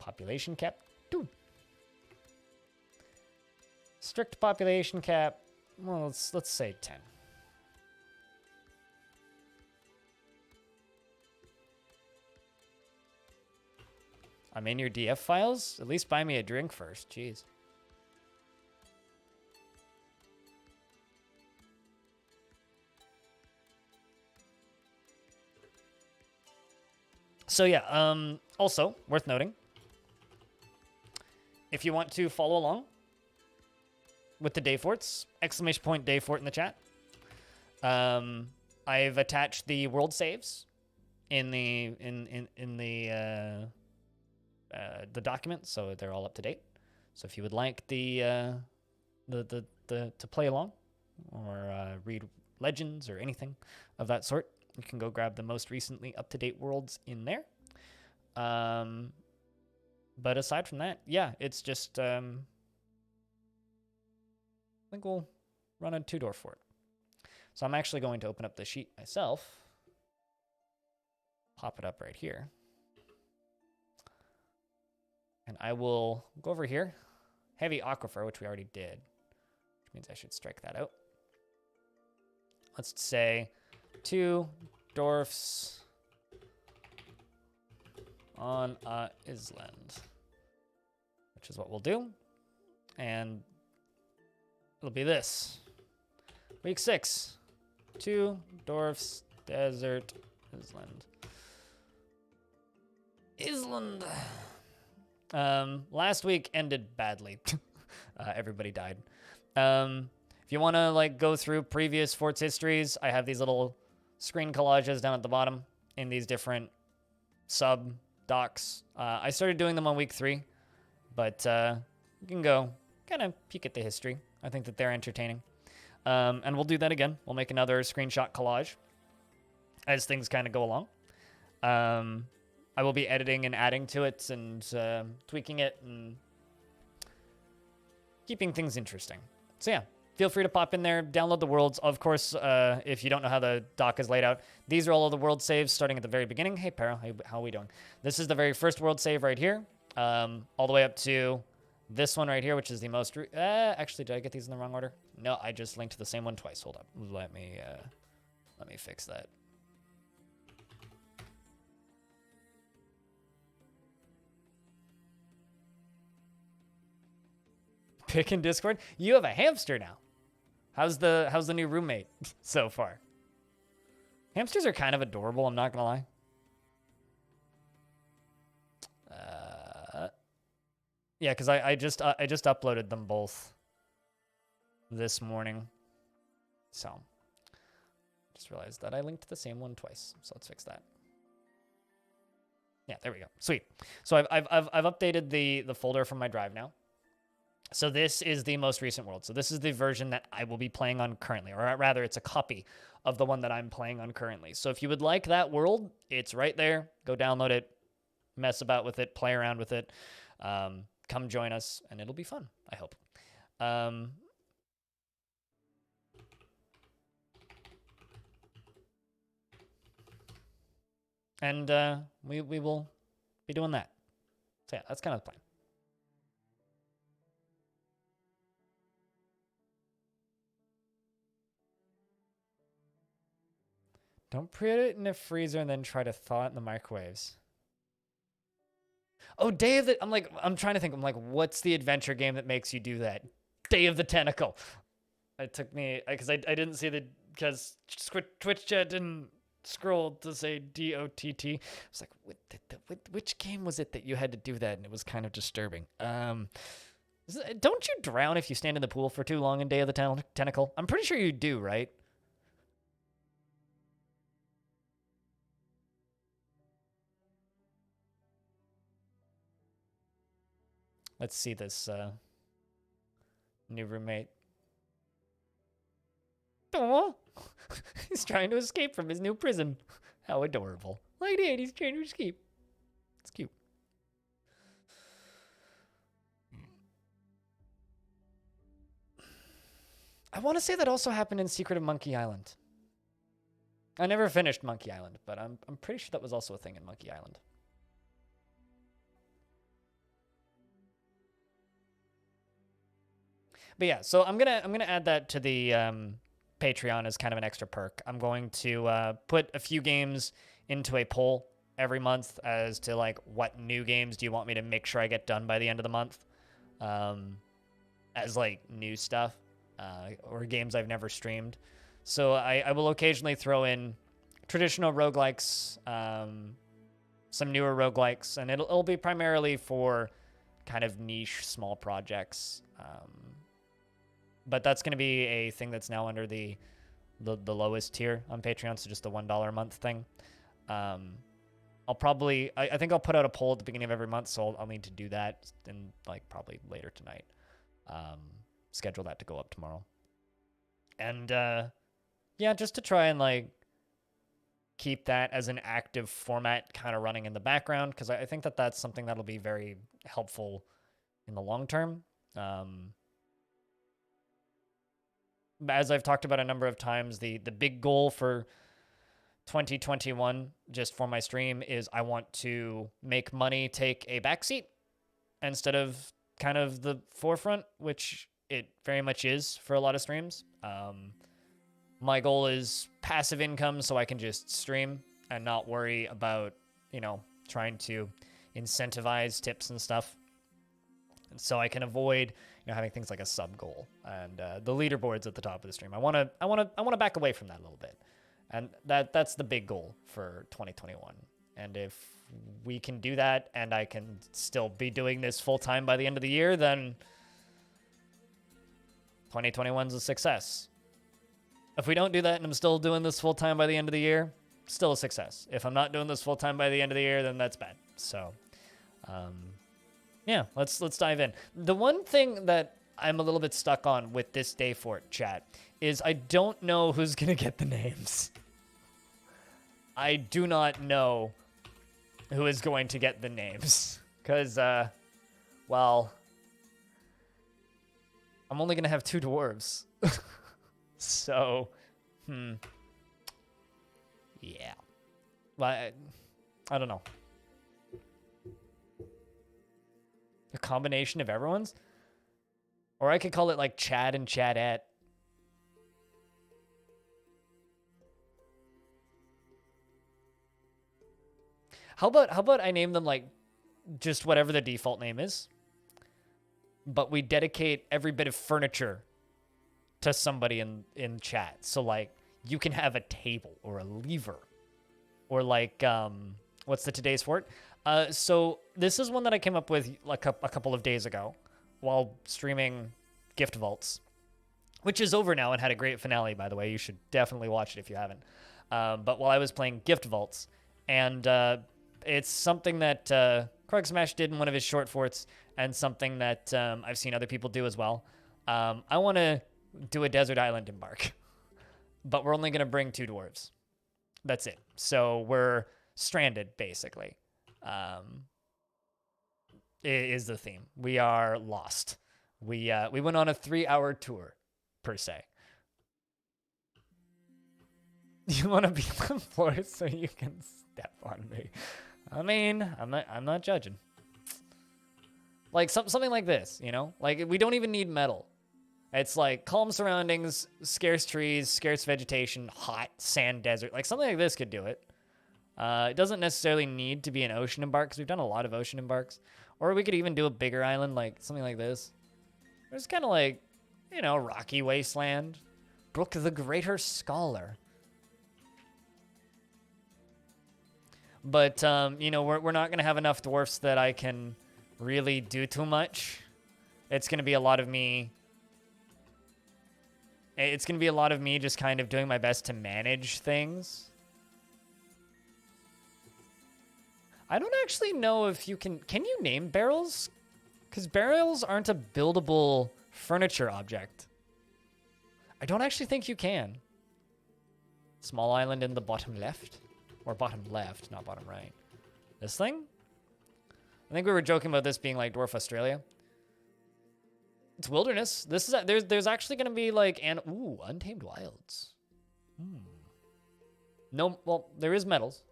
Population cap 2. Strict population cap, well, let's say 10. I'm in your DF files? At least buy me a drink first. Jeez. So yeah, also worth noting, if you want to follow along with the day forts, exclamation point day fort in the chat. I've attached the world saves in the document, so they're all up to date. So if you would like to play along or read legends or anything of that sort, you can go grab the most recently up-to-date worlds in there. But aside from that, yeah, it's just I think we'll run a 2-door fort. So I'm actually going to open up the sheet myself, pop it up right here. And I will go over here, heavy aquifer, which we already did, which means I should strike that out. Let's say 2 dwarfs on island, which is what we'll do. And it'll be this. Week 6, 2 dwarfs, desert, island. Last week ended badly. Everybody died. If you want to like go through previous forts histories, I have these little screen collages down at the bottom in these different sub docs. I started doing them on week 3, but you can go kind of peek at the history. I think that they're entertaining. And we'll do that again. We'll make another screenshot collage as things kind of go along. I will be editing and adding to it and tweaking it and keeping things interesting. So yeah, feel free to pop in there, download the worlds. Of course, if you don't know how the doc is laid out, these are all of the world saves starting at the very beginning. Hey, Pero, how are we doing? This is the very first world save right here, all the way up to this one right here, which is the most... actually, did I get these in the wrong order? No, I just linked to the same one twice. Hold up. Let me fix that. Pick in Discord. You have a hamster now. How's the new roommate so far? Hamsters are kind of adorable, I'm not gonna lie. Yeah, because I just uploaded them both this morning. So just realized that I linked the same one twice. So let's fix that. Yeah, there we go. Sweet. So I've updated the folder from my drive now. So this is the most recent world. So this is the version that I will be playing on currently, or rather it's a copy of the one that I'm playing on currently. So if you would like that world, it's right there. Go download it, mess about with it, play around with it. Come join us, and it'll be fun, I hope. And we will be doing that. So yeah, that's kind of the plan. Don't put it in a freezer and then try to thaw it in the microwaves. Oh, Day of the... I'm trying to think. I'm like, what's the adventure game that makes you do that? Day of the Tentacle. It took me... Because I didn't see the... Because Twitch chat didn't scroll to say DOTT. I was like, which game was it that you had to do that? And it was kind of disturbing. Don't you drown if you stand in the pool for too long in Day of the Tentacle? I'm pretty sure you do, right? Let's see this new roommate. Aww. He's trying to escape from his new prison. How adorable. Look at it, he's trying to escape. It's cute. I want to say that also happened in Secret of Monkey Island. I never finished Monkey Island, but I'm pretty sure that was also a thing in Monkey Island. But yeah, so I'm gonna add that to the Patreon as kind of an extra perk. I'm going to put a few games into a poll every month as to like what new games do you want me to make sure I get done by the end of the month, as like new stuff, or games I've never streamed. So I will occasionally throw in traditional roguelikes, some newer roguelikes, and it'll be primarily for kind of niche small projects. But that's going to be a thing that's now under the lowest tier on Patreon, so just the $1 a month thing. I'll probably, I think I'll put out a poll at the beginning of every month, so I'll need to do that in like probably later tonight. Schedule that to go up tomorrow. And yeah, just to try and like keep that as an active format kind of running in the background, because I think that that's something that'll be very helpful in the long term. As I've talked about a number of times, the big goal for 2021 just for my stream is I want to make money take a backseat instead of kind of the forefront, which it very much is for a lot of streams. My goal is passive income so I can just stream and not worry about, trying to incentivize tips and stuff. And so I can avoid, having things like a sub goal and the leaderboards at the top of the stream. I want to back away from that a little bit. And that's the big goal for 2021. And if we can do that and I can still be doing this full time by the end of the year, then 2021's a success. If we don't do that and I'm still doing this full time by the end of the year, still a success. If I'm not doing this full time by the end of the year, then that's bad. So, yeah, let's dive in. The one thing that I'm a little bit stuck on with this day for it, chat, is I don't know who's gonna get the names. I do not know who is going to get the names. Because, well, I'm only gonna have 2 dwarves. So, yeah. But I don't know. A combination of everyone's? Or I could call it like Chad and Chadette. How about I name them like just whatever the default name is, but we dedicate every bit of furniture to somebody in chat. So like you can have a table or a lever or like what's the today's fort? So this is one that I came up with like a couple of days ago while streaming Gift Vaults, which is over now and had a great finale, by the way. You should definitely watch it if you haven't. But while I was playing Gift Vaults, and it's something that Krug Smash did in one of his short forts, and something that I've seen other people do as well. I want to do a desert island embark, but we're only going to bring 2 dwarves. That's it. So we're stranded, basically. Is the theme. We are lost. We went on a 3-hour tour, per se. You want to be on the floor so you can step on me. I mean, I'm not judging. Like something like this, Like we don't even need metal. It's like calm surroundings, scarce trees, scarce vegetation, hot sand desert. Like something like this could do it. It doesn't necessarily need to be an ocean embark because we've done a lot of ocean embarks. Or we could even do a bigger island, like something like this. It's kind of like, rocky wasteland. Brook the Greater Scholar. But, we're not going to have enough dwarfs that I can really do too much. It's going to be a lot of me. It's going to be a lot of me just kind of doing my best to manage things. I don't actually know if you can you name barrels? Because barrels aren't a buildable furniture object. I don't actually think you can. Small island in the bottom left? Or bottom left, not bottom right. This thing? I think we were joking about this being like Dwarf Australia. It's wilderness. This is there's actually going to be like Untamed Wilds. No, well, there is metals.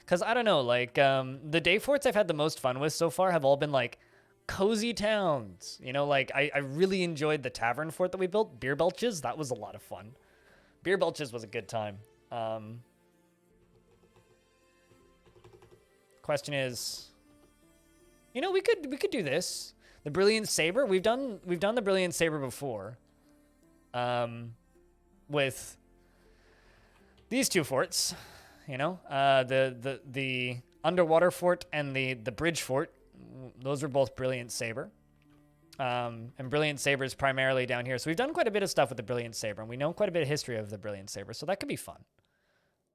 Because I don't know, like the day forts I've had the most fun with so far have all been like cozy towns. You know, like I really enjoyed the tavern fort that we built. Beer Belches, that was a lot of fun. Beer Belches was a good time. Question is, you know, we could do this. The Brilliant Saber, we've done the Brilliant Saber before. With these two forts, you know, the underwater fort and the bridge fort. Those are both Brilliant Saber. And Brilliant Saber is primarily down here. So we've done quite a bit of stuff with the Brilliant Saber, and we know quite a bit of history of the Brilliant Saber, so that could be fun.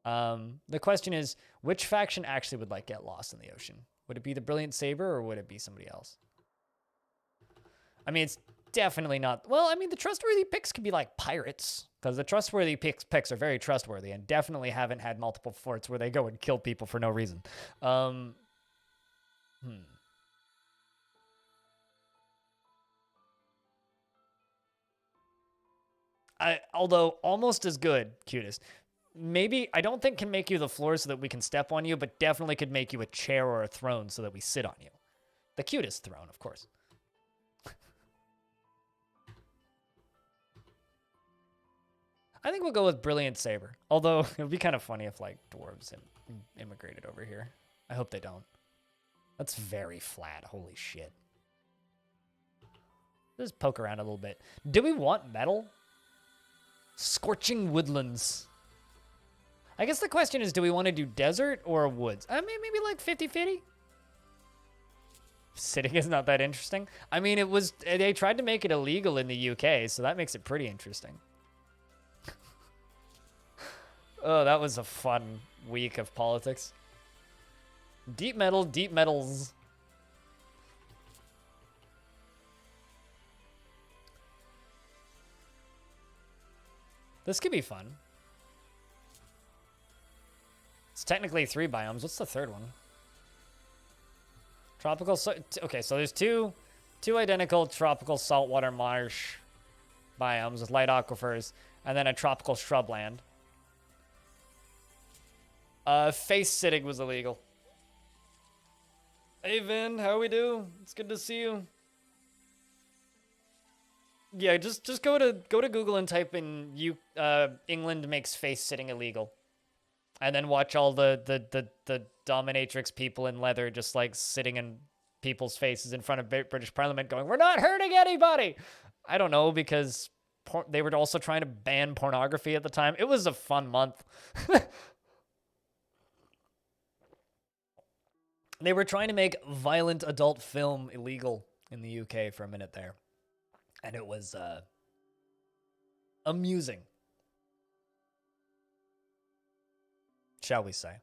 The question is, which faction actually would like get lost in the ocean? Would it be the Brilliant Saber, or would it be somebody else? I mean, it's definitely not. Well, I mean, the trustworthy picks could be like pirates, because the trustworthy picks are very trustworthy and definitely haven't had multiple forts where they go and kill people for no reason. Although almost as good, cutest. Maybe, I don't think can make you the floor so that we can step on you, but definitely could make you a chair or a throne so that we sit on you. The cutest throne, of course. I think we'll go with Brilliant Saber. Although, it would be kind of funny if, like, dwarves immigrated over here. I hope they don't. That's very flat. Holy shit. Just poke around a little bit. Do we want metal? Scorching woodlands. I guess the question is, do we want to do desert or woods? I mean, maybe like 50-50? Sitting is not that interesting. I mean, they tried to make it illegal in the UK, so that makes it pretty interesting. Oh, that was a fun week of politics. Deep metal, deep metals. This could be fun. It's technically 3 biomes. What's the third one? Tropical. Okay, so there's two identical tropical saltwater marsh biomes with light aquifers, and then a tropical shrubland. Face sitting was illegal. Hey Vin, how we do? It's good to see you. Yeah, just go to Google and type in England makes face sitting illegal. And then watch all the dominatrix people in leather just like sitting in people's faces in front of British Parliament going, "We're not hurting anybody." I don't know, because they were also trying to ban pornography at the time. It was a fun month. They were trying to make violent adult film illegal in the UK for a minute there. And it was amusing, shall we say.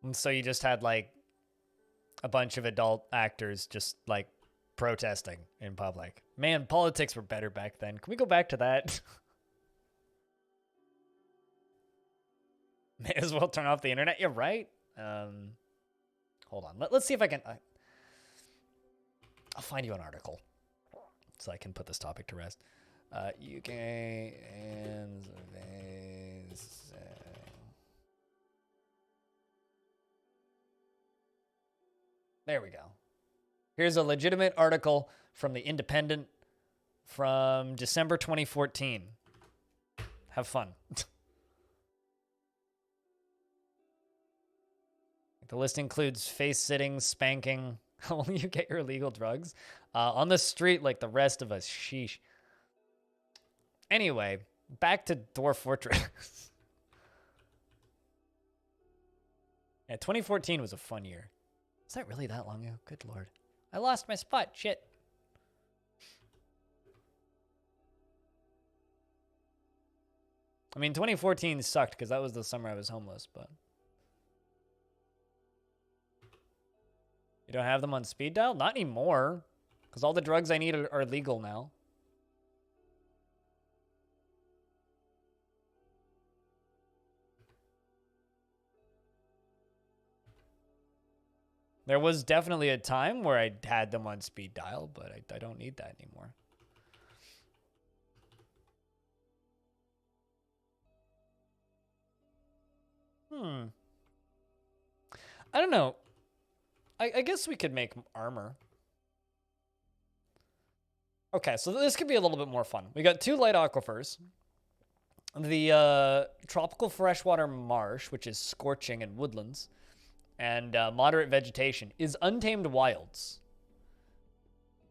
And so you just had like a bunch of adult actors just like protesting in public. Man, politics were better back then. Can we go back to that? May as well turn off the internet. You're right. Hold on. Let's see if I can... I'll find you an article so I can put this topic to rest. UK and... There we go. Here's a legitimate article from The Independent from December 2014. Have fun. The list includes face-sitting, spanking. How will you get your illegal drugs? On the street like the rest of us. Sheesh. Anyway, back to Dwarf Fortress. Yeah, 2014 was a fun year. Is that really that long ago? Good lord. I lost my spot. Shit. I mean, 2014 sucked because that was the summer I was homeless, but... You don't have them on speed dial? Not anymore, because all the drugs I need are legal now. There was definitely a time where I had them on speed dial, but I don't need that anymore. I don't know. I guess we could make armor. Okay, so this could be a little bit more fun. We got 2 light aquifers. The tropical freshwater marsh, which is scorching and woodlands, and moderate vegetation, is untamed wilds.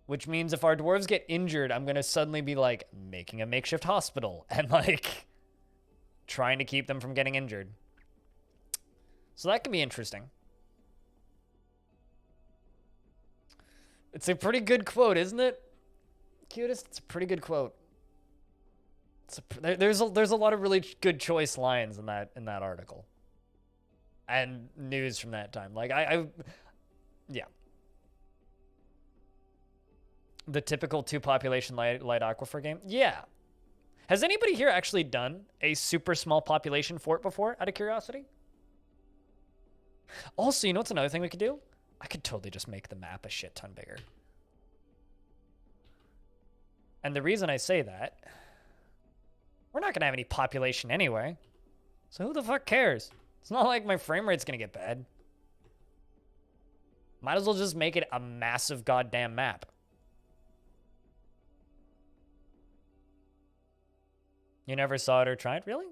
Which means if our dwarves get injured, I'm going to suddenly be, like, making a makeshift hospital and, like, trying to keep them from getting injured. So that could be interesting. It's a pretty good quote, isn't it? Cutest? It's a pretty good quote. There's a lot of really good choice lines in that article. And news from that time. Like, yeah. The typical 2 population light aquifer game? Yeah. Has anybody here actually done a super small population fort before, out of curiosity? Also, you know what's another thing we could do? I could totally just make the map a shit ton bigger. And the reason I say that, we're not going to have any population anyway. So who the fuck cares? It's not like my frame rate's going to get bad. Might as well just make it a massive goddamn map. You never saw it or tried? Really?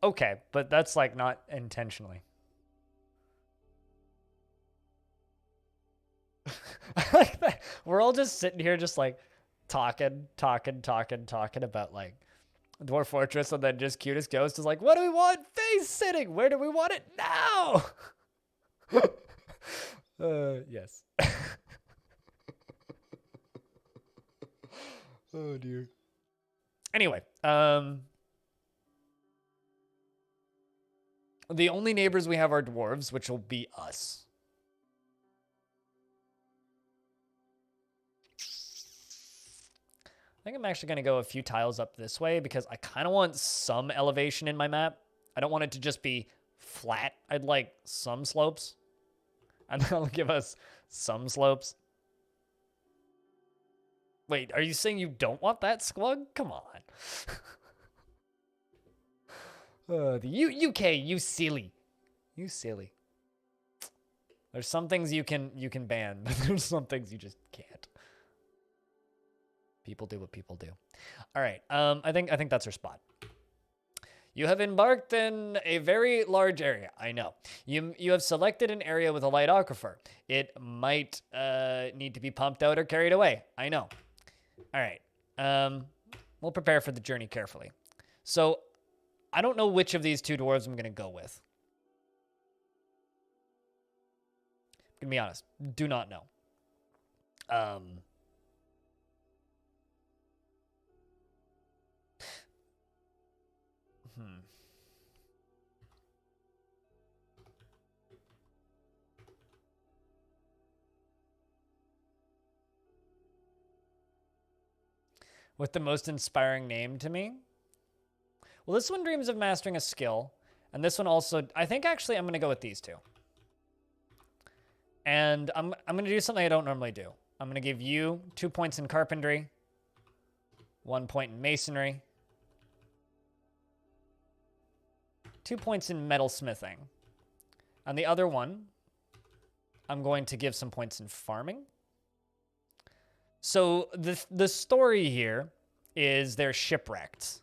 Okay, but that's like not intentionally. Like that. We're all just sitting here just like talking about like Dwarf Fortress, and then just Cutest Ghost is like, what do we want? Face sitting. Where do we want it now? Yes. Oh dear. Anyway, the only neighbors we have are dwarves, which will be us. I think I'm actually going to go a few tiles up this way because I kind of want some elevation in my map. I don't want it to just be flat. I'd like some slopes. And that'll give us some slopes. Wait, are you saying you don't want that, Squug? Come on. The UK, you silly. You silly. There's some things you can ban, but there's some things you just can't. People do what people do. All right. I think that's our spot. You have embarked in a very large area. I know. You have selected an area with a light aquifer. It might need to be pumped out or carried away. I know. All right. We'll prepare for the journey carefully. So I don't know which of these 2 dwarves I'm going to go with. I'm going to be honest. Do not know. With the most inspiring name to me? Well, this one dreams of mastering a skill. And this one also, I think actually I'm going to go with these 2. And I'm going to do something I don't normally do. I'm going to give you 2 points in carpentry, 1 point in masonry, 2 points in metal smithing. And the other one, I'm going to give some points in farming. So the story here is they're shipwrecked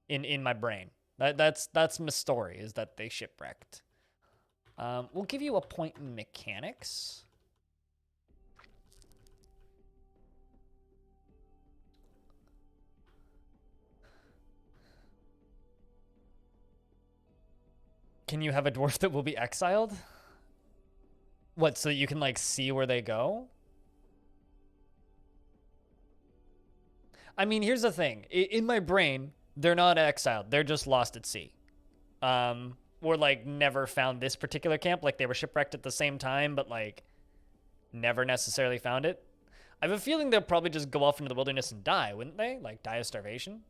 in my brain. That's my story, is that they shipwrecked. We'll give you a point in mechanics. Can you have a dwarf that will be exiled? What, so you can like see where they go? I mean, here's the thing. In my brain, they're not exiled. They're just lost at sea. Or, like, never found this particular camp. Like, they were shipwrecked at the same time, but, like, never necessarily found it. I have a feeling they'll probably just go off into the wilderness and die, wouldn't they? Like, die of starvation?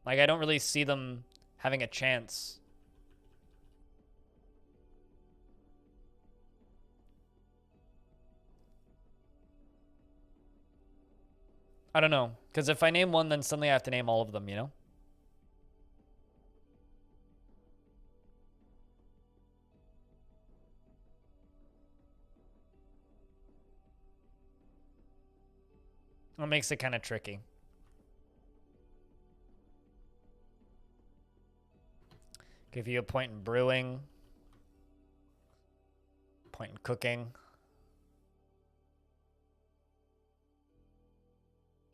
Like, I don't really see them having a chance. I don't know. Because if I name one, then suddenly I have to name all of them, you know? That makes it kind of tricky. Give you a point in brewing. Point in cooking.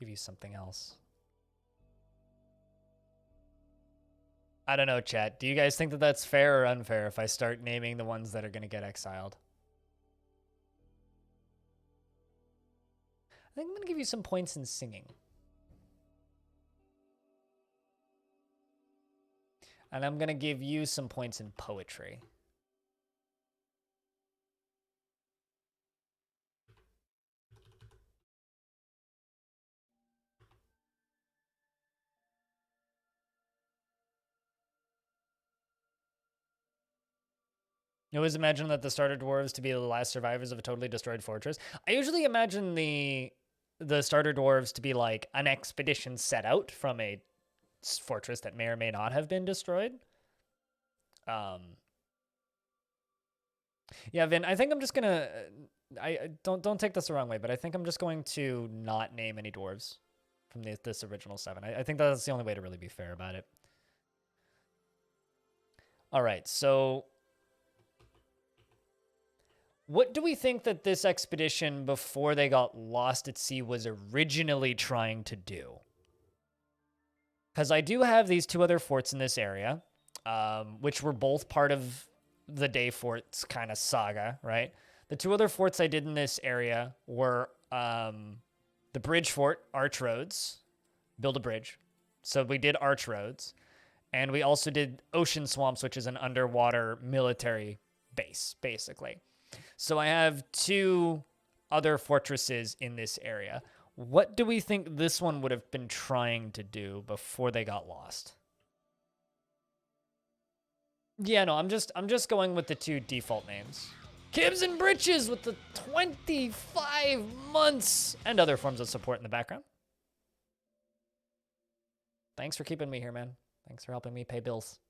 Give you something else. I don't know, chat. Do you guys think that that's fair or unfair if I start naming the ones that are going to get exiled? I think I'm going to give you some points in singing. And I'm going to give you some points in poetry. I always imagine that the starter dwarves to be the last survivors of a totally destroyed fortress. I usually imagine the starter dwarves to be like an expedition set out from a fortress that may or may not have been destroyed. Yeah, Vin, I think I'm just gonna. I don't take this the wrong way, but I think I'm just going to not name any dwarves from this original 7. I think that's the only way to really be fair about it. All right, so what do we think that this expedition before they got lost at sea was originally trying to do? Because I do have these 2 other forts in this area, which were both part of the Day Forts kind of saga, right? The 2 other forts I did in this area were the Bridge Fort, Arch Roads, build a bridge. So we did Arch Roads. And we also did Ocean Swamps, which is an underwater military base, basically. So I have 2 other fortresses in this area. What do we think this one would have been trying to do before they got lost? Yeah, no, I'm just going with the 2 default names. Kibs and Britches with the 25 months and other forms of support in the background. Thanks for keeping me here, man. Thanks for helping me pay bills.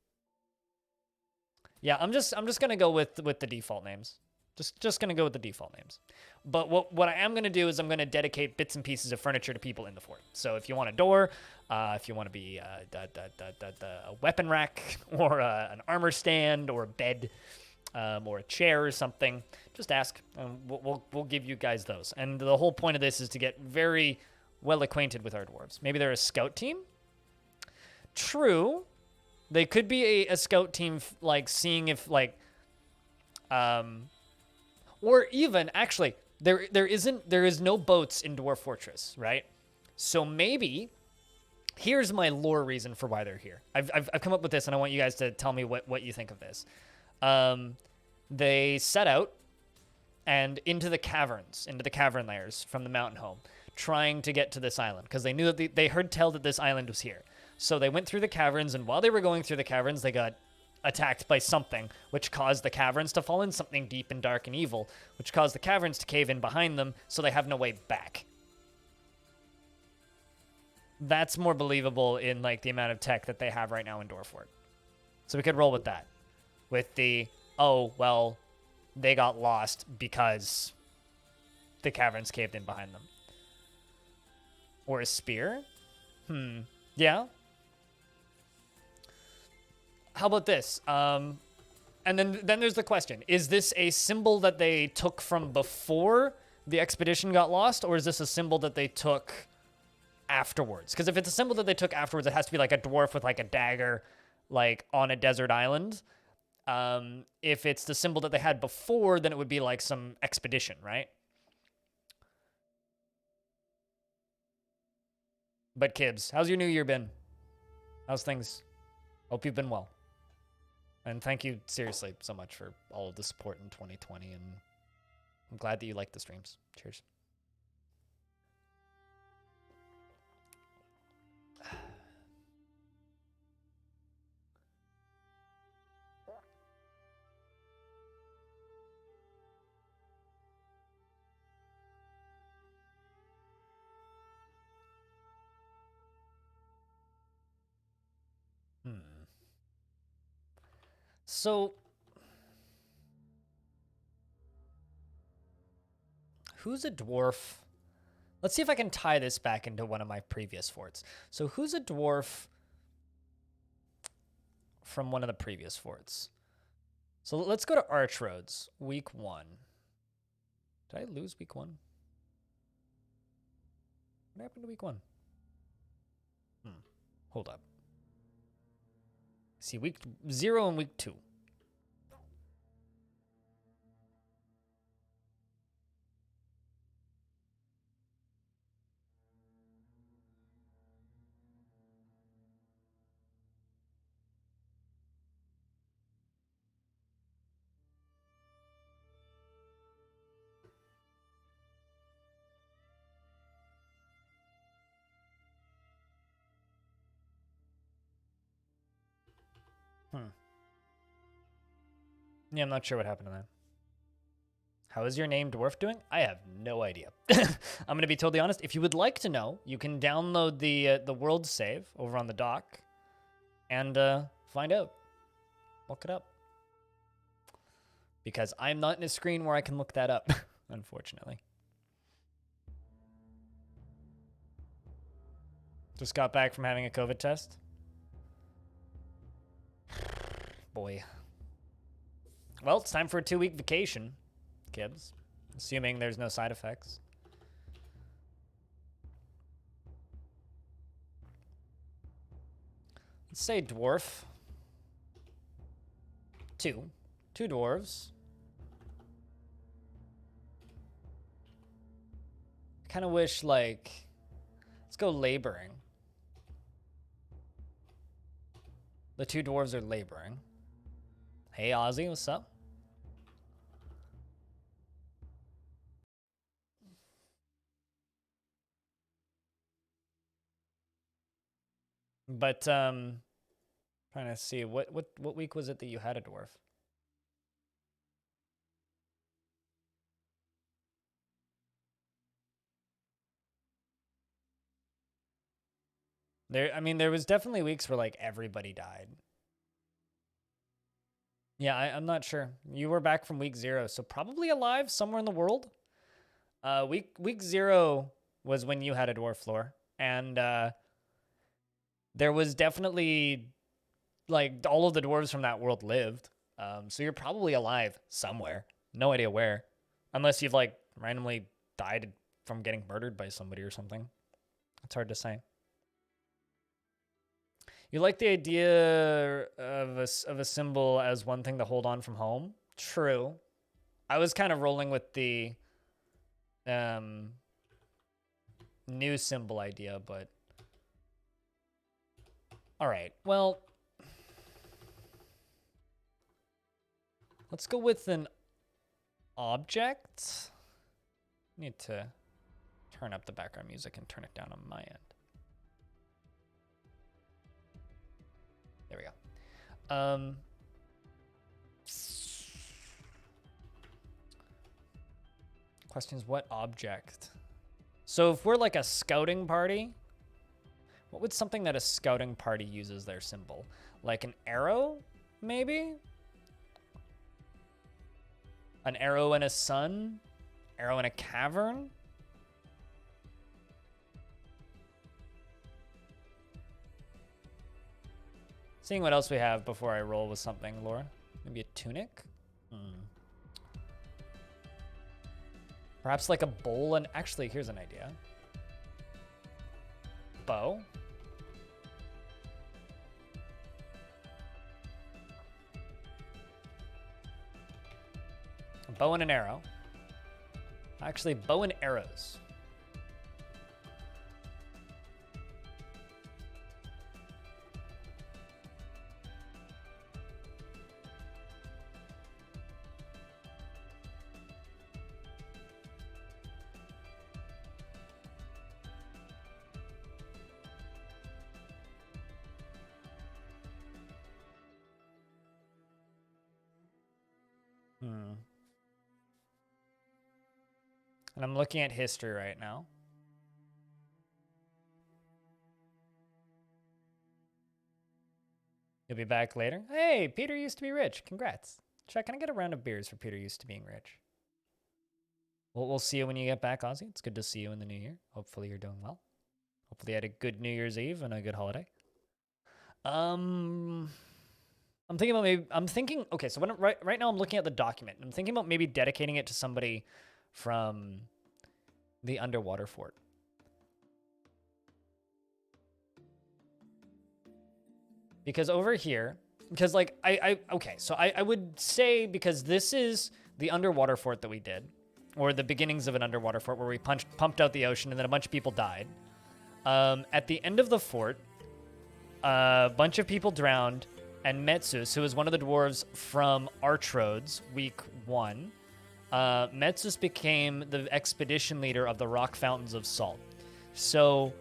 Yeah, I'm just gonna go with the default names. Just gonna go with the default names. But what I am gonna do is I'm gonna dedicate bits and pieces of furniture to people in the fort. So if you want a door, if you want to be a weapon rack or an armor stand or a bed, or a chair or something, just ask. We'll give you guys those. And the whole point of this is to get very well acquainted with our dwarves. Maybe they're a scout team. True, they could be a scout team, like seeing if like, or even actually there is no boats in Dwarf Fortress, right? So maybe here's my lore reason for why they're here. I've come up with this, and I want you guys to tell me what you think of this. They set out and into the caverns, into the cavern layers from the mountain home, trying to get to this island because they knew that they heard tell that this island was here. So they went through the caverns, and while they were going through the caverns, they got attacked by something, which caused the caverns to fall in, something deep and dark and evil, which caused the caverns to cave in behind them, so they have no way back. That's more believable in like the amount of tech that they have right now in Dwarfort. So we could roll with that. With the, oh, well, they got lost because the caverns caved in behind them. Or a spear? Yeah. How about this? And then there's the question. Is this a symbol that they took from before the expedition got lost, or is this a symbol that they took afterwards? Because if it's a symbol that they took afterwards, it has to be like a dwarf with like a dagger, like on a desert island. If it's the symbol that they had before, then it would be like some expedition, right? But Kibbs, how's your new year been? How's things? Hope you've been well. And thank you, seriously, so much for all of the support in 2020. And I'm glad that you like the streams. Cheers. So, who's a dwarf? Let's see if I can tie this back into one of my previous forts. So, who's a dwarf from one of the previous forts? So, let's go to Archroads, week 1. Did I lose week 1? What happened to week 1? Hold up. See, week 0 and week 2. Yeah, I'm not sure what happened to that. How is your name Dwarf doing? I have no idea. I'm going to be totally honest. If you would like to know, you can download the world save over on the dock and find out. Look it up. Because I'm not in a screen where I can look that up, unfortunately. Just got back from having a COVID test. Boy. Well, it's time for a 2-week vacation, kids. Assuming there's no side effects. Let's say dwarf. 2. 2 dwarves. I kind of wish, like... Let's go laboring. The 2 dwarves are laboring. Hey, Ozzy, what's up? But, trying to see, what week was it that you had a dwarf? I mean, there was definitely weeks where, like, everybody died. Yeah, I'm not sure. You were back from week 0, so probably alive somewhere in the world. Week 0 was when you had a dwarf floor, and there was definitely, like, all of the dwarves from that world lived. So you're probably alive somewhere. No idea where. Unless you've, like, randomly died from getting murdered by somebody or something. It's hard to say. You like the idea of a symbol as one thing to hold on from home? True. I was kind of rolling with the new symbol idea, but... All right, well... Let's go with an object. Need to turn up the background music and turn it down on my end. There we go. Questions, what object? So if we're like a scouting party, what would something that a scouting party uses their symbol? Like an arrow, maybe? An arrow in a sun? Arrow in a cavern? Seeing what else we have before I roll with something, Laura. Maybe a tunic? Perhaps like a bowl and... Actually, here's an idea. Bow. A bow and an arrow. Actually, bow and arrows. And I'm looking at history right now. He'll be back later. Hey, Peter used to be rich. Congrats. Chat, can I get a round of beers for Peter used to being rich? We'll see you when you get back, Ozzy. It's good to see you in the new year. Hopefully you're doing well. Hopefully you had a good New Year's Eve and a good holiday. I'm thinking about okay, so right now I'm looking at the document. I'm thinking about maybe dedicating it to somebody from the underwater fort. Because over here, because like, okay, so I would say, because this is the underwater fort that we did, or the beginnings of an underwater fort where we pumped out the ocean and then a bunch of people died. At the end of the fort, a bunch of people drowned, and Metsus, who was one of the dwarves from Heartrags, week 1, Metsus became the expedition leader of the Rock Fountains of Salt. So,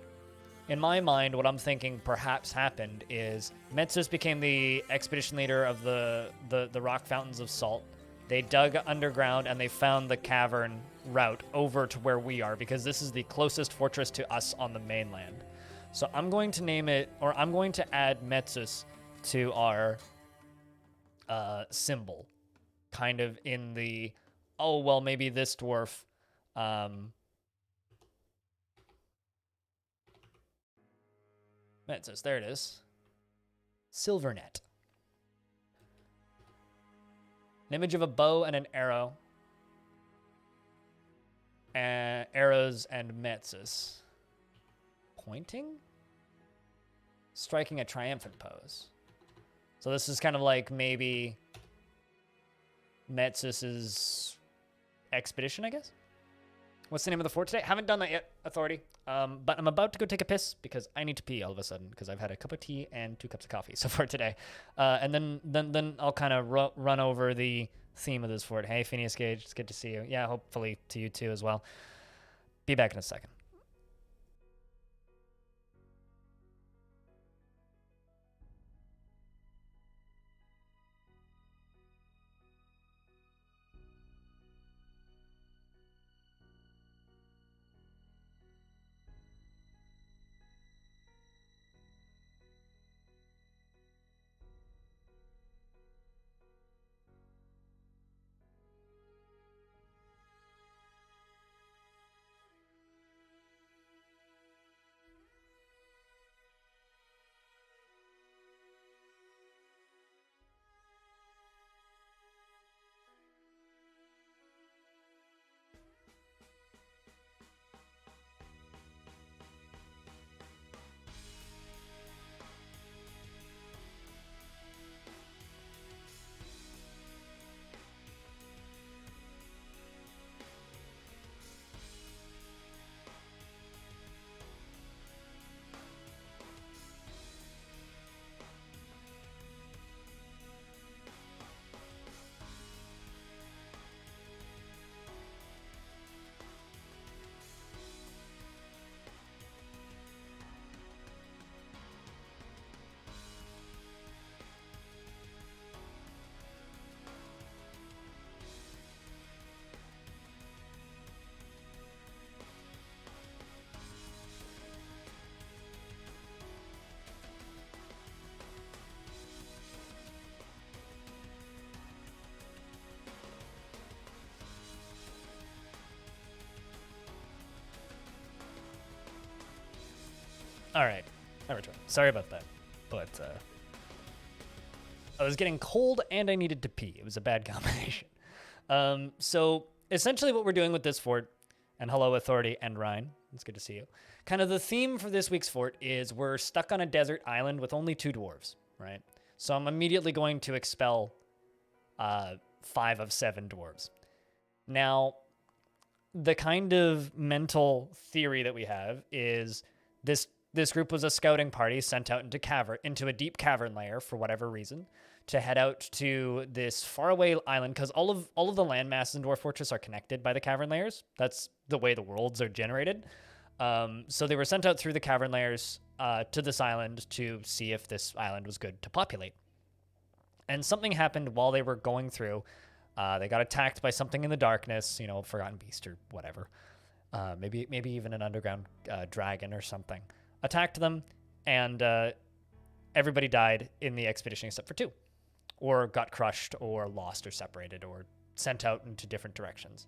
in my mind, what I'm thinking perhaps happened is Metsus became the expedition leader of the Rock Fountains of Salt. They dug underground and they found the cavern route over to where we are, because this is the closest fortress to us on the mainland. So I'm going to name it, or I'm going to add Metsus to our symbol, kind of in the, oh, well, maybe this dwarf Metsus, there it is. Silvernet. An image of a bow and an arrow. Arrows and Metsus. Pointing? Striking a triumphant pose. So this is kind of like maybe Metsus's expedition, I guess? What's the name of the fort today? Haven't done that yet, Authority. But I'm about to go take a piss because I need to pee all of a sudden because I've had a cup of tea and 2 cups of coffee so far today. And then I'll kind of run over the theme of this fort. Hey, Phineas Gage, it's good to see you. Yeah, hopefully to you too as well. Be back in a second. All right, I returned. Sorry about that, but I was getting cold and I needed to pee. It was a bad combination. So essentially what we're doing with this fort, and hello Authority and Ryan, it's good to see you. Kind of the theme for this week's fort is we're stuck on a desert island with only 2 dwarves, right? So I'm immediately going to expel 5 of 7 dwarves. Now, the kind of mental theory that we have is this group was a scouting party sent out into a deep cavern layer for whatever reason to head out to this faraway island, because all of the land masses in Dwarf Fortress are connected by the cavern layers. That's the way the worlds are generated. So they were sent out through the cavern layers to this island to see if this island was good to populate. And something happened while they were going through. They got attacked by something in the darkness, you know, Forgotten Beast or whatever. Maybe even an underground dragon or something. Attacked them, and everybody died in the expedition except for 2, or got crushed, or lost, or separated, or sent out into different directions.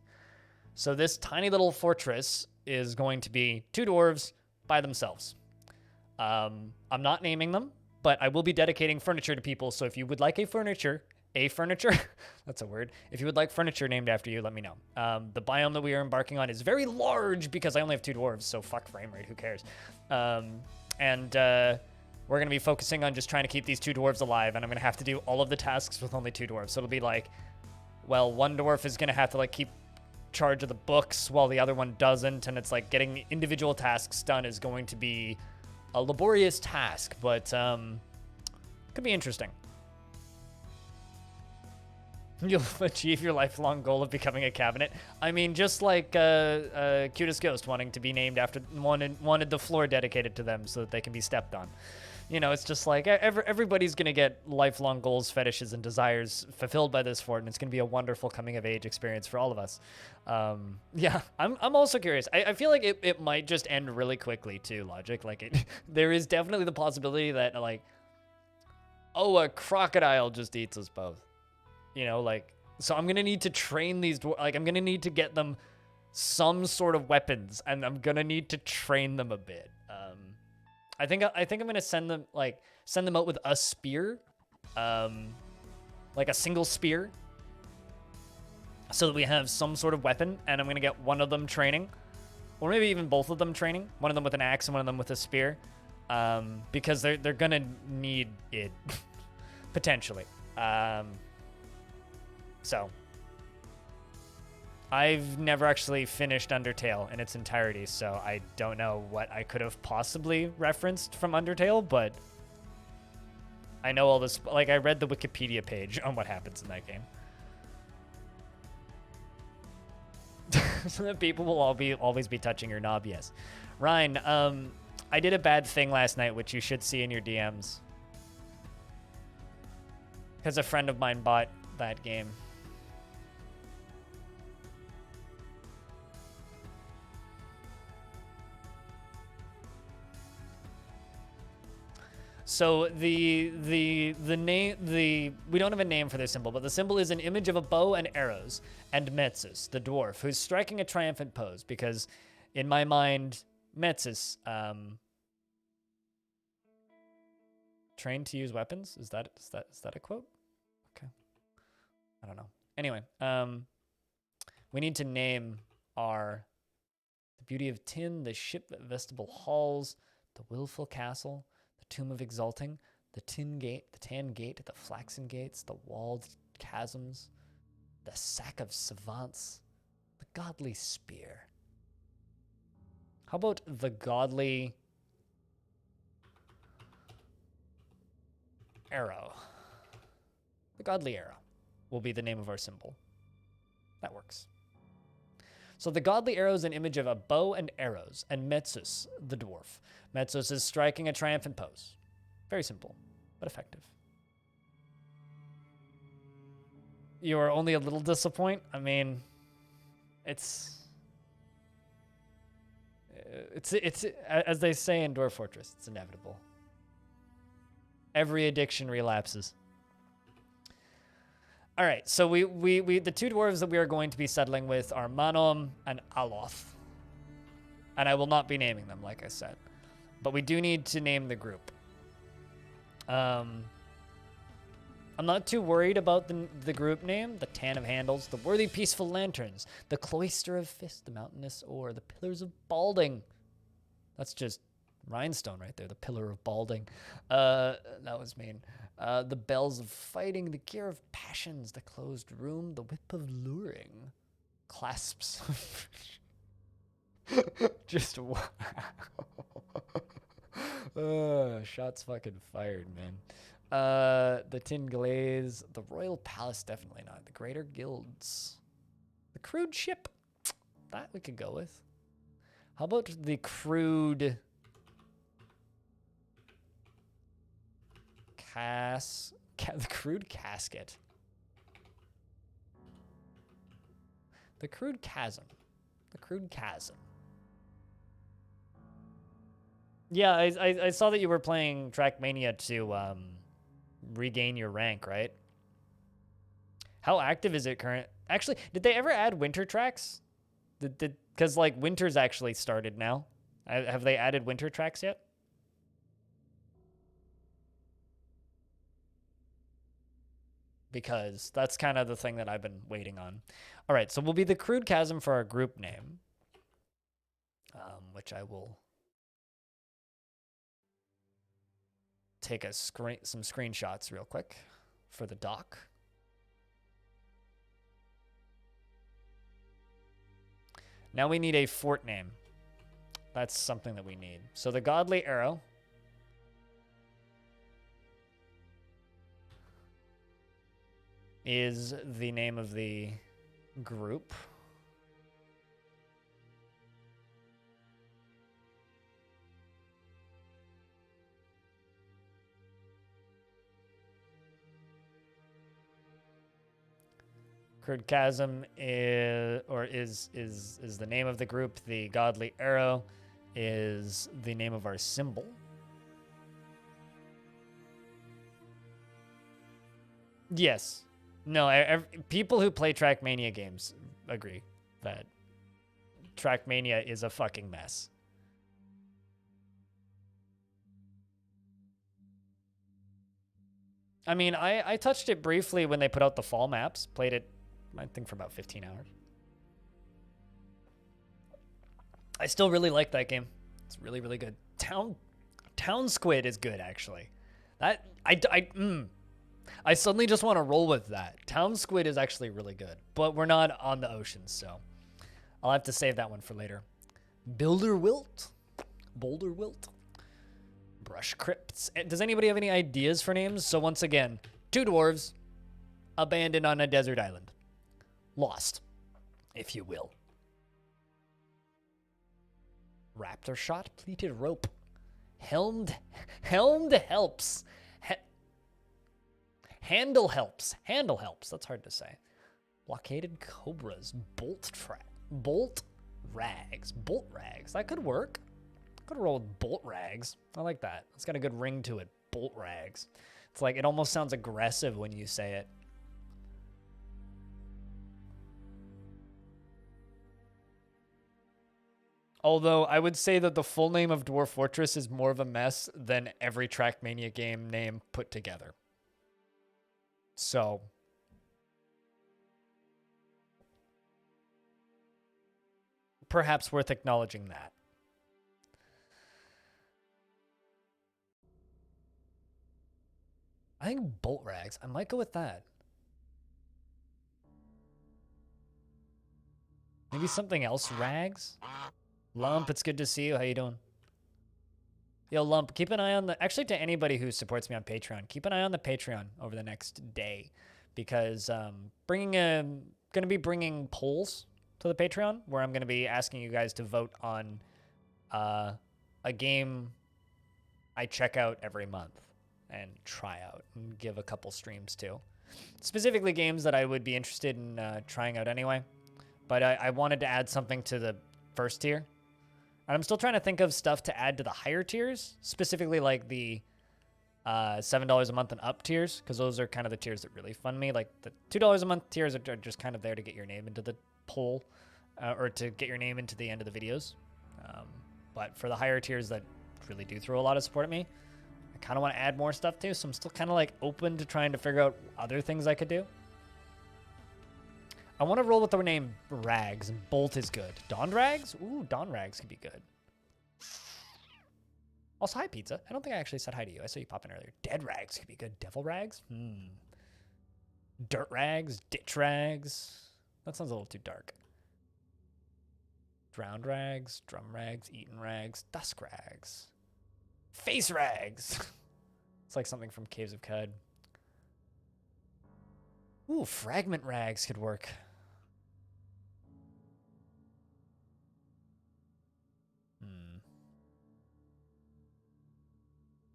So this tiny little fortress is going to be 2 dwarves by themselves. I'm not naming them, but I will be dedicating furniture to people. So if you would like a furniture, that's a word. If you would like furniture named after you, let me know. The biome that we are embarking on is very large because I only have 2 dwarves, so fuck frame rate, who cares? We're going to be focusing on just trying to keep these 2 dwarves alive, and I'm going to have to do all of the tasks with only 2 dwarves. So it'll be like, well, one dwarf is going to have to like keep charge of the books while the other one doesn't, and it's like getting individual tasks done is going to be a laborious task, but could be interesting. You'll achieve your lifelong goal of becoming a cabinet. I mean, just like Cutest Ghost wanting to be named after, wanted the floor dedicated to them so that they can be stepped on. You know, it's just like everybody's going to get lifelong goals, fetishes, and desires fulfilled by this fort, and it's going to be a wonderful coming-of-age experience for all of us. Yeah, I'm also curious. I feel like it might just end really quickly, too, Logic. Like, there is definitely the possibility that, like, oh, a crocodile just eats us both. You know, like, so I'm going to need to train these, like, I'm going to need to get them some sort of weapons, and I'm going to need to train them a bit. I think I'm going to send them out with a spear, like a single spear, so that we have some sort of weapon, and I'm going to get one of them training, or maybe even both of them training, one of them with an axe and one of them with a spear, because they're going to need it, potentially. So, I've never actually finished Undertale in its entirety, so I don't know what I could have possibly referenced from Undertale, but I know all this, like, I read the Wikipedia page on what happens in that game. So that people will always be touching your knob, yes. Ryan, I did a bad thing last night, which you should see in your DMs. Because a friend of mine bought that game. So the name, we don't have a name for this symbol, but the symbol is an image of a bow and arrows, and Metsus, the dwarf, who's striking a triumphant pose, because in my mind, Metsus, trained to use weapons? Is that a quote? Okay. I don't know. Anyway, we need to name the Beauty of Tin, the Ship Vestibule Halls, the Willful Castle, Tomb of Exalting, the Tin Gate, the Tan Gate, the Flaxen Gates, the Walled Chasms, the Sack of Savants, the Godly Spear. How about the Godly Arrow? The Godly Arrow will be the name of our symbol. That works. So the Godly Arrow is an image of a bow and arrows, and Metsus, the dwarf. Metsus is striking a triumphant pose. Very simple, but effective. You are only a little disappointed? I mean, it's as they say in Dwarf Fortress, it's inevitable. Every addiction relapses. All right, so we the 2 dwarves that we are going to be settling with are Manom and Aloth. And I will not be naming them, like I said. But we do need to name the group. I'm not too worried about the group name. The Tan of Handles, the Worthy Peaceful Lanterns, the Cloister of Fist, the Mountainous Ore, the Pillars of Balding. That's just rhinestone right there, the Pillar of Balding. That was mean. The Bells of Fighting, the Gear of Passions, the Closed Room, the Whip of Luring, Clasps. Just wow. Shots fucking fired, man. The Tin Glaze, the Royal Palace, definitely not. The Greater Guilds, the Crude Ship, that we could go with. How about the Crude the Crude Casket, the Crude Chasm, the Crude Chasm. Yeah, I saw that you were playing Trackmania to regain your rank, right? How active is it current? Actually, did they ever add winter tracks? Because like winter's actually started now. Have they added winter tracks yet? Because that's kind of the thing that I've been waiting on. All right, so we'll be the Crude Chasm for our group name, which I will take some screenshots real quick for the doc. Now we need a fort name. That's something that we need. So the Godly Arrow is the name of the group. Crude Chasm is the name of the group. The Godly Arrow is the name of our symbol. Yes. No, people who play Trackmania games agree that Trackmania is a fucking mess. I mean, I touched it briefly when they put out the fall maps. Played it, I think, for about 15 hours. I still really like that game. It's really, really good. Town Squid is good, actually. I suddenly just want to roll with that. Town Squid is actually really good, but we're not on the ocean, so I'll have to save that one for later. Builder Wilt, Boulder Wilt, Brush Crypts. Does anybody have any ideas for names? So once again, 2 dwarves abandoned on a desert island. Lost, if you will. Raptor Shot, Pleated Rope, Helmed Helps. Handle helps. That's hard to say. Blockaded Cobras. Bolt Rags. That could work. Could roll with Bolt Rags. I like that. It's got a good ring to it. Bolt Rags. It's like, it almost sounds aggressive when you say it. Although I would say that the full name of Dwarf Fortress is more of a mess than every Trackmania game name put together. So, perhaps worth acknowledging that. I think Bolt Rags. I might go with that. Maybe something else, Rags? Lump, it's good to see you. How you doing? Yo, Lump, keep an eye on the... Actually, to anybody who supports me on Patreon, keep an eye on the Patreon over the next day. Because going to be bringing polls to the Patreon where I'm going to be asking you guys to vote on a game I check out every month and try out and give a couple streams to. Specifically games that I would be interested in trying out anyway. But I wanted to add something to the first tier. And I'm still trying to think of stuff to add to the higher tiers, specifically like the $7 a month and up tiers, because those are kind of the tiers that really fund me. Like the $2 a month tiers are just kind of there to get your name into the poll or to get your name into the end of the videos. But for the higher tiers that really do throw a lot of support at me, I kind of want to add more stuff too. So I'm still kind of like open to trying to figure out other things I could do. I want to roll with the name Rags. Bolt is good. Dawn Rags? Ooh, Dawn Rags could be good. Also, hi, Pizza. I don't think I actually said hi to you. I saw you pop in earlier. Dead Rags could be good. Devil Rags? Dirt Rags? Ditch Rags? That sounds a little too dark. Drowned Rags? Drum Rags? Eaten Rags? Dusk Rags? Face Rags! It's like something from Caves of Cud. Ooh, Fragment Rags could work.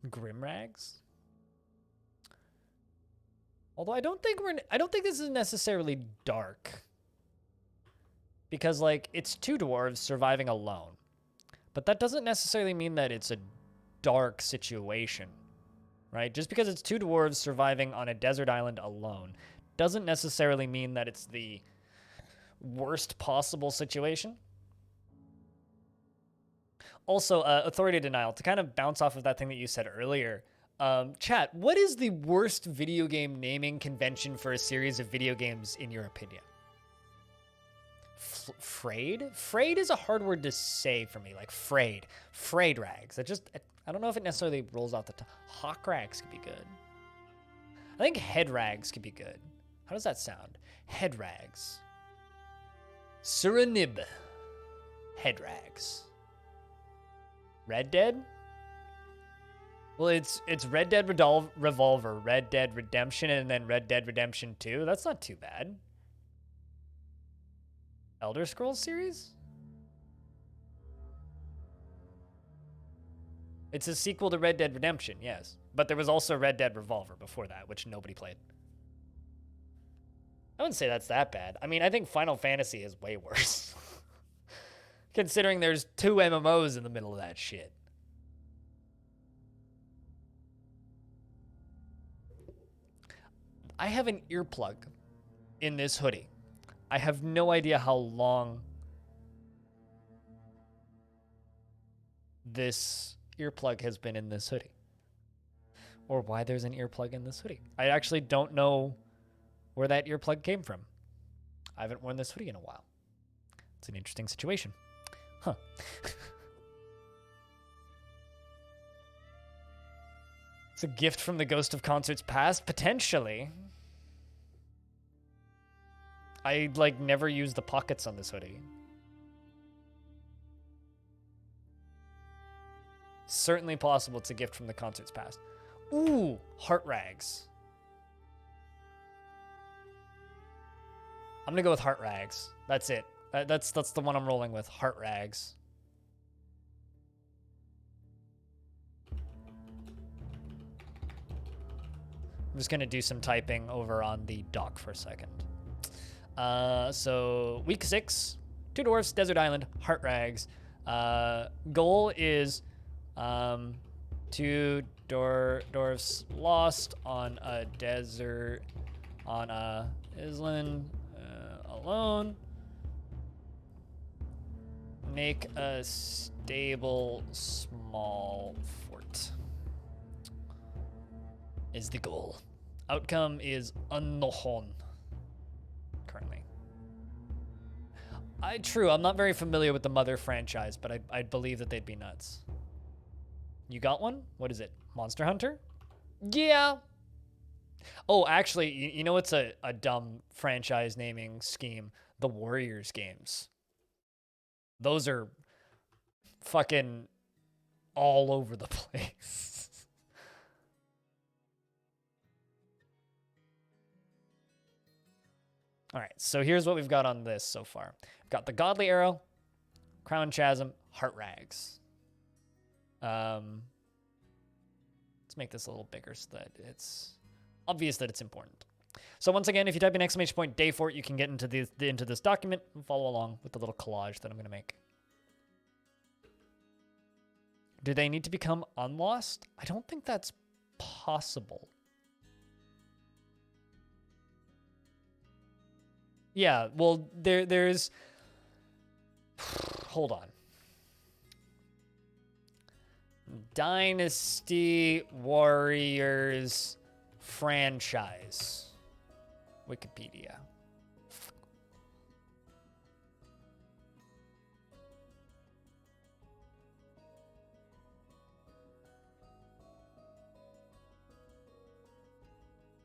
Grim Rags? Although I don't think this is necessarily dark. Because like it's 2 dwarves surviving alone. But that doesn't necessarily mean that it's a dark situation, right? Just because it's 2 dwarves surviving on a desert island alone doesn't necessarily mean that it's the worst possible situation. Also, authority denial, to kind of bounce off of that thing that you said earlier. Chat, what is the worst video game naming convention for a series of video games in your opinion? Frayed? Frayed is a hard word to say for me, like frayed. Fraydrags. I don't know if it necessarily rolls off the tongue. Heartrags could be good. I think Heartrags could be good. How does that sound? Heartrags. Suranib. Heartrags. Red Dead? Well, it's Red Dead Revolver, Red Dead Redemption, and then Red Dead Redemption 2. That's not too bad. Elder Scrolls series? It's a sequel to Red Dead Redemption, yes. But there was also Red Dead Revolver before that, which nobody played. I wouldn't say that's that bad. I mean, I think Final Fantasy is way worse. Considering there's 2 MMOs in the middle of that shit. I have an earplug in this hoodie. I have no idea how long this earplug has been in this hoodie. Or why there's an earplug in this hoodie. I actually don't know where that earplug came from. I haven't worn this hoodie in a while. It's an interesting situation. Huh. It's a gift from the ghost of concerts past? Potentially. I, like, never use the pockets on this hoodie. Certainly possible it's a gift from the concerts past. Ooh, Heartrags. I'm gonna go with Heartrags. That's it. That's the one I'm rolling with. Heartrags. I'm just gonna do some typing over on the dock for a second. So week 6, 2 dwarfs, desert island, Heartrags. Goal is 2 dwarfs lost on a desert, on a island, alone. Make a stable small fort is the goal. Outcome is unknown currently. True, I'm not very familiar with the Mother franchise, but I believe that they'd be nuts. You got one? What is it? Monster Hunter? Yeah. Oh, actually, you know what's a dumb franchise naming scheme? The Warriors games. Those are fucking all over the place. All right, so here's what we've got on this so far. We've got the Godly Arrow, Crown Chasm, Heartrags. Let's make this a little bigger so that it's obvious that it's important. So once again, if you type in ! day for it, you can get into this document and follow along with the little collage that I'm going to make. Do they need to become unlost? I don't think that's possible. Yeah, well, there's... Hold on. Dynasty Warriors franchise. Wikipedia.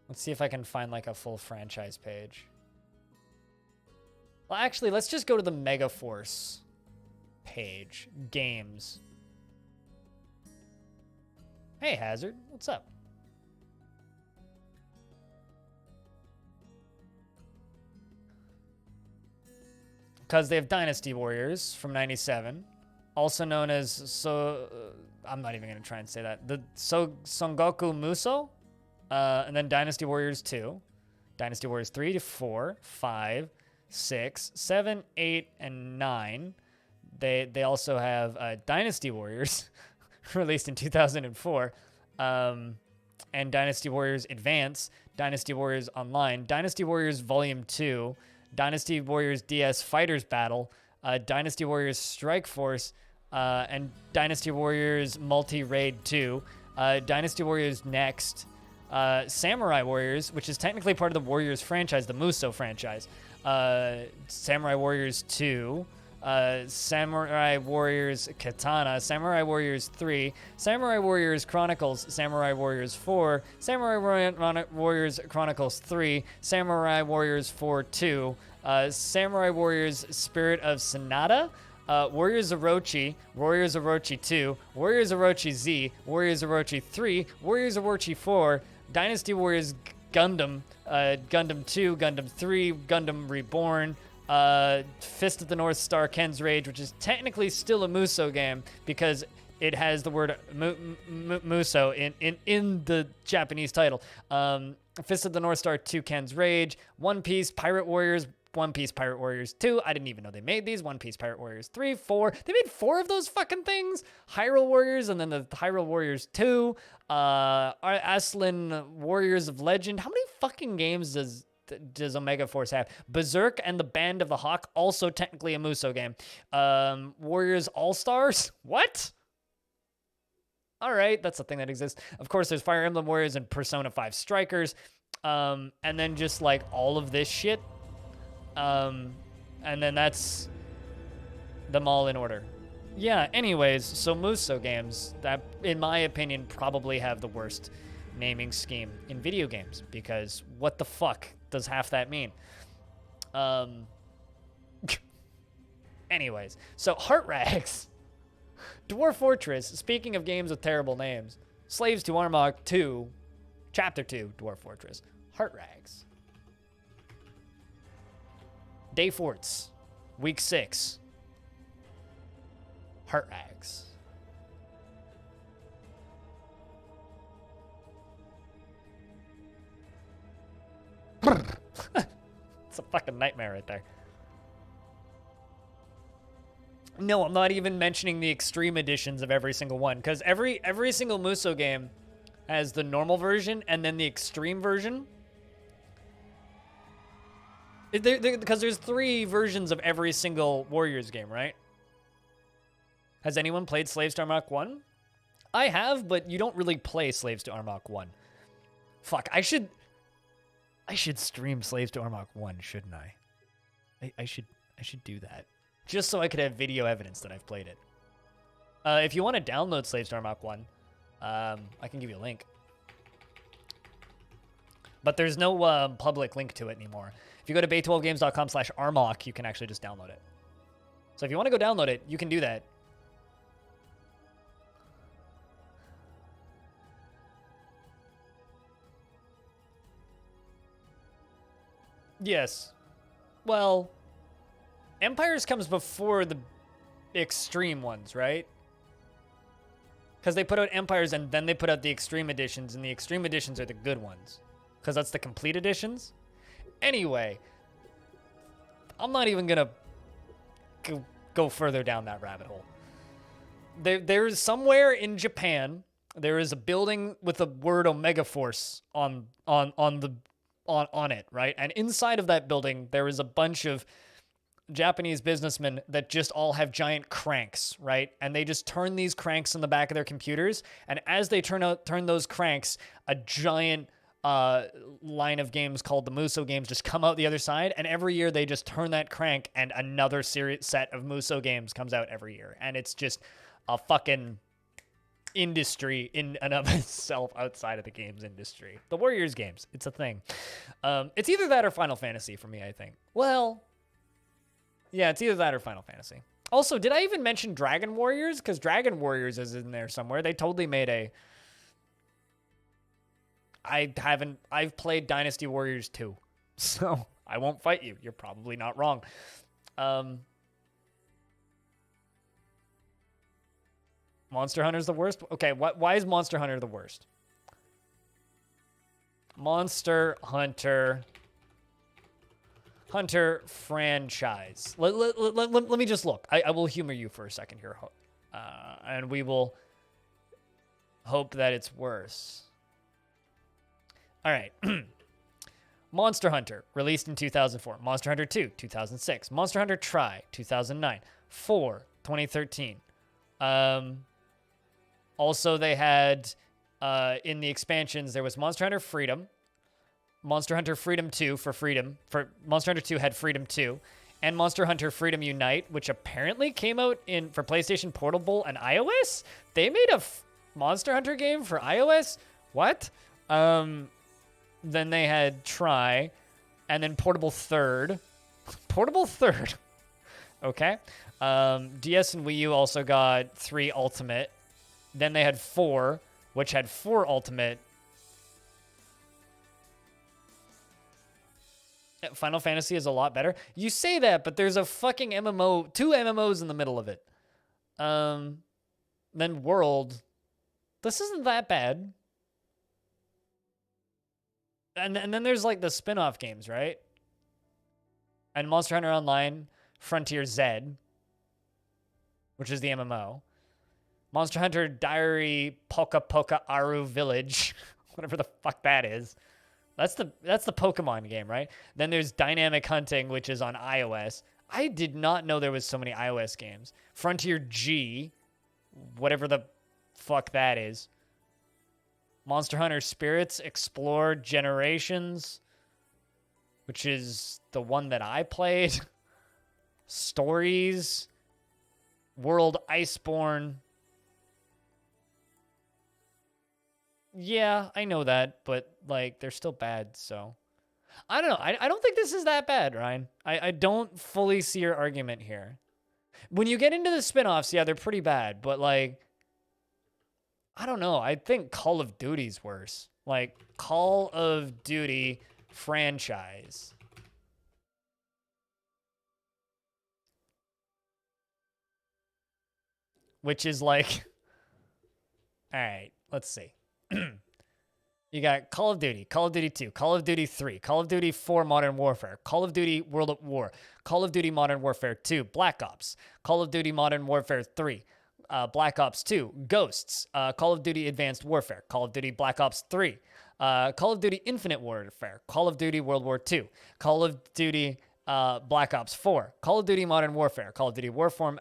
Let's see if I can find like a full franchise page. Well, actually, let's just go to the Megaforce page. Games. Hey, Hazard. What's up? Because they have Dynasty Warriors from 97, also known as I'm not even going to try and say that. The Songoku Muso, and then Dynasty Warriors 2, Dynasty Warriors 3 to 4, 5, 6, 7, 8, and 9. They also have Dynasty Warriors released in 2004, and Dynasty Warriors Advance, Dynasty Warriors Online, Dynasty Warriors Volume 2, Dynasty Warriors DS Fighters Battle, Dynasty Warriors Strike Force, and Dynasty Warriors Multi-Raid 2, Dynasty Warriors Next, Samurai Warriors, which is technically part of the Warriors franchise, the Muso franchise, Samurai Warriors 2, Samurai Warriors Katana, Samurai Warriors 3, Samurai Warriors Chronicles, Samurai Warriors 4, Samurai Warriors Chronicles 3, Samurai Warriors 4 2, Samurai Warriors Spirit of Sonata, Warriors Orochi, Warriors Orochi 2, Warriors Orochi Z, Warriors Orochi 3, Warriors Orochi 4, Dynasty Warriors Gundam, Gundam 2, Gundam 3, Gundam Reborn, Fist of the North Star Ken's Rage, which is technically still a Muso game because it has the word Muso in the Japanese title. Fist of the North Star 2 Ken's Rage, One Piece Pirate Warriors, One Piece Pirate Warriors 2. I didn't even know they made these. One Piece Pirate Warriors 3, 4. They made 4 of those fucking things. Hyrule Warriors and then the Hyrule Warriors 2. Aslan Warriors of Legend. How many fucking games does Omega Force have? Berserk and the Band of the Hawk, also technically a Muso game. Warriors All-Stars? What? All right, that's a thing that exists. Of course, there's Fire Emblem Warriors and Persona 5 Strikers. And then just like all of this shit. And then that's them all in order. Yeah, anyways, so Muso games, that, in my opinion, probably have the worst naming scheme in video games, because what the fuck does half that mean? Anyways, so Heartrags, Dwarf Fortress, speaking of games with terrible names, Slaves to Armok 2, Chapter 2, Dwarf Fortress, Heartrags. Day Forts, Week 6, Heartrags. It's a fucking nightmare right there. No, I'm not even mentioning the extreme editions of every single one, because every single Muso game has the normal version and then the extreme version. Because there's 3 versions of every single Warriors game, right? Has anyone played Slaves to Armok 1? I have, but you don't really play Slaves to Armok 1. Fuck, I should stream Slaves to Armok 1, shouldn't I? I should do that. Just so I could have video evidence that I've played it. If you want to download Slaves to Armok 1, I can give you a link. But there's no public link to it anymore. If you go to bay12games.com/armok, you can actually just download it. So if you want to go download it, you can do that. Yes. Well, Empires comes before the extreme ones, right? Because they put out Empires and then they put out the extreme editions, and the extreme editions are the good ones. Because that's the complete editions. Anyway, I'm not even going to go further down that rabbit hole. There's somewhere in Japan, there is a building with the word Omega Force on it, right? And inside of that building, there is a bunch of Japanese businessmen that just all have giant cranks, right? And they just turn these cranks in the back of their computers, and as they turn those cranks, a giant line of games called the Muso games just come out the other side, and every year they just turn that crank and another set of Muso games comes out every year, and it's just a fucking industry in and of itself outside of the games industry. The Warriors games, it's a thing. It's either that or Final Fantasy for me, I think. Well, yeah, it's either that or Final Fantasy. Also, did I even mention Dragon Warriors? Because Dragon Warriors is in there somewhere. They totally made a... I've played Dynasty Warriors 2, so I won't fight you. You're probably not wrong. Monster Hunter's the worst? Okay, why is Monster Hunter the worst? Monster Hunter franchise. Let me just look. I will humor you for a second here. And we will hope that it's worse. All right. Monster Hunter, released in 2004. Monster Hunter 2, 2006. Monster Hunter Tri, 2009. 4, 2013. Also, they had, in the expansions, there was Monster Hunter Freedom, Monster Hunter Freedom 2 for Freedom. Monster Hunter 2 had Freedom 2, and Monster Hunter Freedom Unite, which apparently came out for PlayStation Portable and iOS? They made a Monster Hunter game for iOS? What? Then they had Try, and then Portable Third. Portable Third. Okay. DS and Wii U also got 3 Ultimate. Then they had 4, which had 4 Ultimate. Final Fantasy is a lot better. You say that, but there's a fucking MMO, 2 MMOs in the middle of it. Then World. This isn't that bad. And then there's like the spin-off games, right? And Monster Hunter Online, Frontier Z, which is the MMO. Monster Hunter Diary Poka Poka Aru Village, whatever the fuck that is. That's the Pokemon game, right? Then there's Dynamic Hunting, which is on iOS. I did not know there was so many iOS games. Frontier G, whatever the fuck that is. Monster Hunter Spirits Explore Generations, which is the one that I played. Stories. World Iceborne. Yeah, I know that, but, like, they're still bad, so. I don't know. I don't think this is that bad, Ryan. I don't fully see your argument here. When you get into the spin-offs, yeah, they're pretty bad, but, like, I don't know. I think Call of Duty's worse. Like, Call of Duty franchise. Which is like... Alright, let's see. You got Call of Duty, Call of Duty 2, Call of Duty 3, Call of Duty 4 Modern Warfare, Call of Duty World at War, Call of Duty Modern Warfare 2, Black Ops, Call of Duty Modern Warfare 3, Black Ops 2, Ghosts, Call of Duty Advanced Warfare, Call of Duty Black Ops 3, Call of Duty Infinite Warfare, Call of Duty World War 2, Call of Duty Black Ops 4, Call of Duty Modern Warfare, Call of Duty Warzone,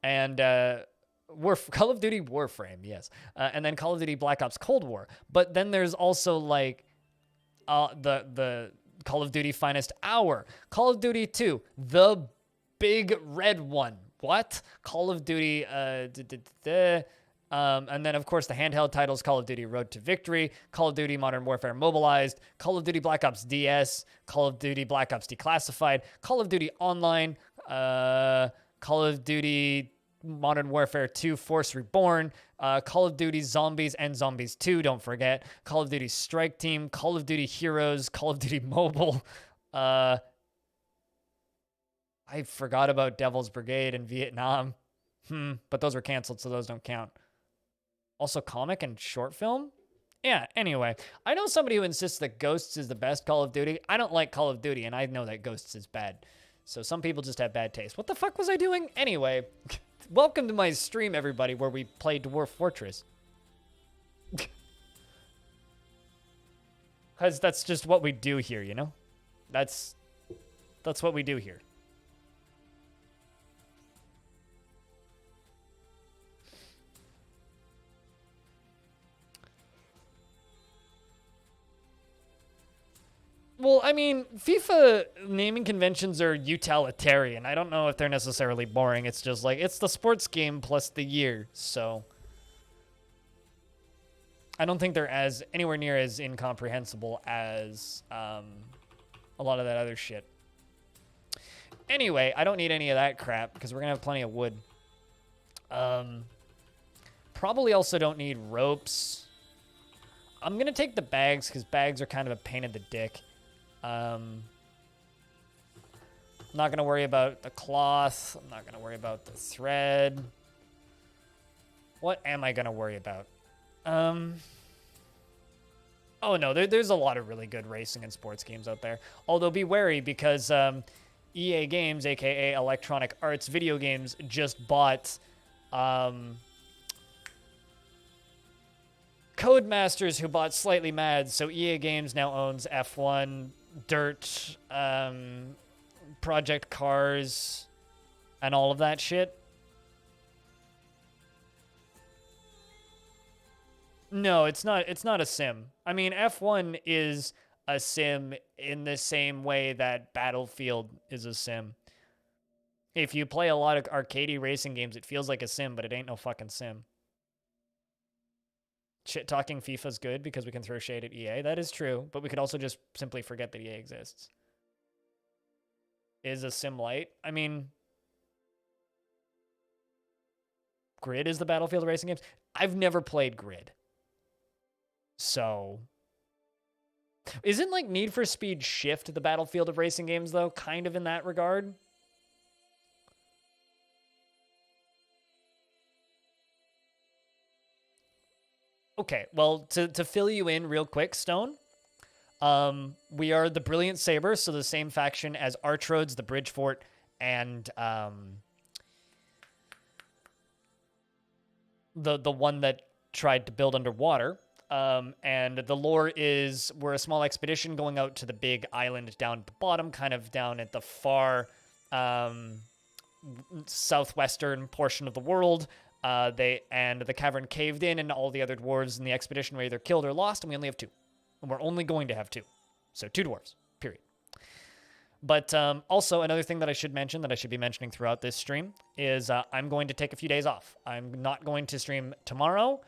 and Call of Duty Warframe, yes, and then Call of Duty Black Ops Cold War. But then there's also like the Call of Duty Finest Hour, Call of Duty 2, the big red one. What? Call of Duty, and then of course the handheld titles: Call of Duty Road to Victory, Call of Duty Modern Warfare Mobilized, Call of Duty Black Ops DS, Call of Duty Black Ops Declassified, Call of Duty Online, Call of Duty Modern Warfare 2 Force Reborn, Call of Duty Zombies and Zombies 2, don't forget, Call of Duty Strike Team, Call of Duty Heroes, Call of Duty Mobile. I forgot about Devil's Brigade and Vietnam. But those were canceled, so those don't count. Also comic and short film? Yeah, anyway. I know somebody who insists that Ghosts is the best Call of Duty. I don't like Call of Duty, and I know that Ghosts is bad. So some people just have bad taste. What the fuck was I doing? Anyway, welcome to my stream, everybody, where we play Dwarf Fortress. Because that's just what we do here, you know? That's what we do here. Well, I mean, FIFA naming conventions are utilitarian. I don't know if they're necessarily boring. It's just like, it's the sports game plus the year, so I don't think they're anywhere near as incomprehensible as a lot of that other shit. Anyway, I don't need any of that crap because we're gonna have plenty of wood. Probably also don't need ropes. I'm gonna take the bags because bags are kind of a pain in the dick. I'm not going to worry about the cloth. I'm not going to worry about the thread. What am I going to worry about? Oh, no, there's a lot of really good racing and sports games out there. Although be wary because EA Games, a.k.a. Electronic Arts Video Games, just bought Codemasters, who bought Slightly Mad, so EA Games now owns F1, Dirt, Project Cars, and all of that shit. No, it's not. It's not a sim. I mean, F1 is a sim in the same way that Battlefield is a sim. If you play a lot of arcadey racing games, it feels like a sim, but it ain't no fucking sim. Shit talking FIFA's good because we can throw shade at EA. That is true, but we could also just simply forget that EA exists. Is a sim light? I mean, Grid is the Battlefield of racing games. I've never played Grid. So, isn't like Need for Speed Shift the Battlefield of racing games, though? Kind of in that regard? Okay, well, to fill you in real quick, Stone, we are the Brilliant Saber, so the same faction as Archroads, the Bridgefort, and the one that tried to build underwater. And the lore is we're a small expedition going out to the big island down at the bottom, kind of down at the far southwestern portion of the world. The cavern caved in, and all the other dwarves in the expedition were either killed or lost, and we only have 2. And we're only going to have 2. So 2 dwarves, period. But also, another thing that I should mention, that I should be mentioning throughout this stream, is I'm going to take a few days off. I'm not going to stream tomorrow,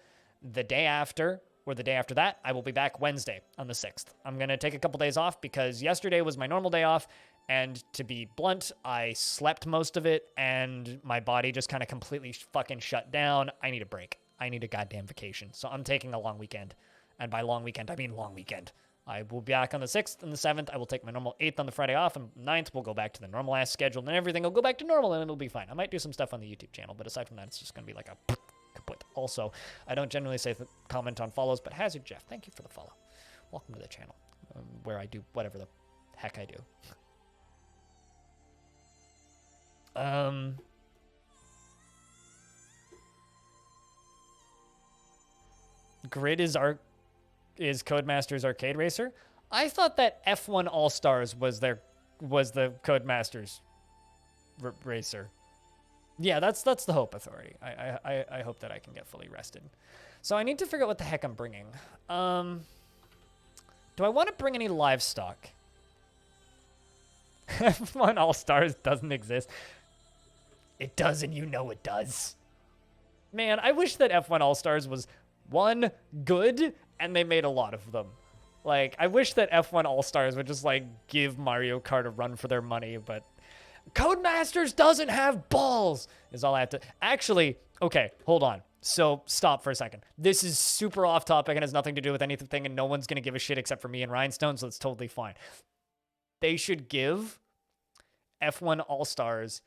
the day after, or the day after that. I will be back Wednesday on the 6th. I'm going to take a couple days off because yesterday was my normal day off, and to be blunt, I slept most of it, and my body just kind of completely fucking shut down. I need a break. I need a goddamn vacation. So I'm taking a long weekend. And by long weekend, I mean long weekend. I will be back on the 6th and the 7th. I will take my normal 8th on the Friday off, and 9th we'll go back to the normal-ass schedule, and everything will go back to normal, and it'll be fine. I might do some stuff on the YouTube channel, but aside from that, it's just going to be like a kaput. Also, I don't generally say comment on follows, but Hazard Jeff, thank you for the follow. Welcome to the channel, where I do whatever the heck I do. Grid is Codemasters Arcade Racer. I thought that F1 All Stars was the Codemasters racer. Yeah, that's the Hope Authority. I hope that I can get fully rested. So I need to figure out what the heck I'm bringing. Do I want to bring any livestock? F1 All Stars doesn't exist. It does, and you know it does. Man, I wish that F1 All Stars was, one, good, and they made a lot of them. Like, I wish that F1 All Stars would just, like, give Mario Kart a run for their money, but Codemasters doesn't have balls, is all I have to... Actually, okay, hold on. So, stop for a second. This is super off topic and has nothing to do with anything, and no one's going to give a shit except for me and Rhinestone, so it's totally fine. They should give F1 All Stars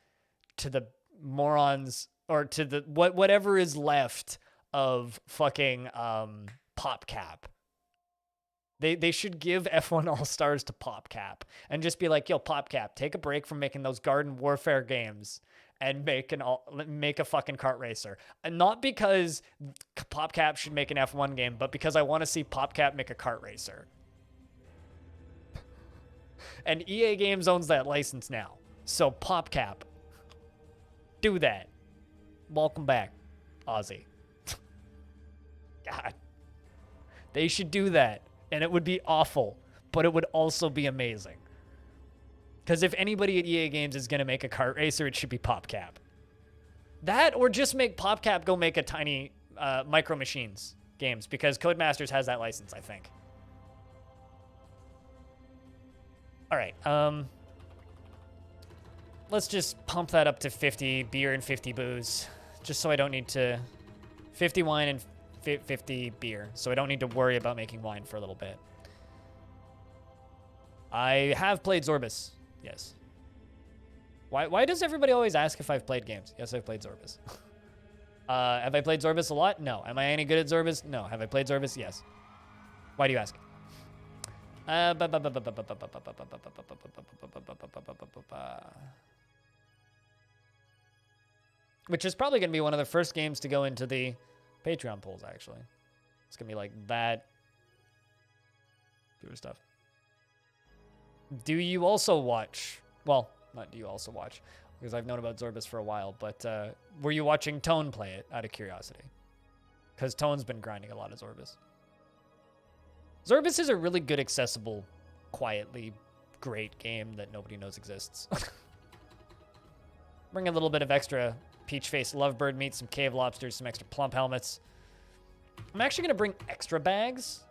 to the morons, or to the whatever is left of fucking PopCap. They should give F1 All Stars to PopCap and just be like, yo, PopCap, take a break from making those Garden Warfare games and make a fucking kart racer. And not because PopCap should make an F1 game, but because I want to see PopCap make a kart racer. And EA Games owns that license now. So PopCap, do that. Welcome back, Ozzy. God. They should do that. And it would be awful, but it would also be amazing. Because if anybody at EA Games is going to make a kart racer, it should be PopCap. That, or just make PopCap go make a tiny Micro Machines games, because Codemasters has that license, I think. All right, let's just pump that up to 50 beer and 50 booze, just so I don't need to... 50 wine and 50 beer, so I don't need to worry about making wine for a little bit. I have played Zorbus, yes. Why does everybody always ask if I've played games? Yes, I've played Zorbus. Have I played Zorbus a lot? No. Am I any good at Zorbus? No. Have I played Zorbus? Yes. Why do you ask? which is probably going to be one of the first games to go into the Patreon polls, actually. It's going to be like that. Viewer stuff. Do you also watch... Well, not do you also watch, because I've known about Zorbus for a while, but were you watching Tone play it out of curiosity? Because Tone's been grinding a lot of Zorbus. Zorbus is a really good, accessible, quietly great game that nobody knows exists. Bring a little bit of extra peach face lovebird meat, some cave lobsters, some extra plump helmets. I'm actually going to bring extra bags.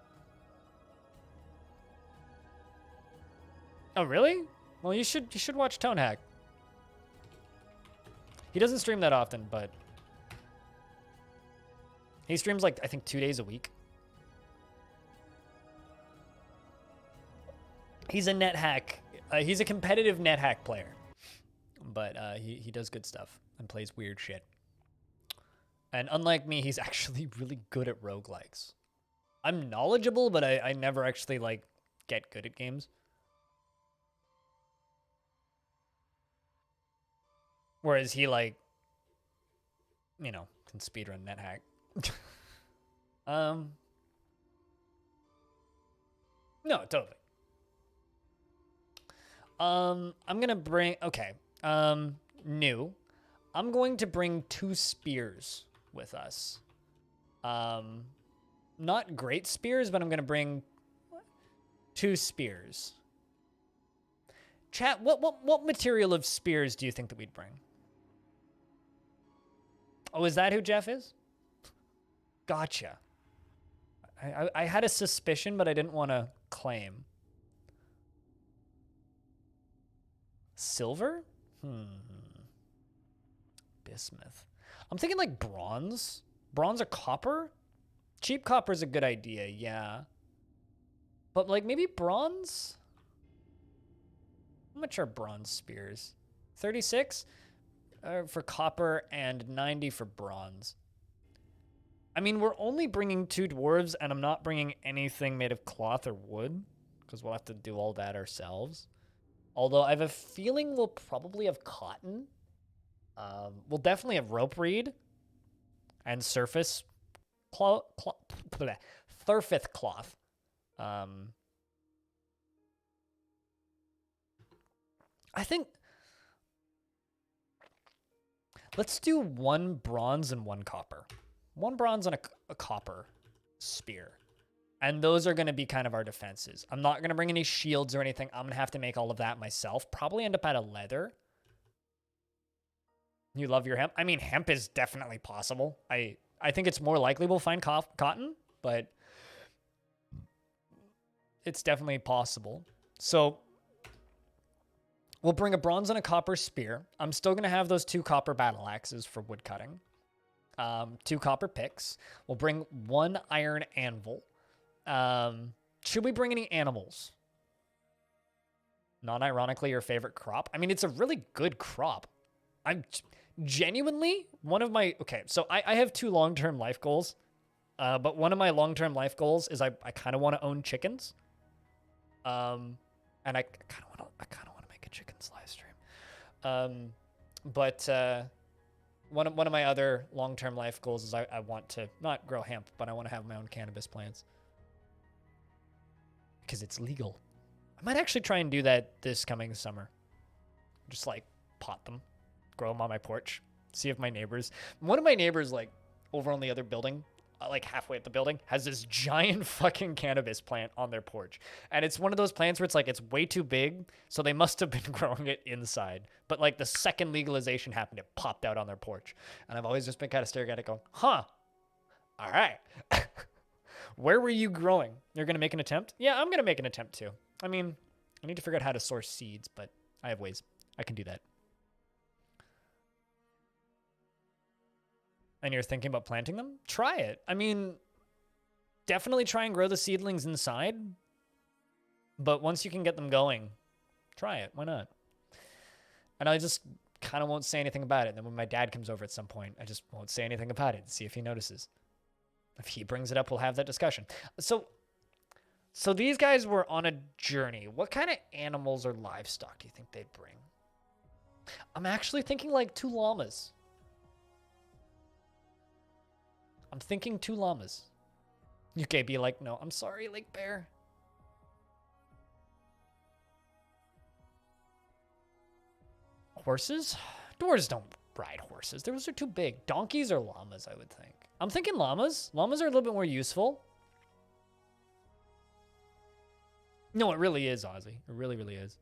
Oh, really? Well, you should watch Tone Hack. He doesn't stream that often, but he streams like I think 2 days a week. He's a net hack. He's a competitive net hack player, but he does good stuff and plays weird shit. And unlike me, he's actually really good at roguelikes. I'm knowledgeable, but I never actually like get good at games. Whereas he, like, you know, can speedrun NetHack. No, totally. I'm gonna bring, okay. New. I'm going to bring 2 spears with us. Not great spears, but I'm gonna bring 2 spears. Chat, what material of spears do you think that we'd bring? Oh, is that who Jeff is? Gotcha. I had a suspicion, but I didn't want to claim. Silver? Bismuth. I'm thinking like bronze. Bronze or copper? Cheap copper is a good idea, yeah. But like maybe bronze? How much are bronze spears? 36 for copper and 90 for bronze. I mean, we're only bringing 2 dwarves, and I'm not bringing anything made of cloth or wood, because we'll have to do all that ourselves. Although I have a feeling we'll probably have cotton. We'll definitely have rope reed and surface cloth. Thurfith cloth. I think let's do 1 bronze and 1 copper. 1 bronze and a copper spear. And those are going to be kind of our defenses. I'm not going to bring any shields or anything. I'm going to have to make all of that myself. Probably end up out of leather. You love your hemp? I mean, hemp is definitely possible. I think it's more likely we'll find cotton, but it's definitely possible. So we'll bring a bronze and a copper spear. I'm still going to have those 2 copper battle axes for wood cutting. 2 copper picks. We'll bring 1 iron anvil. Should we bring any animals? Non-ironically, your favorite crop? I mean, it's a really good crop. I'm genuinely one of my... Okay, so I have 2 long-term life goals. But one of my long-term life goals is I kind of want to own chickens. And I kind of want to make a chickens live stream. But one of my other long-term life goals is I want to not grow hemp, but I want to have my own cannabis plants. Because it's legal. I might actually try and do that this coming summer. Just like pot them, grow them on my porch, see if my neighbors... One of my neighbors, like over on the other building, like halfway up the building, has this giant fucking cannabis plant on their porch. And it's one of those plants where it's like, it's way too big, so they must have been growing it inside. But like the second legalization happened, it popped out on their porch. And I've always just been kind of staring at it going, huh, all right. Where were you growing? You're going to make an attempt? Yeah, I'm going to make an attempt too. I mean, I need to figure out how to source seeds, but I have ways. I can do that. And you're thinking about planting them? Try it. I mean, definitely try and grow the seedlings inside. But once you can get them going, try it. Why not? And I just kind of won't say anything about it. And then when my dad comes over at some point, I just won't say anything about it. See if he notices. If he brings it up, we'll have that discussion. So these guys were on a journey. What kind of animals or livestock do you think they'd bring? I'm actually thinking like 2 llamas. I'm thinking 2 llamas. UK be like, no, I'm sorry, Lake Bear. Horses? Dwarves don't ride horses. Those are too big. Donkeys or llamas, I would think. I'm thinking llamas. Llamas are a little bit more useful. No, it really is, Ozzy. It really, really is.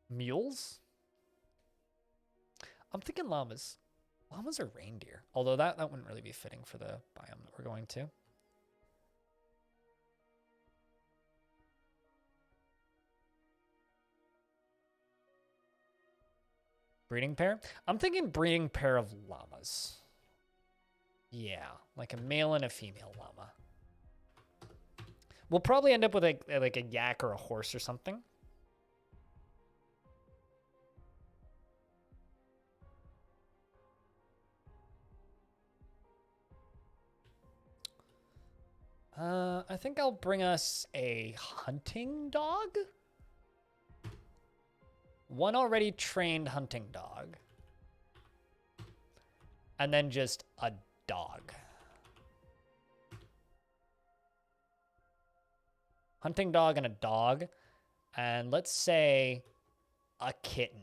Mules? I'm thinking llamas. Llamas are reindeer. Although that wouldn't really be fitting for the biome that we're going to. Breeding pair? I'm thinking breeding pair of llamas. Yeah, like a male and a female llama. We'll probably end up with like a yak or a horse or something. I think I'll bring us a hunting dog. One already trained hunting dog. And then just a dog. Hunting dog and a dog. And let's say a kitten.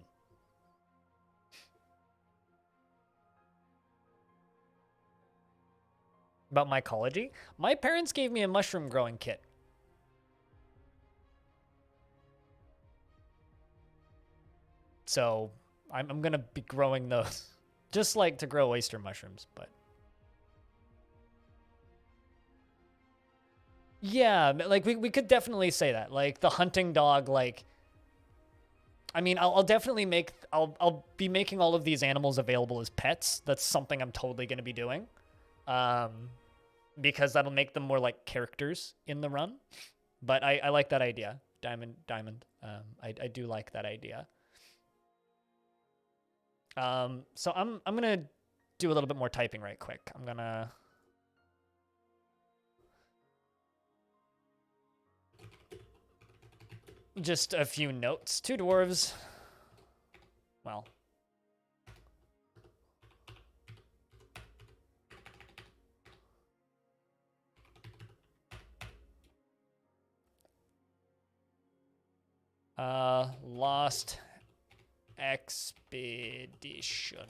About mycology? My parents gave me a mushroom growing kit. So I'm going to be growing those. Just like to grow oyster mushrooms, but. Yeah, like we could definitely say that. Like the hunting dog, like. I mean, I'll definitely I'll be making all of these animals available as pets. That's something I'm totally going to be doing. Because that'll make them more like characters in the run. But I like that idea. Diamond. I do like that idea. So I'm gonna do a little bit more typing right quick. I'm gonna just a few notes. 2 dwarves. Well. Lost expedition.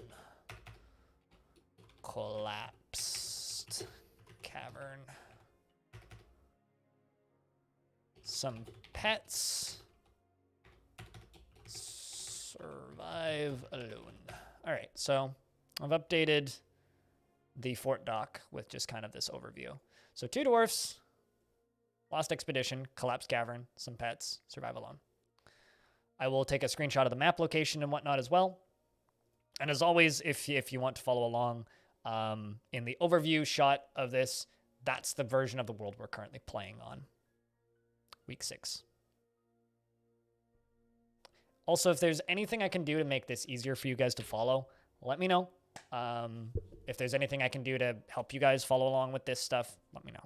Collapsed cavern. Some pets. Survive alone. All right, so I've updated the fort dock with just kind of this overview. So 2 dwarfs, lost expedition, collapsed cavern, some pets, survive alone. I will take a screenshot of the map location and whatnot as well. And as always, if you want to follow along in the overview shot of this, that's the version of the world we're currently playing on. Week 6. Also, if there's anything I can do to make this easier for you guys to follow, let me know. If there's anything I can do to help you guys follow along with this stuff, let me know.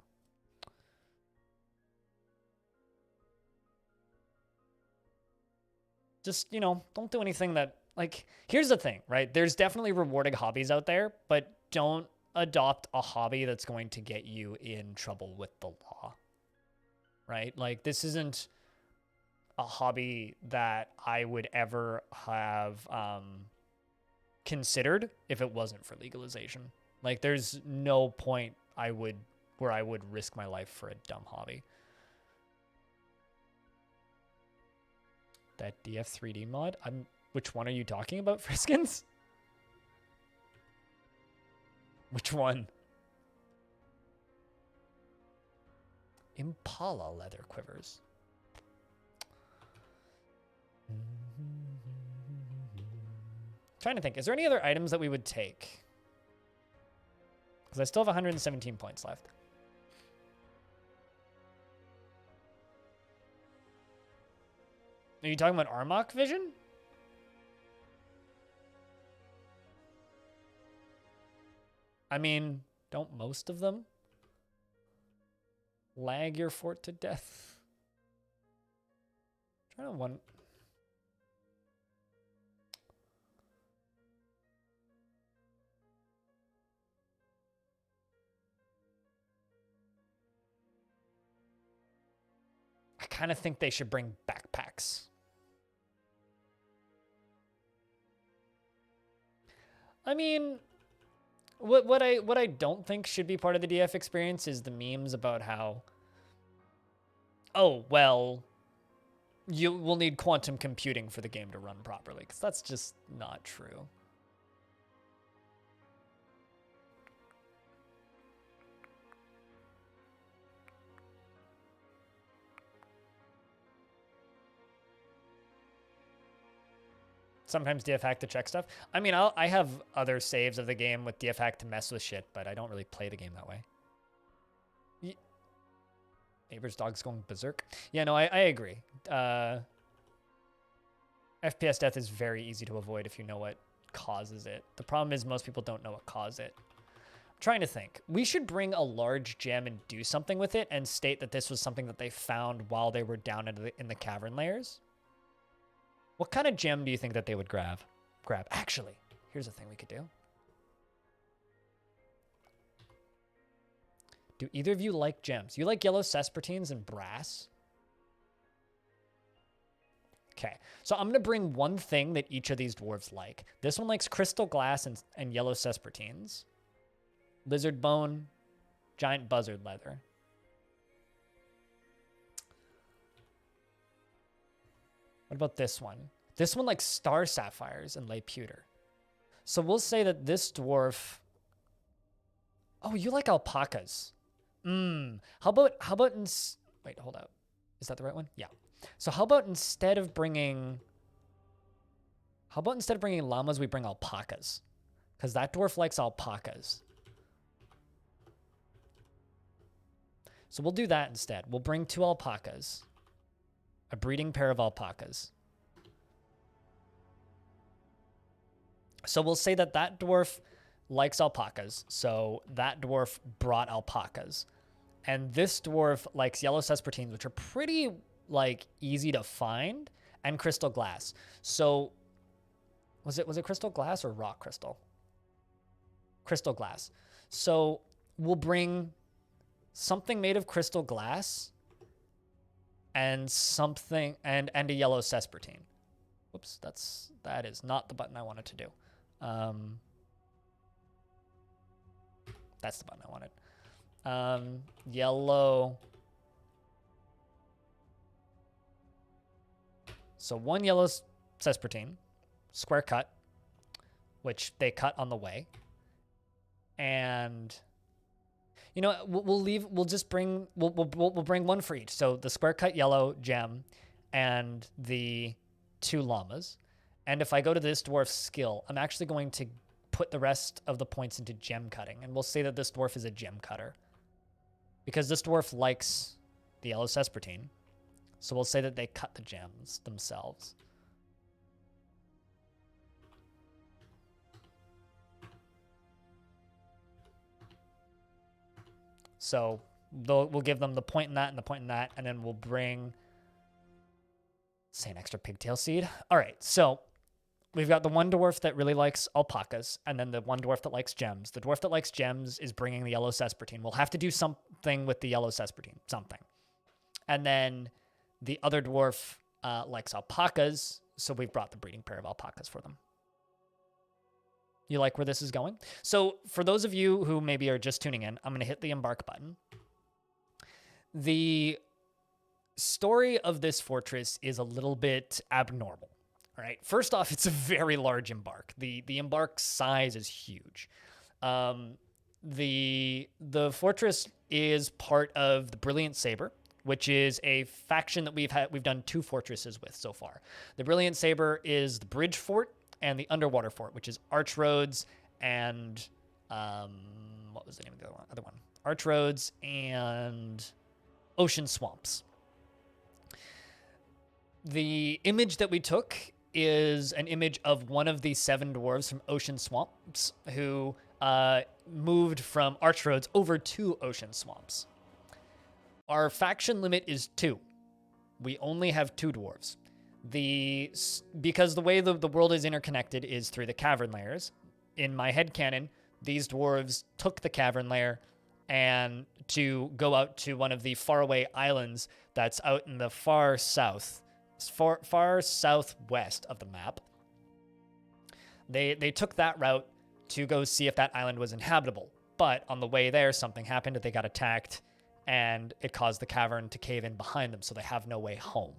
Just, don't do anything that, like, here's the thing, right? There's definitely rewarding hobbies out there, but don't adopt a hobby that's going to get you in trouble with the law, right? Like, this isn't a hobby that I would ever have considered if it wasn't for legalization. Like, there's no point where I would risk my life for a dumb hobby. That DF3D mod? Which one are you talking about, Friskins? Which one? Impala leather quivers. Trying to think, is there any other items that we would take? Because I still have 117 points left. Are you talking about Armok vision? I mean, don't most of them lag your fort to death? I'm trying to one. kind of think they should bring backpacks. I mean, what I don't think should be part of the DF experience is the memes about how, oh, well, you will need quantum computing for the game to run properly, because that's just not true. Sometimes DF hack to check stuff. I mean, I have other saves of the game with DF hack to mess with shit, but I don't really play the game that way. Neighbor's dog's going berserk. Yeah, no, I agree. FPS death is very easy to avoid if you know what causes it. The problem is most people don't know what caused it. I'm trying to think. We should bring a large gem and do something with it and state that this was something that they found while they were down in the cavern layers. What kind of gem do you think that they would grab? Actually, here's a thing we could do. Do either of you like gems? You like yellow sespertines and brass? Okay, so I'm going to bring one thing that each of these dwarves like. This one likes crystal glass and yellow sespertines. Lizard bone, giant buzzard leather. What about this one? This one likes star sapphires and lay pewter. So we'll say that this dwarf... Oh, you like alpacas. How about wait, hold up. Is that the right one? Yeah. So how about instead of bringing llamas, we bring alpacas? Because that dwarf likes alpacas. So we'll do that instead. We'll bring 2 alpacas. A breeding pair of alpacas. So we'll say that that dwarf likes alpacas. So that dwarf brought alpacas. And this dwarf likes yellow sespertines, which are pretty, like, easy to find, and crystal glass. So was it crystal glass or rock crystal? Crystal glass. So we'll bring something made of crystal glass and something and a yellow sespertine. Whoops, that is not the button I wanted to do. That's the button I wanted. Yellow. So 1 yellow sespertine, square cut, which they cut on the way. And you know, we'll bring 1 for each. So the square cut yellow gem and the 2 llamas. And if I go to this dwarf's skill, I'm actually going to put the rest of the points into gem cutting. And we'll say that this dwarf is a gem cutter. Because this dwarf likes the yellow sespertine. So we'll say that they cut the gems themselves. So we'll give them the point in that and the point in that, and then we'll bring, say, an extra pigtail seed. All right, so we've got the one dwarf that really likes alpacas, and then the one dwarf that likes gems. The dwarf that likes gems is bringing the yellow sespertine. We'll have to do something with the yellow sespertine, something. And then the other dwarf likes alpacas, so we've brought the breeding pair of alpacas for them. You like where this is going? So for those of you who maybe are just tuning in, I'm going to hit the embark button. The story of this fortress is a little bit abnormal. All right. First off, it's a very large embark. The embark size is huge. The fortress is part of the Brilliant Saber, which is a faction that we've done 2 fortresses with so far. The Brilliant Saber is the bridge fort and the underwater fort, which is Archroads and what was the name of the other one? Archroads and Ocean Swamps. The image that we took is an image of one of the 7 dwarves from Ocean Swamps who moved from Archroads over to Ocean Swamps. Our faction limit is 2. We only have 2 dwarves. Because the way the world is interconnected is through the cavern layers. In my headcanon, these dwarves took the cavern layer and to go out to one of the faraway islands that's out in the far south, far southwest of the map. They took that route to go see if that island was inhabitable. But on the way there, something happened. They got attacked, and it caused the cavern to cave in behind them, so they have no way home.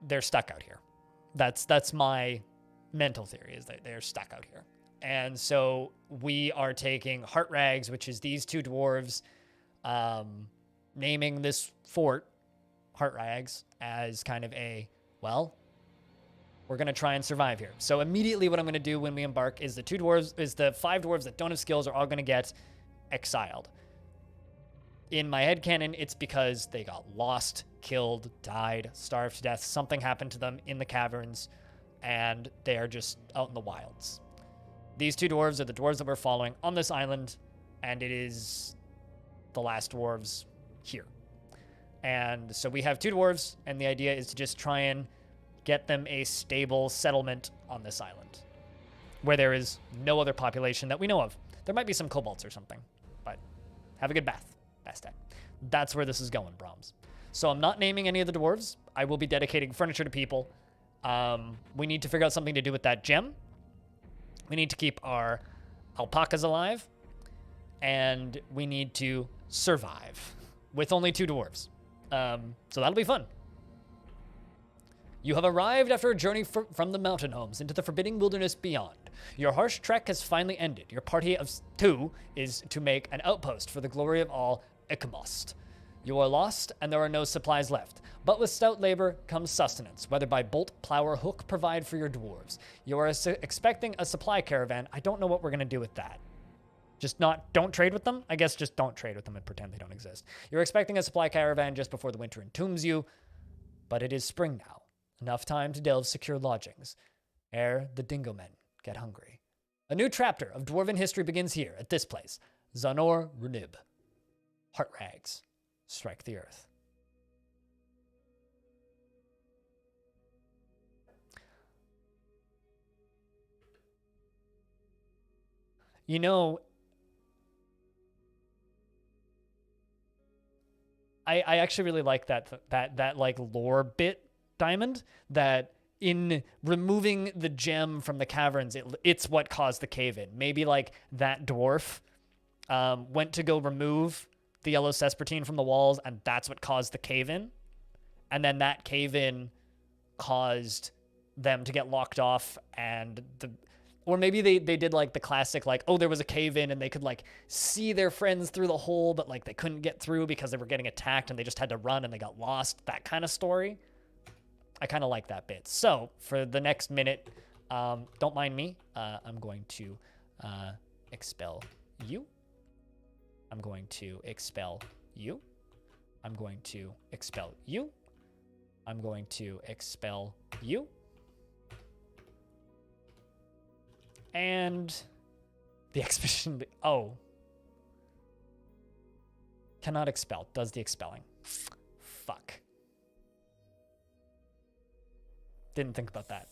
They're stuck out here. That's my mental theory, is that they're stuck out here. And so we are taking Heartrags, which is these two dwarves, naming this fort Heartrags as kind of a, well, we're going to try and survive here. So immediately what I'm going to do when we embark is the 5 dwarves that don't have skills are all going to get exiled. In my headcanon, it's because they got lost, killed, died, starved to death. Something happened to them in the caverns, and they are just out in the wilds. These 2 dwarves are the dwarves that we're following on this island, and it is the last dwarves here. And so we have 2 dwarves, and the idea is to just try and get them a stable settlement on this island where there is no other population that we know of. There might be some kobolds or something, but have a good bath. Bastet. That's where this is going, Brahms. So I'm not naming any of the dwarves. I will be dedicating furniture to people. We need to figure out something to do with that gem. We need to keep our alpacas alive. And we need to survive with only 2 dwarves. So that'll be fun. You have arrived after a journey from the mountain homes into the forbidding wilderness beyond. Your harsh trek has finally ended. Your party of 2 is to make an outpost for the glory of all Ikamost. You are lost, and there are no supplies left. But with stout labor comes sustenance, whether by bolt, plow, or hook provide for your dwarves. You are expecting a supply caravan. I don't know what we're going to do with that. Don't trade with them? I guess just don't trade with them and pretend they don't exist. You're expecting a supply caravan just before the winter entombs you, but it is spring now. Enough time to delve secure lodgings, ere the dingo men get hungry. A new chapter of dwarven history begins here, at this place. Zanor Runib. Heartrags. Strike the earth. You know, I actually really like that like lore bit, Diamond, that in removing the gem from the caverns, it's what caused the cave-in. Maybe like that dwarf went to go remove the yellow Cespertine from the walls, and that's what caused the cave-in. And then that cave-in caused them to get locked off, or maybe they did like the classic, like, oh, there was a cave-in and they could like see their friends through the hole, but like they couldn't get through because they were getting attacked and they just had to run and they got lost. That kind of story. I kind of like that bit. So for the next minute, don't mind me. I'm going to expel you. I'm going to expel you. I'm going to expel you. I'm going to expel you. And the expedition, oh. Cannot expel, does the expelling. Fuck. Didn't think about that.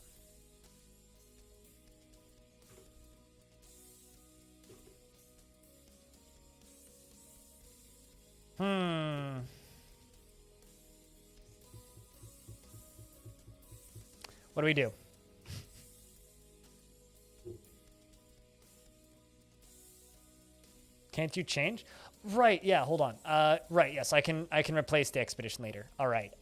What do we do? Can't you change? Right, yeah, hold on. Right, yes, I can replace the expedition leader. All right.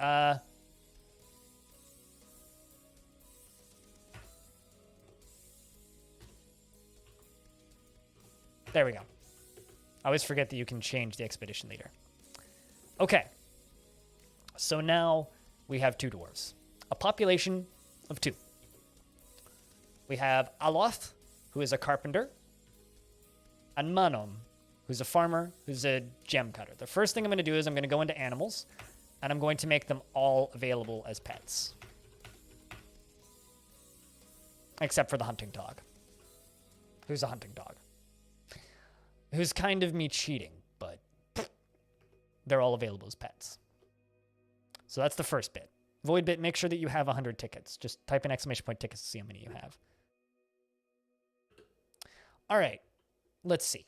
There we go. I always forget that you can change the expedition leader. Okay. So now we have 2 dwarves. A population of 2. We have Aloth, who is a carpenter, and Manom, who's a farmer, who's a gem cutter. The first thing I'm going to do is I'm going to go into animals, and I'm going to make them all available as pets. Except for the hunting dog. Who's a hunting dog? Who's kind of me cheating, but they're all available as pets. So that's the first bit. Void bit, make sure that you have 100 tickets. Just type in exclamation point tickets to see how many you have. All right, let's see.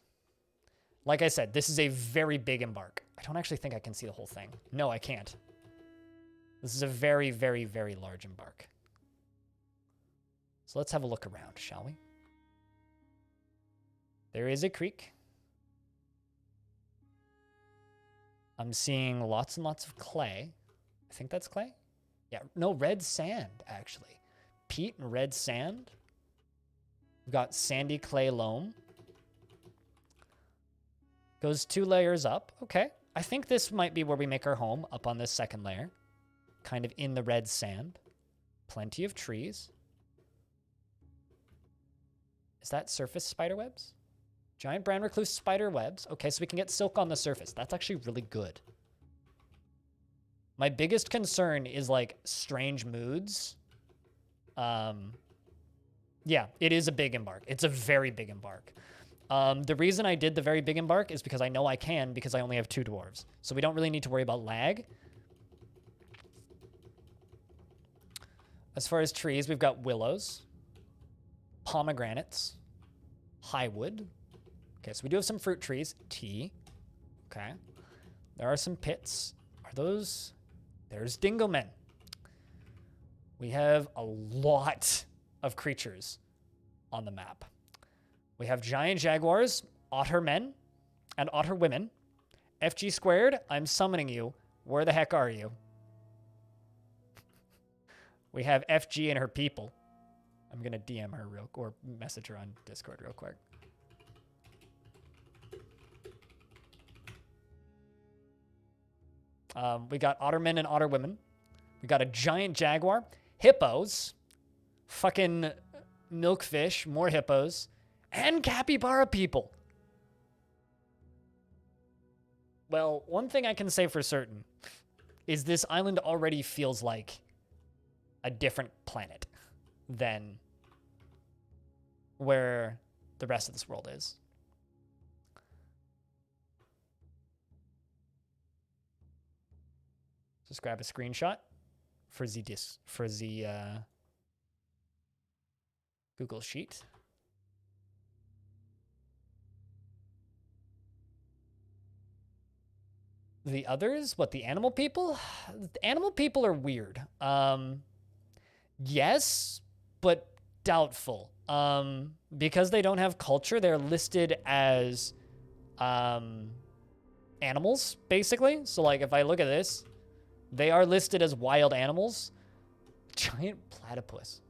Like I said, this is a very big embark. I don't actually think I can see the whole thing. No, I can't. This is a very, very, very large embark. So let's have a look around, shall we? There is a creek. I'm seeing lots and lots of clay. I think that's clay. Yeah, no, red sand, actually. Peat and red sand. We've got sandy clay loam. Goes 2 layers up. Okay. I think this might be where we make our home, up on this second layer. Kind of in the red sand. Plenty of trees. Is that surface spider webs? Giant brown recluse spider webs. Okay, so we can get silk on the surface. That's actually really good. My biggest concern is like strange moods. Yeah, it is a big embark. It's a very big embark. The reason I did the very big embark is because I know I can because I only have 2 dwarves. So we don't really need to worry about lag. As far as trees, we've got willows, pomegranates, highwood. Okay, so we do have some fruit trees. Tea. Okay. There are some pits. Are those... There's dingo men. We have a lot of creatures on the map. We have giant jaguars, otter men, and otter women. FG squared, I'm summoning you. Where the heck are you? We have FG and her people. I'm going to DM her or message her on Discord real quick. We got ottermen and otterwomen. We got a giant jaguar. Hippos. Fucking milkfish. More hippos. And capybara people. Well, one thing I can say for certain is this island already feels like a different planet than where the rest of this world is. Just grab a screenshot for the Google Sheet. The others, what, the animal people? The animal people are weird. Yes, but doubtful. Because they don't have culture, they're listed as animals, basically. So, like, if I look at this, they are listed as wild animals. Giant platypus.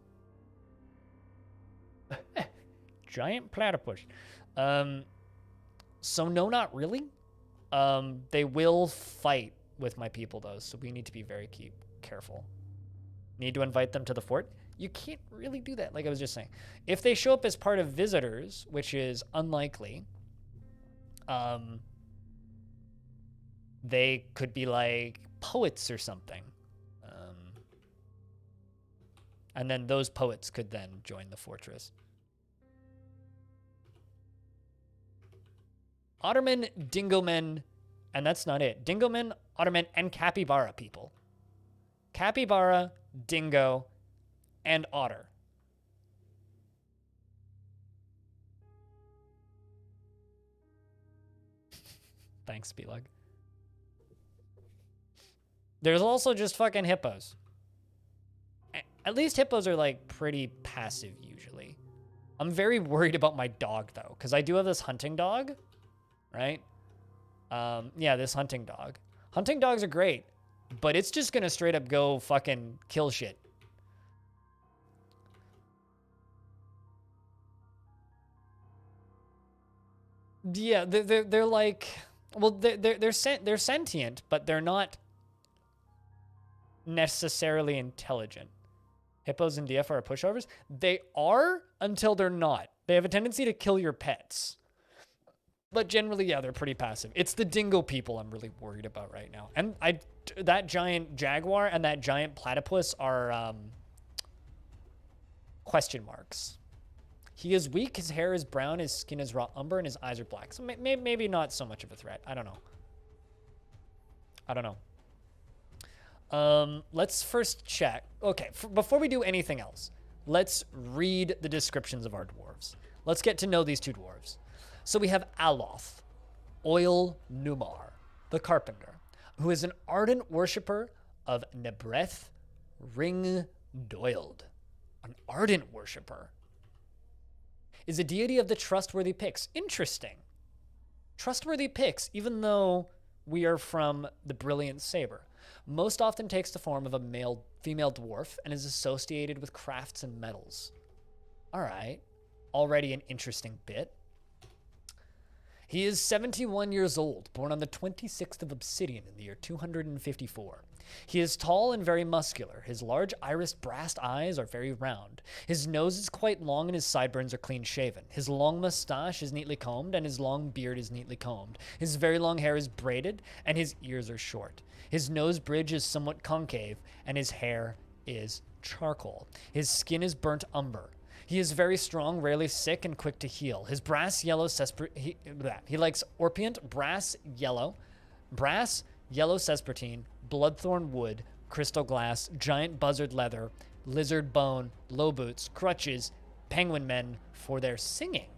Giant platypus. So no, not really. They will fight with my people, though, so we need to be very careful. Need to invite them to the fort. You can't really do that, like I was just saying. If they show up as part of visitors, which is unlikely, they could be like poets or something. And then those poets could then join the fortress. Ottermen, dingomen, and that's not it. Dingomen, ottermen, and capybara people. Capybara, dingo, and otter. Thanks, Belug. There's also just fucking hippos. At least hippos are, like, pretty passive, usually. I'm very worried about my dog, though, because I do have this hunting dog, right? Yeah, this hunting dog. Hunting dogs are great, but it's just gonna straight up go fucking kill shit. Yeah, they're like, well, they're sentient, but they're not necessarily intelligent. Hippos and DF are pushovers. They are until they're not. They have a tendency to kill your pets. But generally, yeah, they're pretty passive. It's the dingo people I'm really worried about right now. And that giant jaguar and that giant platypus are question marks. He is weak, his hair is brown, his skin is raw umber, and his eyes are black. So maybe not so much of a threat. I don't know. Let's first check. Okay, before we do anything else, let's read the descriptions of our dwarves. Let's get to know these 2 dwarves. So we have Aloth. Oil Numar, the carpenter, who is an ardent worshipper of Nebreth Ring Doiled. An ardent worshipper is a deity of the trustworthy picks. Interesting. Trustworthy picks, even though we are from the Brilliant Saber, most often takes the form of a female dwarf and is associated with crafts and metals. All right. Already an interesting bit. He is 71 years old, born on the 26th of Obsidian in the year 254. He is tall and very muscular. His large irised brass eyes are very round. His nose is quite long and his sideburns are clean shaven. His long mustache is neatly combed and his long beard is neatly combed. His very long hair is braided and his ears are short. His nose bridge is somewhat concave and his hair is charcoal. His skin is burnt umber. He is very strong, rarely sick, and quick to heal. His brass yellow he likes orpient, brass, yellow sespertine, bloodthorn wood, crystal glass, giant buzzard leather, lizard bone, low boots, crutches, penguin men for their singing.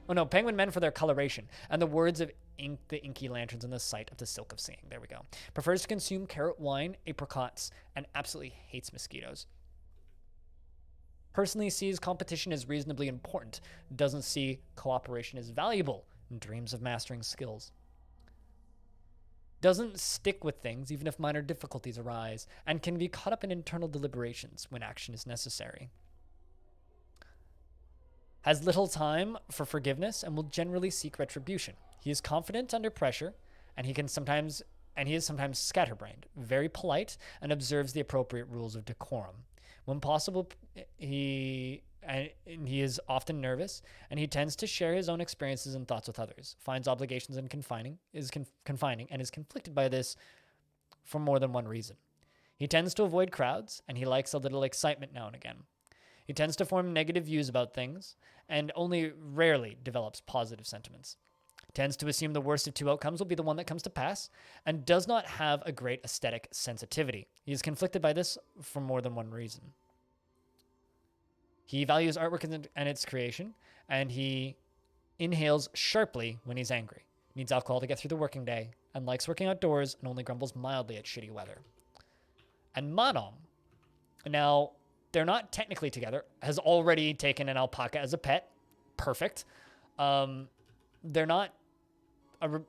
Oh no, penguin men for their coloration, and the words of the inky lanterns in the sight of the silk of singing. There we go. Prefers to consume carrot wine, apricots, and absolutely hates mosquitoes. Personally sees competition as reasonably important, doesn't see cooperation as valuable, and dreams of mastering skills. Doesn't stick with things even if minor difficulties arise, and can be caught up in internal deliberations when action is necessary. Has little time for forgiveness and will generally seek retribution. He is confident under pressure, and he is sometimes scatterbrained, very polite, and observes the appropriate rules of decorum. When possible, he is often nervous, and he tends to share his own experiences and thoughts with others, finds obligations confining, and is conflicted by this for more than one reason. He tends to avoid crowds, and he likes a little excitement now and again. He tends to form negative views about things, and only rarely develops positive sentiments. Tends to assume the worst of two outcomes will be the one that comes to pass, and does not have a great aesthetic sensitivity. He is conflicted by this for more than one reason. He values artwork and its creation, and he inhales sharply when he's angry. Needs alcohol to get through the working day, and likes working outdoors, and only grumbles mildly at shitty weather. And Madam, now, they're not technically together, has already taken an alpaca as a pet. Perfect. They're not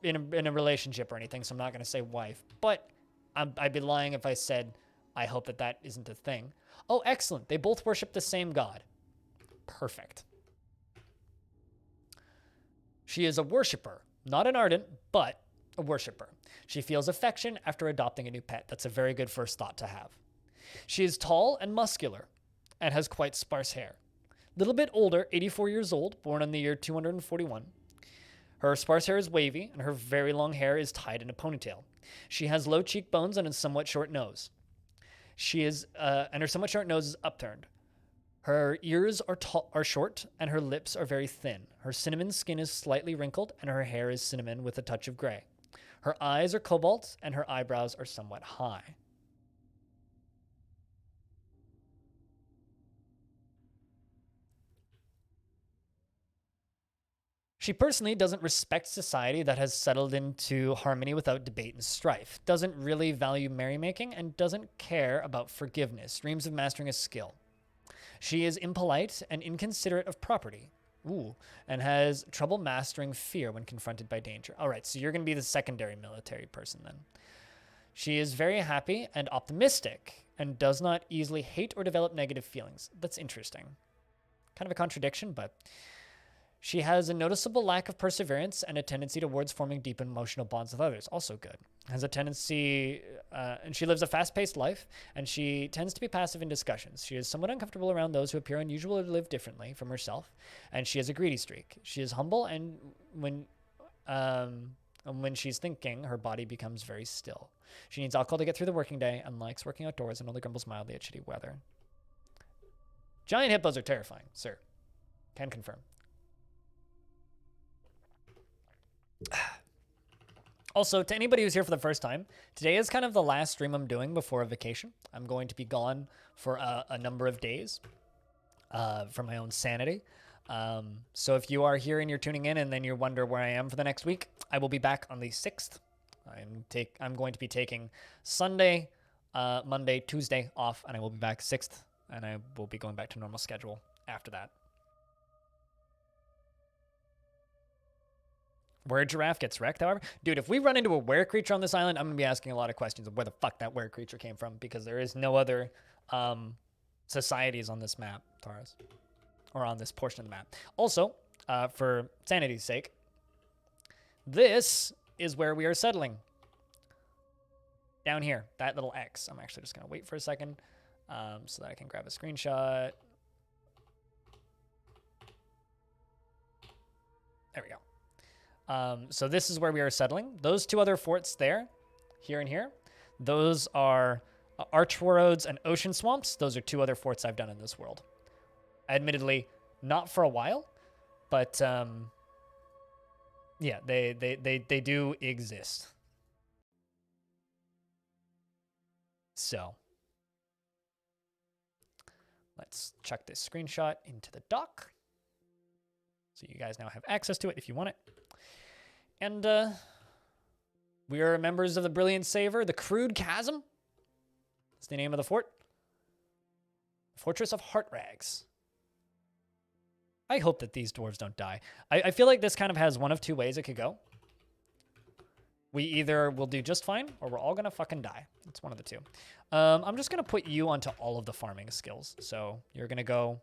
in a relationship or anything, so I'm not going to say wife, but I'd be lying if I said I hope that isn't a thing. Oh, excellent. They both worship the same god. Perfect. She is a worshiper, not an ardent, but a worshiper. She feels affection after adopting a new pet. That's a very good first thought to have. She is tall and muscular and has quite sparse hair. Little bit older, 84 years old, born in the year 241. Her sparse hair is wavy, and her very long hair is tied in a ponytail. She has low cheekbones and a somewhat short nose. And her somewhat short nose is upturned. Her ears are short, and her lips are very thin. Her cinnamon skin is slightly wrinkled, and her hair is cinnamon with a touch of gray. Her eyes are cobalt, and her eyebrows are somewhat high. She personally doesn't respect society that has settled into harmony without debate and strife, doesn't really value merrymaking, and doesn't care about forgiveness, dreams of mastering a skill. She is impolite and inconsiderate of property. And has trouble mastering fear when confronted by danger. All right, so you're going to be the secondary military person then. She is very happy and optimistic and does not easily hate or develop negative feelings. That's interesting. Kind of a contradiction, but... She has a noticeable lack of perseverance and a tendency towards forming deep emotional bonds with others. Also good. Has a tendency, and she lives a fast-paced life, and she tends to be passive in discussions. She is somewhat uncomfortable around those who appear unusual or live differently from herself, and she has a greedy streak. She is humble, and when she's thinking, her body becomes very still. She needs alcohol to get through the working day and likes working outdoors and only grumbles mildly at shitty weather. Giant hippos are terrifying, sir. Can confirm. Also, to anybody who's here for the first time, today is kind of the last stream I'm doing before a vacation. I'm going to be gone for a number of days for my own sanity. So if you are here and you're tuning in and then you wonder where I am for the next week, I will be back on the 6th. I'm going to be taking Sunday, Monday, Tuesday off, and I will be back 6th, and I will be going back to normal schedule after that. Where Giraffe gets wrecked, however. Dude, if we run into a were creature on this island, I'm going to be asking a lot of questions of where the fuck that were creature came from, because there is no other societies on this map, Taurus, or on this portion of the map. Also, for sanity's sake, this is where we are settling. Down here, that little X. I'm actually just going to wait for a second so that I can grab a screenshot. There we go. So this is where we are settling. Those two other forts there, here and here, those are Archroads and Ocean Swamps. Those are two other forts I've done in this world. Admittedly, not for a while, but yeah, they do exist. So let's chuck this screenshot into the dock. So you guys now have access to it if you want it. And we are members of the Brilliant Saver, the Crude Chasm. That's the name of the fort. Fortress of Heartrags. I hope that these dwarves don't die. I feel like this kind of has one of two ways it could go. We either will do just fine, or we're all going to fucking die. It's one of the two. I'm just going to put you onto all of the farming skills. So you're going to go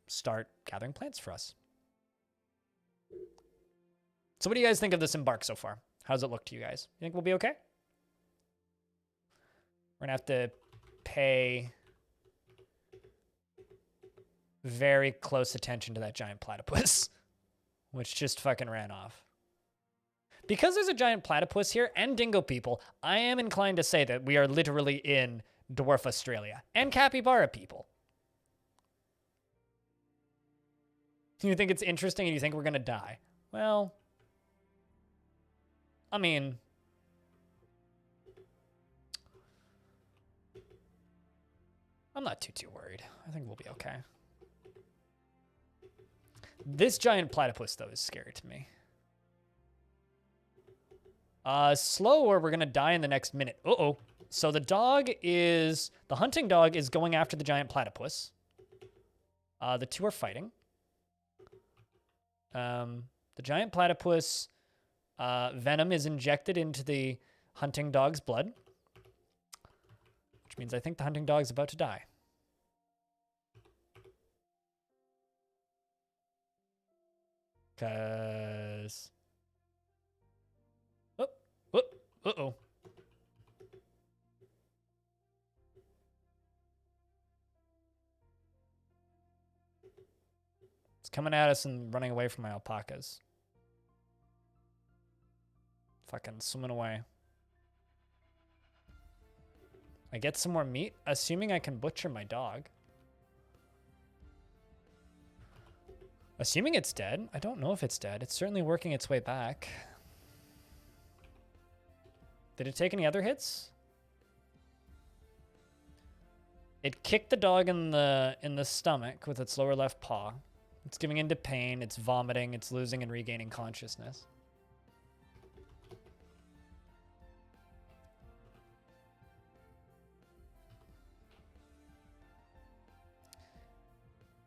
start gathering plants for us. So what do you guys think of this embark so far? How does it look to you guys? You think we'll be okay? We're going to have to pay very close attention to that giant platypus, which just fucking ran off. Because there's a giant platypus here and dingo people, I am inclined to say that we are literally in Dwarf Australia. And capybara people. You think it's interesting and you think we're going to die? Well, I mean, I'm not too worried. I think we'll be okay. This giant platypus, though, is scary to me. Slow or we're going to die in the next minute. Uh-oh. So the hunting dog is going after the giant platypus. The two are fighting. The giant platypus venom is injected into the hunting dog's blood, which means I think the hunting dog's about to die. Because... Uh-oh. It's coming at us and running away from my alpacas. Fucking swimming away. I get some more meat, assuming I can butcher my dog. Assuming it's dead. I don't know if it's dead. It's certainly working its way back. Did it take any other hits? It kicked the dog in the stomach with its lower left paw. It's giving into pain. It's vomiting. It's losing and regaining consciousness.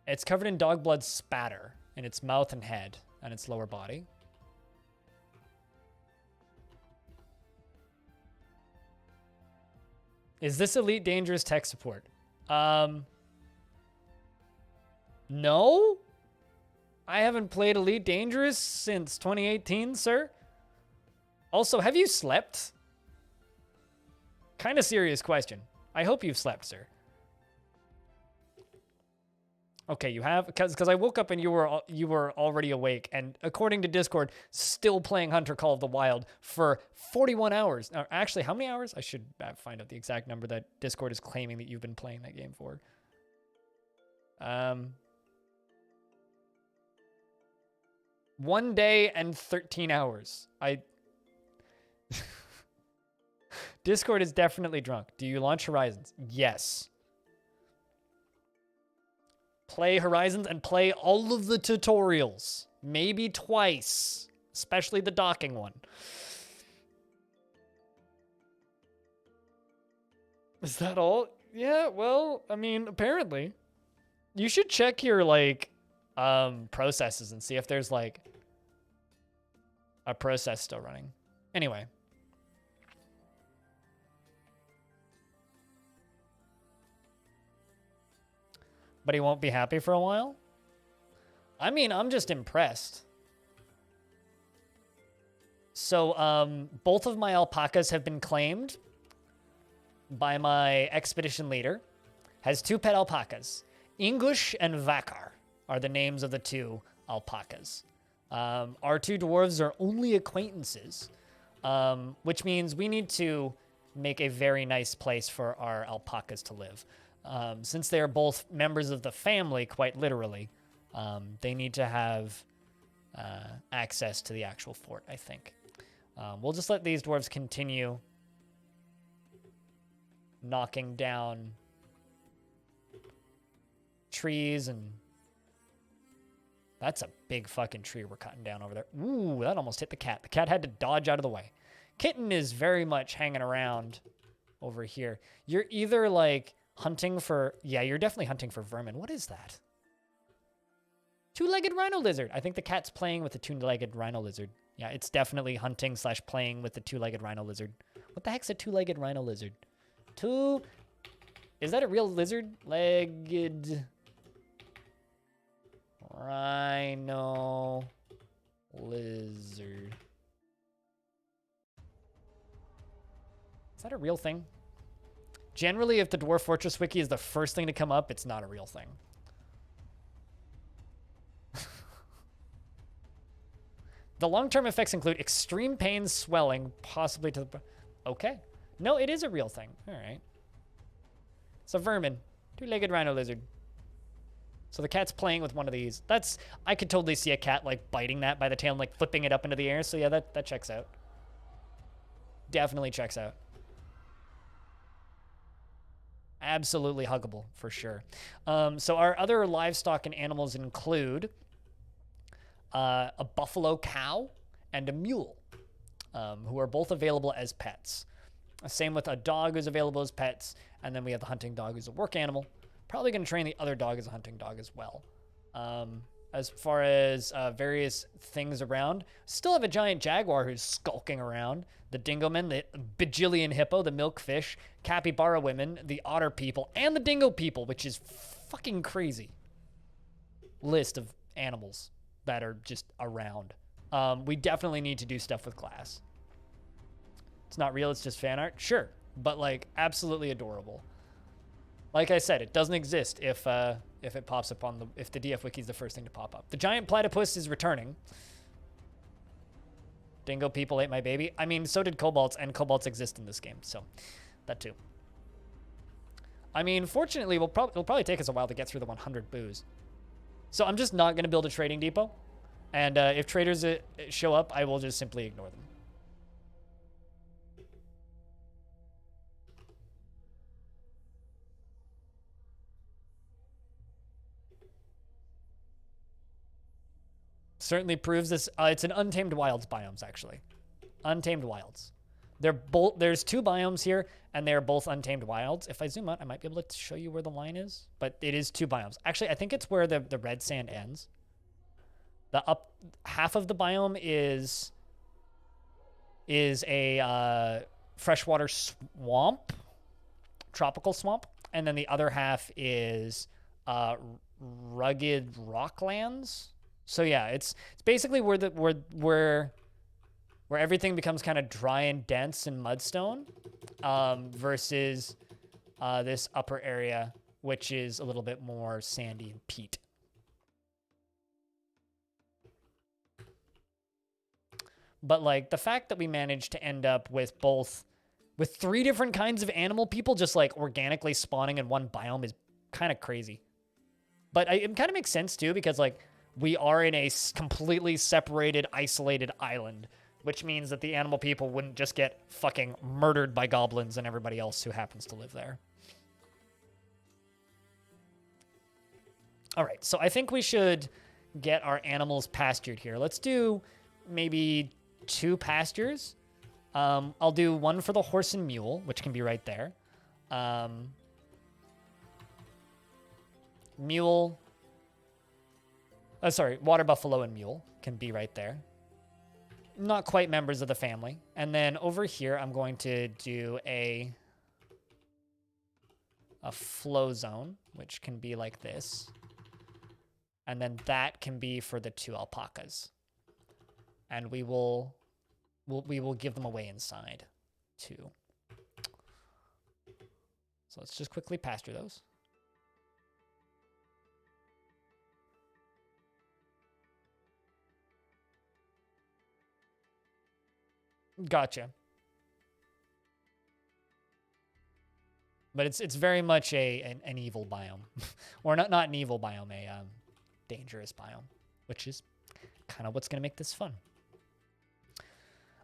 It's covered in dog blood spatter in its mouth and head and its lower body. Is this Elite Dangerous tech support? No? I haven't played Elite Dangerous since 2018, sir. Also, have you slept? Kind of serious question. I hope you've slept, sir. Okay, you have, because I woke up and you were already awake, and according to Discord, still playing Hunter Call of the Wild for 41 hours. Now, actually, how many hours? I should find out the exact number that Discord is claiming that you've been playing that game for. 1 day and 13 hours. Discord is definitely drunk. Do you launch Horizons? Yes. Play Horizons and play all of the tutorials. Maybe twice, especially the docking one. Is that all? Yeah, well, I mean, apparently. You should check your, like, processes and see if there's, like, a process still running. Anyway. But he won't be happy for a while? I mean, I'm just impressed. So, both of my alpacas have been claimed by my expedition leader. Has 2 pet alpacas. English and Vakar are the names of the 2 alpacas. Our 2 dwarves are only acquaintances, which means we need to make a very nice place for our alpacas to live. Since they are both members of the family, quite literally, they need to have access to the actual fort, I think. We'll just let these dwarves continue knocking down trees, and that's a big fucking tree we're cutting down over there. Ooh, that almost hit the cat. The cat had to dodge out of the way. Kitten is very much hanging around over here. You're either like hunting for, yeah, you're definitely hunting for vermin. What is that? Two-legged rhino lizard. I think the cat's playing with the two-legged rhino lizard. Yeah, it's definitely hunting / playing with the two-legged rhino lizard. What the heck's a two-legged rhino lizard? Is that a real lizard-legged rhino lizard? Is that a real thing? Generally, if the Dwarf Fortress Wiki is the first thing to come up, it's not a real thing. The long-term effects include extreme pain, swelling, possibly to the... Okay. No, it is a real thing. All right. It's a vermin. Two-legged rhino lizard. So the cat's playing with one of these. That's... I could totally see a cat, like, biting that by the tail and, like, flipping it up into the air. So, yeah, that checks out. Definitely checks out. Absolutely huggable, for sure. So our other livestock and animals include a buffalo cow and a mule, who are both available as pets. Same with a dog who's available as pets, and then we have the hunting dog who's a work animal. Probably going to train the other dog as a hunting dog as well. As far as various things around, still have a giant jaguar who's skulking around, the dingomen, the bajillion hippo, the milkfish, capybara women, the otter people, and the dingo people, which is fucking crazy list of animals that are just around. We definitely need to do stuff with glass. It's not real, it's just fan art? Sure, but like absolutely adorable. Like I said, it doesn't exist if it pops up on if the DF Wiki is the first thing to pop up. The giant platypus is returning. Dingo people ate my baby. I mean, so did kobolds, and kobolds exist in this game, so that too. I mean, fortunately, it'll probably take us a while to get through the 100 boos. So I'm just not going to build a trading depot, and if traders show up, I will just simply ignore them. Certainly proves this. It's an untamed wilds biomes, actually. Untamed wilds. There's 2 biomes here, and they're both untamed wilds. If I zoom out, I might be able to show you where the line is, but it is 2 biomes. Actually, I think it's where the red sand ends. The up half of the biome is a freshwater swamp, tropical swamp, and then the other half is rugged rocklands. So yeah, it's basically where everything becomes kind of dry and dense and mudstone, versus this upper area, which is a little bit more sandy and peat. But like the fact that we managed to end up with 3 different kinds of animal people just like organically spawning in one biome is kind of crazy. But it kind of makes sense too, because like we are in a completely separated, isolated island, which means that the animal people wouldn't just get fucking murdered by goblins and everybody else who happens to live there. All right, so I think we should get our animals pastured here. Let's do maybe 2 pastures. I'll do 1 for the horse and mule, which can be right there. Mule. Sorry, water buffalo and mule can be right there. Not quite members of the family. And then over here, I'm going to do a flow zone, which can be like this. And then that can be for the 2 alpacas. And we will give them away inside too. So let's just quickly pasture those. Gotcha. But it's very much an evil biome. Or not an evil biome, a dangerous biome, which is kind of what's going to make this fun.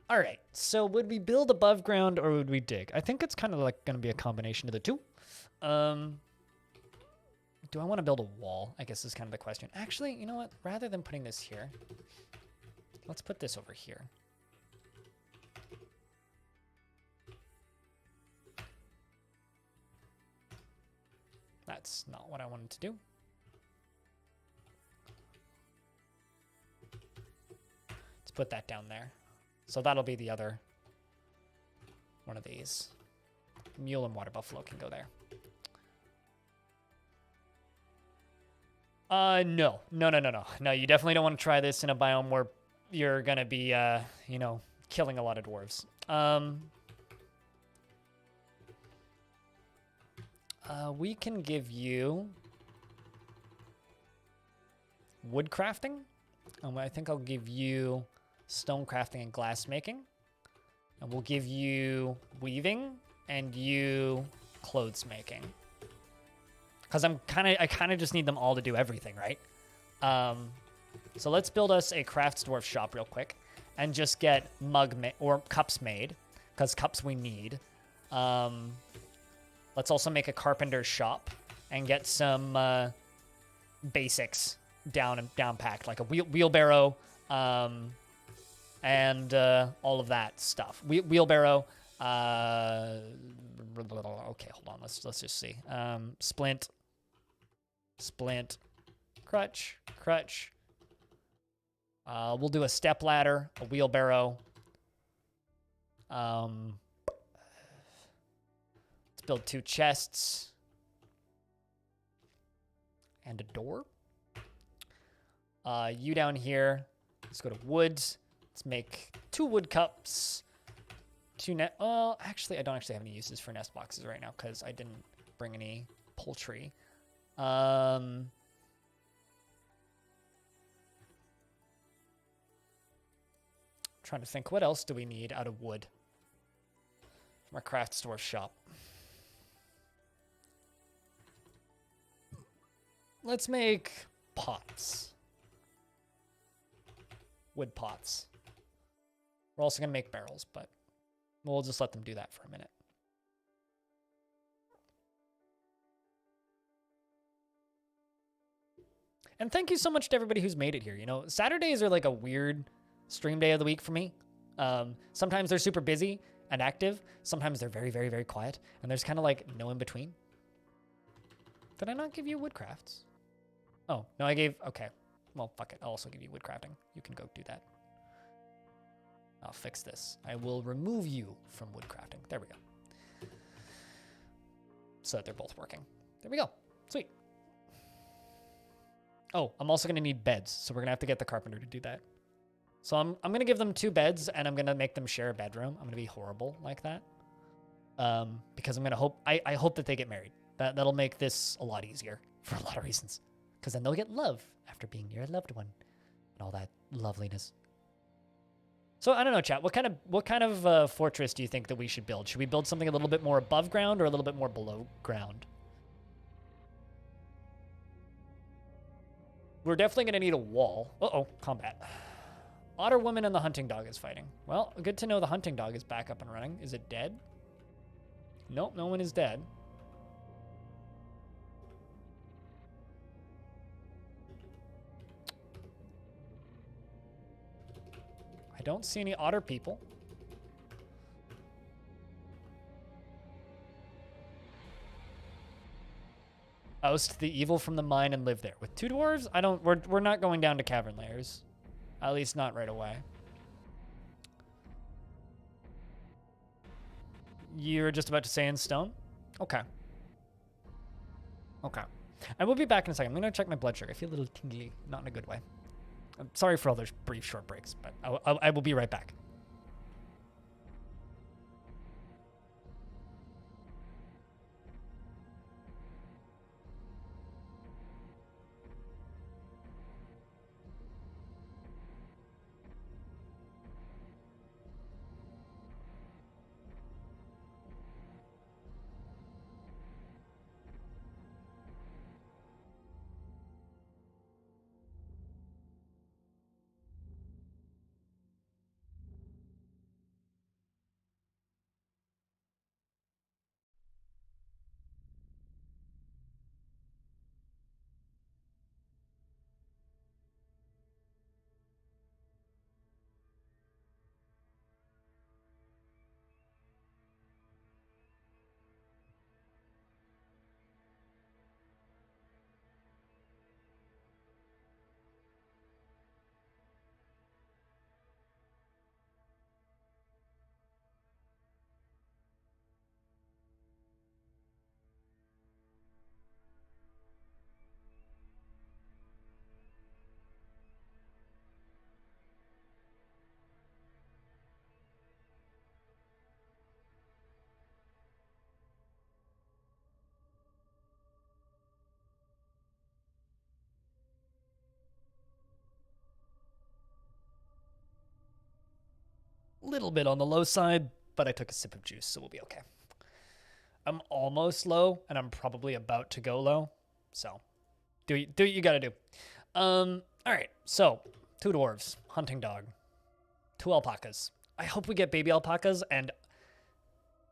All right, so would we build above ground or would we dig? I think it's kind of like going to be a combination of the 2. Do I want to build a wall? I guess is kind of the question. Actually, you know what? Rather than putting this here, let's put this over here. That's not what I wanted to do. Let's put that down there. So that'll be the other one of these. Mule and water buffalo can go there. No. No, you definitely don't want to try this in a biome where you're going to be, you know, killing a lot of dwarves. We can give you wood crafting. I think I'll give you stone crafting and glass making. And we'll give you weaving and you clothes making. Because I kind of just need them all to do everything, right? So let's build us a crafts dwarf shop real quick and just get or cups made, because cups we need. Let's also make a carpenter's shop and get some basics down packed, like a wheelbarrow and all of that stuff. Wheelbarrow. Okay, hold on. Let's just see. Splint, crutch. We'll do a step ladder, a wheelbarrow. Let's build 2 chests and a door. You down here. Let's go to woods. Let's make 2 wood cups. 2 net. Well, actually, I don't actually have any uses for nest boxes right now because I didn't bring any poultry. Trying to think, what else do we need out of wood from our craft store shop? Let's make pots. Wood pots. We're also going to make barrels, but we'll just let them do that for a minute. And thank you so much to everybody who's made it here. You know, Saturdays are like a weird stream day of the week for me. Sometimes they're super busy and active. Sometimes they're very, very, very quiet. And there's kind of like no in between. Did I not give you woodcrafts? Oh, no, I gave... Okay. Well, fuck it. I'll also give you woodcrafting. You can go do that. I'll fix this. I will remove you from woodcrafting. There we go. So that they're both working. There we go. Sweet. Oh, I'm also going to need beds. So we're going to have to get the carpenter to do that. So I'm going to give them 2 beds, and I'm going to make them share a bedroom. I'm going to be horrible like that. Because I'm going to hope... I hope that they get married. That'll make this a lot easier for a lot of reasons. Because then they'll get love after being near a loved one. And all that loveliness. So I don't know, chat. What kind of fortress do you think that we should build? Should we build something a little bit more above ground or a little bit more below ground? We're definitely going to need a wall. Uh-oh, combat. Otter woman and the hunting dog is fighting. Well, good to know the hunting dog is back up and running. Is it dead? Nope, no one is dead. don't see any otter people. Oust the evil from the mine and live there. With 2 dwarves, we're not going down to cavern layers. At least not right away. You're just about to say in stone? Okay. Okay. I will be back in a second. I'm going to check my blood sugar. I feel a little tingly, not in a good way. I'm sorry for all those brief short breaks, but I will be right back. Little bit on the low side, but I took a sip of juice, so we'll be okay. I'm almost low, and I'm probably about to go low. So, do what you gotta do. All right. So, 2 dwarves, hunting dog, 2 alpacas. I hope we get baby alpacas. And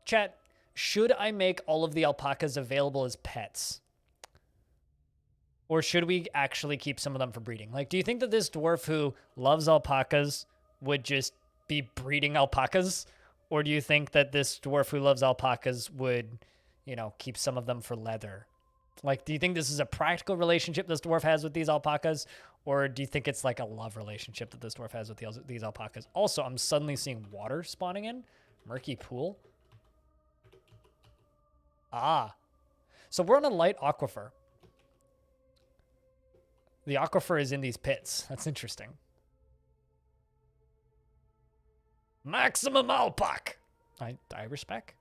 chat, should I make all of the alpacas available as pets? Or should we actually keep some of them for breeding? Like, do you think that this dwarf who loves alpacas would just be breeding alpacas? Or do you think that this dwarf who loves alpacas would, keep some of them for leather? Like, do you think this is a practical relationship this dwarf has with these alpacas? Or do you think it's like a love relationship that this dwarf has with these alpacas? Also, I'm suddenly seeing water spawning in. Murky pool. Ah. So we're on a light aquifer. The aquifer is in these pits. That's interesting. Maximum alpac. I respect.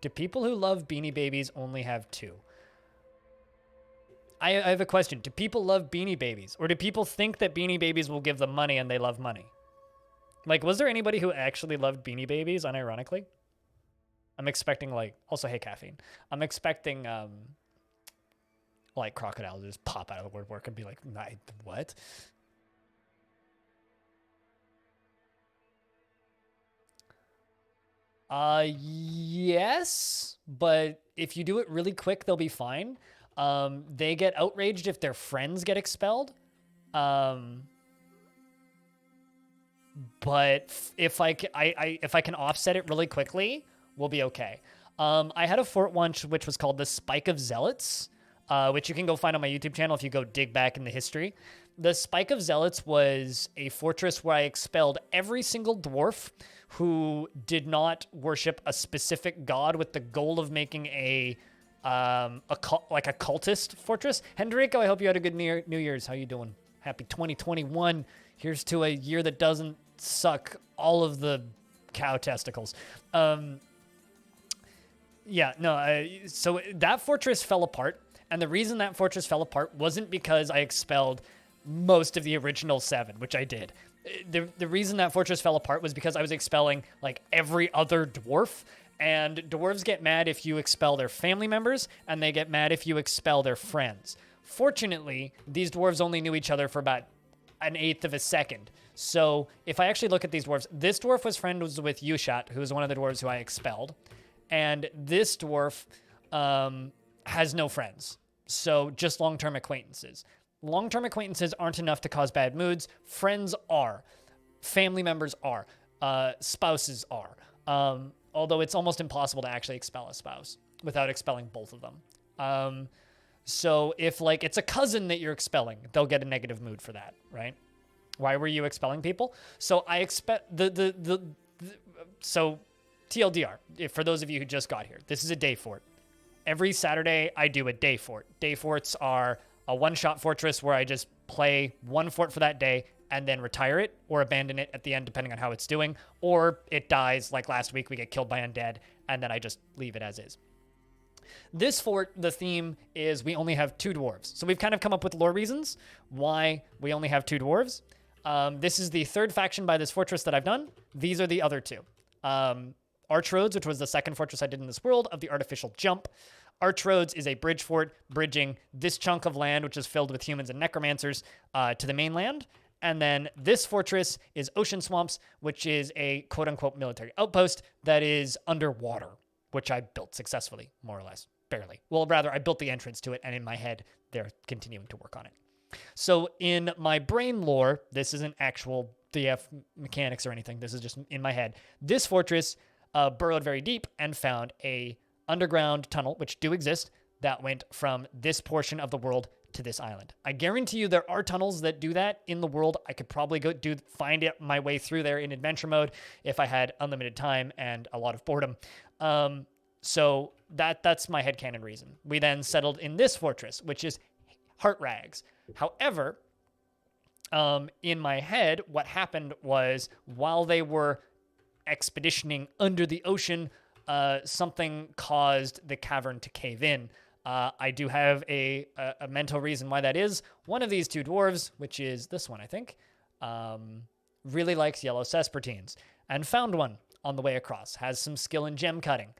Do people who love Beanie Babies only have 2? I have a question. Do people love Beanie Babies? Or do people think that Beanie Babies will give them money and they love money? Like, was there anybody who actually loved Beanie Babies, unironically? I'm expecting, also, hey, caffeine. I'm expecting, crocodiles just pop out of the woodwork and be like, what? Yes, but if you do it really quick, they'll be fine. They get outraged if their friends get expelled. But if I can offset it really quickly, we'll be okay. I had a fort once which was called the Spike of Zealots, which you can go find on my YouTube channel if you go dig back in the history. The Spike of Zealots was a fortress where I expelled every single dwarf who did not worship a specific god with the goal of making a cultist fortress. Hendrico, I hope you had a good New Year's. How you doing? Happy 2021. Here's to a year that doesn't suck all of the cow testicles. So that fortress fell apart. And the reason that fortress fell apart wasn't because I expelled most of the original 7, which I did. The reason that fortress fell apart was because I was expelling every other dwarf, and dwarves get mad if you expel their family members, and they get mad if you expel their friends. Fortunately, these dwarves only knew each other for about 1/8 of a second. So if I actually look at these dwarves, this dwarf was friends with Yushat, who was one of the dwarves who I expelled, and this dwarf has no friends, so just long-term acquaintances. Long-term acquaintances aren't enough to cause bad moods. Friends are. Family members are. Spouses are. Although it's almost impossible to actually expel a spouse without expelling both of them. So if like it's a cousin that you're expelling, they'll get a negative mood for that, right? Why were you expelling people? So I expect so TLDR, for those of you who just got here, this is a day fort. Every Saturday I do a day fort. Day forts are a one-shot fortress where I just play one fort for that day and then retire it or abandon it at the end, depending on how it's doing, or it dies. Like last week, we get killed by undead, and then I just leave it as is. This fort, the theme is we only have 2 dwarves. So we've kind of come up with lore reasons why we only have 2 dwarves. This is the 3rd faction by this fortress that I've done. These are the other 2. Heartrags, which was the 2nd fortress I did in this world of the artificial jump. Heartrags is a bridge fort bridging this chunk of land, which is filled with humans and necromancers, to the mainland. And then this fortress is Ocean Swamps, which is a quote-unquote military outpost that is underwater, which I built successfully, more or less, barely. Well, rather, I built the entrance to it, and in my head, they're continuing to work on it. So in my brain lore, this isn't actual DF mechanics or anything. This is just in my head. This fortress burrowed very deep and found a underground tunnel, which do exist, that went from this portion of the world to this island. I guarantee you there are tunnels that do that in the world. I could probably find it my way through there in adventure mode if I had unlimited time and a lot of boredom. So that's my headcanon reason. We then settled in this fortress, which is Heartrags. However, in my head, what happened was while they were expeditioning under the ocean, something caused the cavern to cave in. I do have a mental reason why that is. One of these 2 dwarves, which is this one, I think, really likes yellow Cespertines and found one on the way across, has some skill in gem cutting,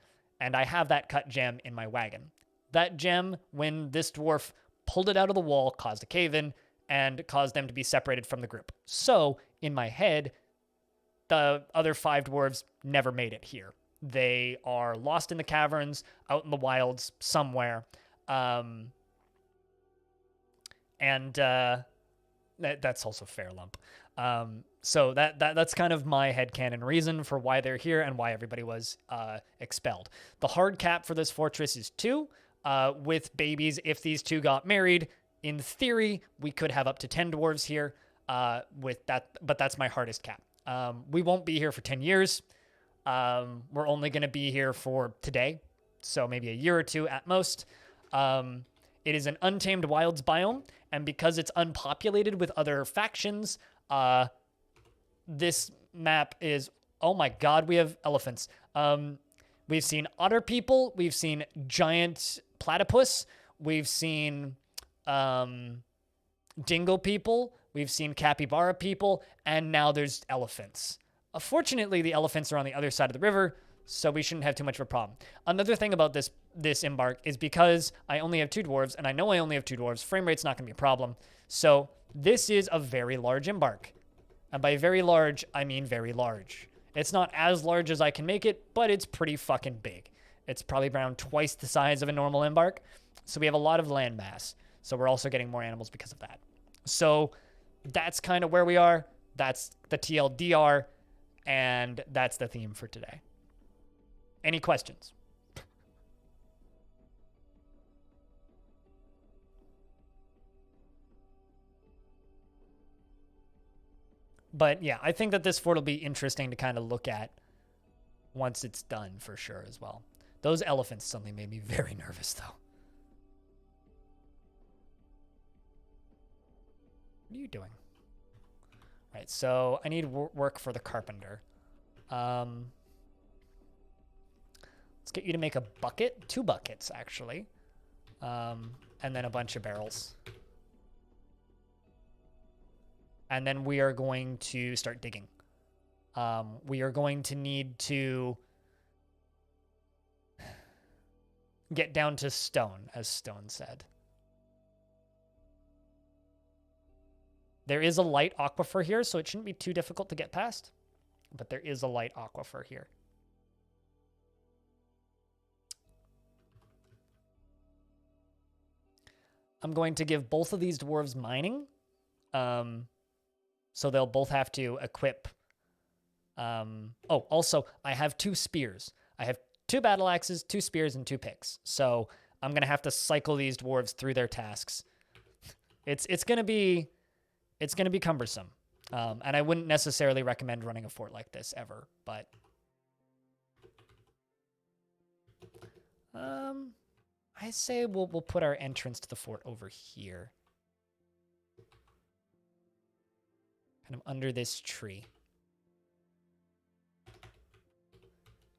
and I have that cut gem in my wagon. That gem, when this dwarf pulled it out of the wall, caused a cave-in and caused them to be separated from the group. So, in my head, the other 5 dwarves never made it here. They are lost in the caverns, out in the wilds somewhere. And that's also fair lump. So that's kind of my headcanon reason for why they're here and why everybody was expelled. The hard cap for this fortress is 2. With babies, if these 2 got married, in theory, we could have up to 10 dwarves here with that, but that's my hardest cap. We won't be here for 10 years. We're only going to be here for today, so maybe a year or 2 at most. It is an untamed wilds biome, and because it's unpopulated with other factions, this map is, oh my god, we have elephants. We've seen otter people, we've seen giant platypus, we've seen dingo people, we've seen capybara people, and now there's elephants. Fortunately, the elephants are on the other side of the river, so we shouldn't have too much of a problem. Another thing about this embark is because I only have 2 dwarves, and I know I only have 2 dwarves, frame rate's not going to be a problem. So this is a very large embark. And by very large, I mean very large. It's not as large as I can make it, but it's pretty fucking big. It's probably around twice the size of a normal embark. So we have a lot of land mass. So we're also getting more animals because of that. So that's kind of where we are. That's the TLDR. And that's the theme for today. Any questions? But yeah, I think that this fort will be interesting to kind of look at once it's done for sure as well. Those elephants suddenly made me very nervous though. What are you doing? Right, so I need work for the carpenter. Let's get you to make a bucket, 2 buckets actually, and then a bunch of barrels. And then we are going to start digging. We are going to need to get down to stone, as Stone said. There is a light aquifer here, so it shouldn't be too difficult to get past. But there is a light aquifer here. I'm going to give both of these dwarves mining. So they'll both have to equip. Oh, also, I have 2 spears. I have 2 battle axes, 2 spears, and 2 picks. So I'm going to have to cycle these dwarves through their tasks. It's going to be cumbersome. And I wouldn't necessarily recommend running a fort like this ever, but I say we'll put our entrance to the fort over here. Kind of under this tree.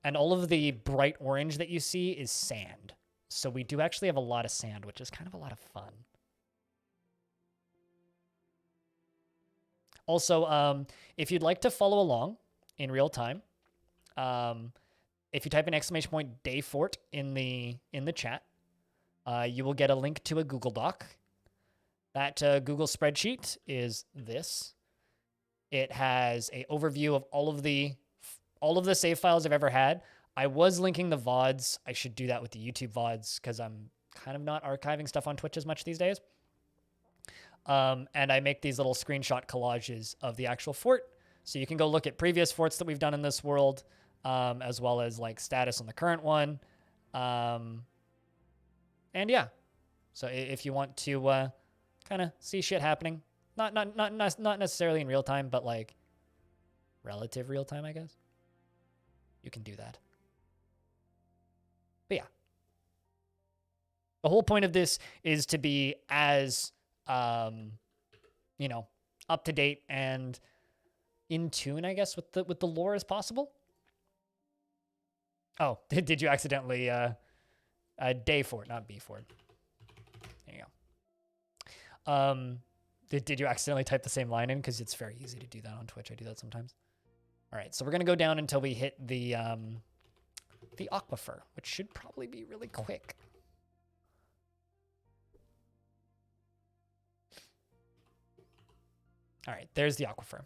And all of the bright orange that you see is sand. So we do actually have a lot of sand, which is kind of a lot of fun. Also, if you'd like to follow along in real time, if you type in !Dayfort in the chat, you will get a link to a Google Doc. That Google spreadsheet is this. It has an overview of all of the save files I've ever had. I was linking the VODs. I should do that with the YouTube VODs because I'm kind of not archiving stuff on Twitch as much these days. And I make these little screenshot collages of the actual fort. So you can go look at previous forts that we've done in this world, as well as like status on the current one. And yeah, so if you want to kind of see shit happening, not necessarily in real time, but like relative real time, I guess, you can do that. But yeah, the whole point of this is to be as up to date and in tune, I guess, with the lore as possible. Oh, did you accidentally day fort, not B fort? There you go. Did you accidentally type the same line in? Because it's very easy to do that on Twitch. I do that sometimes. All right, so we're gonna go down until we hit the aquifer, which should probably be really quick. All right, there's the aquifer.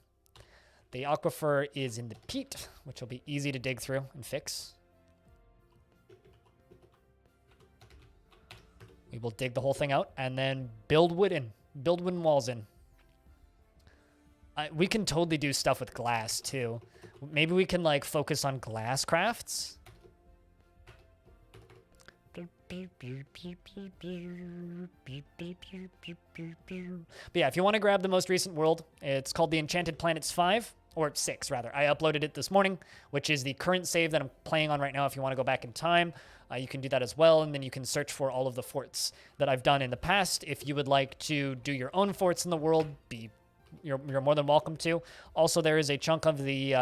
The aquifer is in the peat, which will be easy to dig through and fix. We will dig the whole thing out and then build wooden walls in. We can totally do stuff with glass too. Maybe we can like focus on glass crafts. But yeah, if you want to grab the most recent world, it's called the Enchanted Planets 5, or 6 rather. I uploaded it this morning, which is the current save that I'm playing on right now. If you want to go back in time, you can do that as well, and then you can search for all of the forts that I've done in the past. If you would like to do your own forts in the world, you're more than welcome to. Also, there is a chunk of the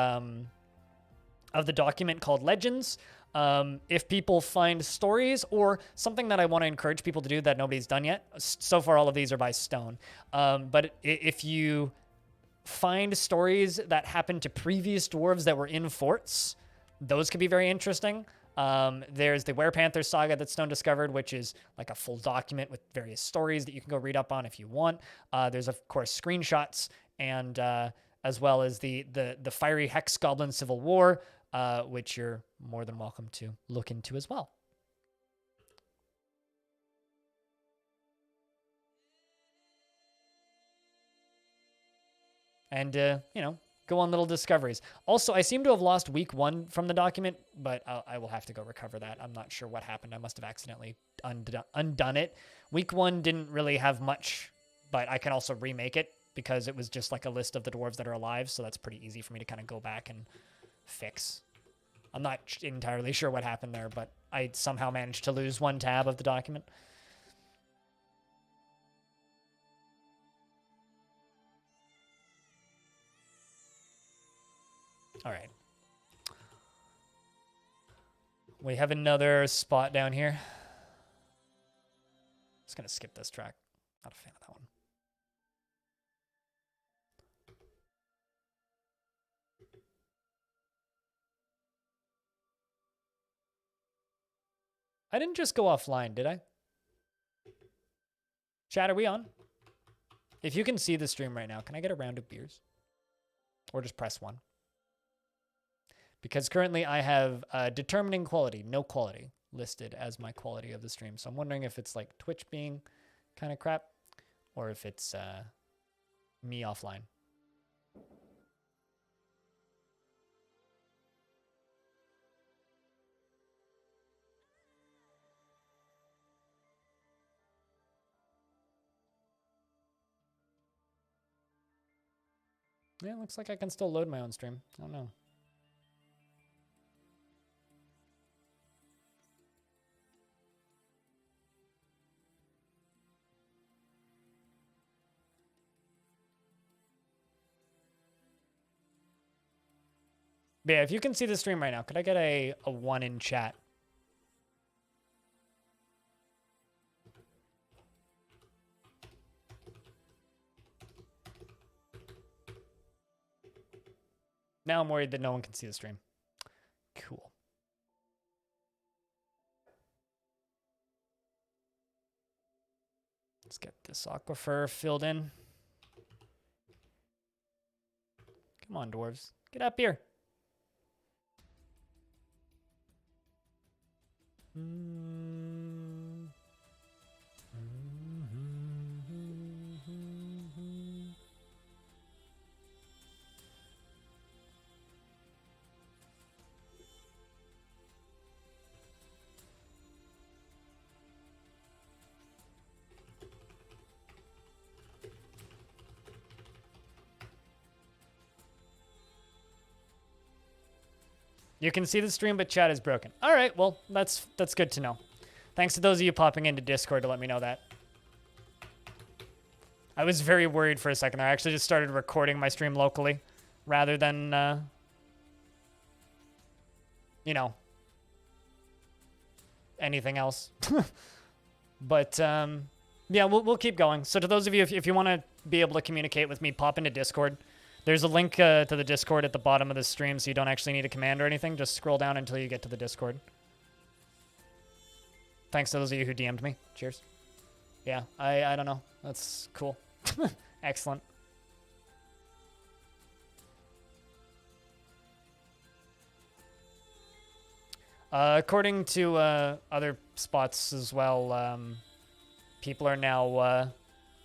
document called Legends. If people find stories or something that I want to encourage people to do that nobody's done yet. So far, all of these are by Stone. But if you find stories that happened to previous dwarves that were in forts, those could be very interesting. There's the Werepanther saga that Stone discovered, which is like a full document with various stories that you can go read up on if you want. There's of course screenshots and as well as the Fiery Hex Goblin Civil War, which you're more than welcome to look into as well. And, go on little discoveries. Also, I seem to have lost week 1 from the document, but I will have to go recover that. I'm not sure what happened. I must have accidentally undone it. Week 1 didn't really have much, but I can also remake it because it was just like a list of the dwarves that are alive, so that's pretty easy for me to kind of go back and fix. I'm not entirely sure what happened there, but I somehow managed to lose 1 tab of the document. All right. We have another spot down here. Just going to skip this track. Not a fan of that one. I didn't just go offline, did I? Chat, are we on? If you can see the stream right now, can I get a round of beers? Or just press 1? Because currently I have determining quality, no quality, listed as my quality of the stream. So I'm wondering if it's like Twitch being kind of crap, or if it's me offline. Yeah, looks like I can still load my own stream. I don't know. But yeah, if you can see the stream right now, could I get a 1 in chat? Now I'm worried that no one can see the stream. Cool. Let's get this aquifer filled in. Come on, dwarves. Get up here. You can see the stream, but chat is broken. All right, well, that's good to know. Thanks to those of you popping into Discord to let me know that. I was very worried for a second. I actually just started recording my stream locally rather than, you know, anything else. But, yeah, we'll keep going. So to those of you, if you want to be able to communicate with me, pop into Discord. There's a link to the Discord at the bottom of the stream, so you don't actually need a command or anything. Just scroll down until you get to the Discord. Thanks to those of you who DM'd me. Cheers. Yeah, I don't know. That's cool. Excellent. According to other spots as well, people are now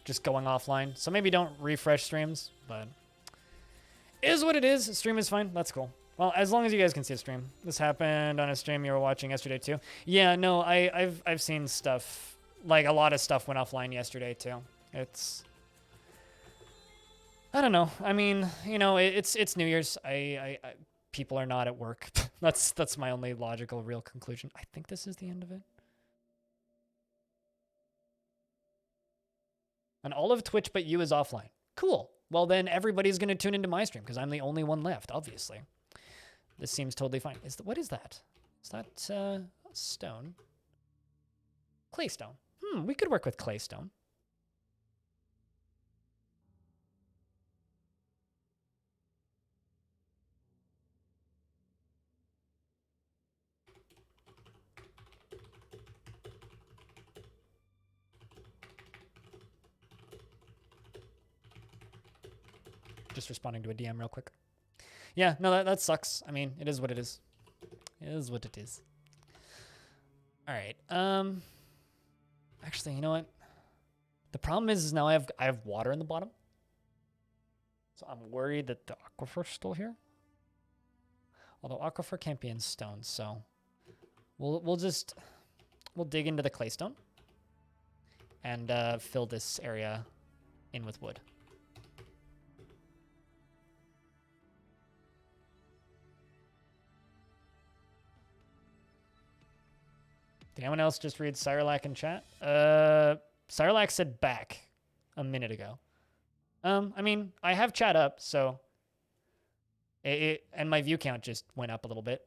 just going offline. So maybe don't refresh streams, but it is what it is. Stream is fine. That's cool. Well, as long as you guys can see a stream. This happened on a stream you were watching yesterday too. Yeah, no, I've seen stuff, like a lot of stuff went offline yesterday too. It's, I don't know. I mean, you know, it's New Year's. People are not at work. That's my only logical real conclusion. I think this is the end of it. And all of Twitch but you is offline. Cool. Well, then everybody's going to tune into my stream because I'm the only one left, obviously. This seems totally fine. What is that? Is that stone? Claystone. We could work with claystone. Just responding to a DM real quick. Yeah, no, that sucks. I mean, it is what it is. It is what it is. All right. Actually, you know what? The problem is now I have water in the bottom. So I'm worried that the aquifer's still here. Although aquifer can't be in stone, so we'll dig into the claystone and fill this area in with wood. Did anyone else just read Cyrlac in chat? Cyrlac said back a minute ago. I mean, I have chat up, so and my view count just went up a little bit.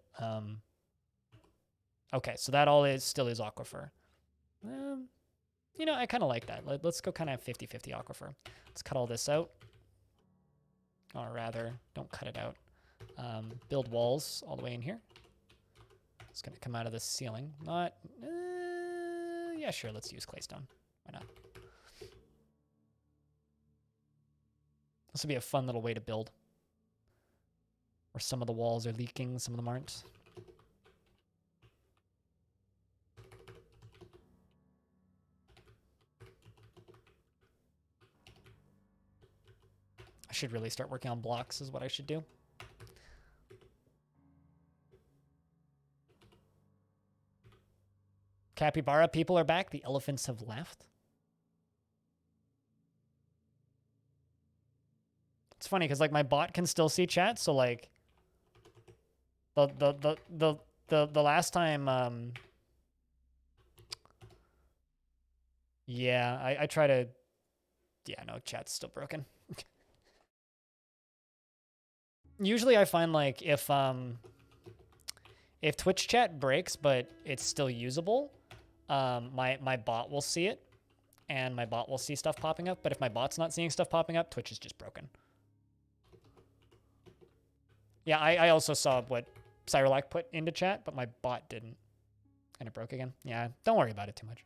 Okay, so that all still is aquifer. You know, I kind of like that. Let's go kind of 50-50 aquifer. Let's cut all this out. Or rather, don't cut it out. Build walls all the way in here. It's going to come out of the ceiling. Not, yeah, sure, let's use claystone. Why not? This would be a fun little way to build. Where some of the walls are leaking, some of them aren't. I should really start working on blocks is what I should do. Capybara people are back. The elephants have left. It's funny because like my bot can still see chat, so like the last time yeah, I try to yeah, no, chat's still broken. Usually I find like if Twitch chat breaks but it's still usable, my bot will see it and my bot will see stuff popping up, but if my bot's not seeing stuff popping up, Twitch is just broken. Yeah, I also saw what Cyrolac put into chat, but my bot didn't. And it broke again. Yeah, don't worry about it too much.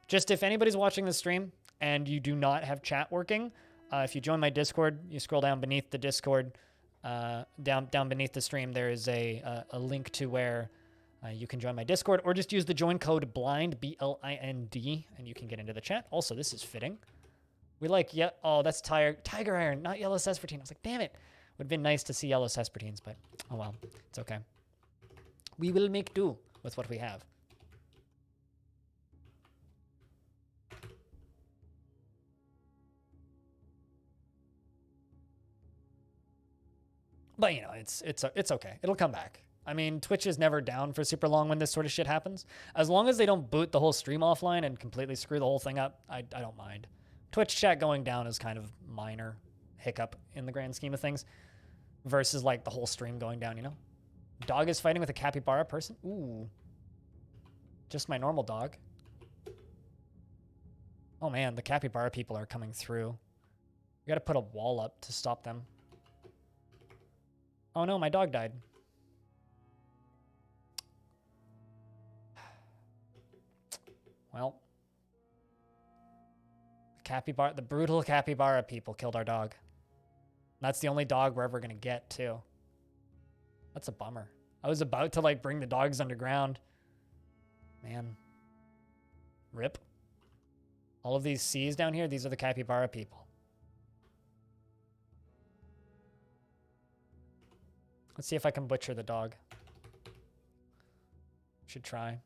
Just if anybody's watching the stream and you do not have chat working, if you join my Discord, you scroll down beneath the Discord, down beneath the stream, there is a link to where you can join my Discord, or just use the join code BLIND, BLIND, and you can get into the chat. Also, this is fitting. We like, yeah, oh, that's Tiger Iron, not Yellow Sespertine. I was like, damn it. Would have been nice to see Yellow Sespertines, but oh well, it's okay. We will make do with what we have. But you know, it's okay. It'll come back. I mean, Twitch is never down for super long when this sort of shit happens. As long as they don't boot the whole stream offline and completely screw the whole thing up, I don't mind. Twitch chat going down is kind of minor hiccup in the grand scheme of things. Versus like the whole stream going down, you know? Dog is fighting with a capybara person? Ooh. Just my normal dog. Oh man, the capybara people are coming through. We gotta put a wall up to stop them. Oh no, my dog died. Well. The brutal capybara people killed our dog. That's the only dog we're ever going to get, too. That's a bummer. I was about to, like, bring the dogs underground. Man. Rip. All of these C's down here, these are the capybara people. Let's see if I can butcher the dog. Should try.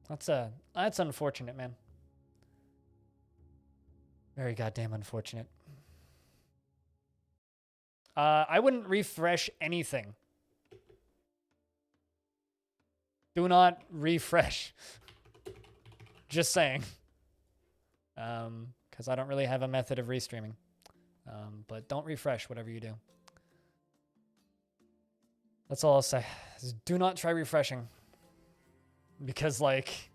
That's unfortunate, man. Very goddamn unfortunate. I wouldn't refresh anything. Do not refresh. Just saying. Because I don't really have a method of restreaming. But don't refresh whatever you do. That's all I'll say. Just do not try refreshing. Because, like...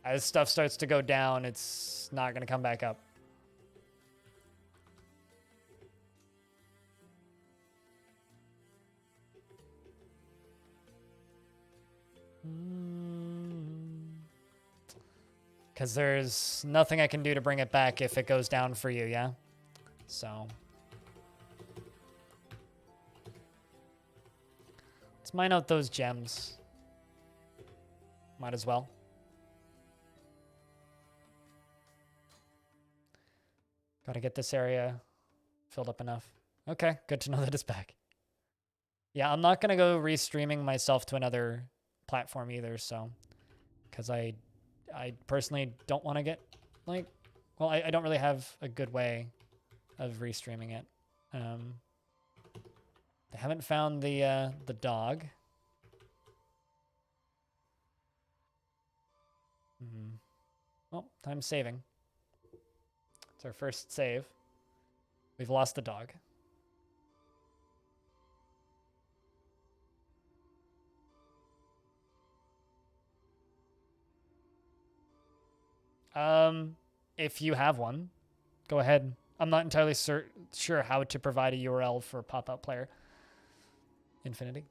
as stuff starts to go down, it's not going to come back up. Because there's nothing I can do to bring it back if it goes down for you, yeah? So... let's mine out those gems. Might as well. Gotta get this area filled up enough. Okay, good to know that it's back. Yeah, I'm not gonna go restreaming myself to another platform either, so... because I personally don't want to get, like... well, I don't really have a good way of restreaming it. I haven't found the dog. Well, time's saving. It's our first save. We've lost the dog. If you have one, go ahead. I'm not entirely sure how to provide a URL for pop-up player. Infinity.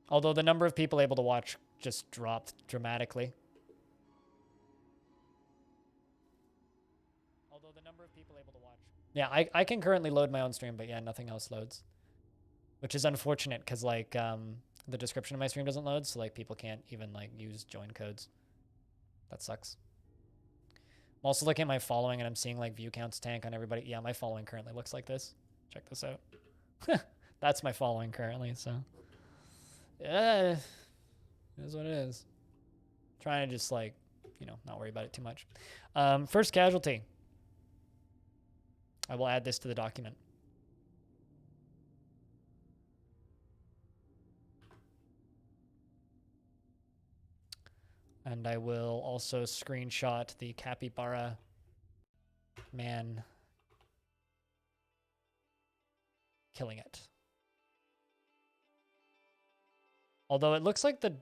Although the number of people able to watch just dropped dramatically. Yeah, I can currently load my own stream, but yeah, nothing else loads. Which is unfortunate, because, like, The description of my stream doesn't load, so like people can't even like use join codes. That sucks. I'm also looking at my following and I'm seeing like view counts tank on everybody. Yeah, my following currently looks like this. Check this out. That's my following currently, so. Yeah, it is what it is. Trying to just like, you know, not worry about it too much. First casualty. I will add this to the document. And I will also screenshot the capybara man killing it. Although it looks like the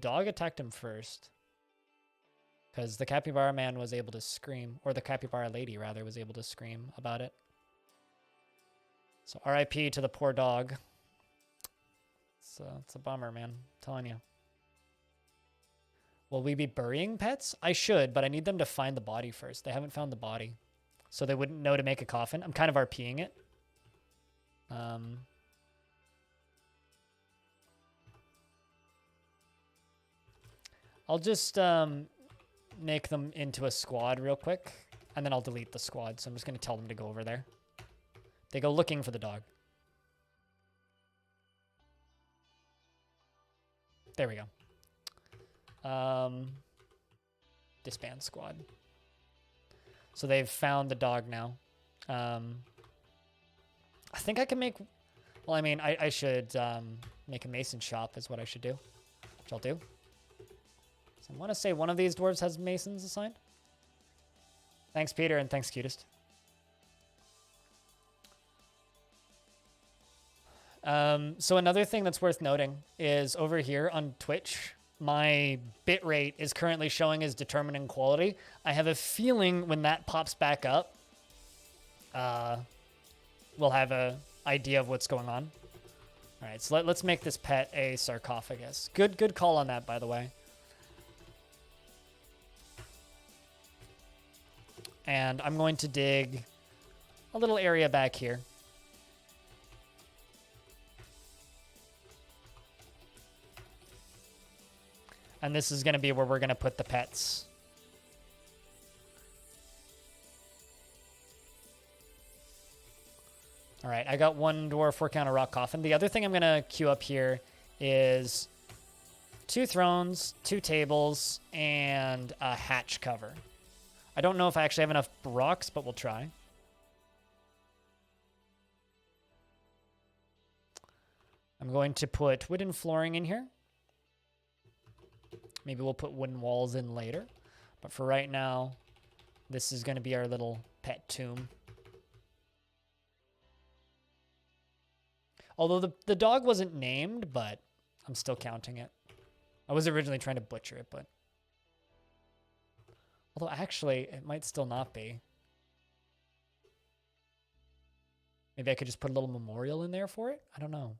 dog attacked him first. Because the capybara man was able to scream, or the capybara lady, rather, was able to scream about it. So RIP to the poor dog. It's a bummer, man. I'm telling you. Will we be burying pets? I should, but I need them to find the body first. They haven't found the body. So they wouldn't know to make a coffin. I'm kind of RPing it. I'll just make them into a squad real quick, and then I'll delete the squad. So I'm just going to tell them to go over there. They go looking for the dog. There we go. Disband squad. So they've found the dog now. I think I can make... Well, I mean, I should make a mason shop is what I should do. Which I'll do. So I want to say one of these dwarves has masons assigned. Thanks, Peter, and thanks, Cutest. So another thing that's worth noting is over here on Twitch, my bitrate is currently showing as determining quality. I have a feeling when that pops back up, we'll have an idea of what's going on. All right, so let's make this pet a sarcophagus. Good call on that, by the way. And I'm going to dig a little area back here. And this is going to be where we're going to put the pets. All right, I got one dwarf working on a rock coffin. The other thing I'm going to queue up here is 2 thrones, 2 tables, and a hatch cover. I don't know if I actually have enough rocks, but we'll try. I'm going to put wooden flooring in here. Maybe we'll put wooden walls in later. But for right now, this is going to be our little pet tomb. Although the dog wasn't named, but I'm still counting it. I was originally trying to butcher it, but... Although actually, it might still not be. Maybe I could just put a little memorial in there for it? I don't know.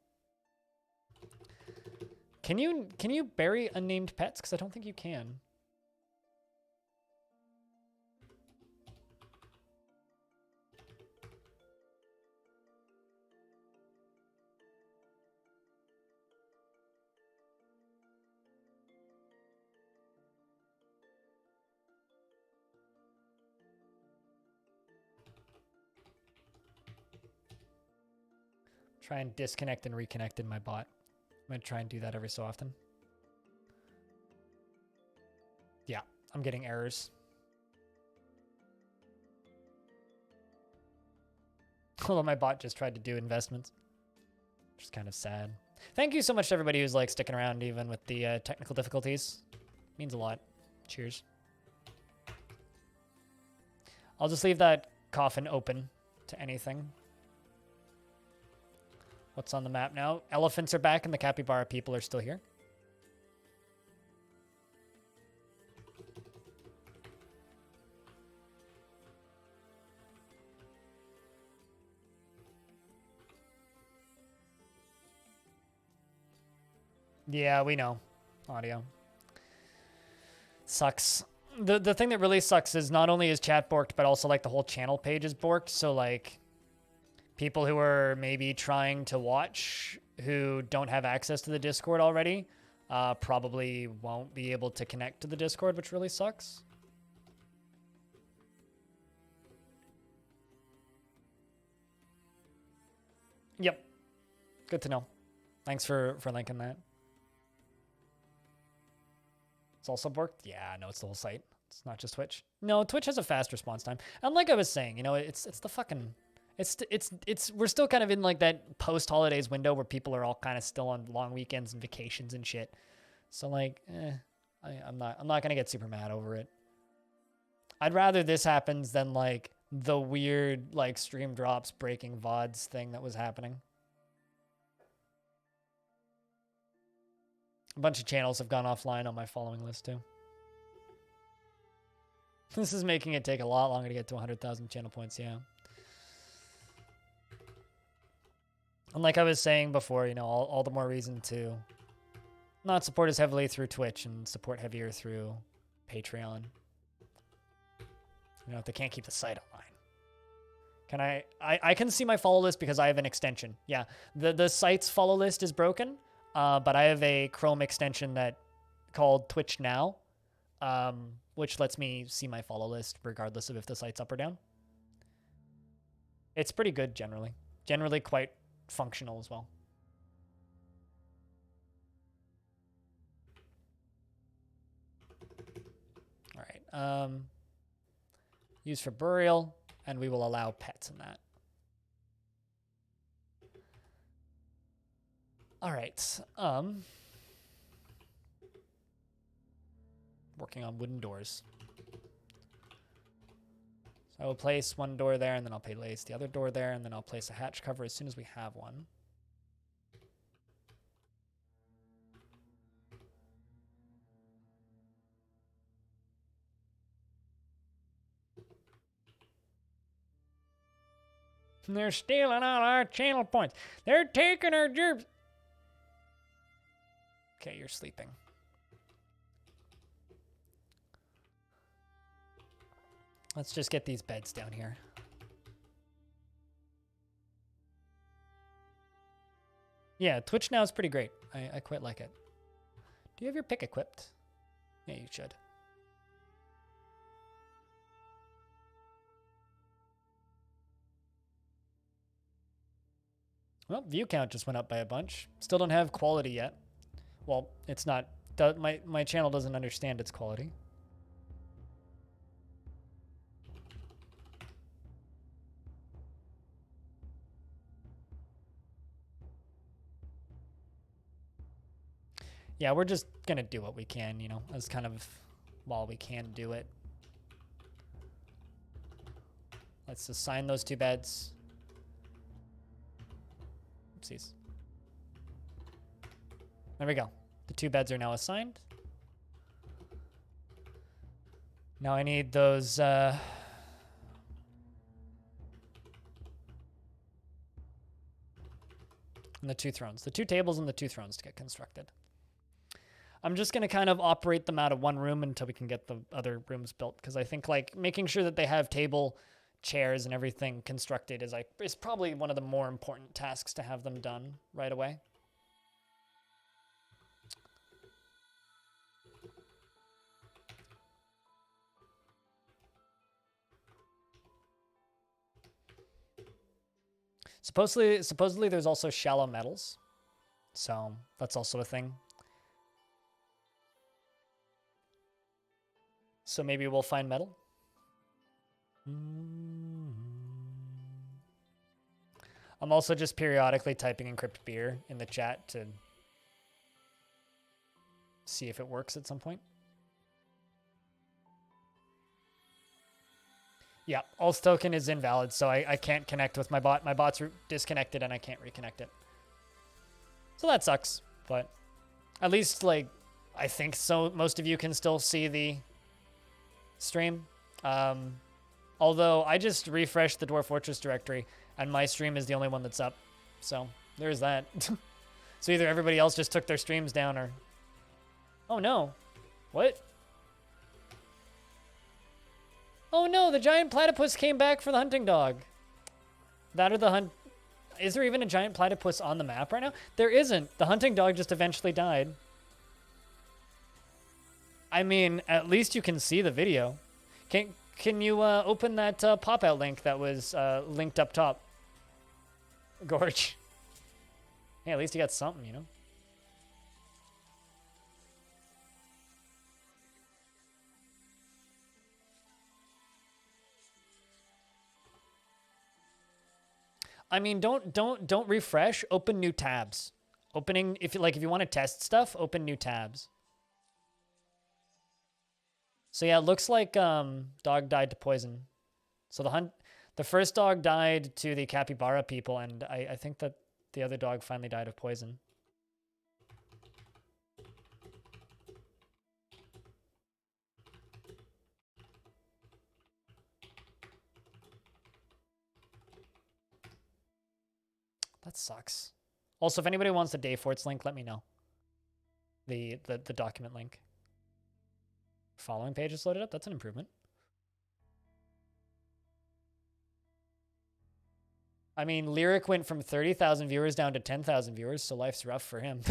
Can you bury unnamed pets? Because I don't think you can. Try and disconnect and reconnect in my bot. I'm going to try and do that every so often. Yeah, I'm getting errors. Although my bot just tried to do investments. Which is kind of sad. Thank you so much to everybody who's like sticking around even with the technical difficulties. Means a lot. Cheers. I'll just leave that coffin open to anything. What's on the map now? Elephants are back and the capybara people are still here. Yeah, we know. Audio. Sucks. The thing that really sucks is not only is chat borked, but also like the whole channel page is borked. So like... people who are maybe trying to watch who don't have access to the Discord already probably won't be able to connect to the Discord, which really sucks. Yep. Good to know. Thanks for linking that. It's also worked? Yeah, no, it's the whole site. It's not just Twitch. No, Twitch has a fast response time. And like I was saying, you know, it's the fucking... It's we're still kind of in like that post-holidays window where people are all kind of still on long weekends and vacations and shit. So like, I'm not gonna get super mad over it. I'd rather this happens than like the weird like stream drops breaking VODs thing that was happening. A bunch of channels have gone offline on my following list too. This is making it take a lot longer to get to 100,000 channel points, yeah. And like I was saying before, you know, all the more reason to not support as heavily through Twitch and support heavier through Patreon. You know, if they can't keep the site online. Can I can see my follow list because I have an extension. Yeah, the site's follow list is broken, but I have a Chrome extension that called Twitch Now, which lets me see my follow list regardless of if the site's up or down. It's pretty good generally. Generally quite functional as well. All right. Use for burial, and we will allow pets in that. All right. Working on wooden doors. So I will place one door there, and then I'll place the other door there, and then I'll place a hatch cover as soon as we have one. They're stealing all our channel points. They're taking our gerbs. Okay, you're sleeping. Let's just get these beds down here. Yeah, Twitch Now is pretty great. I quite like it. Do you have your pick equipped? Yeah, you should. Well, view count just went up by a bunch. Still don't have quality yet. Well, it's not. My channel doesn't understand its quality. Yeah, we're just gonna do what we can, you know, as kind of while we can do it. Let's assign those two beds. Oopsies. There we go. The two beds are now assigned. Now I need those, and the two thrones. The two tables and the two thrones to get constructed. I'm just going to kind of operate them out of one room until we can get the other rooms built, because I think like making sure that they have table, chairs, and everything constructed is probably one of the more important tasks to have them done right away. Supposedly there's also shallow metals, so that's also a thing. So maybe we'll find metal. I'm also just periodically typing encrypt beer in the chat to see if it works at some point. Yeah, Alts token is invalid, so I can't connect with my bot. My bot's disconnected and I can't reconnect it. So that sucks, but at least like I think so most of you can still see the stream. Although I just refreshed the Dwarf Fortress directory and my stream is the only one that's up. So there's that. So either everybody else just took their streams down or... Oh no. What? Oh no, the giant platypus came back for the hunting dog. That or the hunt... Is there even a giant platypus on the map right now? There isn't. The hunting dog just eventually died. I mean, at least you can see the video. Can you open that pop-out link that was linked up top? Gorge. Hey, at least you got something, you know? I mean, don't refresh. Open new tabs. Opening if you want to test stuff, open new tabs. So yeah, it looks like dog died to poison. So the first dog died to the capybara people, and I think that the other dog finally died of poison. That sucks. Also, if anybody wants the Dayforts link, let me know. The document link. Following page is loaded up. That's an improvement. I mean, Lyric went from 30,000 viewers down to 10,000 viewers, so life's rough for him.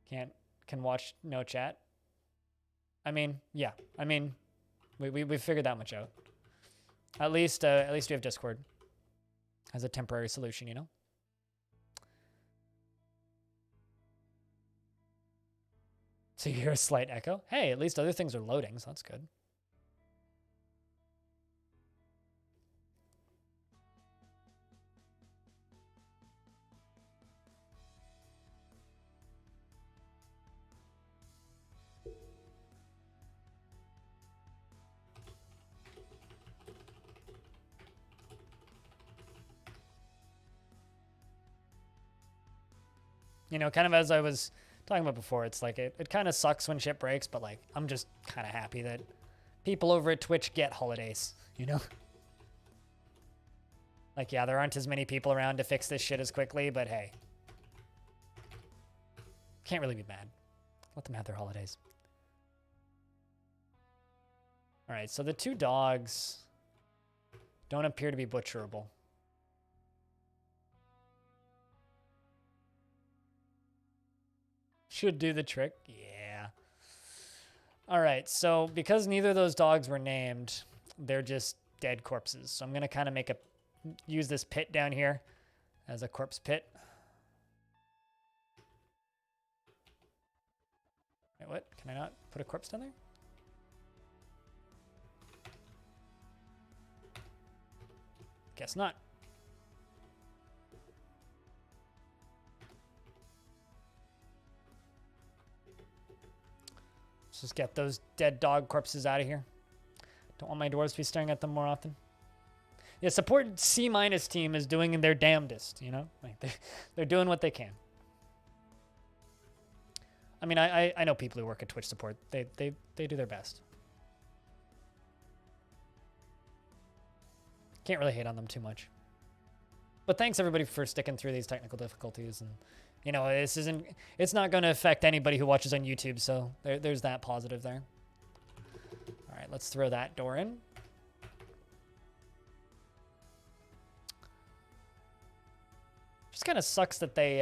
Can watch no chat. I mean, yeah. I mean, we figured that much out. At least we have Discord as a temporary solution, you know? So you hear a slight echo? Hey, at least other things are loading, so that's good. You know, kind of as I was talking about before, it's like it kind of sucks when shit breaks, but like I'm just kind of happy that people over at Twitch get holidays, you know? Like, yeah, there aren't as many people around to fix this shit as quickly, but hey. Can't really be mad. Let them have their holidays. All right, so the two dogs don't appear to be butcherable. Should do the trick. Yeah. All right, so because neither of those dogs were named, they're just dead corpses. So I'm going to kind of use this pit down here as a corpse pit. Wait, what? Can I not put a corpse down there? Guess not. Let's just get those dead dog corpses out of here. Don't want my dwarves to be staring at them more often. Yeah, support C- team is doing their damnedest, you know? Like they're doing what they can. I mean, I know people who work at Twitch support. They do their best. Can't really hate on them too much. But thanks everybody for sticking through these technical difficulties, and you know, it's not going to affect anybody who watches on YouTube, so there's that positive there. All right, let's throw that door in. Just kind of sucks that they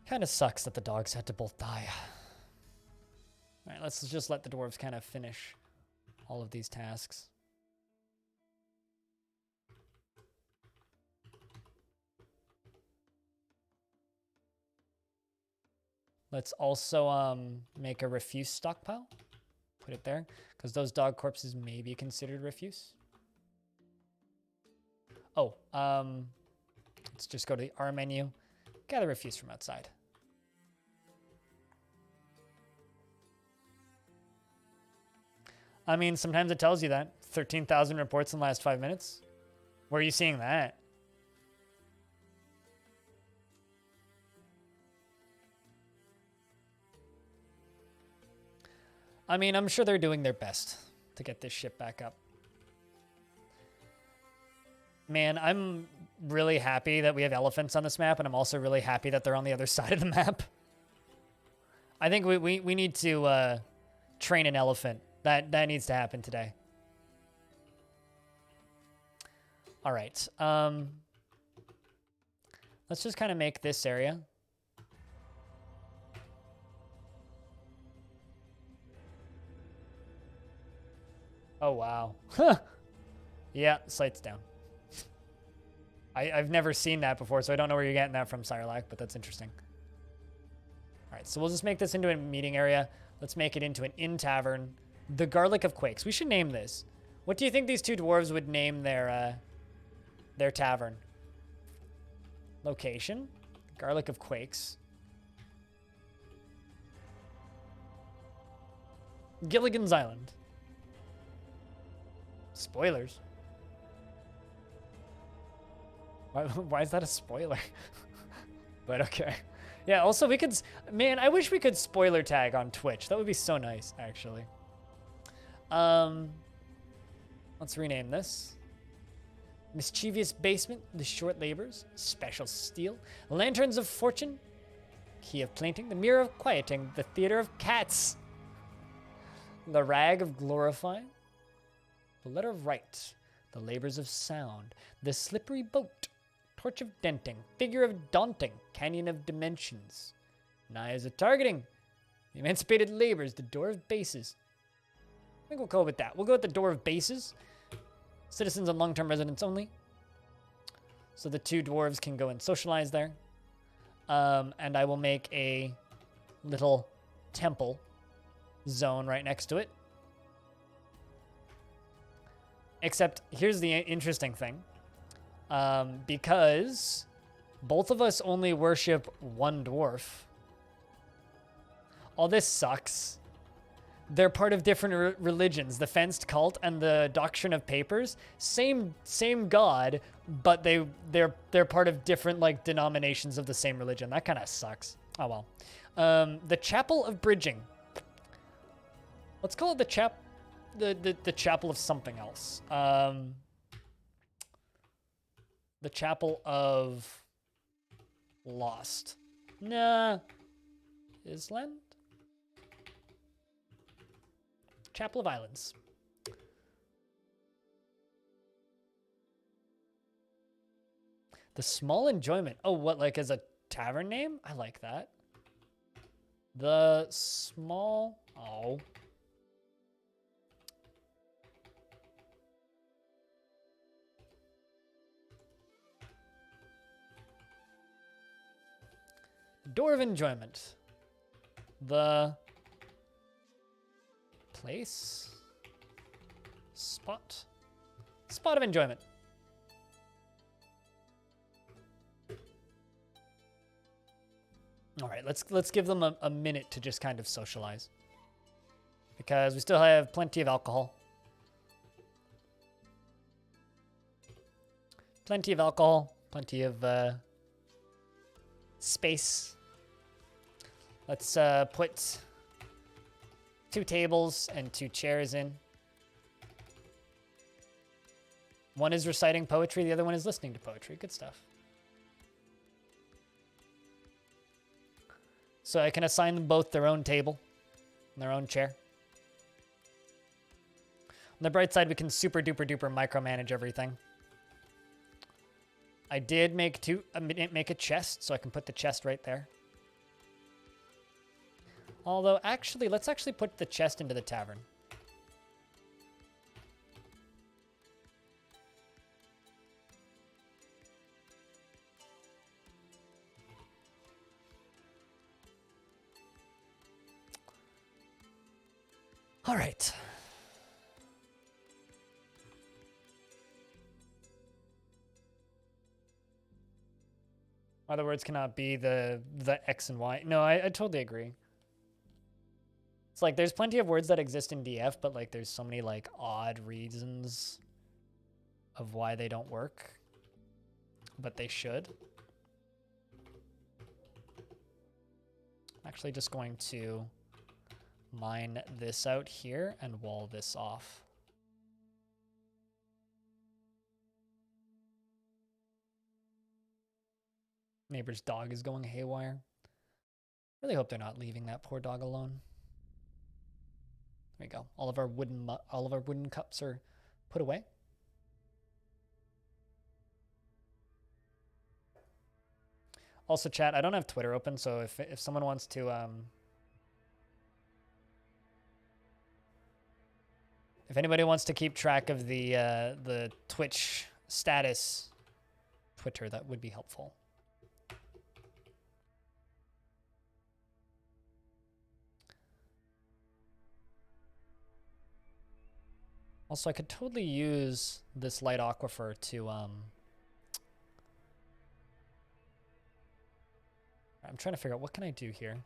kind of sucks that the dogs had to both die. All right, let's just let the dwarves kind of finish all of these tasks. Let's also make a refuse stockpile. Put it there, because those dog corpses may be considered refuse. Oh, let's just go to the R menu. Gather refuse from outside. I mean, sometimes it tells you that. 13,000 reports in the last 5 minutes. Where are you seeing that? I mean, I'm sure they're doing their best to get this ship back up. Man, I'm really happy that we have elephants on this map, and I'm also really happy that they're on the other side of the map. I think we need to train an elephant. That needs to happen today. All right. Let's just kind of make this area. Oh, wow. Yeah, sight's down. I've never seen that before, so I don't know where you're getting that from, Sirlac, but that's interesting. All right, so we'll just make this into a meeting area. Let's make it into an inn tavern. The Garlic of Quakes. We should name this. What do you think these two dwarves would name their tavern? Location? Garlic of Quakes. Gilligan's Island. Spoilers. Why is that a spoiler? But okay. Yeah, also we could... Man, I wish we could spoiler tag on Twitch. That would be so nice, actually. Let's rename this. Mischievous Basement, The Short Labors, Special Steel, Lanterns of Fortune, Key of Plainting, The Mirror of Quieting, The Theater of Cats, The Rag of Glorifying, The Letter of Right, The Labors of Sound, The Slippery Boat, Torch of Denting, Figure of Daunting, Canyon of Dimensions, Knives of Targeting, The Emancipated Labors, The Door of Bases. I think we'll go with that. We'll go with the Door of Bases. Citizens and long-term residents only. So the two dwarves can go and socialize there. And I will make a little temple zone right next to it. Except here's the interesting thing. Because both of us only worship one dwarf. All this sucks. They're part of different religions, the Fenced Cult and the Doctrine of Papers. Same god, but they're part of different like denominations of the same religion. That kind of sucks. Oh well. The Chapel of Bridging. Let's call it the Chapel of something else. The Chapel of Lost. Nah. Island? Chapel of Islands. The Small Enjoyment. Oh, what, like as a tavern name? I like that. The Small... Oh. Door of Enjoyment. The... Place? Spot? Spot of enjoyment. All right, let's give them a minute to just kind of socialize. Because we still have plenty of alcohol. Plenty of alcohol, plenty of space. Let's put 2 tables and 2 chairs in. One is reciting poetry, the other one is listening to poetry. Good stuff. So I can assign them both their own table and their own chair. On the bright side, we can super duper duper micromanage everything. I did make a chest, so I can put the chest right there. Although, actually, let's actually put the chest into the tavern. All right. Other words cannot be the X and Y. No, I totally agree. It's like there's plenty of words that exist in DF, but like there's so many like odd reasons of why they don't work, but they should. I'm actually just going to line this out here and wall this off. Neighbor's dog is going haywire. Really hope they're not leaving that poor dog alone. There we go. All of our wooden cups are put away. Also, chat, I don't have Twitter open, so if someone wants to if anybody wants to keep track of the Twitch status Twitter, that would be helpful. Also, I could totally use this light aquifer to I'm trying to figure out what can I do here.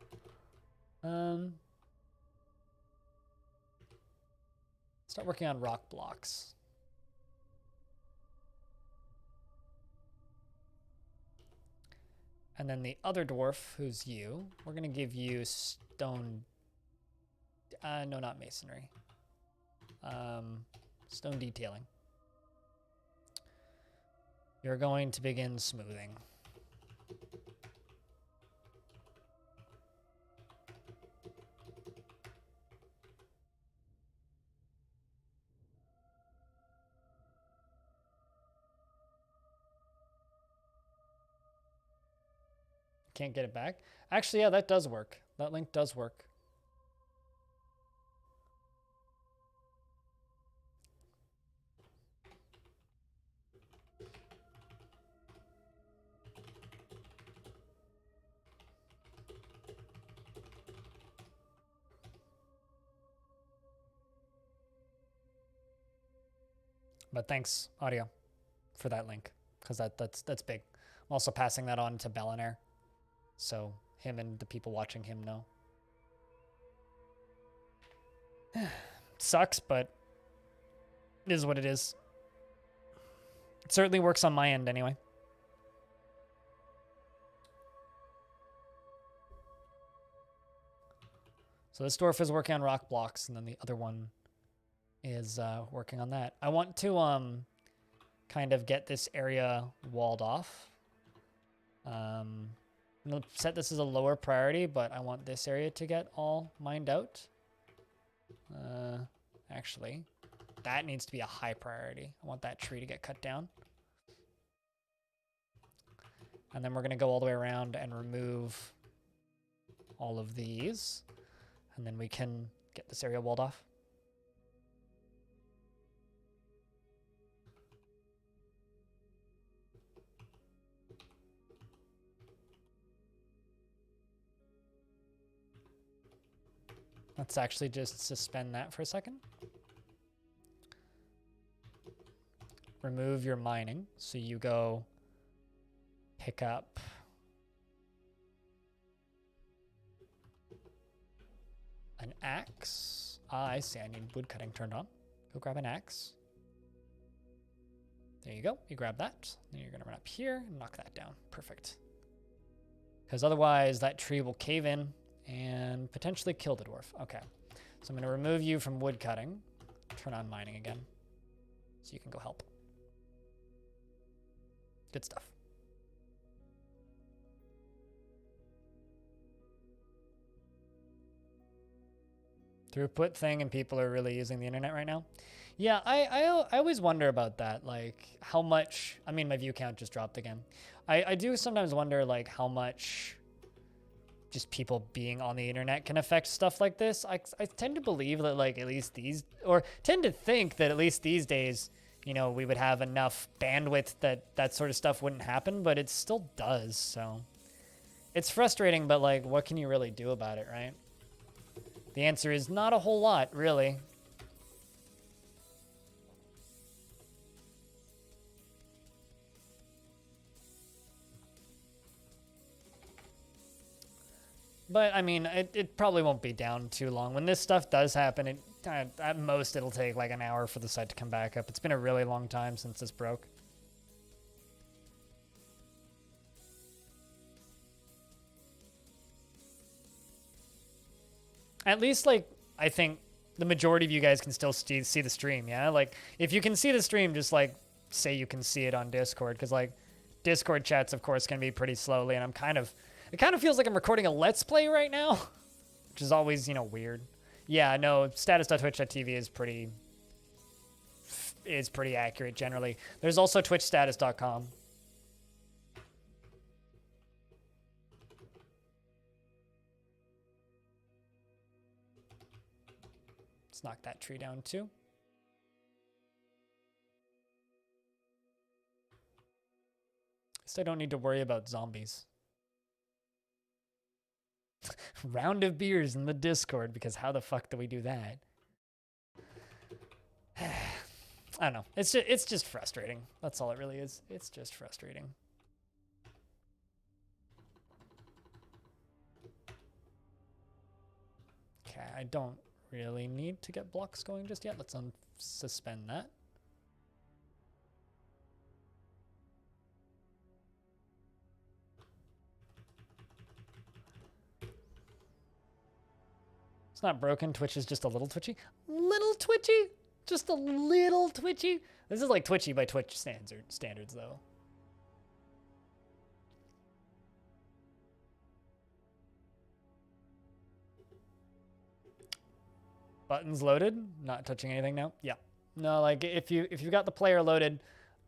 Start working on rock blocks. And then the other dwarf, who's you, we're gonna give you stone. No, not masonry. Stone detailing. You're going to begin smoothing. Can't get it back. Actually, yeah, that does work. That link does work. But thanks, Audio, for that link, because that's big. I'm also passing that on to Bellinair, so him and the people watching him know. Sucks, but it is what it is. It certainly works on my end anyway. So this dwarf is working on rock blocks, and then the other one is working on that. I want to kind of get this area walled off. I'm gonna set this as a lower priority, but I want this area to get all mined out. Actually, that needs to be a high priority. I want that tree to get cut down. And then we're gonna go all the way around and remove all of these. And then we can get this area walled off. Let's actually just suspend that for a second. Remove your mining. So you go pick up an axe. Ah, I see. I need wood cutting turned on. Go grab an axe. There you go. You grab that. Then you're going to run up here and knock that down. Perfect. Because otherwise that tree will cave in and potentially kill the dwarf. Okay. So I'm going to remove you from wood cutting. Turn on mining again. So you can go help. Good stuff. Throughput thing, and people are really using the internet right now. Yeah, I always wonder about that, like how much. I mean, my view count just dropped again. I do sometimes wonder like how much just people being on the internet can affect stuff like this. I tend to believe that like at least these, or tend to think that at least these days, you know, we would have enough bandwidth that that sort of stuff wouldn't happen, but it still does. So it's frustrating, but like, what can you really do about it, right? The answer is not a whole lot, really. But, I mean, it probably won't be down too long. When this stuff does happen, at most it'll take like an hour for the site to come back up. It's been a really long time since this broke. At least, like, I think the majority of you guys can still see the stream, yeah? Like, if you can see the stream, just, like, say you can see it on Discord. Because, like, Discord chats, of course, can be pretty slowly. And it kind of feels like I'm recording a Let's Play right now. Which is always, you know, weird. Yeah, no, status.twitch.tv is pretty accurate generally. There's also twitchstatus.com. Let's knock that tree down too. So I don't need to worry about zombies. Round of beers in the Discord, because how the fuck do we do that? I don't know. It's just frustrating. That's all it really is. It's just frustrating. Okay, I don't really need to get blocks going just yet. Let's unsuspend that. It's not broken. Twitch is just a little twitchy. Little twitchy? Just a little twitchy? This is like twitchy by Twitch standards though. Buttons loaded. Not touching anything now. Yeah. No, like if you've got the player loaded,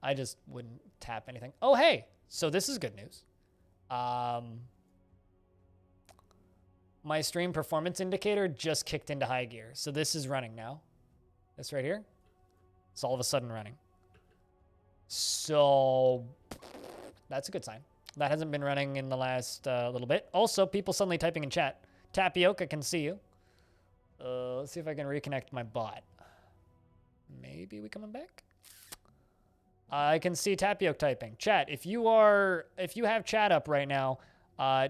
I just wouldn't tap anything. Oh hey, so this is good news. My stream performance indicator just kicked into high gear. So this is running now. This right here. It's all of a sudden running. So that's a good sign. That hasn't been running in the last little bit. Also, people suddenly typing in chat. Tapioca can see you. Let's see if I can reconnect my bot. Maybe we coming back? I can see Tapioca typing. Chat, if you have chat up right now,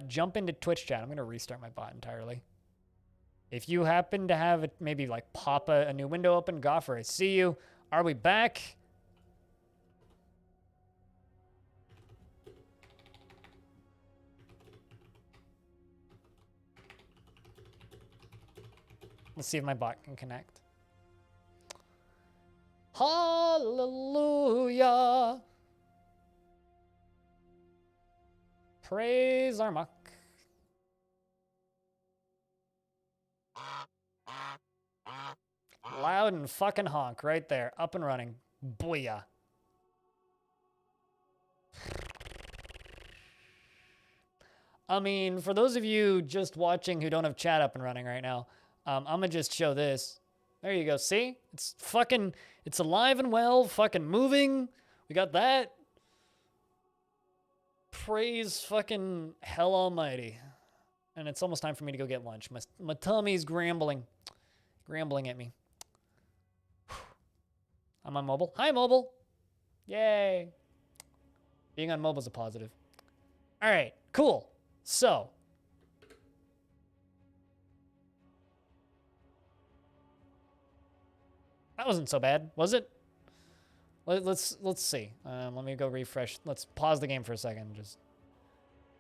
jump into Twitch chat. I'm going to restart my bot entirely. If you happen to have it, maybe like pop a new window open, Goffer, I see you. Are we back? Let's see if my bot can connect. Hallelujah. Praise Armok. Loud and fucking honk right there. Up and running. Booyah. I mean, for those of you just watching who don't have chat up and running right now, I'm gonna just show this. There you go. See? It's alive and well, fucking moving. We got that. Praise fucking hell almighty. And it's almost time for me to go get lunch. My tummy's grambling at me. I'm on mobile. Hi, mobile. Yay. Being on mobile is a positive. All right, cool. So. That wasn't so bad, was it? Let's see. Let me go refresh. Let's pause the game for a second. Just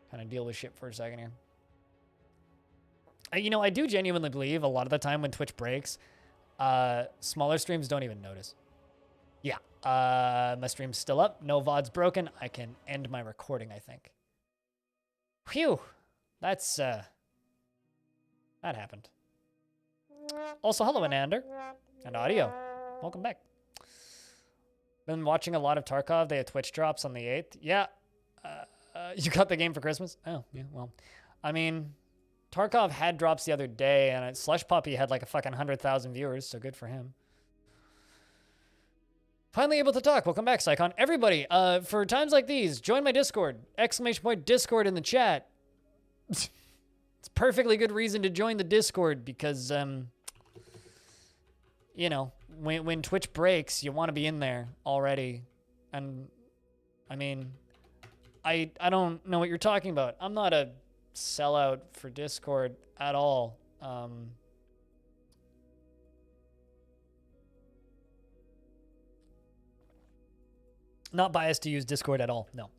kind of deal with shit for a second here. You know, I do genuinely believe a lot of the time when Twitch breaks, smaller streams don't even notice. Yeah, my stream's still up. No VOD's broken. I can end my recording, I think. Phew. That's, that happened. Also, hello, Anander. And Audio. Welcome back. Been watching a lot of Tarkov. They had Twitch drops on the 8th. Yeah. You got the game for Christmas? Oh, yeah, well. I mean, Tarkov had drops the other day, and Slush Puppy had like a fucking 100,000 viewers, so good for him. Finally able to talk. Welcome back, Psychon. Everybody, for times like these, join my Discord. ! Discord in the chat. It's a perfectly good reason to join the Discord because, you know, when Twitch breaks, you want to be in there already. And, I mean, I don't know what you're talking about. I'm not a sellout for Discord at all. Not biased to use Discord at all, no.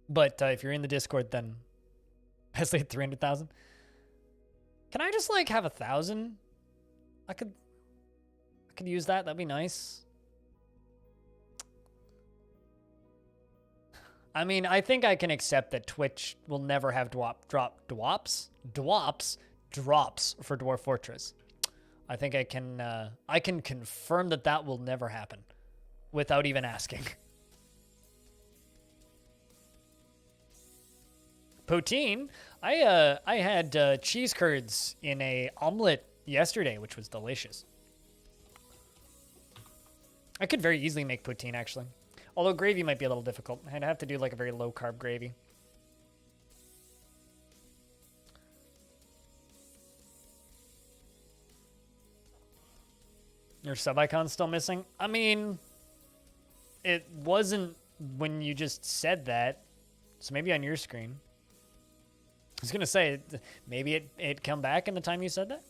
But if you're in the Discord, then I say 300,000. Can I just like have 1,000? I could use that. That'd be nice. I mean, I think I can accept that Twitch will never have dwarfs drops for Dwarf Fortress. I think I can confirm that that will never happen without even asking. Poutine, I had cheese curds in a omelet yesterday, which was delicious. I could very easily make poutine, actually. Although gravy might be a little difficult. I'd have to do like a very low-carb gravy. Your sub-icon's still missing? I mean, it wasn't when you just said that. So maybe on your screen. I was going to say, maybe it come back in the time you said that?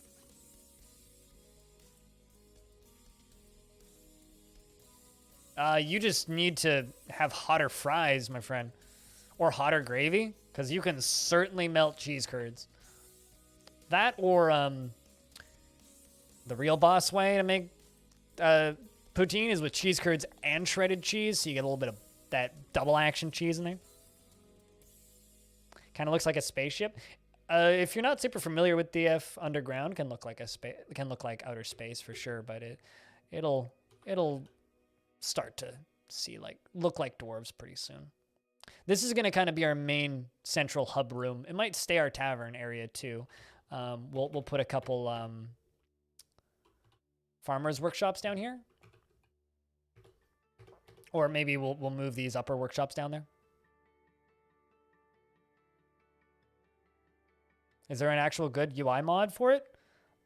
You just need to have hotter fries, my friend. Or hotter gravy, because you can certainly melt cheese curds. That or the real boss way to make poutine is with cheese curds and shredded cheese, so you get a little bit of that double action cheese in there. Kind of looks like a spaceship. If you're not super familiar with DF Underground, can look like outer space for sure, but it'll start to look like dwarves pretty soon. This is going to kind of be our main central hub room. It might stay our tavern area too. We'll put a couple farmers workshops down here, or maybe we'll move these upper workshops down there. Is there an actual good UI mod for it?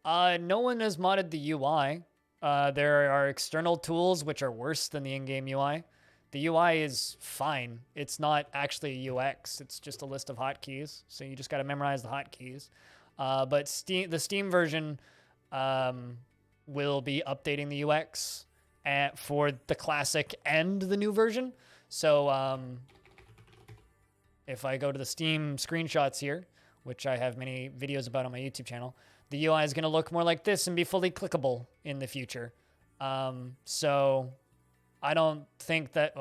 No one has modded the UI. There are external tools which are worse than the in-game UI. The UI is fine. It's not actually a UX. It's just a list of hotkeys. So you just got to memorize the hotkeys. But the Steam version will be updating the UX for the classic and the new version. So if I go to the Steam screenshots here, which I have many videos about on my YouTube channel, the UI is going to look more like this and be fully clickable in the future. So I don't think that,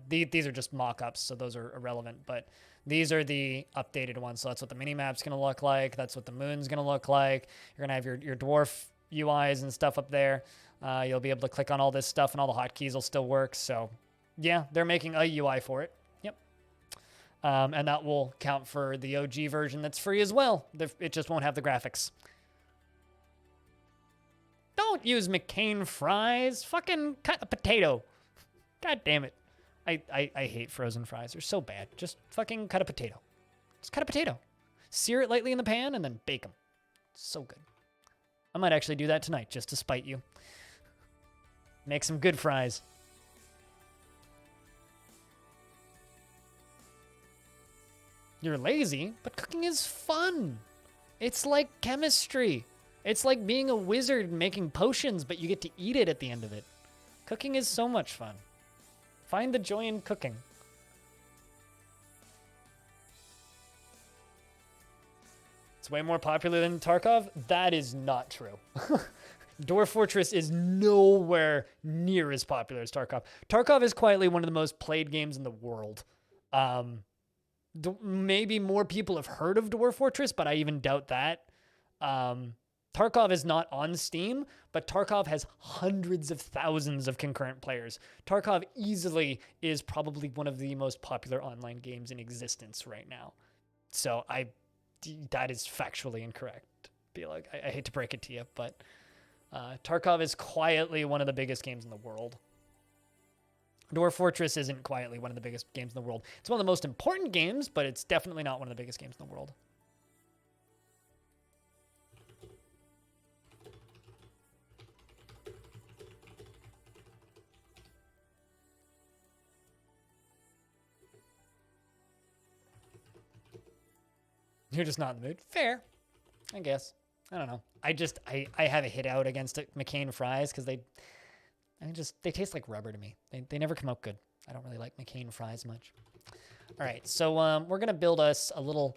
these are just mock-ups, so those are irrelevant, but these are the updated ones. So that's what the mini-map's going to look like. That's what the moon's going to look like. You're going to have your dwarf UIs and stuff up there. You'll be able to click on all this stuff and all the hotkeys will still work. So yeah, they're making a UI for it. Yep. And that will count for the OG version that's free as well. It just won't have the graphics. Don't use McCain fries. Fucking cut a potato. God damn it. I hate frozen fries. They're so bad. Just fucking cut a potato. Just cut a potato. Sear it lightly in the pan and then bake them. So good. I might actually do that tonight just to spite you. Make some good fries. You're lazy, but cooking is fun. It's like chemistry. It's like being a wizard and making potions, but you get to eat it at the end of it. Cooking is so much fun. Find the joy in cooking. It's way more popular than Tarkov? That is not true. Dwarf Fortress is nowhere near as popular as Tarkov. Tarkov is quietly one of the most played games in the world. Maybe more people have heard of Dwarf Fortress, but I even doubt that. Tarkov is not on Steam, but Tarkov has hundreds of thousands of concurrent players. Tarkov easily is probably one of the most popular online games in existence right now. So that is factually incorrect. I hate to break it to you, but Tarkov is quietly one of the biggest games in the world. Dwarf Fortress isn't quietly one of the biggest games in the world. It's one of the most important games, but it's definitely not one of the biggest games in the world. You're just not in the mood. Fair, I guess. I don't know. I have a hit out against McCain fries because they taste like rubber to me. They never come out good. I don't really like McCain fries much. All right, so we're gonna build us a little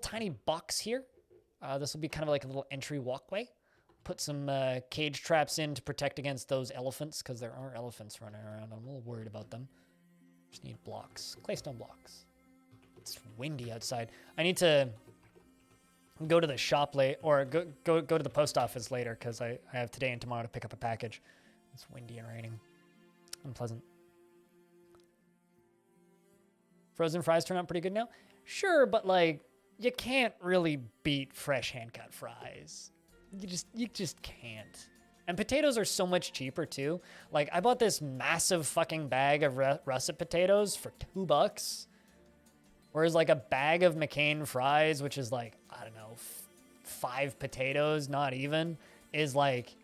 tiny box here. This will be kind of like a little entry walkway. Put some cage traps in to protect against those elephants because there are elephants running around. I'm a little worried about them. Just need blocks, claystone blocks. It's windy outside. I need to go to the shop late, or go to the post office later, because I have today and tomorrow to pick up a package. It's windy and raining. Unpleasant. Frozen fries turn out pretty good now? Sure, but like, you can't really beat fresh hand-cut fries. You just can't. And potatoes are so much cheaper too. Like, I bought this massive fucking bag of russet potatoes for $2. Whereas like a bag of McCain fries, which is like, I don't know, 5 potatoes, not even, is like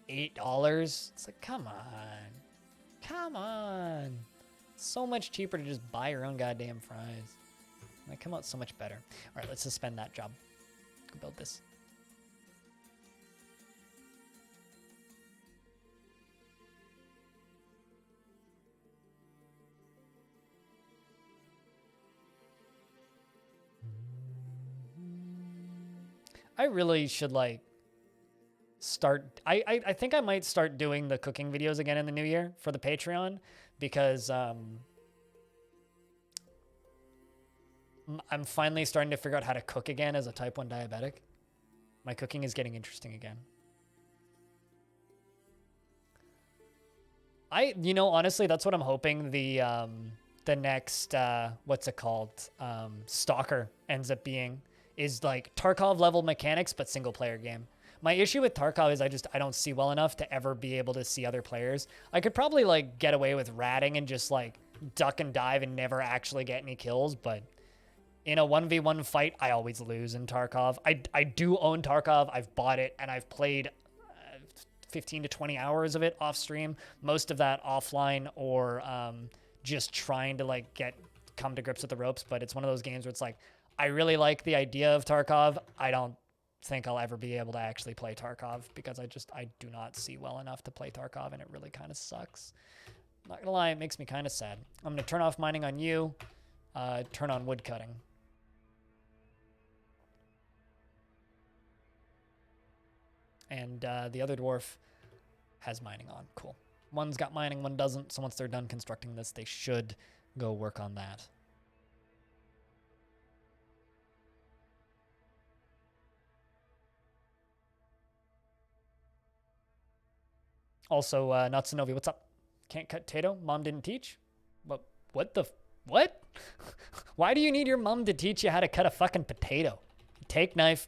$8. It's like, come on. Come on. It's so much cheaper to just buy your own goddamn fries. They come out so much better. All right, let's suspend that job. Go build this. I really should like start. I think I might start doing the cooking videos again in the new year for the Patreon, because I'm finally starting to figure out how to cook again as a type 1 diabetic. My cooking is getting interesting again. Honestly, that's what I'm hoping the next, what's it called? Stalker ends up being, is like Tarkov level mechanics, but single player game. My issue with Tarkov is I don't see well enough to ever be able to see other players. I could probably like get away with ratting and just like duck and dive and never actually get any kills, but in a 1v1 fight, I always lose in Tarkov. I do own Tarkov. I've bought it and I've played 15 to 20 hours of it off stream. Most of that offline, or just trying to like come to grips with the ropes. But it's one of those games where it's like, I really like the idea of Tarkov. I don't think I'll ever be able to actually play Tarkov, because I do not see well enough to play Tarkov, and it really kind of sucks. Not gonna lie, it makes me kind of sad. I'm gonna turn off mining on you, turn on wood cutting. And the other dwarf has mining on. Cool. One's got mining, one doesn't. So once they're done constructing this, they should go work on that. Also, Natsunovi, what's up? Can't cut potato? Mom didn't teach? What? Why do you need your mom to teach you how to cut a fucking potato? Take knife,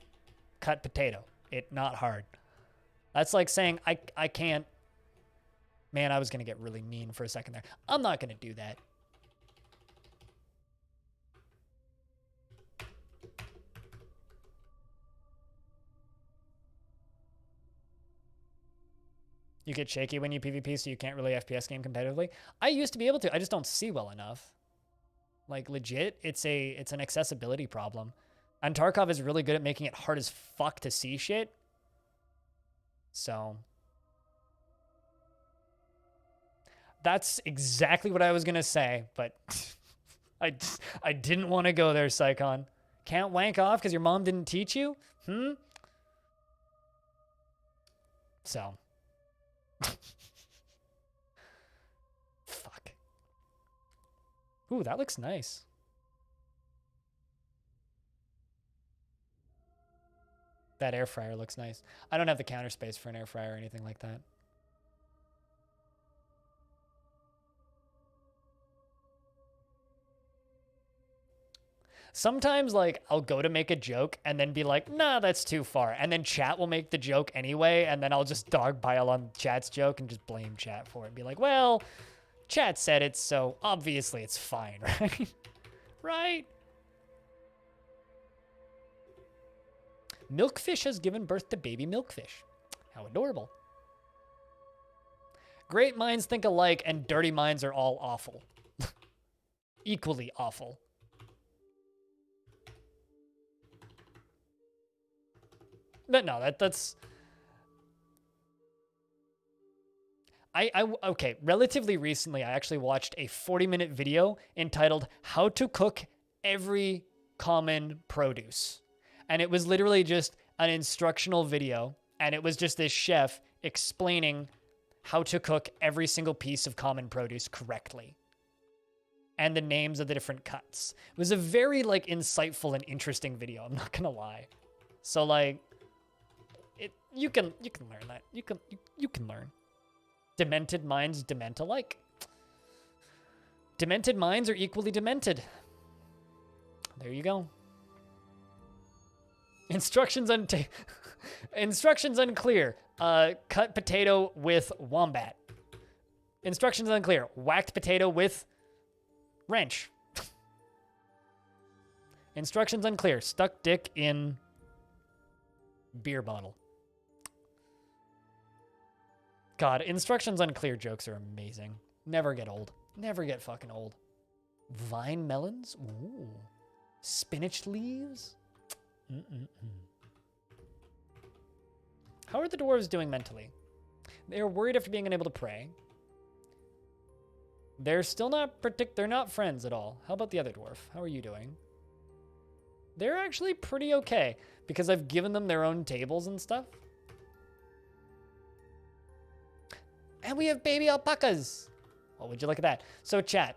cut potato. It not hard. That's like saying I can't. Man, I was going to get really mean for a second there. I'm not going to do that. You get shaky when you PvP, so you can't really FPS game competitively. I used to be able to. I just don't see well enough. Like, legit, it's an accessibility problem. And Tarkov is really good at making it hard as fuck to see shit. So that's exactly what I was gonna say, but I didn't want to go there, Psychon. Can't wank off because your mom didn't teach you? So. Fuck. Ooh, that looks nice. That air fryer looks nice. I don't have the counter space for an air fryer or anything like that. Sometimes, like, I'll go to make a joke and then be like, nah, that's too far. And then chat will make the joke anyway, and then I'll just dogpile on chat's joke and just blame chat for it. And be like, well, chat said it, so obviously it's fine, right? Right? Milkfish has given birth to baby milkfish. How adorable. Great minds think alike, and dirty minds are all awful. Equally awful. But no, that's... Okay, relatively recently, I actually watched a 40-minute video entitled How to Cook Every Common Produce. And it was literally just an instructional video, and it was just this chef explaining how to cook every single piece of common produce correctly. and the names of the different cuts. It was a very like insightful and interesting video. I'm not gonna lie. So like, you can learn that. You can learn. Demented minds dement alike. Demented minds are equally demented. There you go. Instructions Instructions unclear. Cut potato with wombat. Instructions unclear. Whacked potato with wrench. Instructions unclear. Stuck dick in beer bottle. God, instructions unclear jokes are amazing. Never get old. Never get fucking old. Vine melons? Ooh. Spinach leaves? How are the dwarves doing mentally? They're worried after being unable to pray. They're still not they're not friends at all. How about the other dwarf? How are you doing? They're actually pretty okay because I've given them their own tables and stuff. And we have baby alpacas. Well, would you look at that? So chat,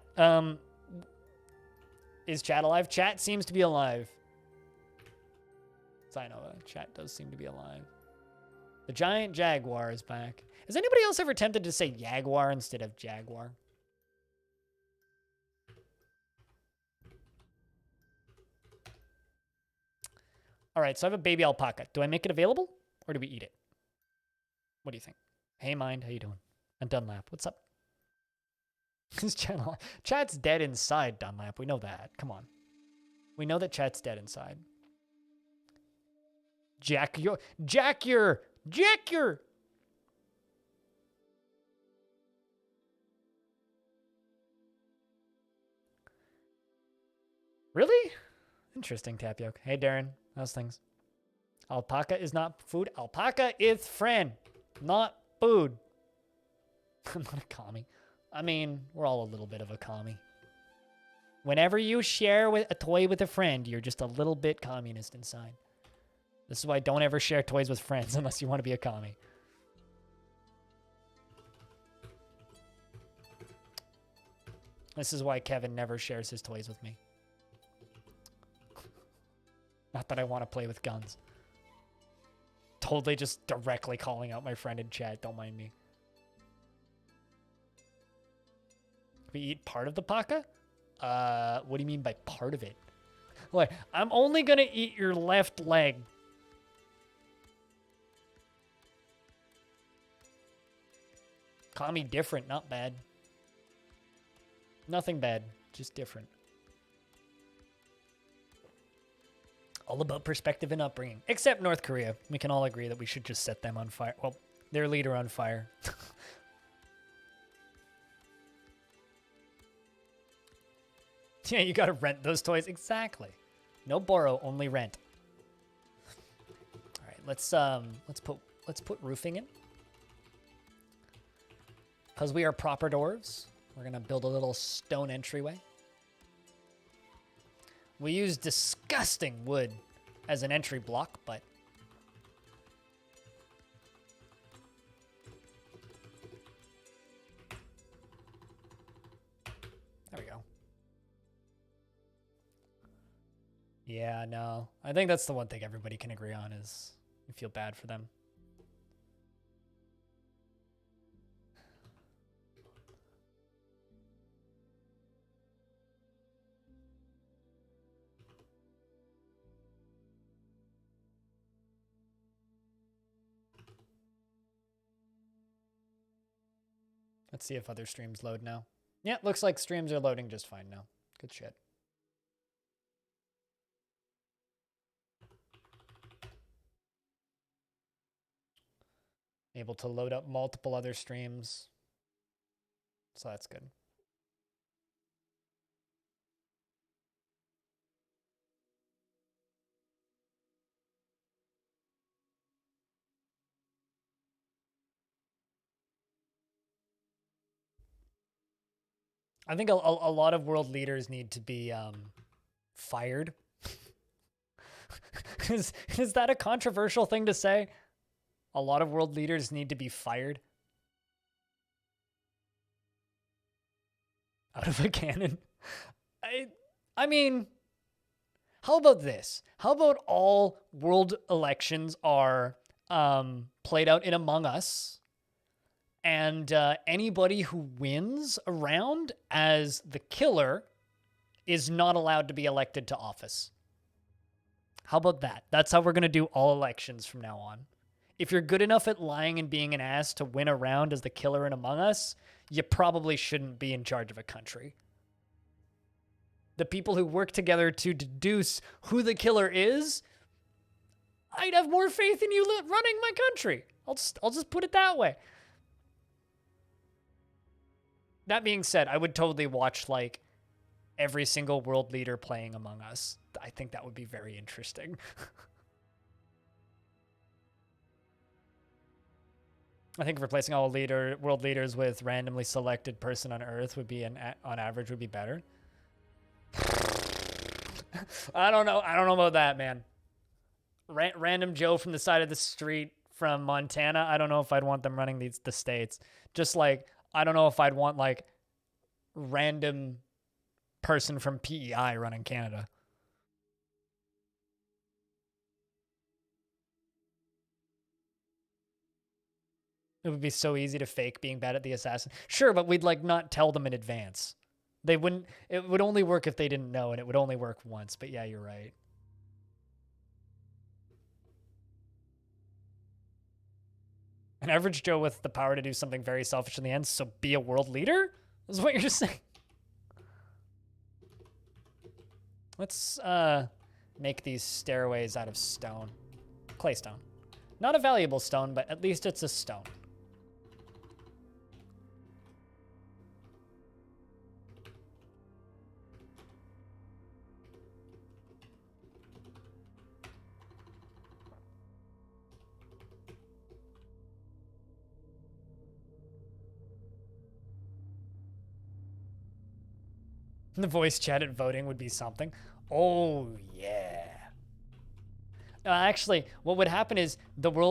is chat alive? Chat seems to be alive. So I know chat does seem to be alive. The giant jaguar is back. Has anybody else ever attempted to say jaguar instead of jaguar? All right, so I have a baby alpaca. Do I make it available or do we eat it? What do you think? Hey, Mind, how you doing? And Dunlap, what's up? This channel, chat's dead inside, Dunlap. We know that. Come on. We know that chat's dead inside. Jack your. Really? Interesting, Tapioca. Hey, Darren. How's things? Alpaca is not food. Alpaca is friend, not food. I'm not a commie. I mean, we're all a little bit of a commie. Whenever you share a toy with a friend, you're just a little bit communist inside. This is why don't ever share toys with friends unless you want to be a commie. This is why Kevin never shares his toys with me. Not that I want to play with guns. Totally just directly calling out my friend in chat. Don't mind me. We eat part of the paca? What do you mean by part of it? Like, I'm only gonna eat your left leg. Call me different, not bad. Nothing bad, just different. All about perspective and upbringing. Except North Korea. We can all agree that we should just set them on fire. Well, their leader on fire. Yeah, you gotta rent those toys. Exactly. No borrow, only rent. All right, let's put roofing in. Because we are proper dwarves, we're gonna build a little stone entryway. We use disgusting wood as an entry block, but there we go. Yeah, no. I think that's the one thing everybody can agree on is you feel bad for them. Let's see if other streams load now. Yeah, looks like streams are loading just fine now. Good shit. Able to load up multiple other streams. So that's good. I think a lot of world leaders need to be fired. Is that a controversial thing to say? A lot of world leaders need to be fired? Out of a cannon? I mean, how about this? How about all world elections are played out in Among Us, and anybody who wins a round as the killer is not allowed to be elected to office? How about that? That's how we're going to do all elections from now on. If you're good enough at lying and being an ass to win a round as the killer in Among Us, you probably shouldn't be in charge of a country. The people who work together to deduce who the killer is, I'd have more faith in you running my country. I'll just put it that way. That being said, I would totally watch like every single world leader playing Among Us. I think that would be very interesting. I think replacing all world leaders with randomly selected person on Earth would be on average would be better. I don't know about that, man. Random Joe from the side of the street from Montana. I don't know if I'd want them running the states. Just like I don't know if I'd want like random person from PEI running Canada. It would be so easy to fake being bad at the assassin. Sure, but we'd like not tell them in advance. They wouldn't. It would only work if they didn't know, and it would only work once. But yeah, you're right. An average Joe with the power to do something very selfish in the end, so be a world leader? Is what you're saying. Let's make these stairways out of stone. Claystone. Not a valuable stone, but at least it's a stone. The voice chat at voting would be something. Oh, yeah. Actually, what would happen is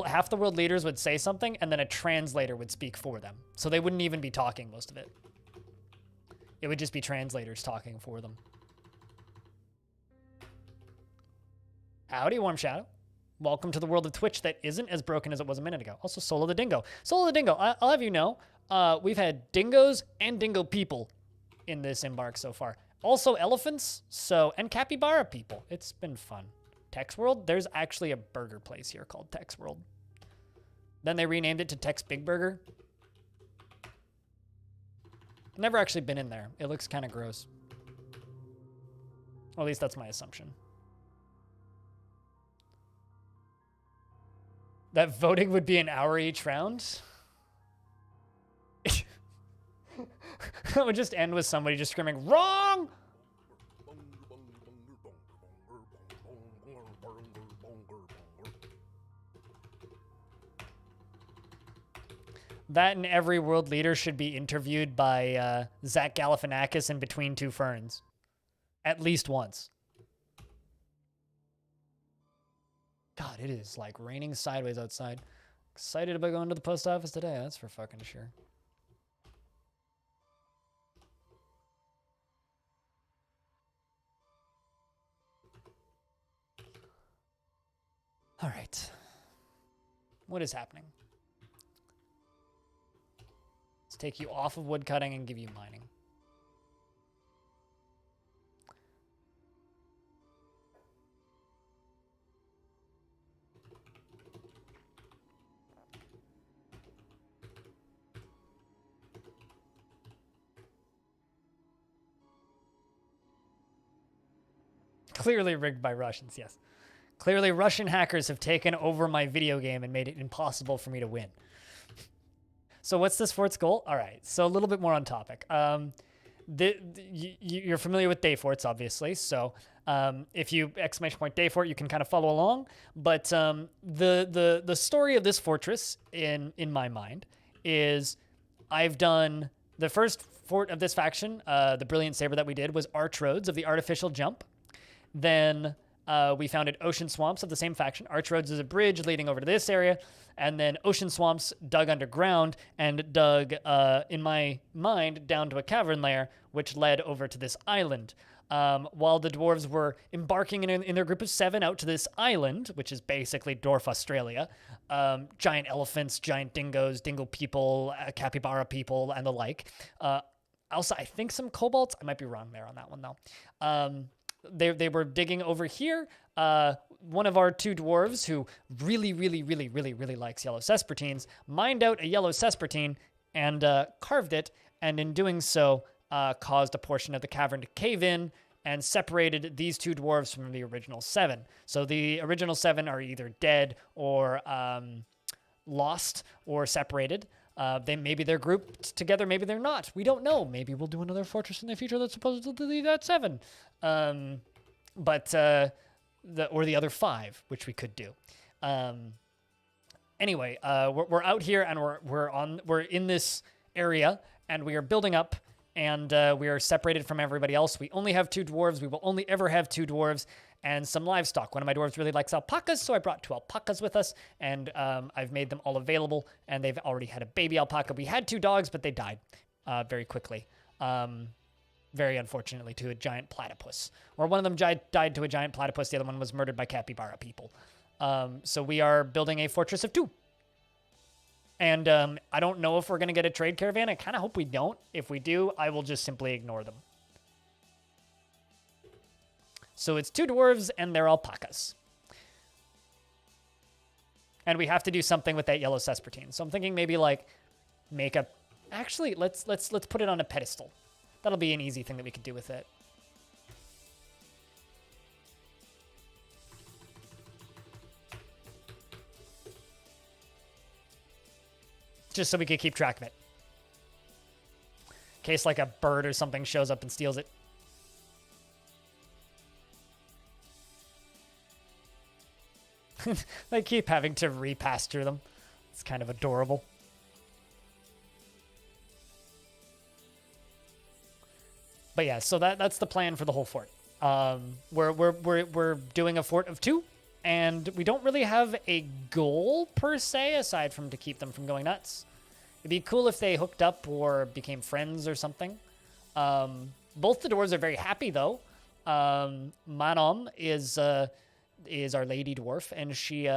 half the world leaders would say something, and then a translator would speak for them. So they wouldn't even be talking most of it. It would just be translators talking for them. Howdy, Warm Shadow. Welcome to the world of Twitch that isn't as broken as it was a minute ago. Also, Solo the Dingo. Solo the Dingo, I'll have you know, we've had dingoes and dingo people in this embark so far. Also elephants, and capybara people. It's been fun. Tex World, there's actually a burger place here called Tex World. Then they renamed it to Tex Big Burger. Never actually been in there. It looks kind of gross. Or at least that's my assumption. That voting would be an hour each round? It would just end with somebody just screaming, "Wrong!" That and every world leader should be interviewed by Zach Galifianakis in Between Two Ferns. At least once. God, it is like raining sideways outside. Excited about going to the post office today, that's for fucking sure. All right. What is happening? Let's take you off of woodcutting and give you mining. Clearly rigged by Russians, yes. Clearly Russian hackers have taken over my video game and made it impossible for me to win. So what's this fort's goal? All right, so a little bit more on topic. You're familiar with day forts, obviously. So if you ! Day fort, you can kind of follow along. But the story of this fortress in my mind is I've done the first fort of this faction. The Brilliant Saber that we did was Arch Roads of the Artificial Jump. Then we founded Ocean Swamps of the same faction. Archroads is a bridge leading over to this area, and then Ocean Swamps dug underground and dug, in my mind, down to a cavern layer, which led over to this island. While the dwarves were embarking in their group of 7 out to this island, which is basically Dwarf Australia, giant elephants, giant dingoes, dingo people, capybara people, and the like. Also, I think some kobolds. I might be wrong there on that one, though. They were digging over here. One of our 2 dwarves, who really likes yellow sespertines, mined out a yellow sespertine and carved it, and in doing so, caused a portion of the cavern to cave in and separated these 2 dwarves from the original 7. So the original 7 are either dead or lost or separated. Maybe they're grouped together, maybe they're not. We don't know. Maybe we'll do another fortress in the future that's supposed to leave that 7. Or the other 5, which we could do. Anyway, we're out here and we're in this area and we are building up. And we are separated from everybody else. We only have 2 dwarves. We will only ever have 2 dwarves and some livestock. One of my dwarves really likes alpacas, so I brought 2 alpacas with us, and I've made them all available, and they've already had a baby alpaca. We had 2 dogs, but they died very quickly, very unfortunately, to a giant platypus. Or one of them died to a giant platypus. The other one was murdered by capybara people. So we are building a fortress of 2. And I don't know if we're going to get a trade caravan. I kind of hope we don't. If we do, I will just simply ignore them. So it's 2 dwarves and their alpacas. And we have to do something with that yellow sespertine. So I'm thinking maybe like make a... Actually, let's put it on a pedestal. That'll be an easy thing that we could do with it. Just so we could keep track of it. In case like a bird or something shows up and steals it. They keep having to repasture them. It's kind of adorable. But yeah, so that's the plan for the whole fort. We're doing a fort of 2. And we don't really have a goal, per se, aside from to keep them from going nuts. It'd be cool if they hooked up or became friends or something. Both the dwarves are very happy, though. Manom is our lady dwarf, and she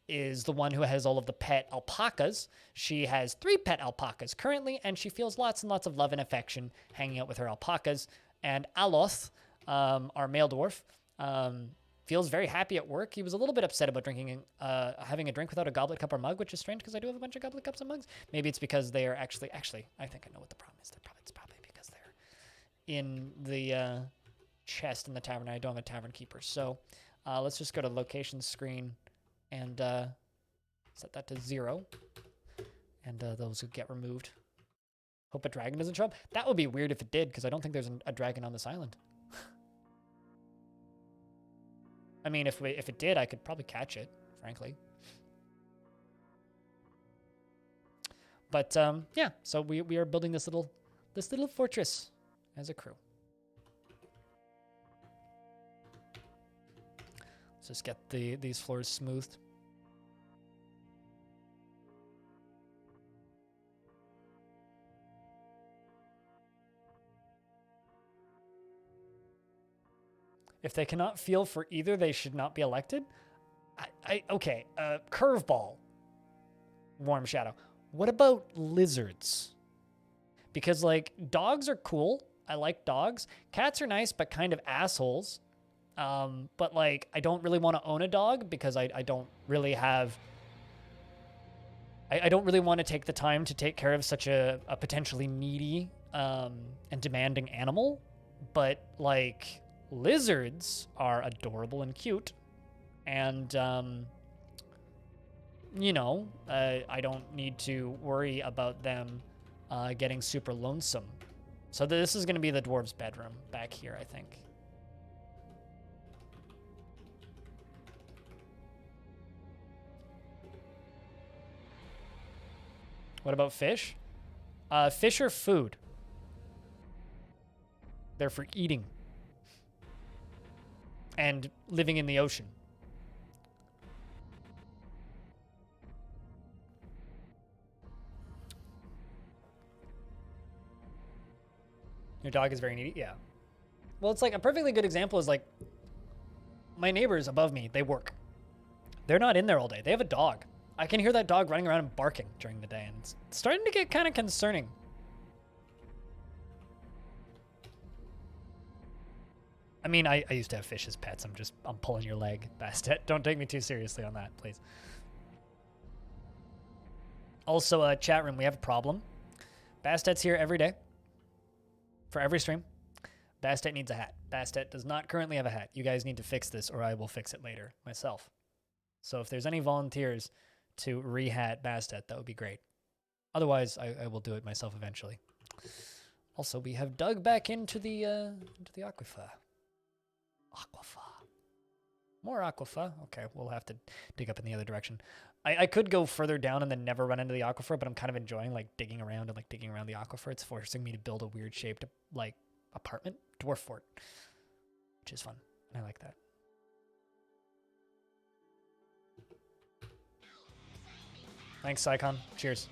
is the one who has all of the pet alpacas. She has 3 pet alpacas currently, and she feels lots and lots of love and affection hanging out with her alpacas. And Aloth, our male dwarf, feels very happy at work. He was a little bit upset about having a drink without a goblet, cup, or mug, which is strange because I do have a bunch of goblet cups and mugs. Maybe it's because they are actually, I think I know what the problem is. It's probably because they're in the chest in the tavern. I don't have a tavern keeper. So let's just go to location screen and set that to 0. And those would get removed. Hope a dragon doesn't show up. That would be weird if it did, because I don't think there's a dragon on this island. I mean, if it did, I could probably catch it, frankly. But yeah, so we are building this little fortress as a crew. Let's just get these floors smoothed. If they cannot feel for either, they should not be elected. Okay, curveball. Warm Shadow. What about lizards? Because, like, dogs are cool. I like dogs. Cats are nice, but kind of assholes. But, like, I don't really want to own a dog because I don't really have... I don't really want to take the time to take care of such a potentially needy and demanding animal. But, like... lizards are adorable and cute, and you know, I don't need to worry about them getting super lonesome. So this is going to be the dwarves' bedroom back here, I think. What about fish? Fish are food. They're for eating. and living in the ocean. Your dog is very needy? Yeah. Well, it's like a perfectly good example is like my neighbors above me, they work. They're not in there all day. They have a dog. I can hear that dog running around and barking during the day, and it's starting to get kind of concerning. I mean, I used to have fish as pets. I'm pulling your leg, Bastet. Don't take me too seriously on that, please. Also, chat room, we have a problem. Bastet's here every day for every stream. Bastet needs a hat. Bastet does not currently have a hat. You guys need to fix this, or I will fix it later myself. So if there's any volunteers to rehat Bastet, that would be great. Otherwise, I will do it myself eventually. Also, we have dug back into the aquifer. More aquifer. Okay, we'll have to dig up in the other direction. I could go further down and then never run into the aquifer, but I'm kind of enjoying like digging around and like digging around the aquifer. It's forcing me to build a weird shaped like apartment, dwarf fort, which is fun. I like that. Thanks, Psycon. Cheers.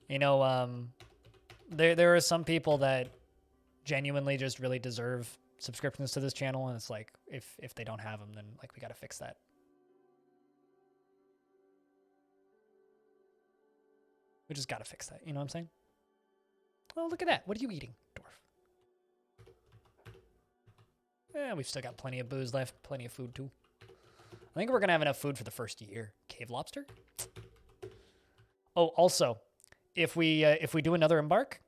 You know, there are some people that genuinely just really deserve subscriptions to this channel, and it's like if they don't have them, then like we got to fix that. We just got to fix that. You know what I'm saying? Oh, look at that. What are you eating, Dwarf? Yeah, we've still got plenty of booze left, plenty of food too. I think we're gonna have enough food for the first year. Cave lobster. Oh, also, if we do another embark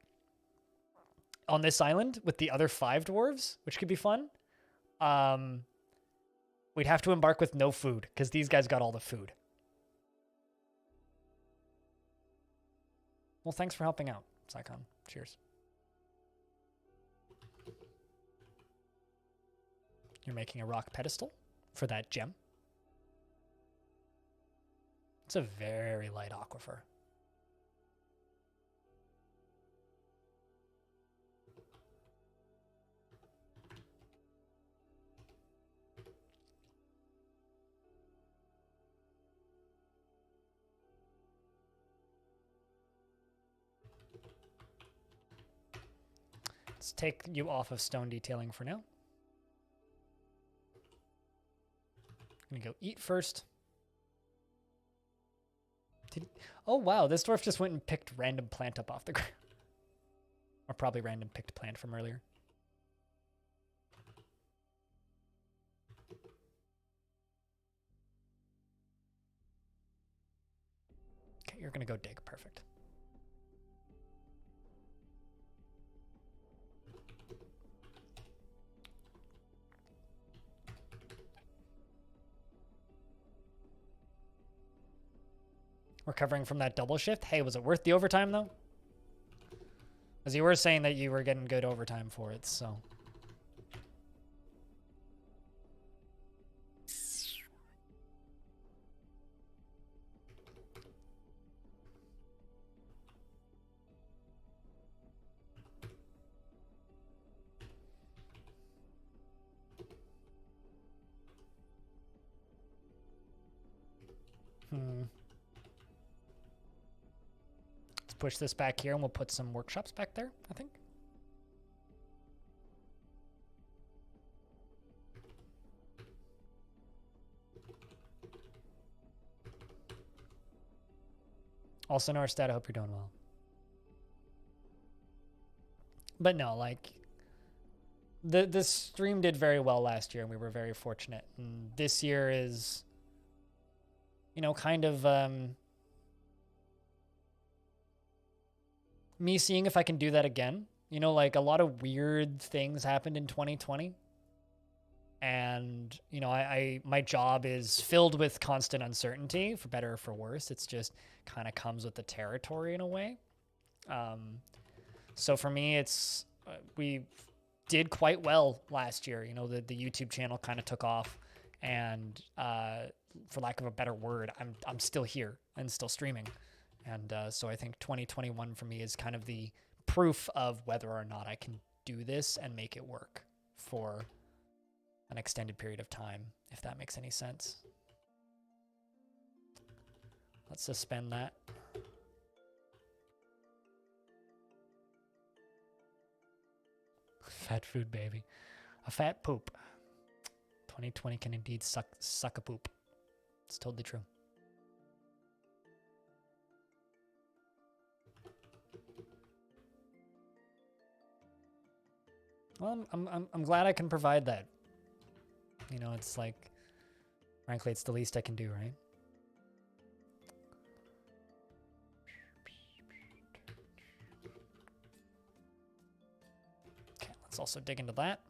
on this island with the other 5 dwarves, which could be fun, we'd have to embark with no food because these guys got all the food. Well, thanks for helping out, Psycon. Cheers. You're making a rock pedestal for that gem. It's a very light aquifer. Let's take you off of stone detailing for now. I'm gonna go eat first. Oh wow, this dwarf just went and picked random plant up off the ground. Or probably random picked plant from earlier. Okay, you're gonna go dig. Perfect. Recovering from that double shift. Hey, was it worth the overtime though? Because you were saying that you were getting good overtime for it, so. Push this back here and we'll put some workshops back there, I think. Also, Norstat, I hope you're doing well. But no, like, the stream did very well last year and we were very fortunate. And this year is, you know, kind of me seeing if I can do that again. You know, like a lot of weird things happened in 2020. And, you know, my job is filled with constant uncertainty, for better or for worse. It's just kind of comes with the territory in a way. So for me, it's, we did quite well last year. You know, the YouTube channel kind of took off, and for lack of a better word, I'm still here and still streaming. And so I think 2021 for me is kind of the proof of whether or not I can do this and make it work for an extended period of time, if that makes any sense. Let's suspend that. Fat food, baby. A fat poop. 2020 can indeed suck a poop. It's totally true. Well, I'm glad I can provide that. You know, it's like, frankly, it's the least I can do, right? Okay, let's also dig into that.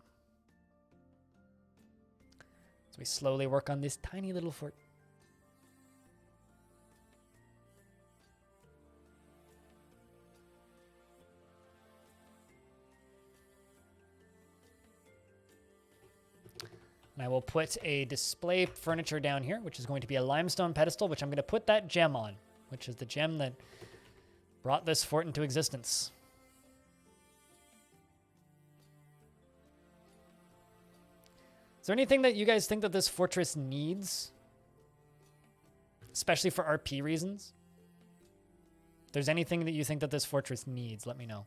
So we slowly work on this tiny little fort. And I will put a display furniture down here, which is going to be a limestone pedestal, which I'm going to put that gem on, which is the gem that brought this fort into existence. Is there anything that you guys think that this fortress needs? Especially for RP reasons? If there's anything that you think that this fortress needs, let me know.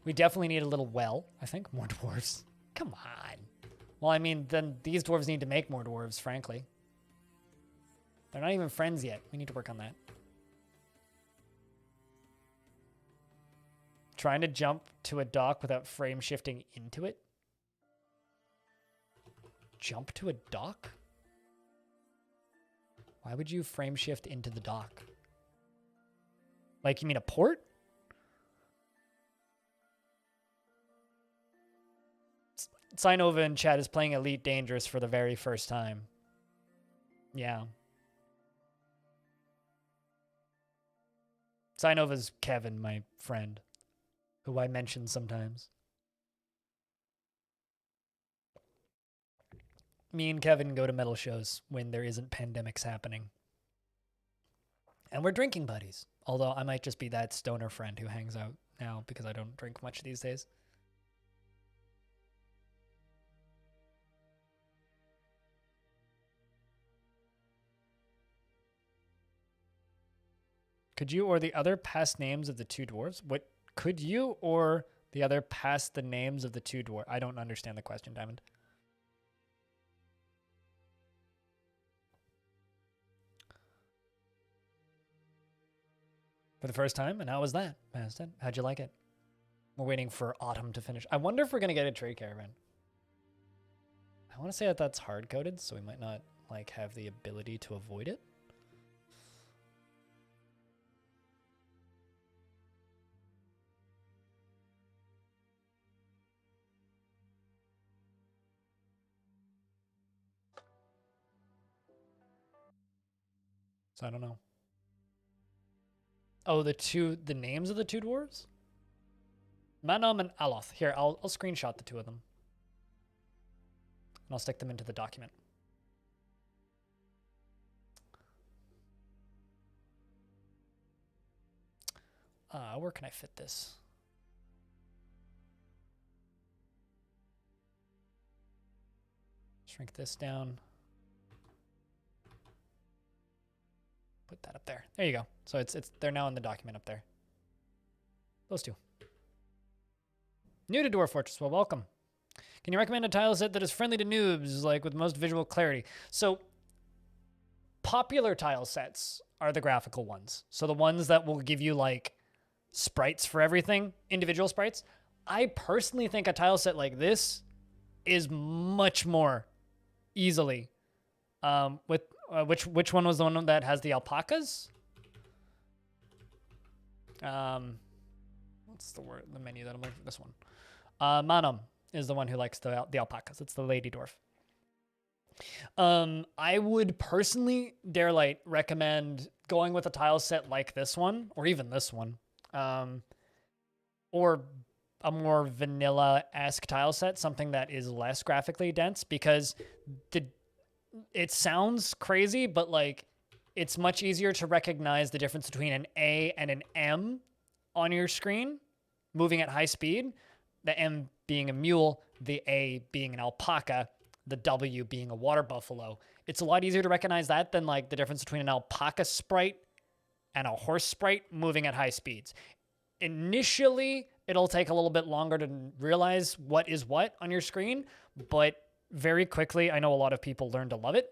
We definitely need a little well, I think. More dwarves. Come on. Well, I mean, then these dwarves need to make more dwarves, frankly. They're not even friends yet. We need to work on that. Trying to jump to a dock without frame shifting into it? Jump to a dock? Why would you frame shift into the dock? Like, you mean a port? Sinova in chat is playing Elite Dangerous for the very first time. Yeah. Sinova's Kevin, my friend, who I mention sometimes. Me and Kevin go to metal shows when there isn't pandemics happening. And we're drinking buddies. Although I might just be that stoner friend who hangs out now because I don't drink much these days. Could you or the other pass names of the two dwarves? What could you or the other pass the names of the two dwarves? I don't understand the question, Diamond. For the first time, and how was that? How'd you like it? We're waiting for autumn to finish. I wonder if we're gonna get a trade caravan. I want to say that that's hard coded, so we might not like have the ability to avoid it. So I don't know. Oh, the names of the two dwarves? Manam and Aloth. Here, I'll screenshot the two of them. And I'll stick them into the document. Where can I fit this? Shrink this down. Put that up there. There you go. So they're now in the document up there. Those two. New to Dwarf Fortress. Well, welcome. Can you recommend a tile set that is friendly to noobs, like with most visual clarity? So popular tile sets are the graphical ones. So the ones that will give you like sprites for everything, individual sprites. I personally think a tile set like this is much more easily with which one was the one that has the alpacas? What's the word? The menu that I'm looking for. This one. Manam is the one who likes the alpacas. It's the lady dwarf. I would personally, Darelight, recommend going with a tile set like this one, or even this one, or a more vanilla-esque tile set, something that is less graphically dense, because it sounds crazy, but like it's much easier to recognize the difference between an A and an M on your screen moving at high speed, the M being a mule, the A being an alpaca, the W being a water buffalo. It's a lot easier to recognize that than like the difference between an alpaca sprite and a horse sprite moving at high speeds. Initially, it'll take a little bit longer to realize what is what on your screen, but very quickly, I know a lot of people learn to love it.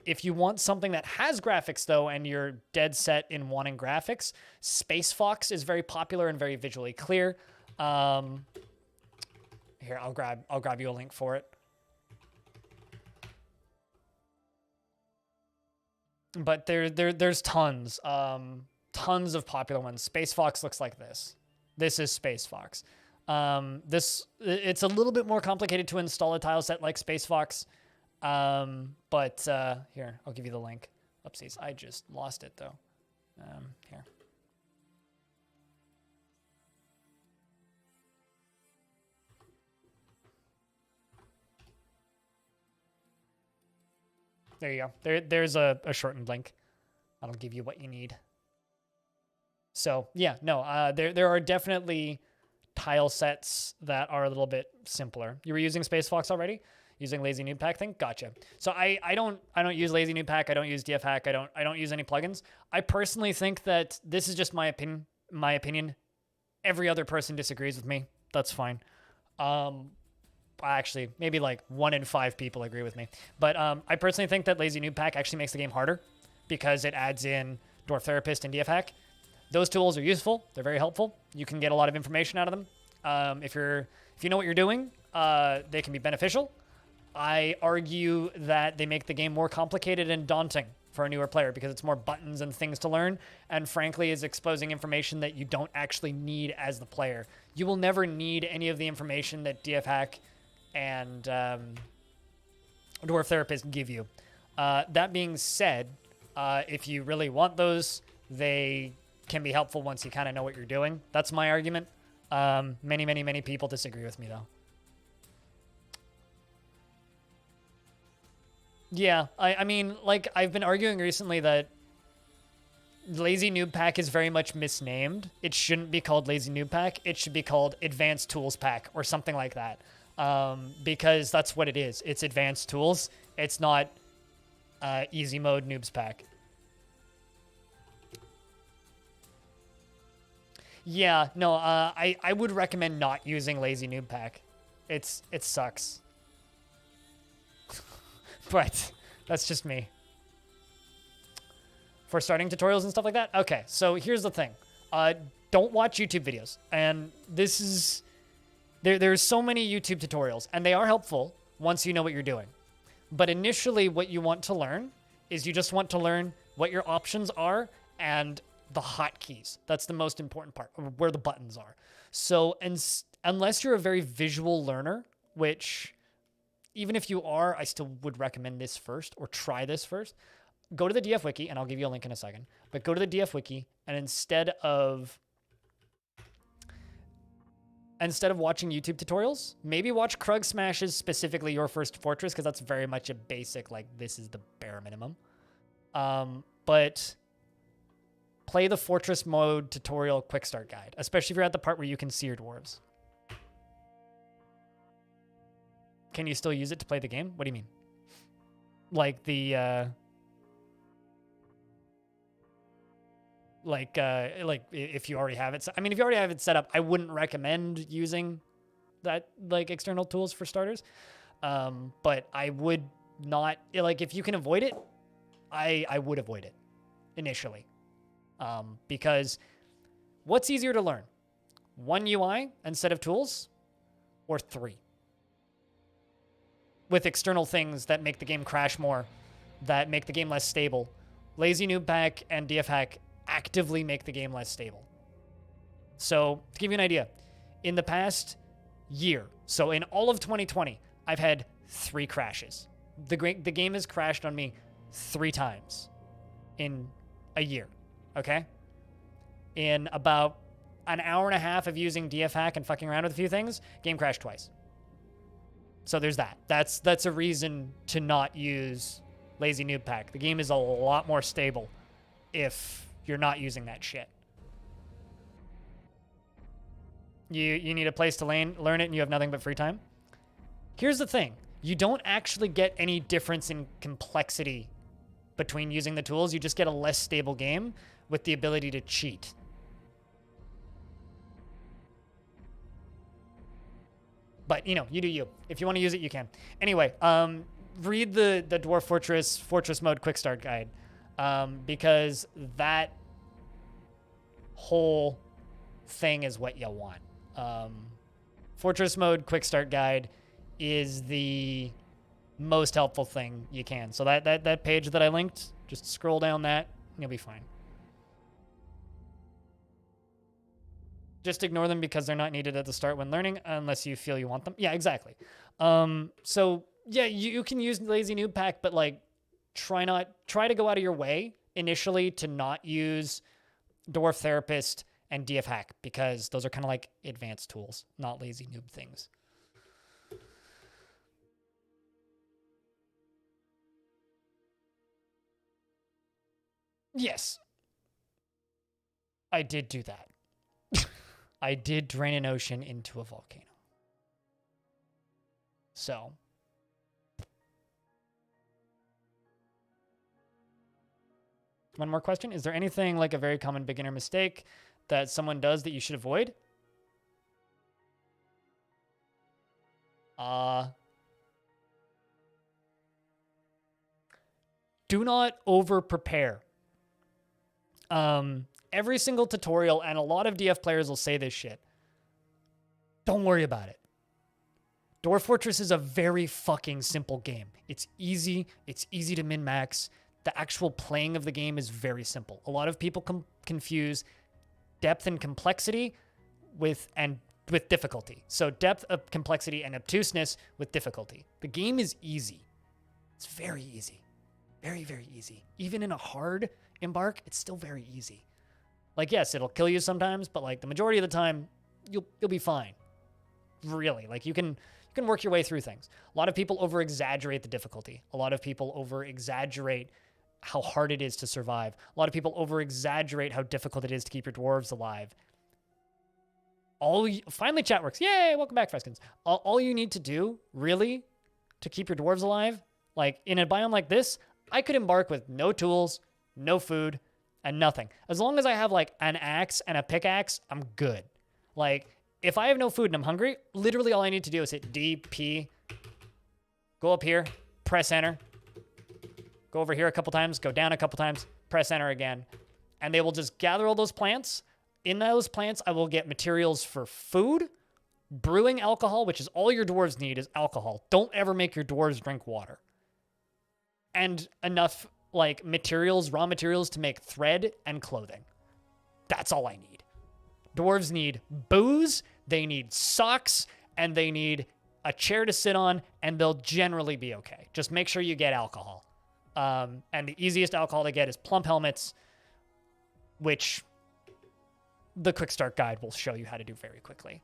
If you want something that has graphics though, and you're dead set in wanting graphics, Space Fox is very popular and very visually clear. Here, I'll grab you a link for it. But there's tons of popular ones. Space Fox looks like this. This is Space Fox. It's a little bit more complicated to install a tile set like Space Fox. But here, I'll give you the link. Oopsies, I just lost it though. Here. There you go. There's a shortened link. That'll give you what you need. So yeah, no, there are definitely tile sets that are a little bit simpler. You were using Space Fox already? Using Lazy Noob Pack thing? Gotcha. So I don't use Lazy Noob Pack. I don't use DF Hack. I don't use any plugins. I personally think that this is just my opinion. Every other person disagrees with me. That's fine. Actually, maybe like 1 in 5 people agree with me. But I personally think that Lazy Noob Pack actually makes the game harder because it adds in Dwarf Therapist and DF Hack. Those tools are useful. They're very helpful. You can get a lot of information out of them. If you know what you're doing, they can be beneficial. I argue that they make the game more complicated and daunting for a newer player because it's more buttons and things to learn, and frankly is exposing information that you don't actually need as the player. You will never need any of the information that DF Hack and Dwarf Therapist give you. That being said, if you really want those, they can be helpful once you kind of know what you're doing. That's my argument. Many people disagree with me, though. Yeah, I mean, like, I've been arguing recently that Lazy Noob Pack is very much misnamed. It shouldn't be called Lazy Noob Pack. It should be called Advanced Tools Pack or something like that. Because that's what it is. It's advanced tools. It's not easy mode noobs pack. Yeah, no, I would recommend not using Lazy Noob Pack. It sucks. But that's just me. For starting tutorials and stuff like that? Okay, so here's the thing. Don't watch YouTube videos. And this is... There's so many YouTube tutorials, and they are helpful once you know what you're doing. But initially, what you want to learn is you just want to learn what your options are and the hotkeys. That's the most important part, where the buttons are. So unless you're a very visual learner, which even if you are, I still would recommend this first, or try this first. Go to the DF Wiki, and I'll give you a link in a second. But go to the DF Wiki, and instead of watching YouTube tutorials, maybe watch Krug Smash's specifically Your First Fortress, because that's very much a basic, like, this is the bare minimum. But play the Fortress Mode tutorial quick start guide, especially if you're at the part where you can see your dwarves. Can you still use it to play the game? What do you mean? Like the... Like if you already have it, I mean, if you already have it set up, I wouldn't recommend using that, like, external tools for starters. But I would not, like, if you can avoid it, I would avoid it initially. Because what's easier to learn? 1 UI instead of tools, or 3? With external things that make the game crash more, that make the game less stable. Lazy Noob Pack and DF Hack actively make the game less stable. So, to give you an idea, in the past year, so in all of 2020, I've had 3 crashes. The game has crashed on me 3 times in a year, okay? In about an hour and a half of using DF Hack and fucking around with a few things, game crashed twice. So there's that. That's a reason to not use lazy noob pack. The game is a lot more stable if you're not using that shit. You need a place to learn it and you have nothing but free time. Here's the thing. You don't actually get any difference in complexity between using the tools. You just get a less stable game with the ability to cheat. But, you know, you do you. If you want to use it, you can. Anyway, read the Dwarf Fortress Mode Quick Start Guide, because that whole thing is what you want. Fortress Mode Quick Start Guide is the most helpful thing you can. So that page that I linked, just scroll down that, and you'll be fine. Just ignore them because they're not needed at the start when learning unless you feel you want them. Yeah, exactly. So yeah, you can use Lazy Noob Pack, but like try to go out of your way initially to not use Dwarf Therapist and DF Hack, because those are kind of like advanced tools, not lazy noob things. Yes, I did do that. I did drain an ocean into a volcano. So. One more question. Is there anything like a very common beginner mistake that someone does that you should avoid? Do not over prepare. Every single tutorial, and a lot of DF players will say this shit. Don't worry about it. Dwarf Fortress is a very fucking simple game. It's easy. It's easy to min-max. The actual playing of the game is very simple. A lot of people confuse depth and complexity with difficulty. So depth of complexity and obtuseness with difficulty. The game is easy. It's very easy. Very, very easy. Even in a hard embark, it's still very easy. Like, yes, it'll kill you sometimes, but like the majority of the time, you'll be fine. Really, like you can work your way through things. A lot of people over-exaggerate the difficulty. A lot of people over-exaggerate how hard it is to survive. A lot of people over-exaggerate how difficult it is to keep your dwarves alive. Finally, chat works. Yay! Welcome back, Freskins. All you need to do, really, to keep your dwarves alive, like in a biome like this, I could embark with no tools, no food, and nothing. As long as I have like an axe and a pickaxe, I'm good. Like, if I have no food and I'm hungry, literally all I need to do is hit D, P, go up here, press enter, go over here a couple times, go down a couple times, press enter again, and they will just gather all those plants. In those plants, I will get materials for food, brewing alcohol, which is all your dwarves need is alcohol. Don't ever make your dwarves drink water. And enough like materials, raw materials to make thread and clothing. That's all I need. Dwarves need booze, they need socks, and they need a chair to sit on, and they'll generally be okay. Just make sure you get alcohol. And the easiest alcohol to get is plump helmets, which the quick start guide will show you how to do very quickly.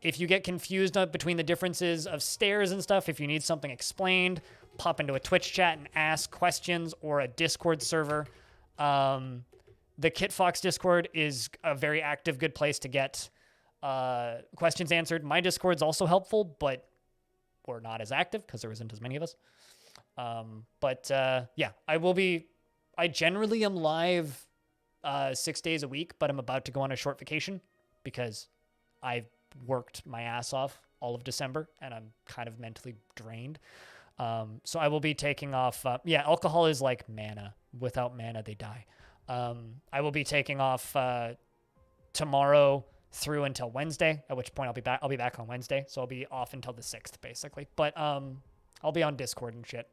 If you get confused between the differences of stairs and stuff, if you need something explained, pop into a Twitch chat and ask questions, or a Discord server. The KitFox Discord is a very active, good place to get questions answered. My Discord's also helpful, but we're not as active because there isn't as many of us. Yeah, I generally am live 6 days a week, but I'm about to go on a short vacation because I've worked my ass off all of December and I'm kind of mentally drained. So I will be taking off. Alcohol is like mana. Without mana, they die. I will be taking off tomorrow through until Wednesday, at which point I'll be back. I'll be back on Wednesday, so I'll be off until the 6th, basically. But I'll be on Discord and shit,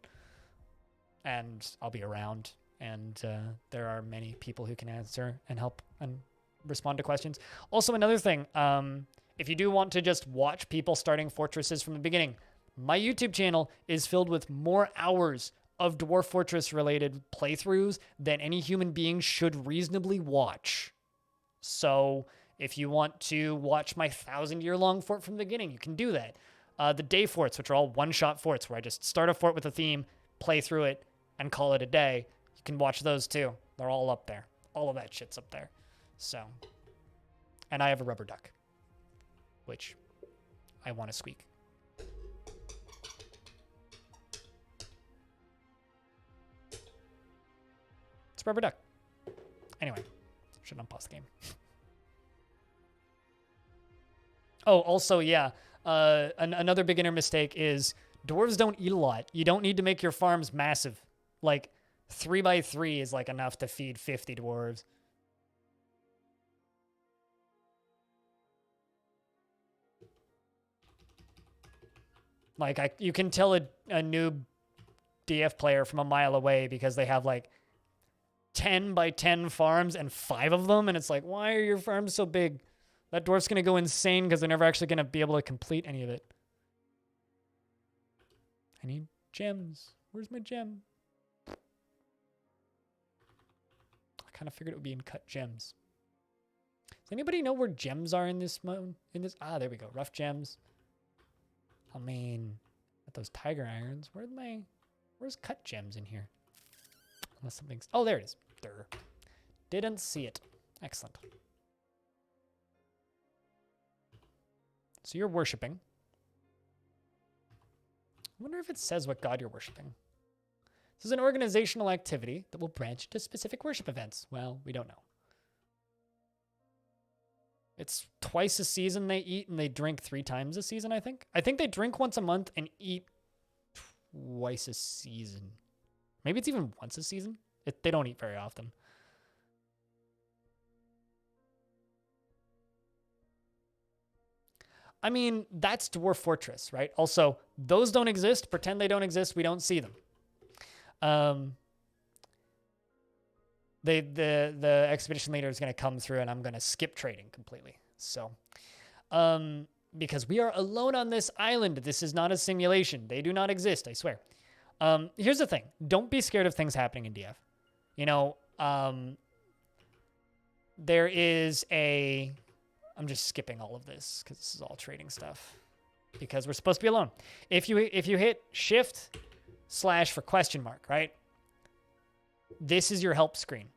and I'll be around. And there are many people who can answer and help and respond to questions. Also, another thing, if you do want to just watch people starting fortresses from the beginning, my YouTube channel is filled with more hours of Dwarf Fortress related playthroughs than any human being should reasonably watch. So if you want to watch my 1,000-year-long fort from the beginning, you can do that. The day forts, which are all one-shot forts where I just start a fort with a theme, play through it and call it a day, you can watch those too. They're all up there. All of that shit's up there. So, and I have a rubber duck, which I want to squeak. It's a rubber duck. Anyway, should unpause the game. Oh, also, yeah, another beginner mistake is dwarves don't eat a lot. You don't need to make your farms massive. Like, 3x3 is like enough to feed 50 dwarves. Like, you can tell a noob DF player from a mile away because they have like 10 by 10 farms and 5 of them, and it's like, why are your farms so big? That dwarf's gonna go insane because they're never actually gonna be able to complete any of it. I need gems. Where's my gem? I kind of figured it would be in cut gems. Does anybody know where gems are in this mode? Ah, there we go. Rough gems. I mean, at those tiger irons. Where's cut gems in here? Unless something's... Oh, there it is. Durr. Didn't see it. Excellent. So you're worshipping. I wonder if it says what god you're worshipping. This is an organizational activity that will branch into specific worship events. Well, we don't know. It's twice a season they eat, and they drink 3 times a season, I think. I think they drink once a month and eat twice a season. Maybe it's even once a season. They don't eat very often. I mean, that's Dwarf Fortress, right? Also, those don't exist. Pretend they don't exist. We don't see them. The expedition leader is going to come through, and I'm going to skip trading completely. So, because we are alone on this island. This is not a simulation. They do not exist, I swear. Here's the thing. Don't be scared of things happening in DF. You know, there is a... I'm just skipping all of this because this is all trading stuff because we're supposed to be alone. If you hit shift / for question mark, right? This is your help screen.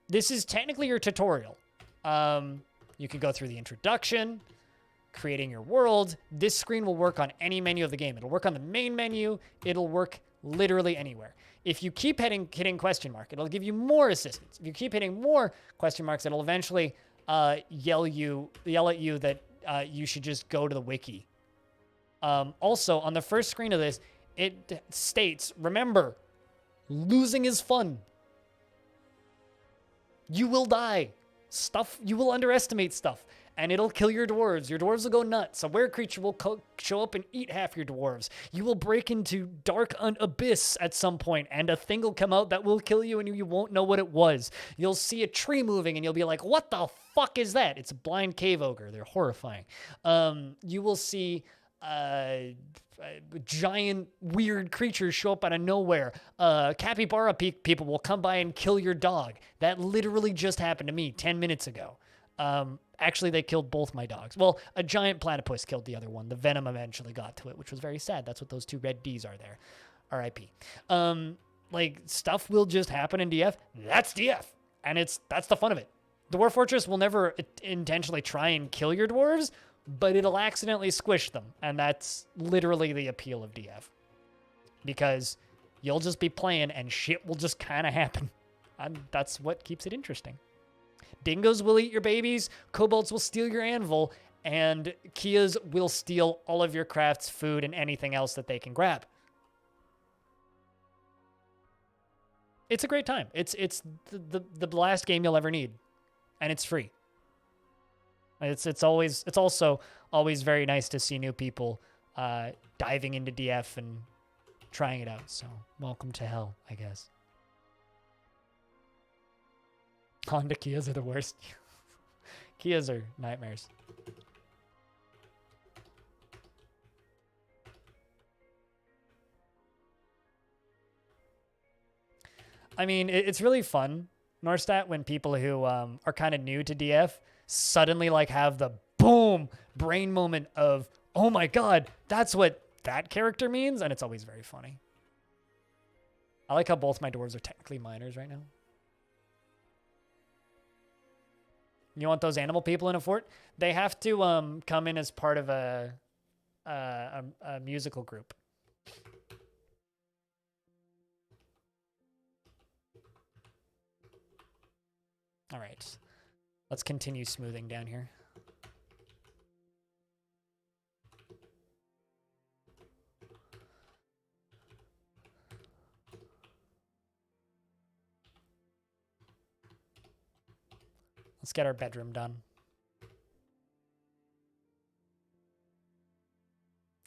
This is technically your tutorial. You can go through the introduction, creating your world. This screen will work on any menu of the game. It'll work on the main menu. It'll work literally anywhere. If you keep hitting question mark, it'll give you more assistance. If you keep hitting more question marks, it'll eventually yell at you that you should just go to the wiki. Also, on the first screen of this, it states, remember, losing is fun. You will die. You will underestimate stuff, and it'll kill your dwarves. Your dwarves will go nuts. A were creature will show up and eat half your dwarves. You will break into dark abyss at some point, and a thing will come out that will kill you, and you won't know what it was. You'll see a tree moving, and you'll be like, what the fuck is that? It's a blind cave ogre. They're horrifying. You will see giant weird creatures show up out of nowhere. Capybara people will come by and kill your dog. That literally just happened to me 10 minutes ago. Actually, they killed both my dogs. Well, a giant platypus killed the other one. The venom eventually got to it, which was very sad. That's what those 2 red Ds are there. R.I.P. Like, stuff will just happen in DF. That's DF. And that's the fun of it. Dwarf Fortress will never intentionally try and kill your dwarves, but it'll accidentally squish them. And that's literally the appeal of DF. Because you'll just be playing and shit will just kind of happen. And that's what keeps it interesting. Dingoes will eat your babies, kobolds will steal your anvil, and Kias will steal all of your crafts, food, and anything else that they can grab. It's a great time. It's the last game you'll ever need, and it's free. It's also always very nice to see new people diving into DF and trying it out. So welcome to hell, I guess. Honda Kias are the worst. Kias are nightmares. I mean, it's really fun, Norstat, when people who are kind of new to DF suddenly like have the boom brain moment of, oh my god, that's what that character means, and it's always very funny. I like how both my dwarves are technically miners right now. You want those animal people in a fort? They have to come in as part of a musical group. All right. Let's continue smoothing down here. Let's get our bedroom done.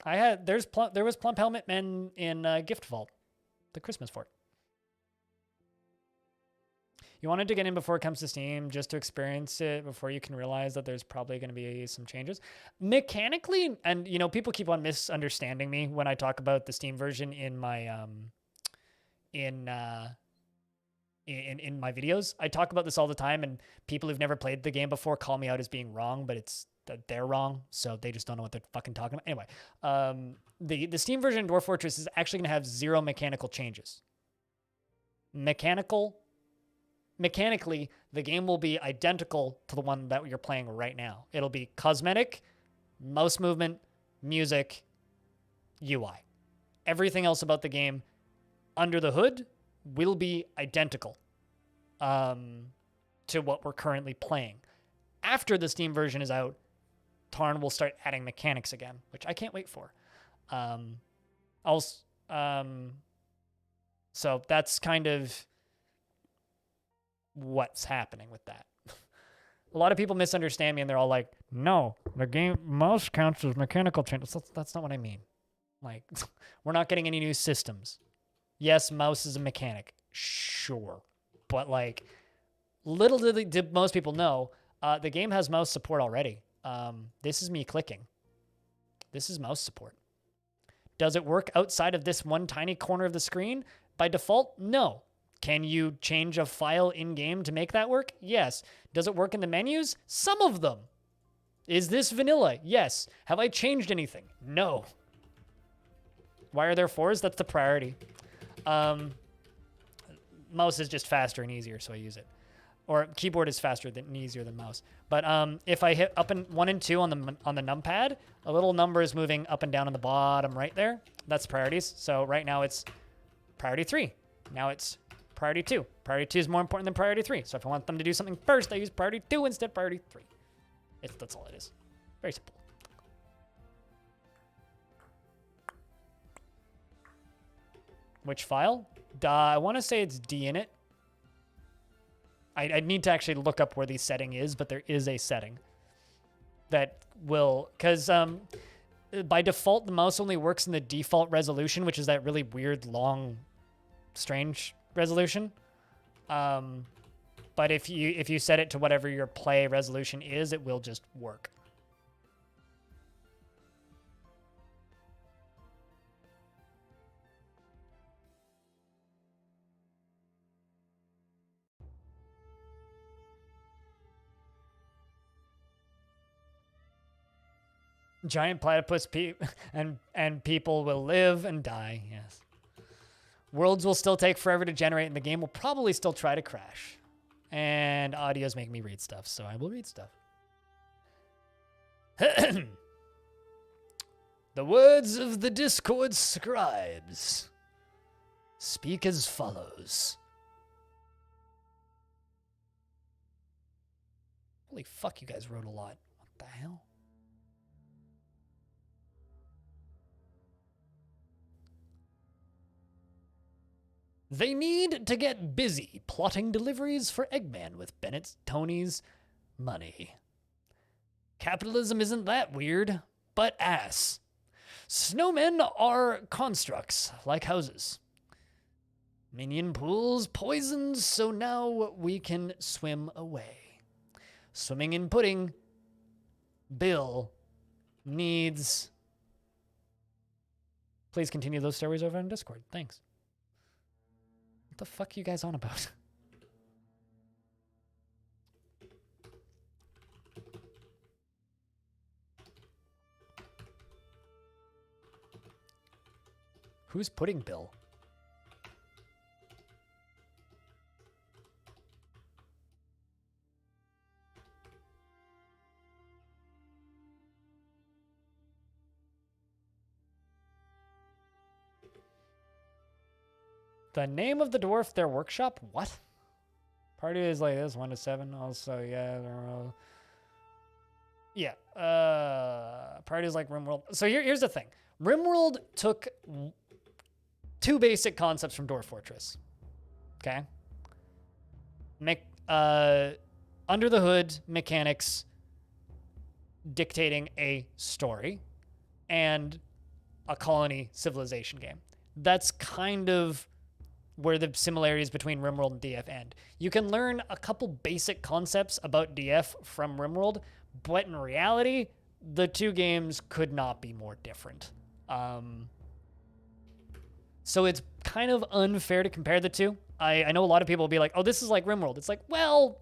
There was Plump Helmet Men in Gift Vault, the Christmas fort. You wanted to get in before it comes to Steam just to experience it before you can realize that there's probably going to be some changes. Mechanically, and you know, people keep on misunderstanding me when I talk about the Steam version in my in my videos. I talk about this all the time, and people who've never played the game before call me out as being wrong, but it's that they're wrong, so they just don't know what they're fucking talking about. Anyway, the Steam version of Dwarf Fortress is actually going to have 0 mechanical changes. Mechanically, the game will be identical to the one that you're playing right now. It'll be cosmetic, mouse movement, music, UI. Everything else about the game under the hood will be identical to what we're currently playing. After the Steam version is out, Tarn will start adding mechanics again, which I can't wait for. So that's kind of what's happening with that. A lot of people misunderstand me, and they're all like, no, the game mouse counts as mechanical changes. That's not what I mean. Like, we're not getting any new systems. Yes, mouse is a mechanic. Sure. But, like, little did most people know, the game has mouse support already. This is me clicking. This is mouse support. Does it work outside of this one tiny corner of the screen? By default, no. Can you change a file in-game to make that work? Yes. Does it work in the menus? Some of them. Is this vanilla? Yes. Have I changed anything? No. Why are there 4s? That's the priority. Mouse is just faster and easier, so I use it. Or keyboard is faster and easier than mouse. But if I hit up and 1 and 2 on the numpad, a little number is moving up and down on the bottom right there. That's priorities. So right now it's priority 3. Now it's priority 2. Priority 2 is more important than priority 3. So if I want them to do something first, I use priority 2 instead of priority 3. That's all it is. Very simple. Which file? I want to say it's deinit. I need to actually look up where the setting is, but there is a setting that will, because by default, the mouse only works in the default resolution, which is that really weird, long, strange resolution. But if you set it to whatever your play resolution is, it will just work. Giant platypus and people will live and die, yes. Worlds will still take forever to generate, and the game will probably still try to crash. And audios make me read stuff, so I will read stuff. The words of the Discord scribes speak as follows. Holy fuck, you guys wrote a lot. What the hell? They need to get busy plotting deliveries for Eggman with Bennett Tony's money. Capitalism isn't that weird, but ass. Snowmen are constructs, like houses. Minion pools poisoned, so now we can swim away. Swimming in pudding. Bill needs... Please continue those stories over on Discord. Thanks. What the fuck are you guys on about? Who's pudding Bill? The name of the dwarf, their workshop? What? Party is like this, 1 to 7. Also, yeah. Yeah. Party is like RimWorld. So here's the thing. RimWorld took 2 basic concepts from Dwarf Fortress. Okay? Under the hood mechanics dictating a story and a colony civilization game. That's kind of where the similarities between RimWorld and DF end. You can learn a couple basic concepts about DF from RimWorld, but in reality, the 2 games could not be more different. So it's kind of unfair to compare the 2. I know a lot of people will be like, oh, this is like RimWorld. It's like, well,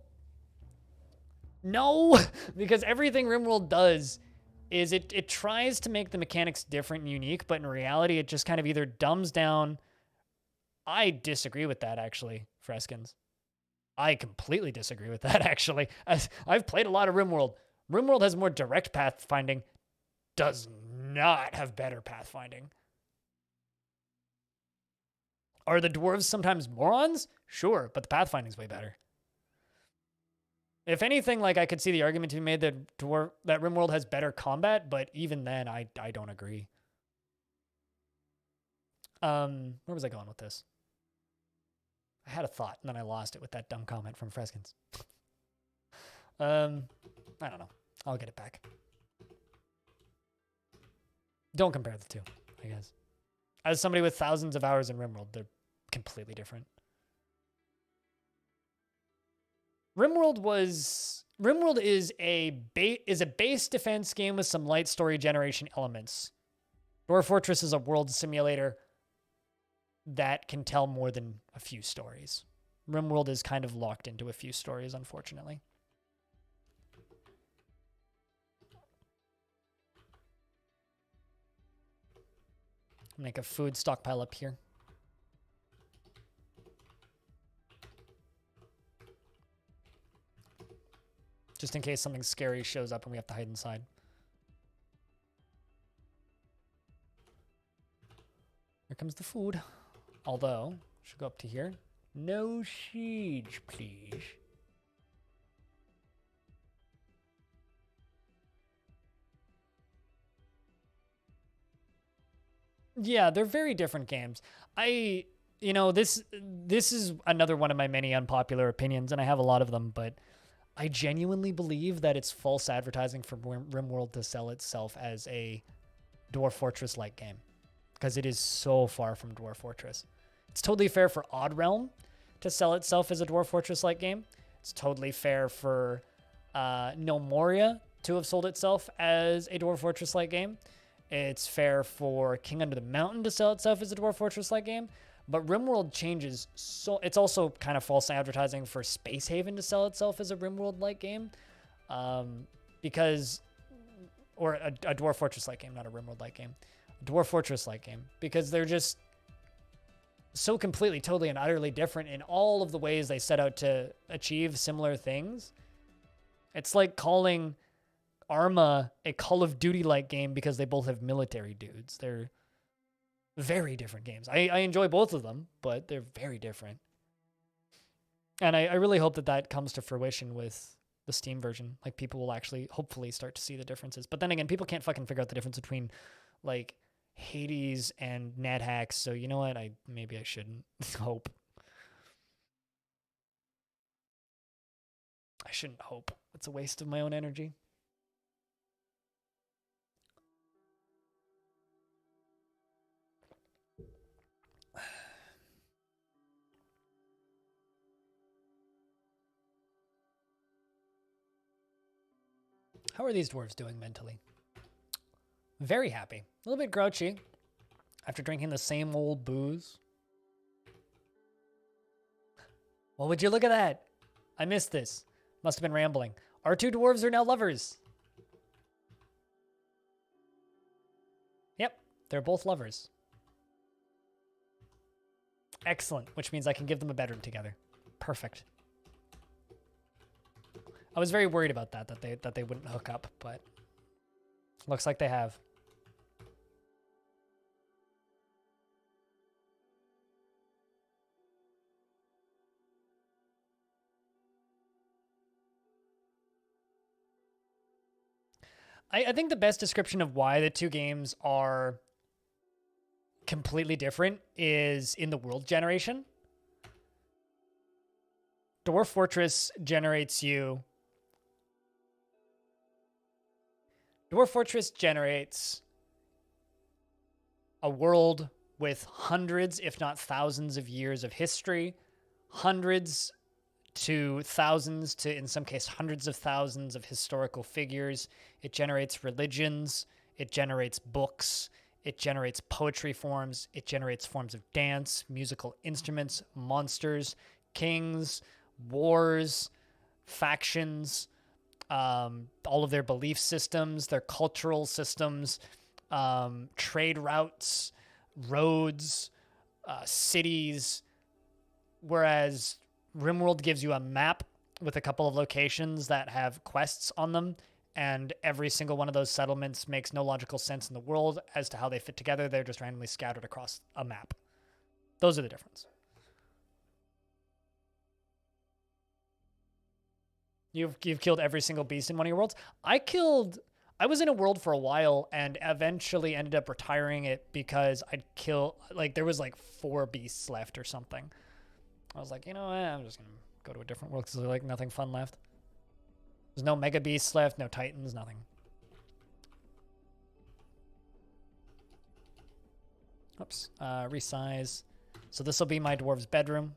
no, because everything RimWorld does is it tries to make the mechanics different and unique, but in reality, it just kind of either dumbs down. I disagree with that, actually, Freskins. I completely disagree with that, actually. I've played a lot of RimWorld. RimWorld has more direct pathfinding, does not have better pathfinding. Are the dwarves sometimes morons? Sure, but the pathfinding's way better. If anything, like, I could see the argument to be made that RimWorld has better combat, but even then, I don't agree. Where was I going with this? I had a thought, and then I lost it with that dumb comment from Freskins. I don't know. I'll get it back. Don't compare the 2, I guess. As somebody with thousands of hours in RimWorld, they're completely different. RimWorld is a base defense game with some light story generation elements. Dwarf Fortress is a world simulator that can tell more than a few stories. RimWorld is kind of locked into a few stories, unfortunately. Make a food stockpile up here. Just in case something scary shows up and we have to hide inside. Here comes the food. Although, should go up to here. No siege, please. Yeah, they're very different games. This is another one of my many unpopular opinions, and I have a lot of them, but I genuinely believe that it's false advertising for RimWorld to sell itself as a Dwarf Fortress-like game, because it is so far from Dwarf Fortress. It's totally fair for Odd Realm to sell itself as a Dwarf Fortress-like game. It's totally fair for No Moria to have sold itself as a Dwarf Fortress-like game. It's fair for King Under the Mountain to sell itself as a Dwarf Fortress-like game. But RimWorld changes, so it's also kind of false advertising for Space Haven to sell itself as a RimWorld-like game. Or a Dwarf Fortress-like game, not a RimWorld-like game. A Dwarf Fortress-like game. Because they're just so completely, totally, and utterly different in all of the ways they set out to achieve similar things. It's like calling Arma a Call of Duty-like game because they both have military dudes. They're very different games. I enjoy both of them, but they're very different. And I really hope that comes to fruition with the Steam version. Like, people will actually, hopefully, start to see the differences. But then again, people can't fucking figure out the difference between, like, Hades and NetHacks, so you know what? Maybe I shouldn't hope. I shouldn't hope. It's a waste of my own energy. How are these dwarves doing mentally? Very happy. A little bit grouchy after drinking the same old booze. Well, would you look at that? I missed this. Must have been rambling. Our 2 dwarves are now lovers. Yep, they're both lovers. Excellent, which means I can give them a bedroom together. Perfect. I was very worried about that they wouldn't hook up, but looks like they have. I think the best description of why the two games are completely different is in the world generation. Dwarf Fortress generates a world with hundreds, if not thousands, of years of history, hundreds to thousands to, in some case, hundreds of thousands of historical figures. It generates religions. It generates books. It generates poetry forms. It generates forms of dance, musical instruments, monsters, kings, wars, factions, all of their belief systems, their cultural systems, trade routes, roads, cities. Whereas RimWorld gives you a map with a couple of locations that have quests on them, and every single one of those settlements makes no logical sense in the world as to how they fit together. They're just randomly scattered across a map. Those are the difference. You've killed every single beast in one of your worlds. I was in a world for a while and eventually ended up retiring it because there was like 4 beasts left or something. I was like, you know what? I'm just going to go to a different world because there's like nothing fun left. There's no mega beasts left, no titans, nothing. Oops. Resize. So this will be my dwarves' bedroom.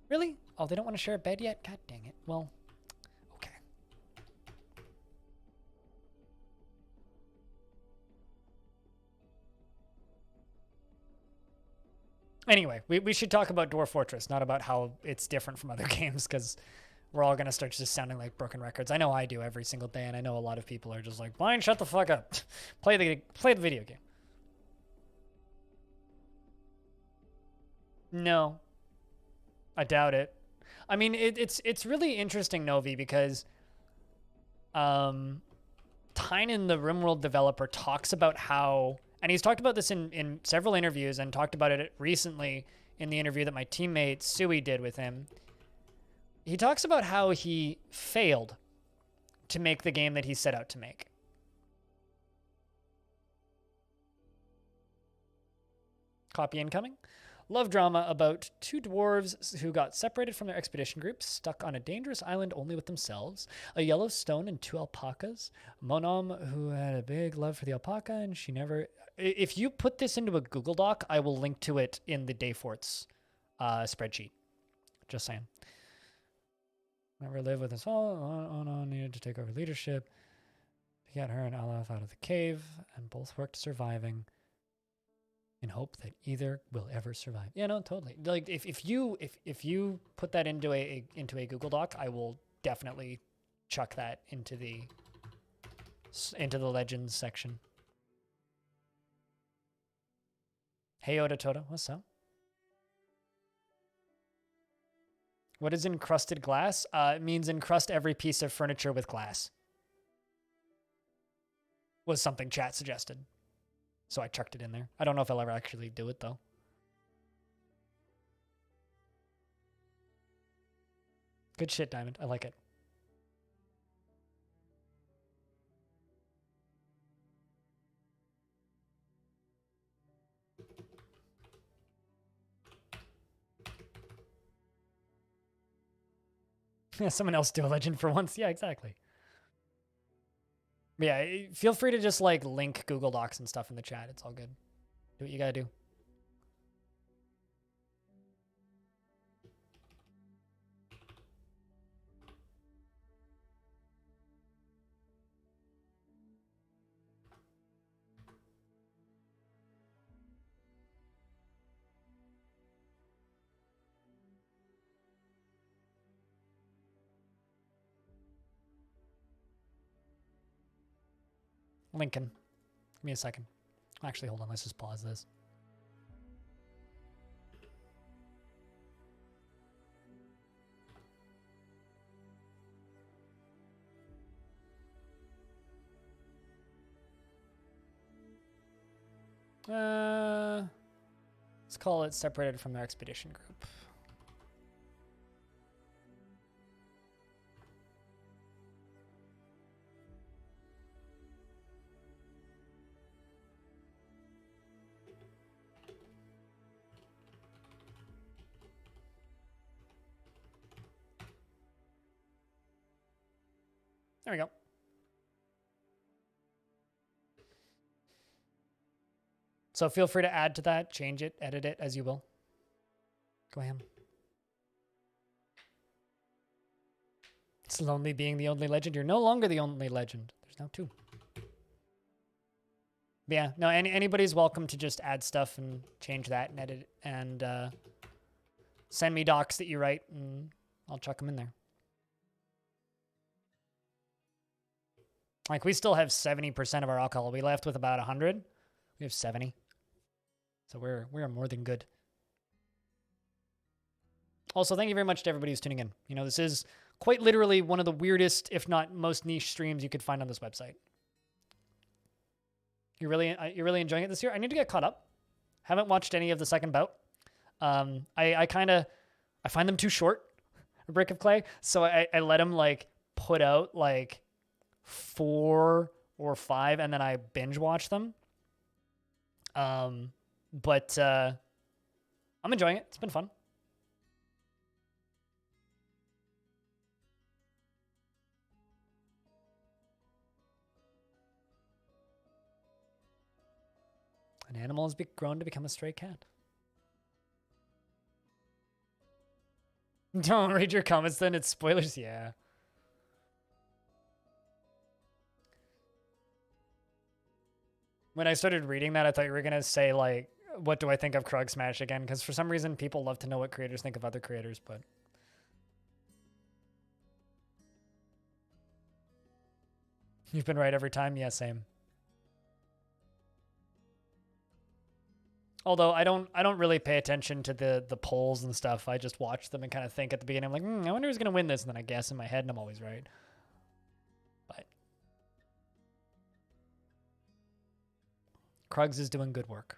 Really? Oh, they don't want to share a bed yet? God dang it. Well, okay. Anyway, we should talk about Dwarf Fortress, not about how it's different from other games, because we're all going to start just sounding like broken records. I know I do every single day, and I know a lot of people are just like, fine, shut the fuck up. Play the video game. No. I doubt it. I mean, it's really interesting, Novi, because Tynan, the RimWorld developer, talks about how, and he's talked about this in several interviews and talked about it recently in the interview that my teammate Sui did with him. He talks about how he failed to make the game that he set out to make. Copy incoming. Love drama about 2 dwarves who got separated from their expedition group, stuck on a dangerous island only with themselves, a yellow stone and 2 alpacas, Monom who had a big love for the alpaca and she never... If you put this into a Google Doc, I will link to it in the Dayforts spreadsheet. Just saying. Never lived with us all. Ono needed to take over leadership. He got her and Alaf out of the cave and both worked surviving. In hope that either will ever survive. Yeah, no, totally. Like if you put that into a Google Doc, I will definitely chuck that into the legends section. Hey Oda Toto, what's up? What is encrusted glass? It means encrust every piece of furniture with glass. Was something chat suggested. So I chucked it in there. I don't know if I'll ever actually do it, though. Good shit, Diamond. I like it. Yeah, someone else do a legend for once. Yeah, exactly. But yeah, feel free to just like link Google Docs and stuff in the chat. It's all good. Do what you gotta do. Lincoln. Give me a second. Actually, hold on. Let's just pause this. Let's call it separated from their expedition group. There we go. So feel free to add to that, change it, edit it as you will. Go ahead. It's lonely being the only legend. You're no longer the only legend. There's now 2. But yeah, no, anybody's welcome to just add stuff and change that and edit it and send me docs that you write and I'll chuck them in there. Like we still have 70% of our alcohol. We left with about 100. We have 70. So we're more than good. Also, thank you very much to everybody who's tuning in. You know, this is quite literally one of the weirdest, if not most niche streams you could find on this website. You're really enjoying it this year? I need to get caught up. Haven't watched any of the second bout. I find them too short, a Brick of Clay. So I let them like put out like 4 or 5 and then I binge watch them. But I'm enjoying it. It's been fun. An animal has grown to become a stray cat. Don't read your comments then, it's spoilers. Yeah. When I started reading that, I thought you were going to say, like, what do I think of Krug Smash again? Because for some reason, people love to know what creators think of other creators, but... You've been right every time? Yeah, same. Although I don't really pay attention to the polls and stuff. I just watch them and kind of think at the beginning, I'm like, I wonder who's going to win this. And then I guess in my head and I'm always right. But Krugs is doing good work.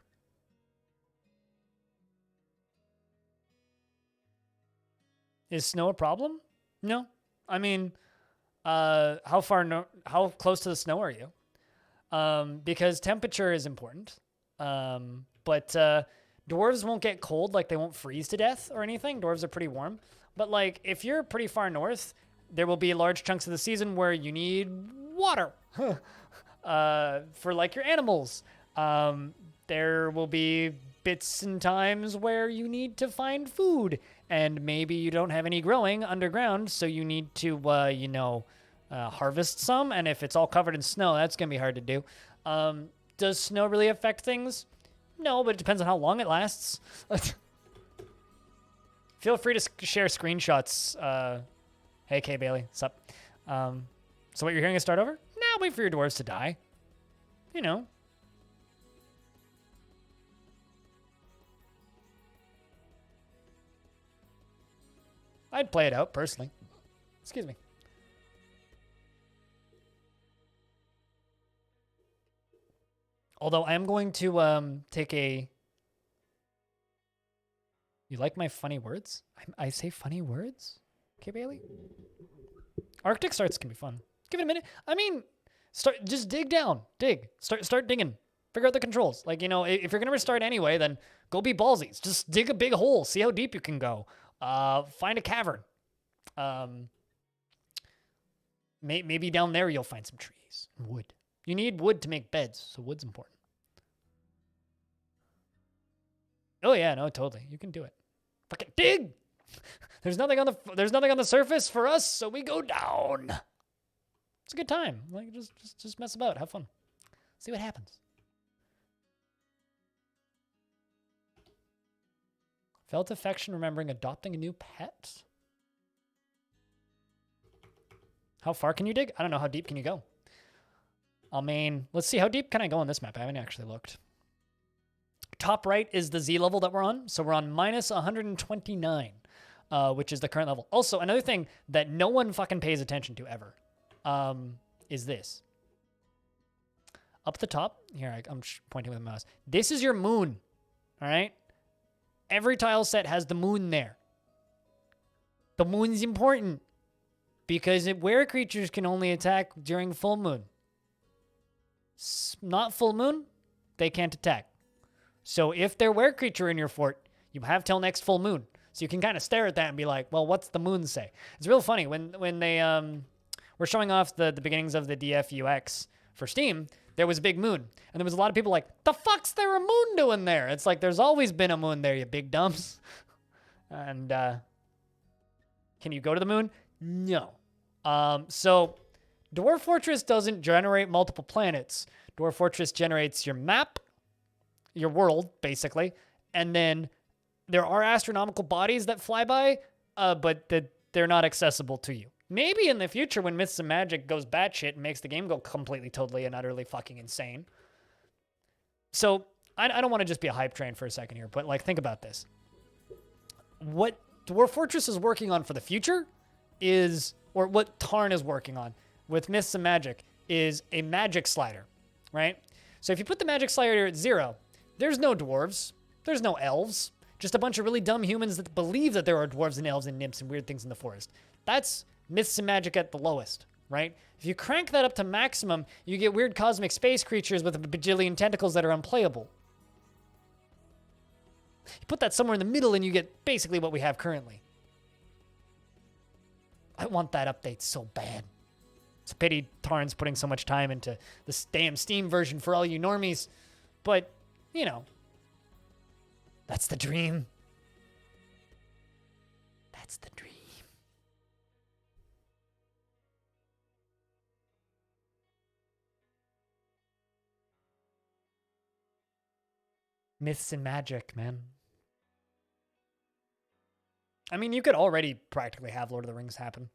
Is snow a problem? No. I mean, how close to the snow are you? Because temperature is important. But dwarves won't get cold, like they won't freeze to death or anything. Dwarves are pretty warm. But like if you're pretty far north, there will be large chunks of the season where you need water for like your animals. There will be bits and times where you need to find food and maybe you don't have any growing underground. So you need to, harvest some. And if it's all covered in snow, that's going to be hard to do. Does snow really affect things? No, but it depends on how long it lasts. Feel free to share screenshots. Hey, K. Bailey, what's up? So what, you're hearing us start over? Nah, wait for your dwarves to die. You know. I'd play it out, personally. Excuse me. Although I am going to take a... You like my funny words? I say funny words? Okay, Bailey? Arctic starts can be fun. Give it a minute. I mean, just dig down. Dig. Start digging. Figure out the controls. Like, you know, if you're going to restart anyway, then go be ballsy. Just dig a big hole. See how deep you can go. Find a cavern. Maybe down there you'll find some trees and wood. You need wood to make beds, so wood's important. Oh yeah, no, totally. You can do it. Fucking dig. There's nothing on the surface for us, so we go down. It's a good time. Like just mess about, have fun. See what happens. Felt affection remembering adopting a new pet. How far can you dig? I don't know. How deep can you go? I mean, let's see. How deep can I go on this map? I haven't actually looked. Top right is the Z level that we're on. So we're on minus 129, which is the current level. Also, another thing that no one fucking pays attention to ever is this. Up at the top, here, I'm pointing with the mouse. This is your moon, all right? Every tile set has the moon there. The moon's important because were creatures can only attack during full moon. Not full moon, they can't attack. So if they're were creature in your fort, you have till next full moon. So you can kind of stare at that and be like, well, what's the moon say? It's real funny when were showing off the beginnings of the DF UX for Steam, there was a big moon. And there was a lot of people like, the fuck's there a moon doing there? It's like, there's always been a moon there, you big dumps. And can you go to the moon? No. So Dwarf Fortress doesn't generate multiple planets. Dwarf Fortress generates your map, your world, basically. And then there are astronomical bodies that fly by, but they're not accessible to you. Maybe in the future when Myths and Magic goes batshit and makes the game go completely, totally, and utterly fucking insane. So I don't want to just be a hype train for a second here, but like think about this. What Dwarf Fortress is working on for the future is, or what Tarn is working on with Myths and Magic, is a magic slider, right? So if you put the magic slider at 0, there's no dwarves, there's no elves, just a bunch of really dumb humans that believe that there are dwarves and elves and nymphs and weird things in the forest. That's Myths and Magic at the lowest, right? If you crank that up to maximum, you get weird cosmic space creatures with a bajillion tentacles that are unplayable. You put that somewhere in the middle and you get basically what we have currently. I want that update so bad. It's a pity Tarn's putting so much time into this damn Steam version for all you normies. But, you know, that's the dream. That's the dream. Myths and Magic, man. I mean, you could already practically have Lord of the Rings happen.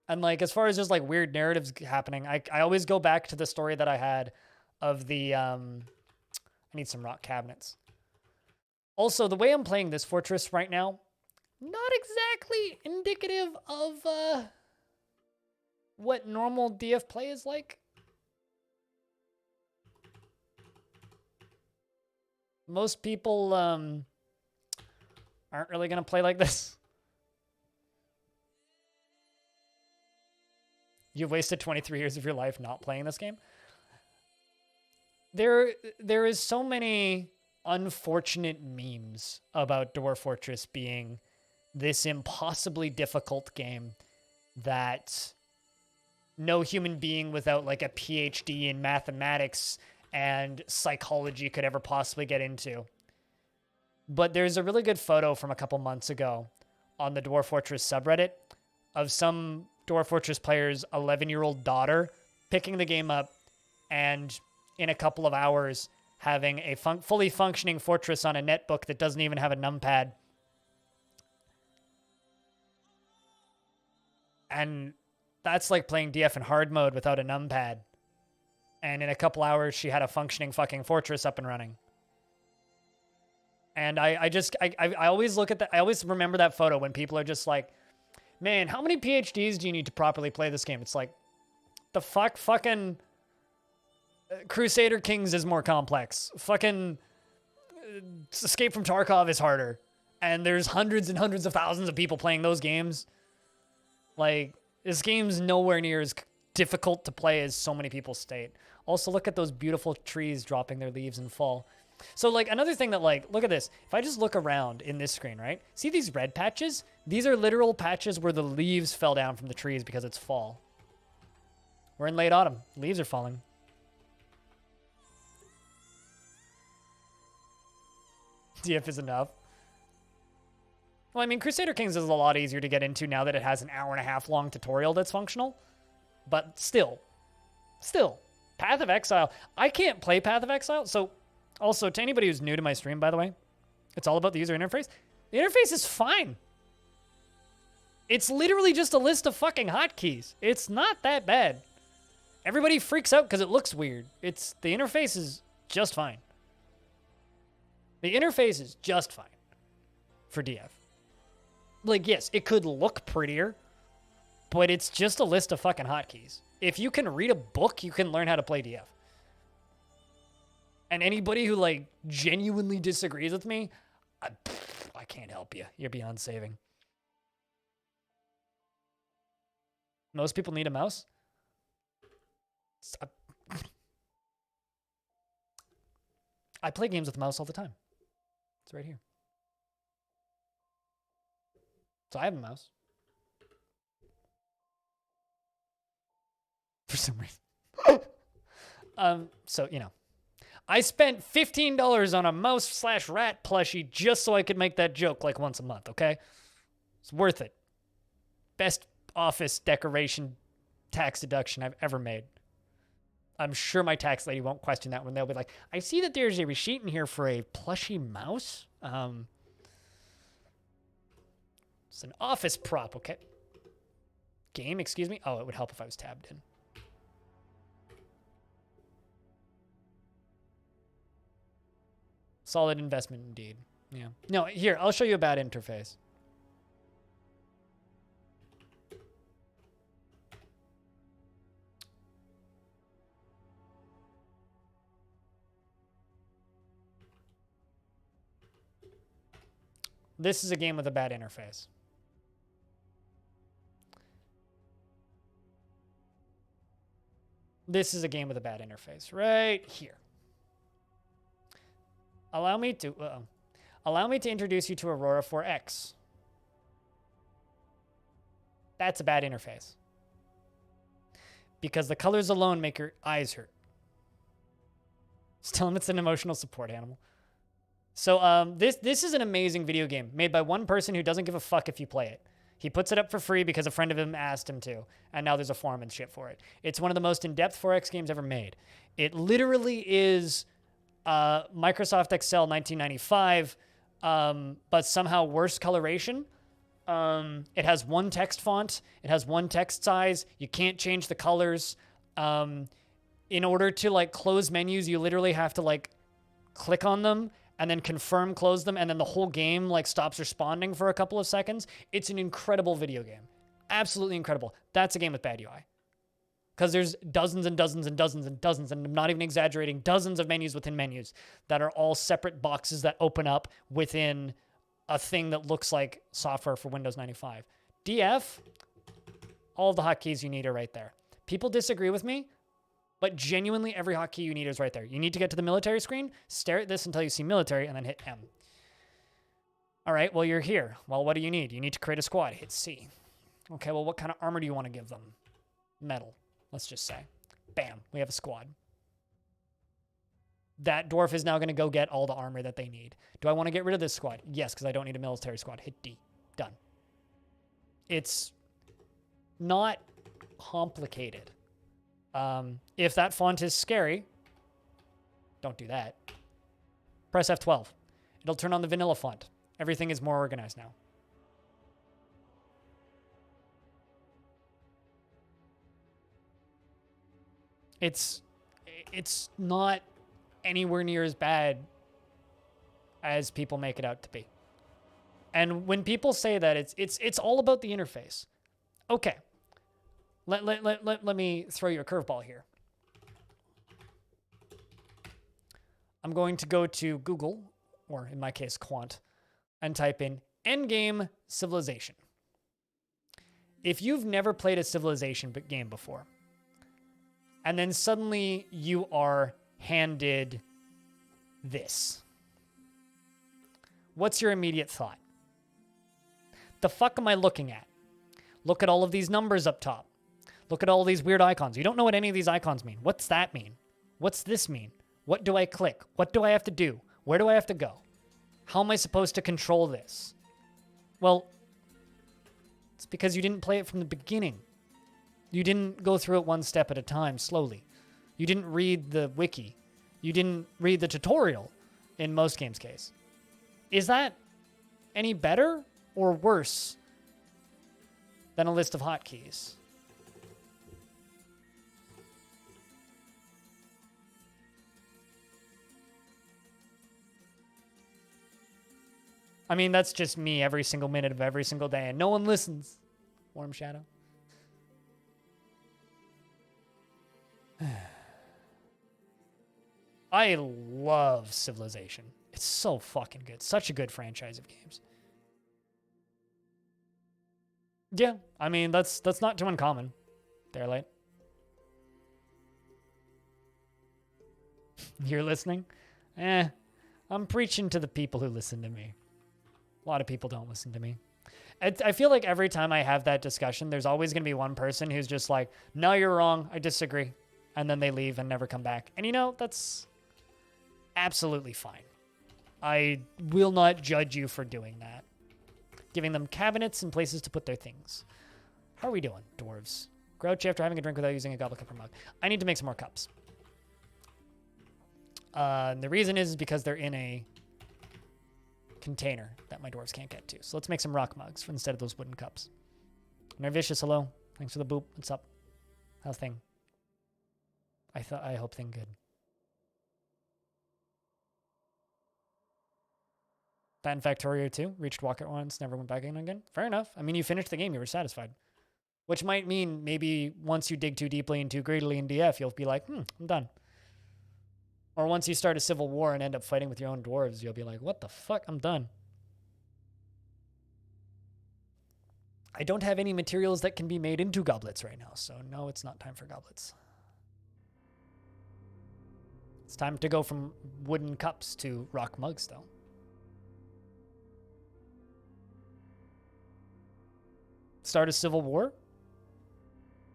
And like, as far as just like weird narratives happening, I always go back to the story that I had of the, I need some rock cabinets. Also, the way I'm playing this fortress right now, not exactly indicative of what normal DF play is like. Most people aren't really going to play like this. You've wasted 23 years of your life not playing this game. There is so many unfortunate memes about Dwarf Fortress being this impossibly difficult game that no human being without like a PhD in mathematics and psychology could ever possibly get into. But there's a really good photo from a couple months ago on the Dwarf Fortress subreddit of some Dwarf Fortress player's 11-year-old daughter picking the game up and in a couple of hours having a fully functioning fortress on a netbook that doesn't even have a numpad. And that's like playing DF in hard mode without a numpad. And in a couple hours, she had a functioning fucking fortress up and running. And I always look at that. I always remember that photo when people are just like, man, how many PhDs do you need to properly play this game? It's like, the fucking Crusader Kings is more complex. Fucking Escape from Tarkov is harder. And there's hundreds and hundreds of thousands of people playing those games. Like, this game's nowhere near as difficult to play as so many people state. Also, look at those beautiful trees dropping their leaves in fall. So, like, another thing that, like, look at this. If I just look around in this screen, right? See these red patches? These are literal patches where the leaves fell down from the trees because it's fall. We're in late autumn. Leaves are falling. DF is enough. Well, I mean, Crusader Kings is a lot easier to get into now that it has an hour-and-a-half long tutorial that's functional. But still, Path of Exile. I can't play Path of Exile. So, also, to anybody who's new to my stream, by the way, it's all about the user interface. The interface is fine. It's literally just a list of fucking hotkeys. It's not that bad. Everybody freaks out because it looks weird. The interface is just fine. The interface is just fine for DF. Like, yes, it could look prettier, but it's just a list of fucking hotkeys. If you can read a book, you can learn how to play DF. And anybody who, like, genuinely disagrees with me, I can't help you. You're beyond saving. Most people need a mouse. I play games with a mouse all the time. It's right here. So I have a mouse. for some reason. So, you know, I spent $15 on a mouse/rat plushie just so I could make that joke like once a month, okay? It's worth it. Best office decoration tax deduction I've ever made. I'm sure my tax lady won't question that when they'll be like, I see that there's a receipt in here for a plushy mouse. It's an office prop, okay? Game, excuse me? Oh, it would help if I was tabbed in. Solid investment indeed. Yeah. No, here, I'll show you a bad interface. This is a game with a bad interface. This is a game with a bad interface right here. Allow me to introduce you to Aurora 4X. That's a bad interface. Because the colors alone make your eyes hurt. Tell him it's an emotional support animal. So this is an amazing video game made by one person who doesn't give a fuck if you play it. He puts it up for free because a friend of him asked him to, and now there's a forum and shit for it. It's one of the most in-depth 4X games ever made. It literally is Microsoft Excel 1995, but somehow worse coloration. It has one text font. It has one text size. You can't change the colors. In order to like close menus, you literally have to like click on them and then confirm close them, and then the whole game like stops responding for a couple of seconds. It's an incredible video game. Absolutely incredible. That's a game with bad UI. Because there's dozens and dozens and dozens and dozens, and I'm not even exaggerating, dozens of menus within menus that are all separate boxes that open up within a thing that looks like software for Windows 95. DF, all of the hotkeys you need are right there. People disagree with me, but genuinely every hotkey you need is right there. You need to get to the military screen, stare at this until you see military, and then hit M. All right, well, you're here. Well, what do you need? You need to create a squad. Hit C. Okay, well, what kind of armor do you want to give them? Metal, let's just say. Bam, we have a squad. That dwarf is now going to go get all the armor that they need. Do I want to get rid of this squad? Yes, because I don't need a military squad. Hit D. Done. It's not complicated. If that font is scary, don't do that. Press F12. It'll turn on the vanilla font. Everything is more organized now. It's not anywhere near as bad as people make it out to be. And when people say that, it's all about the interface. Okay. Let me throw you a curveball here. I'm going to go to Google, or in my case, Quant, and type in Endgame Civilization. If you've never played a Civilization game before, and then suddenly you are handed this, what's your immediate thought? The fuck am I looking at? Look at all of these numbers up top. Look at all these weird icons. You don't know what any of these icons mean. What's that mean? What's this mean? What do I click? What do I have to do? Where do I have to go? How am I supposed to control this? Well, it's because you didn't play it from the beginning. You didn't go through it one step at a time, slowly. You didn't read the wiki. You didn't read the tutorial in most games' case. Is that any better or worse than a list of hotkeys? I mean, that's just me every single minute of every single day, and no one listens. Warm Shadow. I love Civilization. It's so fucking good. Such a good franchise of games. Yeah, I mean, that's not too uncommon. Daylight. You're listening? I'm preaching to the people who listen to me. A lot of people don't listen to me. I feel like every time I have that discussion, there's always going to be one person who's just like, no, you're wrong. I disagree. And then they leave and never come back. And you know, that's absolutely fine. I will not judge you for doing that. Giving them cabinets and places to put their things. How are we doing, dwarves? Grouchy after having a drink without using a goblet cup or mug. I need to make some more cups. The reason is because they're in a container that my dwarves can't get to. So let's make some rock mugs instead of those wooden cups. Nervicious, hello. Thanks for the boop. What's up? How's thing? I hope thing good. That in Factorio 2. Reached Walker once, never went back in again. Fair enough. I mean, you finished the game. You were satisfied. Which might mean maybe once you dig too deeply and too greedily in DF, you'll be like, I'm done. Or once you start a civil war and end up fighting with your own dwarves, you'll be like, what the fuck? I'm done. I don't have any materials that can be made into goblets right now, so no, it's not time for goblets. It's time to go from wooden cups to rock mugs, though. Start a civil war?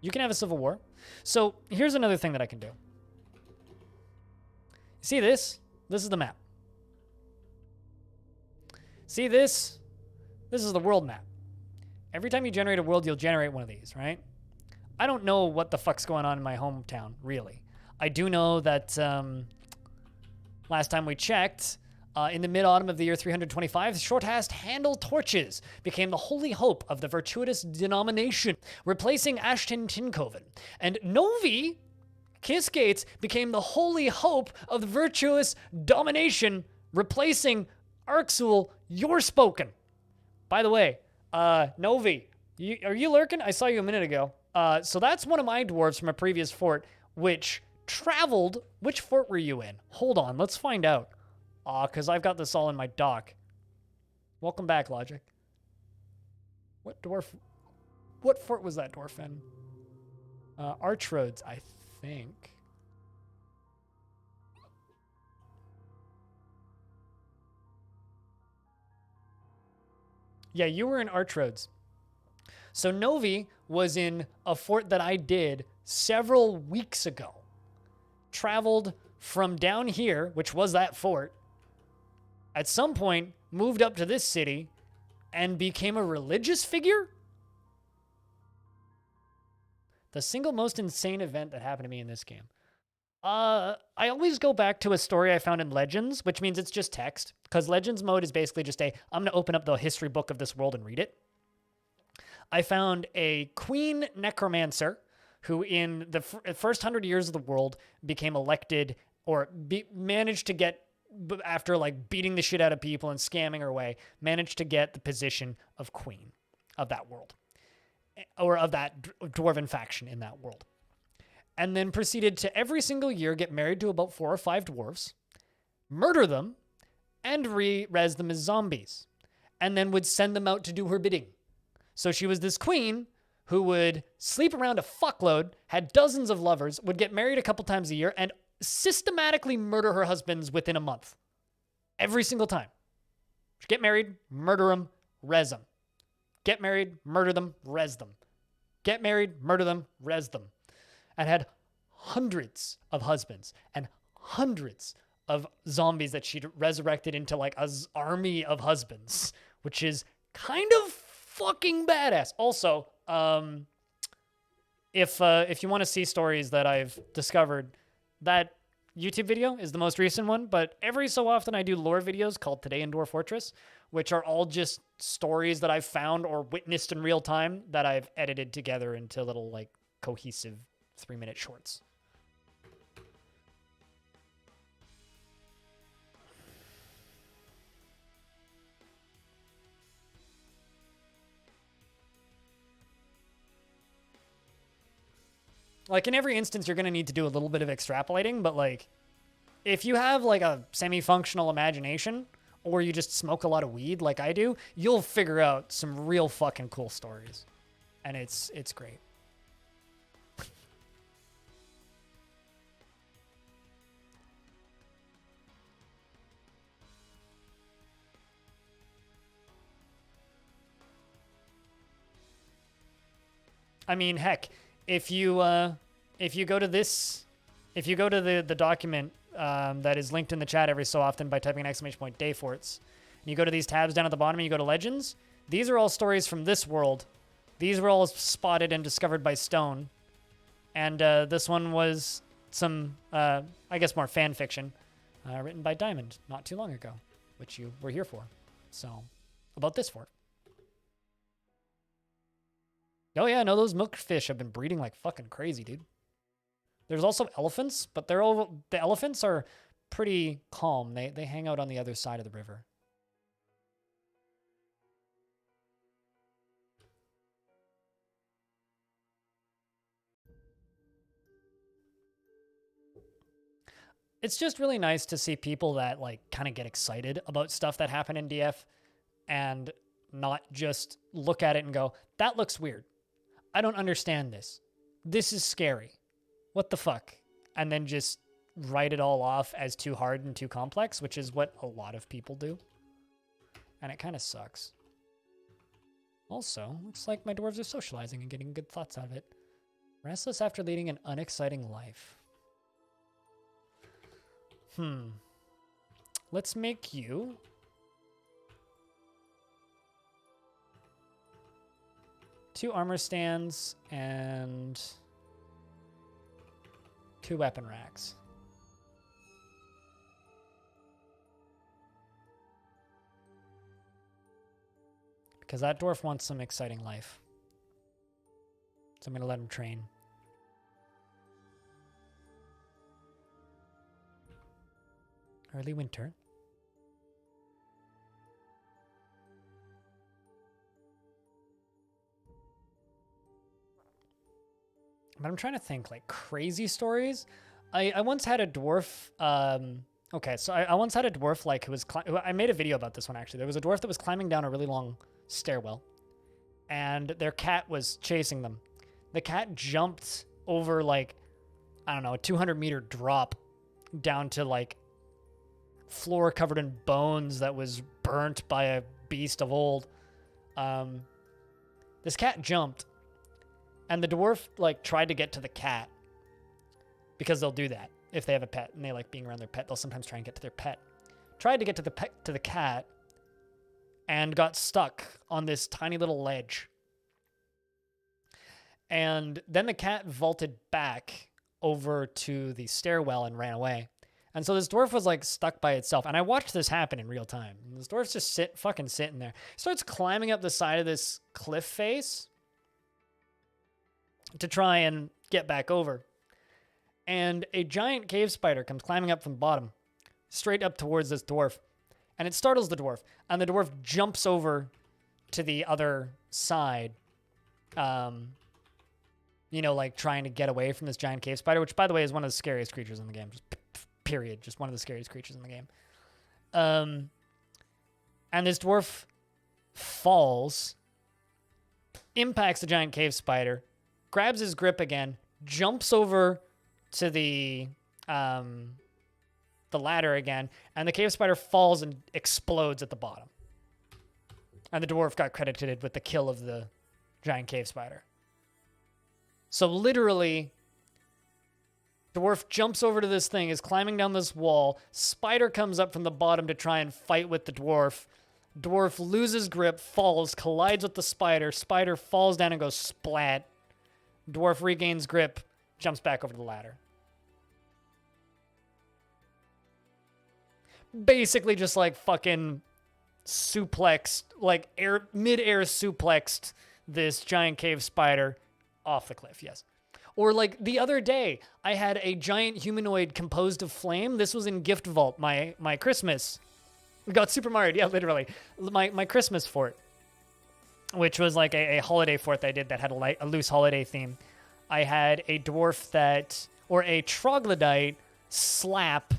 You can have a civil war. So here's another thing that I can do. See this? This is the map. See this? This is the world map. Every time you generate a world, you'll generate one of these, right? I don't know what the fuck's going on in my hometown, really. I do know that last time we checked, in the mid-autumn of the year 325, short-assed handle torches became the holy hope of the virtuous denomination, replacing Ashton Tinkoven. And Novi Kissgates became the holy hope of the virtuous domination, replacing Arxul Yorspoken. By the way, Novi, are you lurking? I saw you a minute ago. So that's one of my dwarves from a previous fort, which traveled. Which fort were you in? Hold on, let's find out. Because I've got this all in my doc. Welcome back, Logic. What fort was that dwarf in? Heartrags, I think. Yeah, you were in Heartrags. So Novi was in a fort that I did several weeks ago. Traveled from down here, which was that fort, at some point moved up to this city and became a religious figure? The single most insane event that happened to me in this game. I always go back to a story I found in Legends, which means it's just text, because Legends mode is basically just I'm going to open up the history book of this world and read it. I found a queen necromancer who in the first 100 years of the world became elected or managed to get, after like beating the shit out of people and scamming her way, managed to get the position of queen of that world, or of that dwarven faction in that world. And then proceeded to every single year get married to about 4 or 5 dwarves, murder them, and res them as zombies, and then would send them out to do her bidding. So she was this queen who would sleep around a fuckload, had dozens of lovers, would get married a couple times a year, and systematically murder her husbands within a month. Every single time. She'd get married, murder them, res them. Get married, murder them, res them. Get married, murder them, res them. And had hundreds of husbands and hundreds of zombies that she'd resurrected into like an army of husbands, which is kind of fucking badass. Also, if you want to see stories that I've discovered, that YouTube video is the most recent one, but every so often I do lore videos called Today in Dwarf Fortress, which are all just stories that I've found or witnessed in real time that I've edited together into little like cohesive 3-minute shorts. Like, in every instance, you're going to need to do a little bit of extrapolating, but, like, if you have, like, a semi-functional imagination, or you just smoke a lot of weed like I do, you'll figure out some real fucking cool stories. And it's great. I mean, heck, if you go to this, if you go to the document that is linked in the chat every so often by typing an exclamation point Dayforts, and you go to these tabs down at the bottom and you go to Legends, these are all stories from this world. These were all spotted and discovered by Stone. And this one was some, I guess, more fan fiction written by Diamond not too long ago, which you were here for. So, about this fort. Oh yeah, no, those milkfish have been breeding like fucking crazy, dude. There's also elephants, but the elephants are pretty calm. They hang out on the other side of the river. It's just really nice to see people that like kind of get excited about stuff that happened in DF and not just look at it and go, that looks weird. I don't understand this. This is scary. What the fuck? And then just write it all off as too hard and too complex, which is what a lot of people do. And it kind of sucks. Also, looks like my dwarves are socializing and getting good thoughts out of it. Restless after leading an unexciting life. Let's make you two armor stands and 2 weapon racks. Because that dwarf wants some exciting life. So I'm going to let him train. Early winter. But I'm trying to think, like, crazy stories. I once had a dwarf, okay, so I once had a dwarf, like, who was, I made a video about this one, actually. There was a dwarf that was climbing down a really long stairwell, and their cat was chasing them. The cat jumped over, like, I don't know, a 200-meter drop down to, like, floor covered in bones that was burnt by a beast of old. This cat jumped, and the dwarf, like, tried to get to the cat, because they'll do that if they have a pet and they like being around their pet. They'll sometimes try and get to their pet. Tried to get to the cat and got stuck on this tiny little ledge. And then the cat vaulted back over to the stairwell and ran away. And so this dwarf was like stuck by itself. And I watched this happen in real time. And this dwarf's just fucking sitting there. Starts climbing up the side of this cliff face to try and get back over. And a giant cave spider comes climbing up from the bottom, straight up towards this dwarf. And it startles the dwarf. And the dwarf jumps over to the other side, you know, like trying to get away from this giant cave spider, which, by the way, is one of the scariest creatures in the game. Just period. Just one of the scariest creatures in the game. And this dwarf falls, impacts the giant cave spider, grabs his grip again, jumps over to the ladder again, and the cave spider falls and explodes at the bottom. And the dwarf got credited with the kill of the giant cave spider. So literally, dwarf jumps over to this thing, is climbing down this wall, spider comes up from the bottom to try and fight with the dwarf. Dwarf loses grip, falls, collides with the spider. Spider falls down and goes splat. Dwarf regains grip, jumps back over the ladder. Basically just like fucking suplexed, like mid-air suplexed this giant cave spider off the cliff, yes. Or like the other day, I had a giant humanoid composed of flame. This was in Gift Vault, my Christmas. We got Super Mario, yeah, literally. My Christmas fort, which was like a holiday fort that I did that had a loose holiday theme. I had a dwarf or a troglodyte slap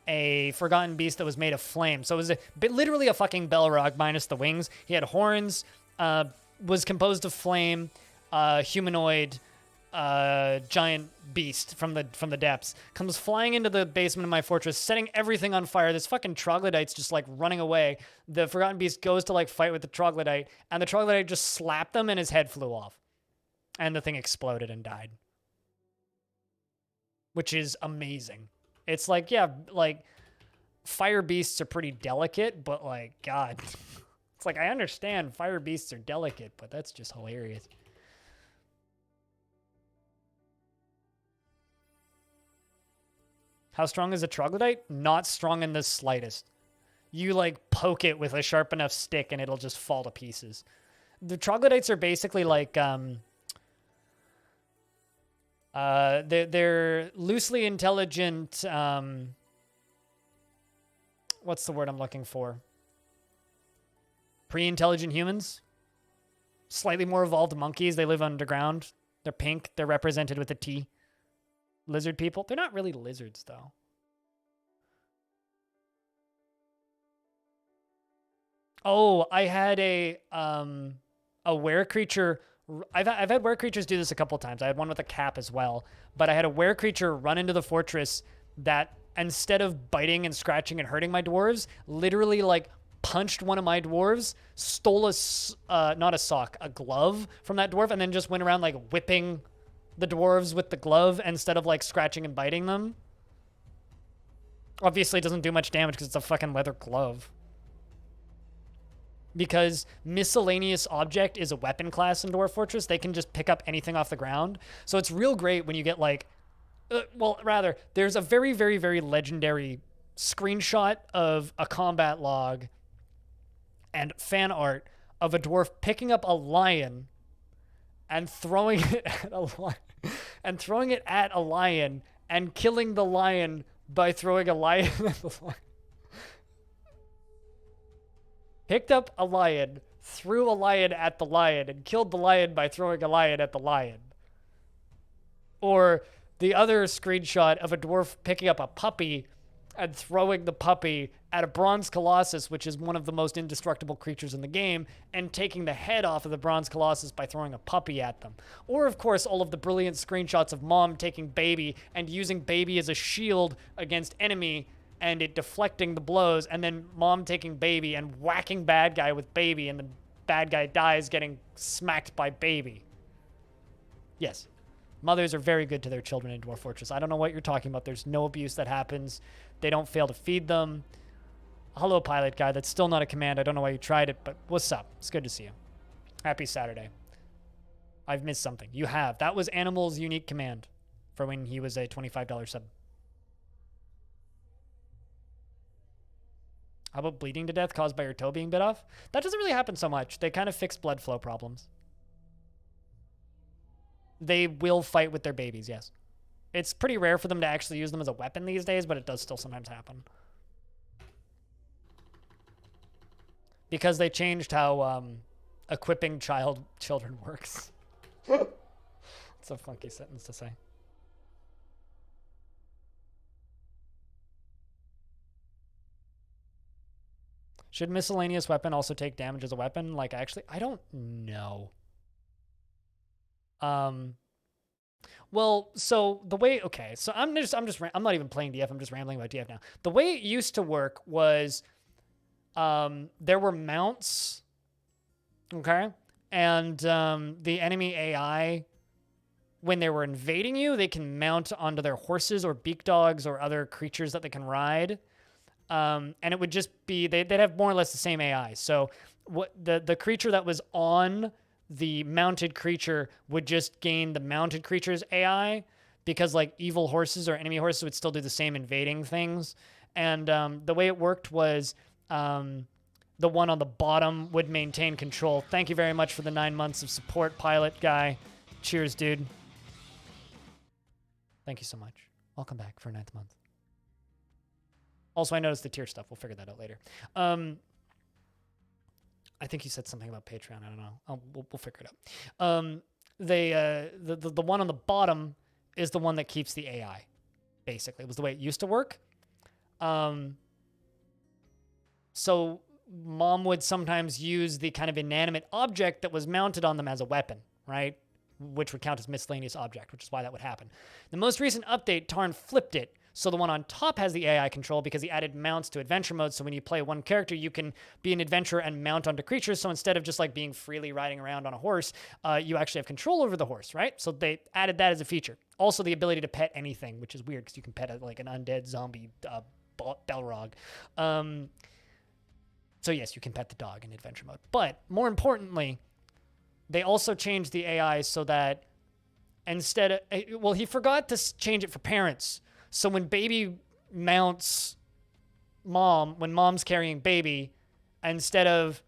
a forgotten beast that was made of flame. So it was literally a fucking Balrog minus the wings. He had horns, was composed of flame, humanoid, giant beast from the depths comes flying into the basement of my fortress, setting everything on fire. This fucking troglodyte's just like running away. The forgotten beast goes to like fight with the troglodyte, and the troglodyte just slapped him and his head flew off. And the thing exploded and died. Which is amazing. It's like, yeah, like, fire beasts are pretty delicate, but like, God. It's like, I understand fire beasts are delicate, but that's just hilarious. How strong is a troglodyte? Not strong in the slightest. You like poke it with a sharp enough stick and it'll just fall to pieces. The troglodytes are basically like they're loosely intelligent what's the word I'm looking for? Pre-intelligent humans? Slightly more evolved monkeys. They live underground. They're pink. They're represented with a T. Lizard people. They're not really lizards, though. Oh, I had a were creature. I've had were creatures do this a couple times. I had one with a cap as well. But I had a were creature run into the fortress that, instead of biting and scratching and hurting my dwarves, literally like punched one of my dwarves, stole not a sock, a glove from that dwarf, and then just went around like whipping the dwarves with the glove instead of like scratching and biting them. Obviously it doesn't do much damage because it's a fucking leather glove. Because miscellaneous object is a weapon class in Dwarf Fortress, they can just pick up anything off the ground. So it's real great when you get like, there's a very, very, very legendary screenshot of a combat log and fan art of a dwarf picking up a lion and throwing it at a lion and killing the lion by throwing a lion at the lion. Picked up a lion, threw a lion at the lion, and killed the lion by throwing a lion at the lion. Or the other screenshot of a dwarf picking up a puppy and throwing the puppy at a bronze colossus, which is one of the most indestructible creatures in the game, and taking the head off of the bronze colossus by throwing a puppy at them. Or, of course, all of the brilliant screenshots of mom taking baby and using baby as a shield against enemy and it deflecting the blows, and then mom taking baby and whacking bad guy with baby, and the bad guy dies getting smacked by baby. Yes. Mothers are very good to their children in Dwarf Fortress. I don't know what you're talking about. There's no abuse that happens. They don't fail to feed them. Hello, pilot guy. That's still not a command. I don't know why you tried it, but what's up? It's good to see you. Happy Saturday. I've missed something. You have. That was Animal's unique command for when he was a $25 sub. How about bleeding to death caused by your toe being bit off? That doesn't really happen so much. They kind of fix blood flow problems. They will fight with their babies, yes. It's pretty rare for them to actually use them as a weapon these days, but it does still sometimes happen. Because they changed how equipping children works. It's a funky sentence to say. Should miscellaneous weapon also take damage as a weapon? Like, actually, I don't know. Well, so the way, okay, so I'm not even playing DF, I'm just rambling about DF now. The way it used to work was, there were mounts, okay? And, the enemy AI, when they were invading you, they can mount onto their horses or beak dogs or other creatures that they can ride. And it would just be, they'd have more or less the same AI. So what the creature that was on the mounted creature would just gain the mounted creature's AI, because like evil horses or enemy horses would still do the same invading things. And the way it worked was the one on the bottom would maintain control. Thank you very much for the 9 months of support, pilot guy. Cheers, dude. Thank you so much. Welcome back for a 9th month. Also, I noticed the tier stuff. We'll figure that out later. I think you said something about Patreon. I don't know. We'll figure it out. The one on the bottom is the one that keeps the AI. Basically, it was the way it used to work. So mom would sometimes use the kind of inanimate object that was mounted on them as a weapon, right? Which would count as miscellaneous object, which is why that would happen. The most recent update, Tarn flipped it, So the one on top has the AI control because he added mounts to adventure mode. So when you play one character, you can be an adventurer and mount onto creatures. So instead of just like being freely riding around on a horse, you actually have control over the horse, right? So they added that as a feature. Also the ability to pet anything, which is weird because you can pet like an undead zombie Balrog. So yes, you can pet the dog in adventure mode. But more importantly, they also changed the AI so that instead of, well, he forgot to change it for parents. So when baby mounts mom, when mom's carrying baby, instead of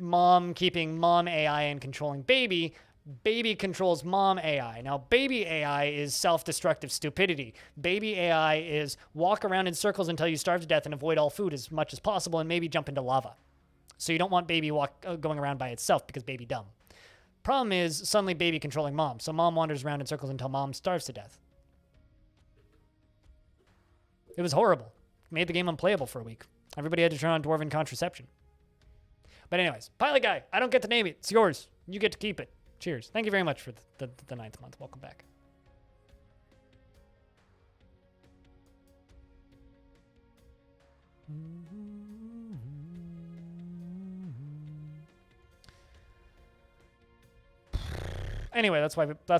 mom keeping mom AI and controlling baby, baby controls mom AI. Now, baby AI is self-destructive stupidity. Baby AI is walk around in circles until you starve to death and avoid all food as much as possible and maybe jump into lava. So you don't want baby going around by itself because baby dumb. Problem is suddenly baby controlling mom. So mom wanders around in circles until mom starves to death. It was horrible. Made the game unplayable for a week. Everybody had to turn on Dwarven contraception. But anyways, Pilot Guy, I don't get to name it. It's yours. You get to keep it. Cheers. Thank you very much for the 9th month. Welcome back. Anyway, that's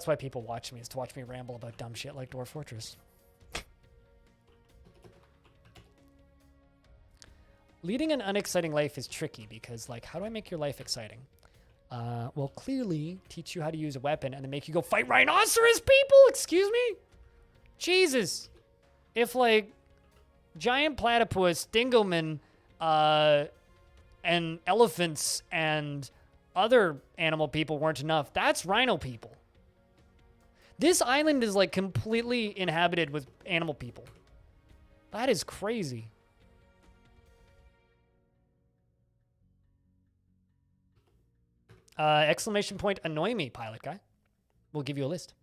why people watch me, is to watch me ramble about dumb shit like Dwarf Fortress. Leading an unexciting life is tricky because, like, how do I make your life exciting? Well, clearly teach you how to use a weapon and then make you go fight rhinoceros people? Excuse me? Jesus. If, like, giant platypus, dingoman, and elephants and other animal people weren't enough, that's rhino people. This island is, like, completely inhabited with animal people. That is crazy. Exclamation point, annoy me, Pilot Guy. We'll give you a list.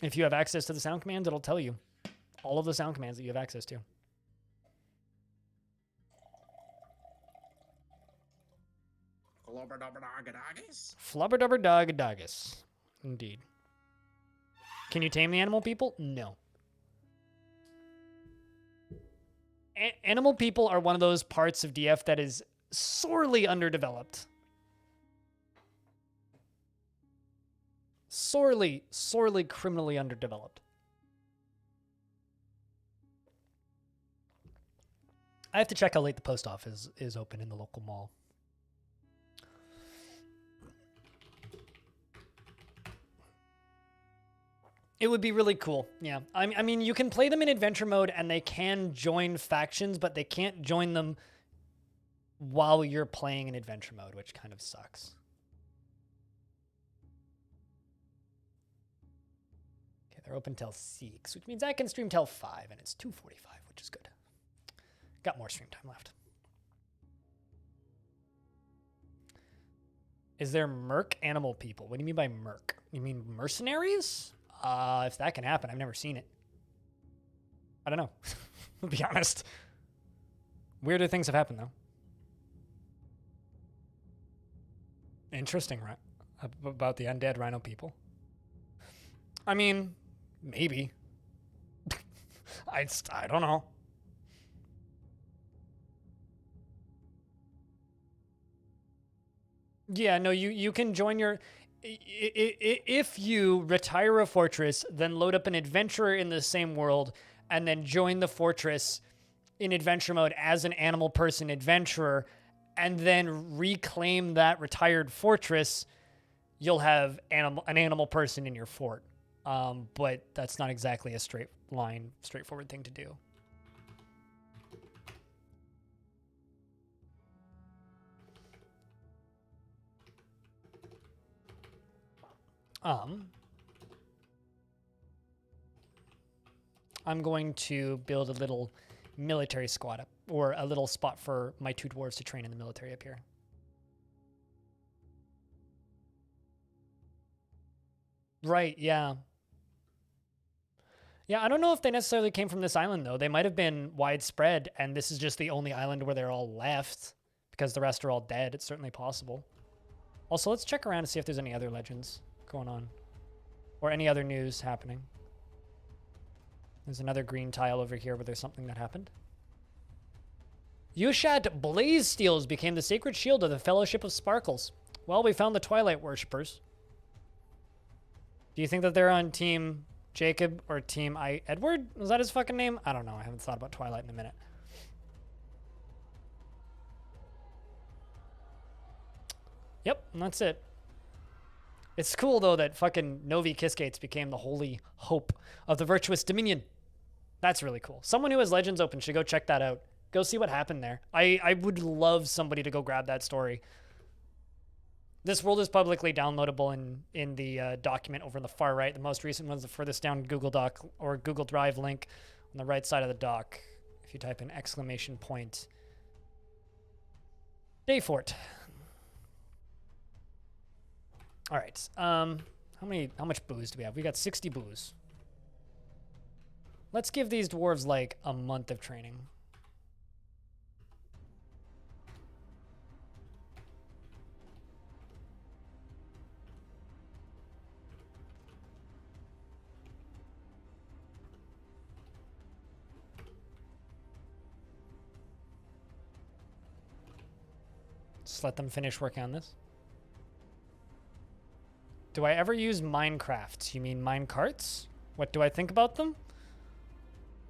If you have access to the sound commands, it'll tell you all of the sound commands that you have access to. Flubberdubberdogadagus. Indeed. Can you tame the animal people? No. Animal people are one of those parts of DF that is sorely underdeveloped. Sorely criminally underdeveloped. I have to check how late the post office is open in the local mall. It would be really cool. Yeah. I mean, you can play them in adventure mode and they can join factions, but they can't join them while you're playing in adventure mode, which kind of sucks. Okay, they're open till 6, which means I can stream till 5, and it's 2:45, which is good. Got more stream time left. Is there merc animal people? What do you mean by merc? You mean mercenaries? If that can happen, I've never seen it. I don't know. To be honest. Weirder things have happened, though. Interesting, right? About the undead rhino people. I mean, maybe. I don't know. Yeah, no, you can join your... If you retire a fortress, then load up an adventurer in the same world, and then join the fortress in adventure mode as an animal person adventurer, and then reclaim that retired fortress, you'll have an animal person in your fort. But that's not exactly a straightforward thing to do. I'm going to build a little military squad up, or a little spot for my 2 dwarves to train in the military up here. Right, yeah. Yeah, I don't know if they necessarily came from this island, though. They might have been widespread, and this is just the only island where they're all left, because the rest are all dead. It's certainly possible. Also, let's check around to see if there's any other legends going on. Or any other news happening. There's another green tile over here where there's something that happened. Yushat Blaze Steels became the sacred shield of the Fellowship of Sparkles. Well, we found the Twilight Worshippers. Do you think that they're on Team Jacob or Team Edward? Was that his fucking name? I don't know. I haven't thought about Twilight in a minute. Yep, and that's it. It's cool, though, that fucking Novi Kiskates became the holy hope of the Virtuous Dominion. That's really cool. Someone who has Legends open should go check that out. Go see what happened there. I would love somebody to go grab that story. This world is publicly downloadable in the document over on the far right. The most recent one's the furthest down Google Doc or Google Drive link on the right side of the doc. If you type in !, Dayfort. All right. How much booze do we have? We got 60 booze. Let's give these dwarves like a month of training. Just let them finish working on this. Do I ever use Minecraft? You mean minecarts? What do I think about them?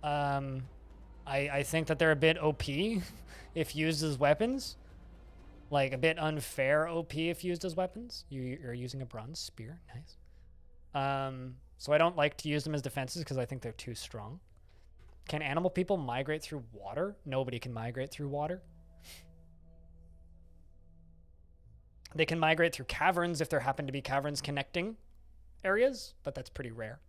I think that they're a bit OP if used as weapons. Like a bit unfair OP if used as weapons. You're using a bronze spear. Nice. So I don't like to use them as defenses because I think they're too strong. Can animal people migrate through water? Nobody can migrate through water. They can migrate through caverns if there happen to be caverns connecting areas, but that's pretty rare.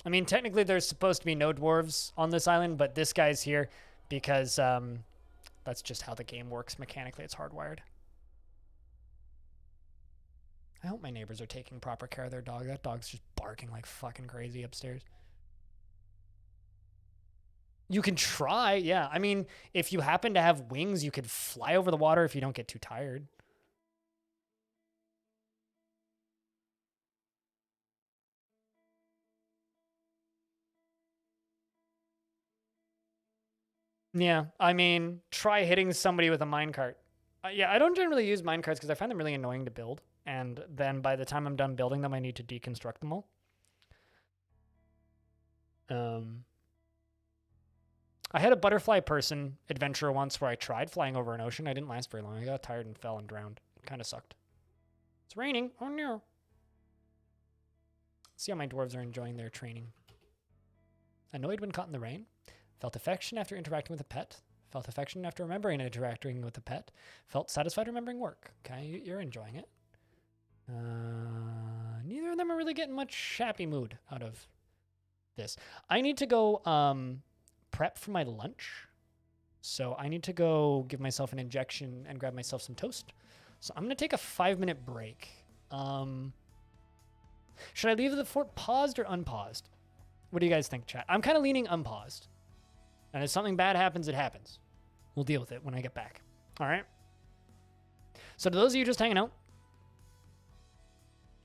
I mean, technically there's supposed to be no dwarves on this island, but this guy's here because that's just how the game works mechanically. It's hardwired. I hope my neighbors are taking proper care of their dog. That dog's just barking like fucking crazy upstairs. You can try, yeah. I mean, if you happen to have wings, you could fly over the water if you don't get too tired. Yeah, I mean, try hitting somebody with a minecart. Yeah, I don't generally use minecarts because I find them really annoying to build. And then by the time I'm done building them, I need to deconstruct them all. I had a butterfly person adventure once where I tried flying over an ocean. I didn't last very long. I got tired and fell and drowned. It kind of sucked. It's raining. Oh no. Let's see how my dwarves are enjoying their training. Annoyed when caught in the rain. Felt affection after interacting with a pet. Felt affection after remembering interacting with a pet. Felt satisfied remembering work. Okay, you're enjoying it. Neither of them are really getting much happy mood out of this. I need to go prep for my lunch. So I need to go give myself an injection and grab myself some toast. So I'm going to take a 5-minute break. Should I leave the fort paused or unpaused? What do you guys think, chat? I'm kind of leaning unpaused. And if something bad happens, it happens. We'll deal with it when I get back. All right? So to those of you just hanging out,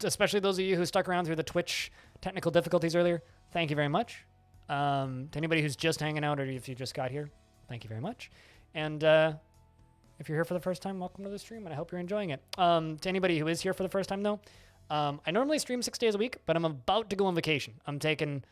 especially those of you who stuck around through the Twitch technical difficulties earlier, thank you very much. To anybody who's just hanging out or if you just got here, thank you very much. And if you're here for the first time, welcome to the stream, and I hope you're enjoying it. To anybody who is here for the first time, though, I normally stream 6 days a week, but I'm about to go on vacation. I'm taking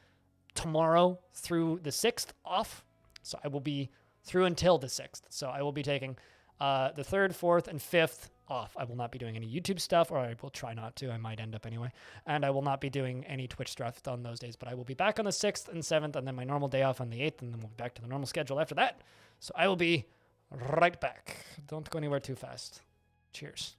tomorrow through the 6th off, so I will be through until the 6th. So I will be taking the 3rd, 4th, and 5th off. I will not be doing any YouTube stuff, or I will try not to. I might end up anyway. And I will not be doing any Twitch stuff on those days, but I will be back on the 6th and 7th, and then my normal day off on the 8th, and then we'll be back to the normal schedule after that. So I will be right back. Don't go anywhere too fast. Cheers.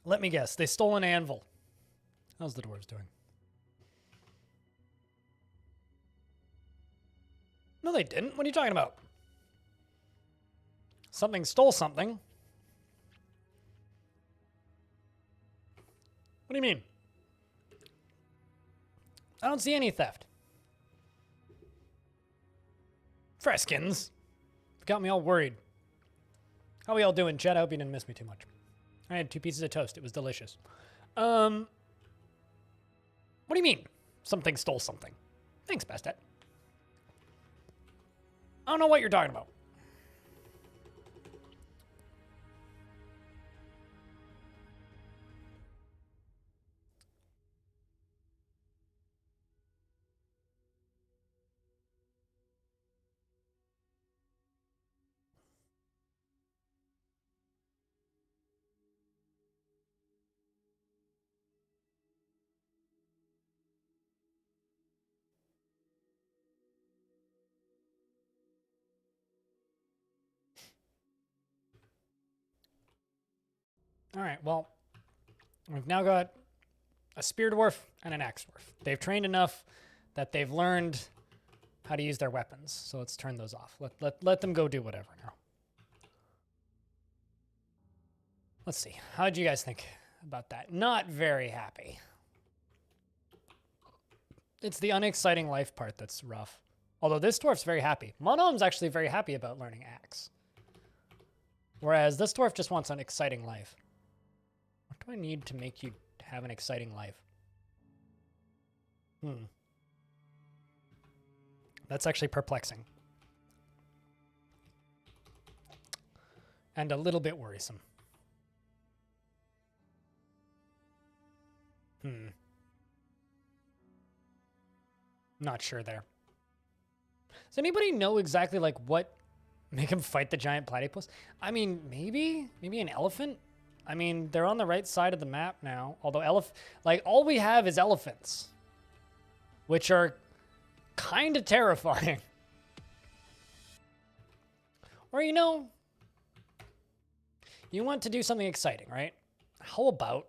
Let me guess. They stole an anvil. How's the dwarves doing? No, they didn't. What are you talking about? Something stole something. What do you mean? I don't see any theft. Freskins. Got me all worried. How we all doing, Chet? I hope you didn't miss me too much. I had 2 pieces of toast. It was delicious. What do you mean? Something stole something. Thanks, Bastet. I don't know what you're talking about. All right, well, we've now got a spear dwarf and an axe dwarf. They've trained enough that they've learned how to use their weapons. So let's turn those off. Let them go do whatever now. Let's see. How did you guys think about that? Not very happy. It's the unexciting life part that's rough. Although this dwarf's very happy. Monom's actually very happy about learning axe. Whereas this dwarf just wants an exciting life. What do I need to make you have an exciting life? That's actually perplexing. And a little bit worrisome. Not sure there. Does anybody know exactly like what make him fight the giant platypus? I mean, maybe an elephant? I mean, they're on the right side of the map now. Although like all we have is elephants, which are kind of terrifying. Or you know, you want to do something exciting, right? How about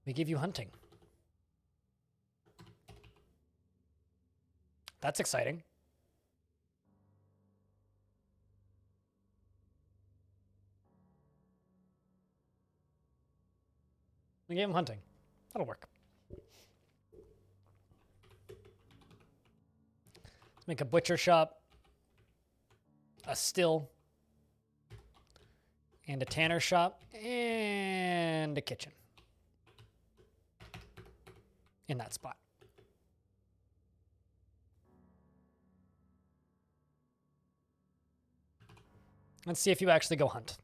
we give you hunting? That's exciting. We gave him hunting. That'll work. Let's make a butcher shop, a still, and a tanner shop, and a kitchen in that spot. Let's see if you actually go hunt.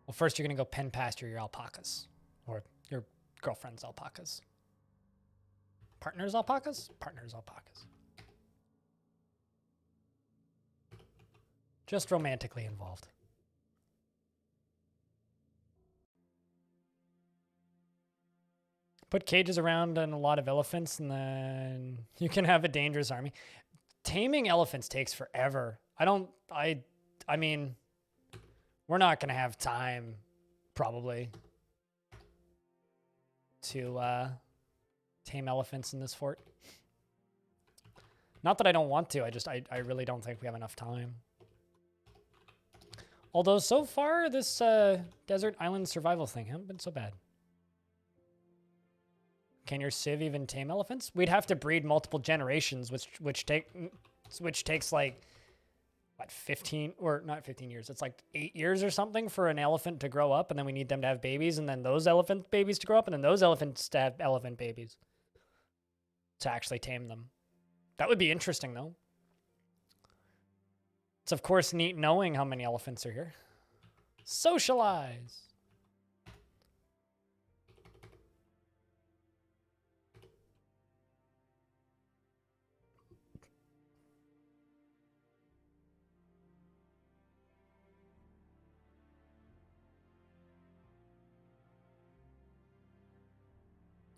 Well, first you're going to go pen pasture your alpacas. Or your girlfriend's alpacas. Partner's alpacas? Partner's alpacas. Just romantically involved. Put cages around and a lot of elephants, and then you can have a dangerous army. Taming elephants takes forever. I mean, we're not going to have time, probably, to tame elephants in this fort. Not that I don't want to, I really don't think we have enough time. Although, so far, this desert island survival thing hasn't been so bad. Can your civ even tame elephants? We'd have to breed multiple generations, which takes like, what, 15, or not 15 years. It's like 8 years or something for an elephant to grow up, and then we need them to have babies, and then those elephant babies to grow up, and then those elephants to have elephant babies to actually tame them. That would be interesting, though. It's, of course, neat knowing how many elephants are here. Socialize!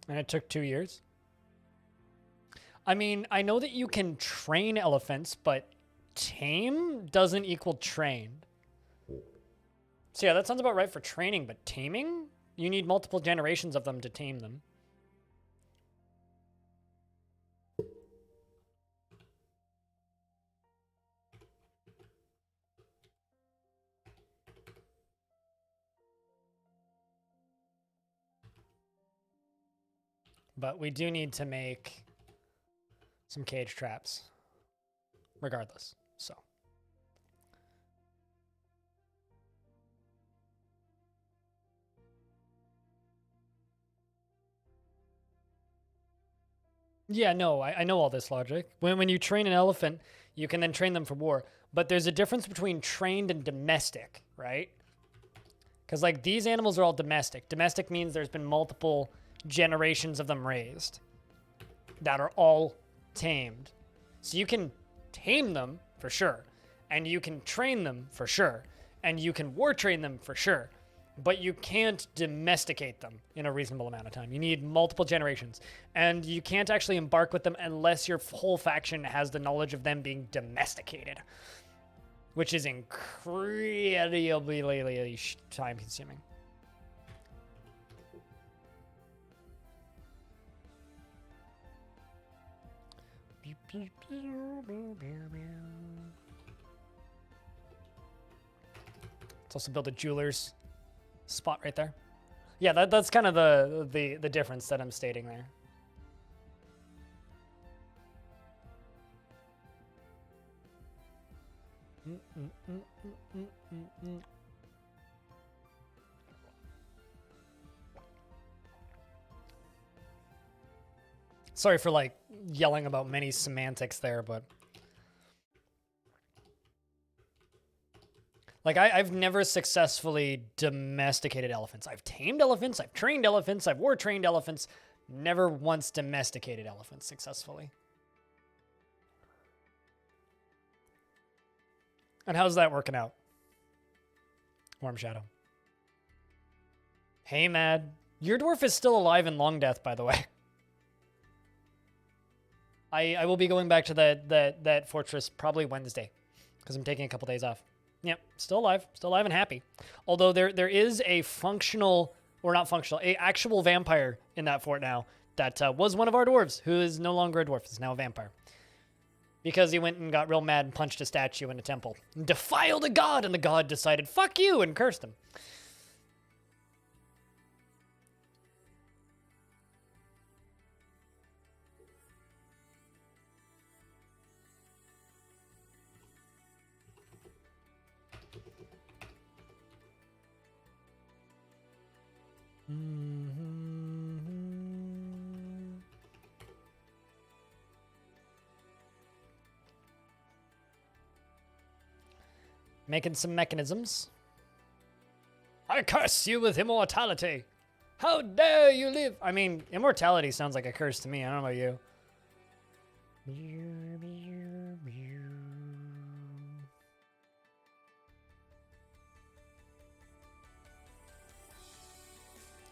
And it took 2 years. I mean, I know that you can train elephants, but tame doesn't equal trained. So yeah, that sounds about right for training, but taming? You need multiple generations of them to tame them. But we do need to make some cage traps, regardless, so. Yeah, no, I know all this logic. When you train an elephant, you can then train them for war. But there's a difference between trained and domestic, right? Because, like, these animals are all domestic. Domestic means there's been multiple generations of them raised that are all tamed. So you can tame them for sure, and you can train them for sure, and you can war train them for sure, but you can't domesticate them in a reasonable amount of time. You need multiple generations, and you can't actually embark with them unless your whole faction has the knowledge of them being domesticated, which is incredibly time consuming. Let's also build a jeweler's spot right there. Yeah, that's kind of the difference that I'm stating there. Sorry for like yelling about many semantics there, but like I've never successfully domesticated elephants. I've tamed elephants, I've trained elephants, I've war trained elephants, never once domesticated elephants successfully. And how's that working out? Warm Shadow. Hey, Mad. Your dwarf is still alive in Long Death, by the way. I will be going back to that fortress probably Wednesday because I'm taking a couple days off. Yep, still alive and happy. Although there is a functional, or not functional, a actual vampire in that fort now that was one of our dwarves, who is no longer a dwarf, is now a vampire. Because he went and got real mad and punched a statue in a temple. And defiled a god, and the god decided, fuck you, and cursed him. Making some mechanisms. I curse you with immortality. How dare you live? I mean, immortality sounds like a curse to me. I don't know about you.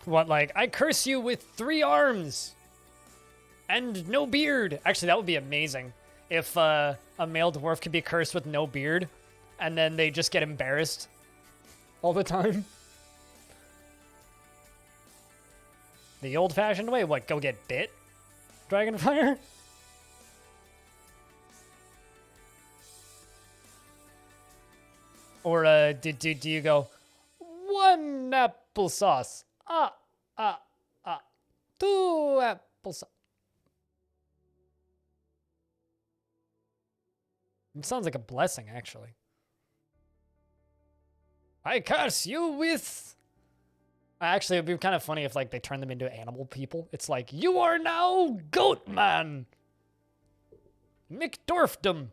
What, like, I curse you with 3 arms and no beard. Actually, that would be amazing if a male dwarf could be cursed with no beard and then they just get embarrassed all the time. The old-fashioned way? What, go get bit? Dragonfire? Or do you go, 1 applesauce? 2 applesauce. It sounds like a blessing, actually. I curse you with... Actually, it'd be kind of funny if like they turn them into animal people. It's like, you are now Goat Man! McDorfdom!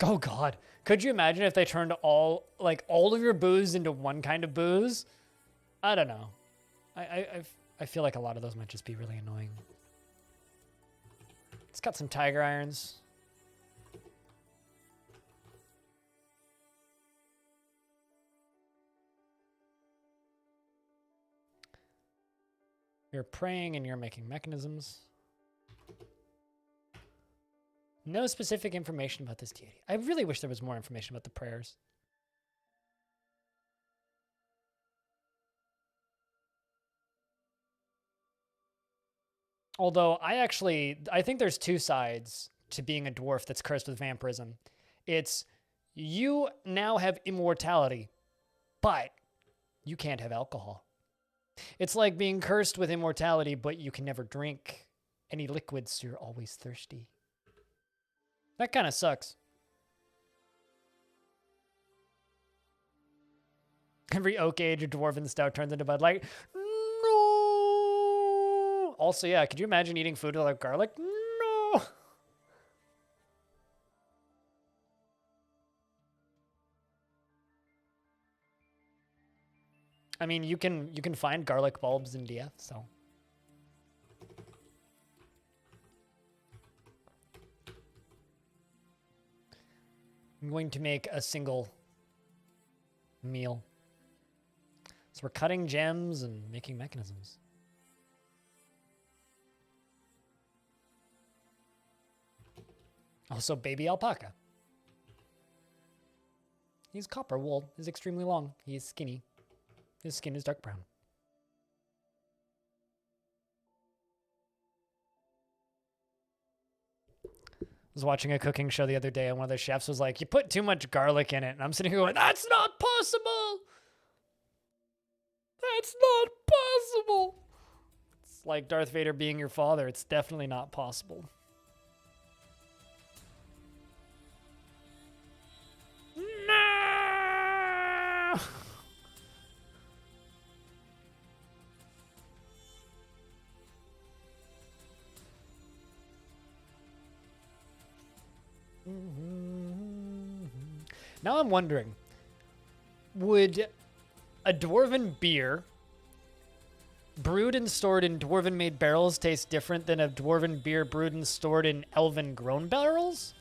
Oh god. Could you imagine if they turned all of your booze into one kind of booze? I don't know. I feel like a lot of those might just be really annoying. It's got some tiger irons. You're praying and you're making mechanisms. No specific information about this deity. I really wish there was more information about the prayers. Although I think there's two sides to being a dwarf that's cursed with vampirism. It's you now have immortality, but you can't have alcohol. It's like being cursed with immortality, but you can never drink any liquids, so you're always thirsty. That kind of sucks. Every oak age dwarven stout turns into Bud Light. No! Also, yeah, could you imagine eating food without garlic? No! I mean, you can find garlic bulbs in DF, so. I'm going to make a single meal. So we're cutting gems and making mechanisms. Also, baby alpaca. He's copper wool. He's extremely long. He's skinny. His skin is dark brown. I was watching a cooking show the other day, and one of the chefs was like, "You put too much garlic in it." And I'm sitting here going, "That's not possible! That's not possible!" It's like Darth Vader being your father. It's definitely not possible. No! Now I'm wondering, would a dwarven beer brewed and stored in dwarven made barrels taste different than a dwarven beer brewed and stored in elven grown barrels?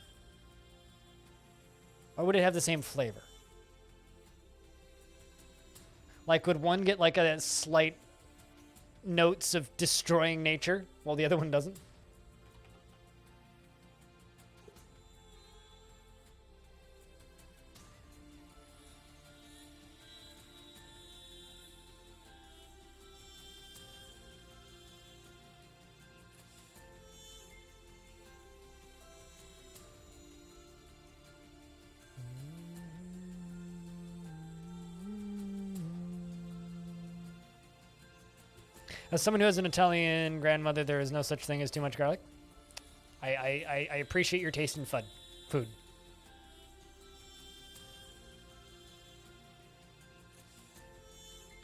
Or would it have the same flavor? Like, would one get like a slight notes of destroying nature while the other one doesn't? As someone who has an Italian grandmother, there is no such thing as too much garlic. I appreciate your taste in food.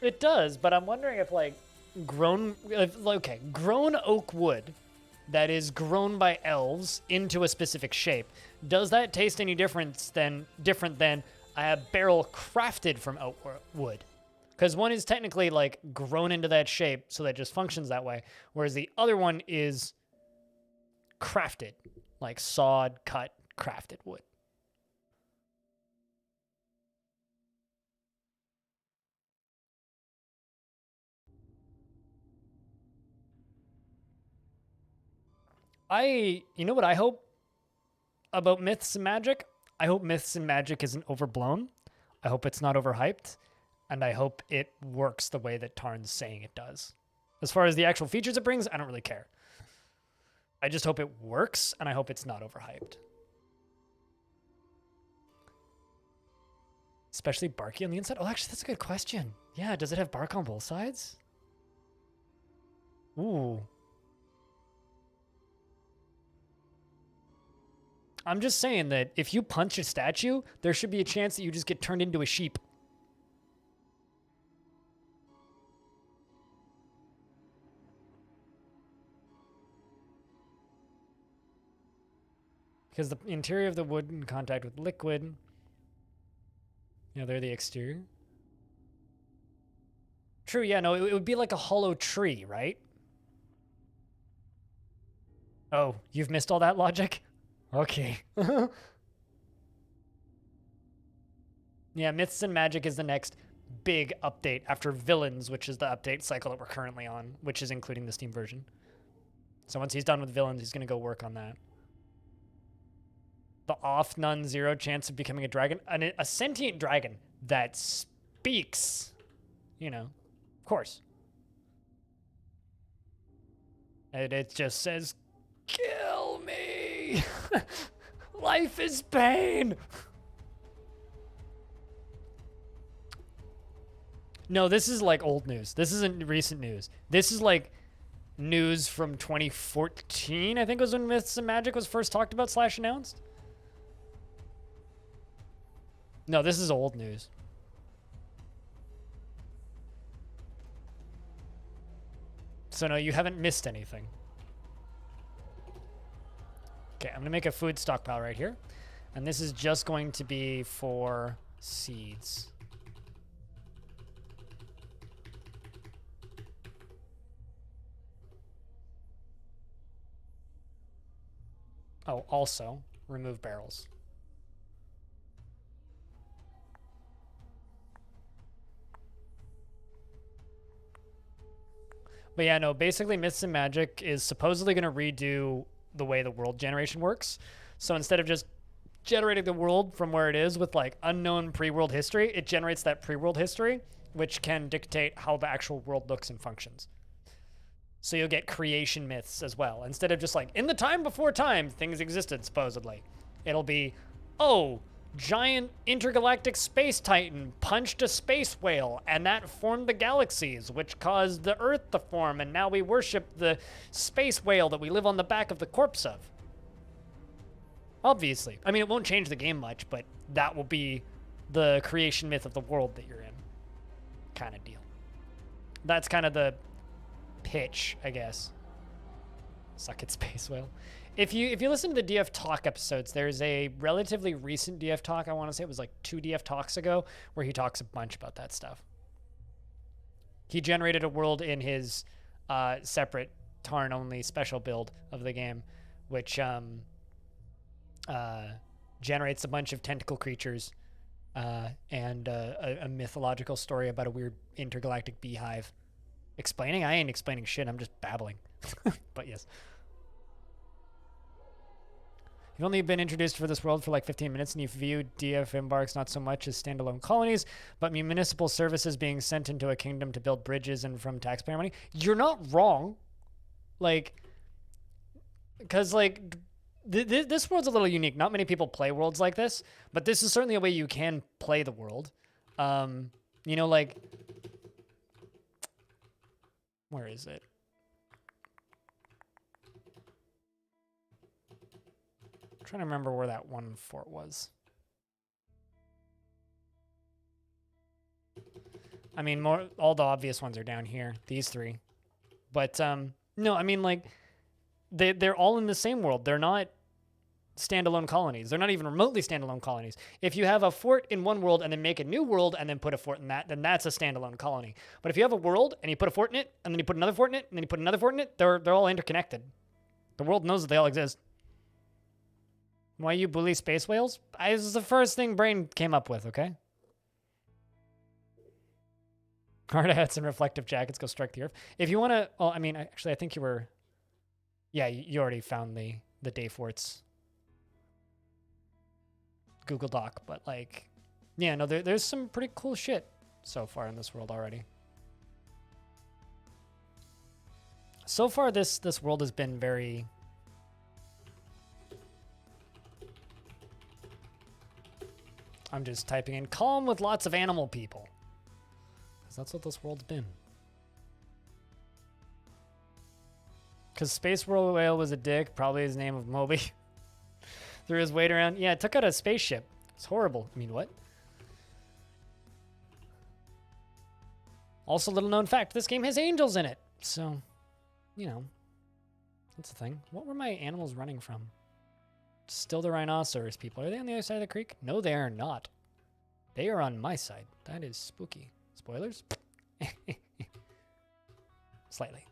It does, but I'm wondering if grown oak wood that is grown by elves into a specific shape, does that taste any different than a barrel crafted from oak wood? Because one is technically like grown into that shape, so that just functions that way, whereas the other one is crafted, like sawed, cut, crafted wood. You know what I hope about myths and magic? I hope myths and magic isn't overblown. I hope it's not overhyped. And I hope it works the way that Tarn's saying it does. As far as the actual features it brings, I don't really care. I just hope it works, and I hope it's not overhyped. Especially barky on the inside? Oh, actually, that's a good question. Yeah, does it have bark on both sides? Ooh. I'm just saying that if you punch a statue, there should be a chance that you just get turned into a sheep. Because the interior of the wood in contact with liquid, they're the exterior. True, yeah, no, it would be like a hollow tree, right? Oh, you've missed all that logic? Okay. Yeah, myths and magic is the next big update after Villains, which is the update cycle that we're currently on, which is including the Steam version. So once he's done with Villains, he's going to go work on that. The off non-zero chance of becoming a dragon, a sentient dragon that speaks, you know, of course. And it just says, kill me. Life is pain. No, this is like old news. This isn't recent news. This is like news from 2014, I think was when Myths and Magic was first talked about / announced. No, this is old news. So no, you haven't missed anything. Okay, I'm gonna make a food stockpile right here. And this is just going to be for seeds. Oh, also, remove barrels. But yeah, no, basically Myths and Magic is supposedly going to redo the way the world generation works. So instead of just generating the world from where it is with like unknown pre-world history, it generates that pre-world history, which can dictate how the actual world looks and functions. So you'll get creation myths as well. Instead of just like, in the time before time, things existed, supposedly. It'll be, oh, giant intergalactic space titan punched a space whale, and that formed the galaxies, which caused the Earth to form, and now we worship the space whale that we live on the back of the corpse of. Obviously. I mean, it won't change the game much, but that will be the creation myth of the world that you're in. Kind of deal. That's kind of the pitch, I guess. Suck it, space whale. If you listen to the DF Talk episodes, there's a relatively recent DF Talk, I want to say it was like 2 DF Talks ago, where he talks a bunch about that stuff. He generated a world in his separate Tarn-only special build of the game, which generates a bunch of tentacle creatures and a mythological story about a weird intergalactic beehive. Explaining? I ain't explaining shit, I'm just babbling. But yes. You've only been introduced for this world for like 15 minutes, and you view DF embarks not so much as standalone colonies, but municipal services being sent into a kingdom to build bridges and from taxpayer money. You're not wrong. Like, because like, this world's a little unique. Not many people play worlds like this, but this is certainly a way you can play the world. You know, like, where is it? I'm trying to remember where that one fort was. I mean, all the obvious ones are down here. These 3, but no, I mean like they're all in the same world. They're not standalone colonies. They're not even remotely standalone colonies. If you have a fort in one world and then make a new world and then put a fort in that, then that's a standalone colony. But if you have a world and you put a fort in it and then you put another fort in it and then you put another fort in it, they're all interconnected. The world knows that they all exist. Why you bully space whales? This is the first thing brain came up with, okay? Hard hats and reflective jackets go strike the earth. If you want to, well, I mean, actually, I think you were, yeah, you already found the day forts Google Doc, but like, yeah, no, there's some pretty cool shit so far in this world already. So far, this world has been very... I'm just typing in calm with lots of animal people. Because that's what this world's been. Because Space World Whale was a dick, probably his name of Moby. Threw his weight around. Yeah, it took out a spaceship. It's horrible. I mean, what? Also, little known fact, this game has angels in it. So, you know, that's the thing. What were my animals running from? Still the rhinoceros people. Are they on the other side of the creek? No, they are not. They are on my side. That is spooky. Spoilers? Slightly.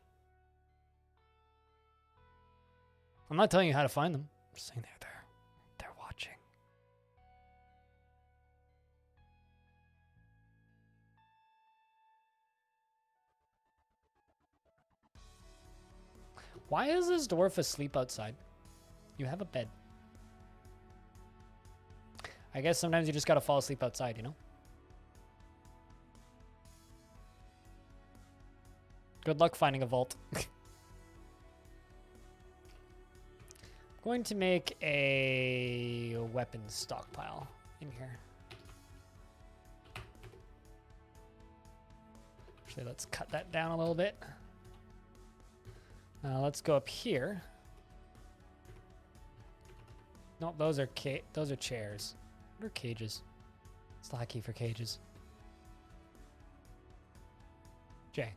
I'm not telling you how to find them. I'm just saying they're there. They're watching. Why is this dwarf asleep outside? You have a bed. I guess sometimes you just gotta fall asleep outside, you know? Good luck finding a vault. I'm going to make a weapons stockpile in here. Actually, let's cut that down a little bit. Let's go up here. Nope, those are chairs. What are cages? It's the hotkey for cages. J.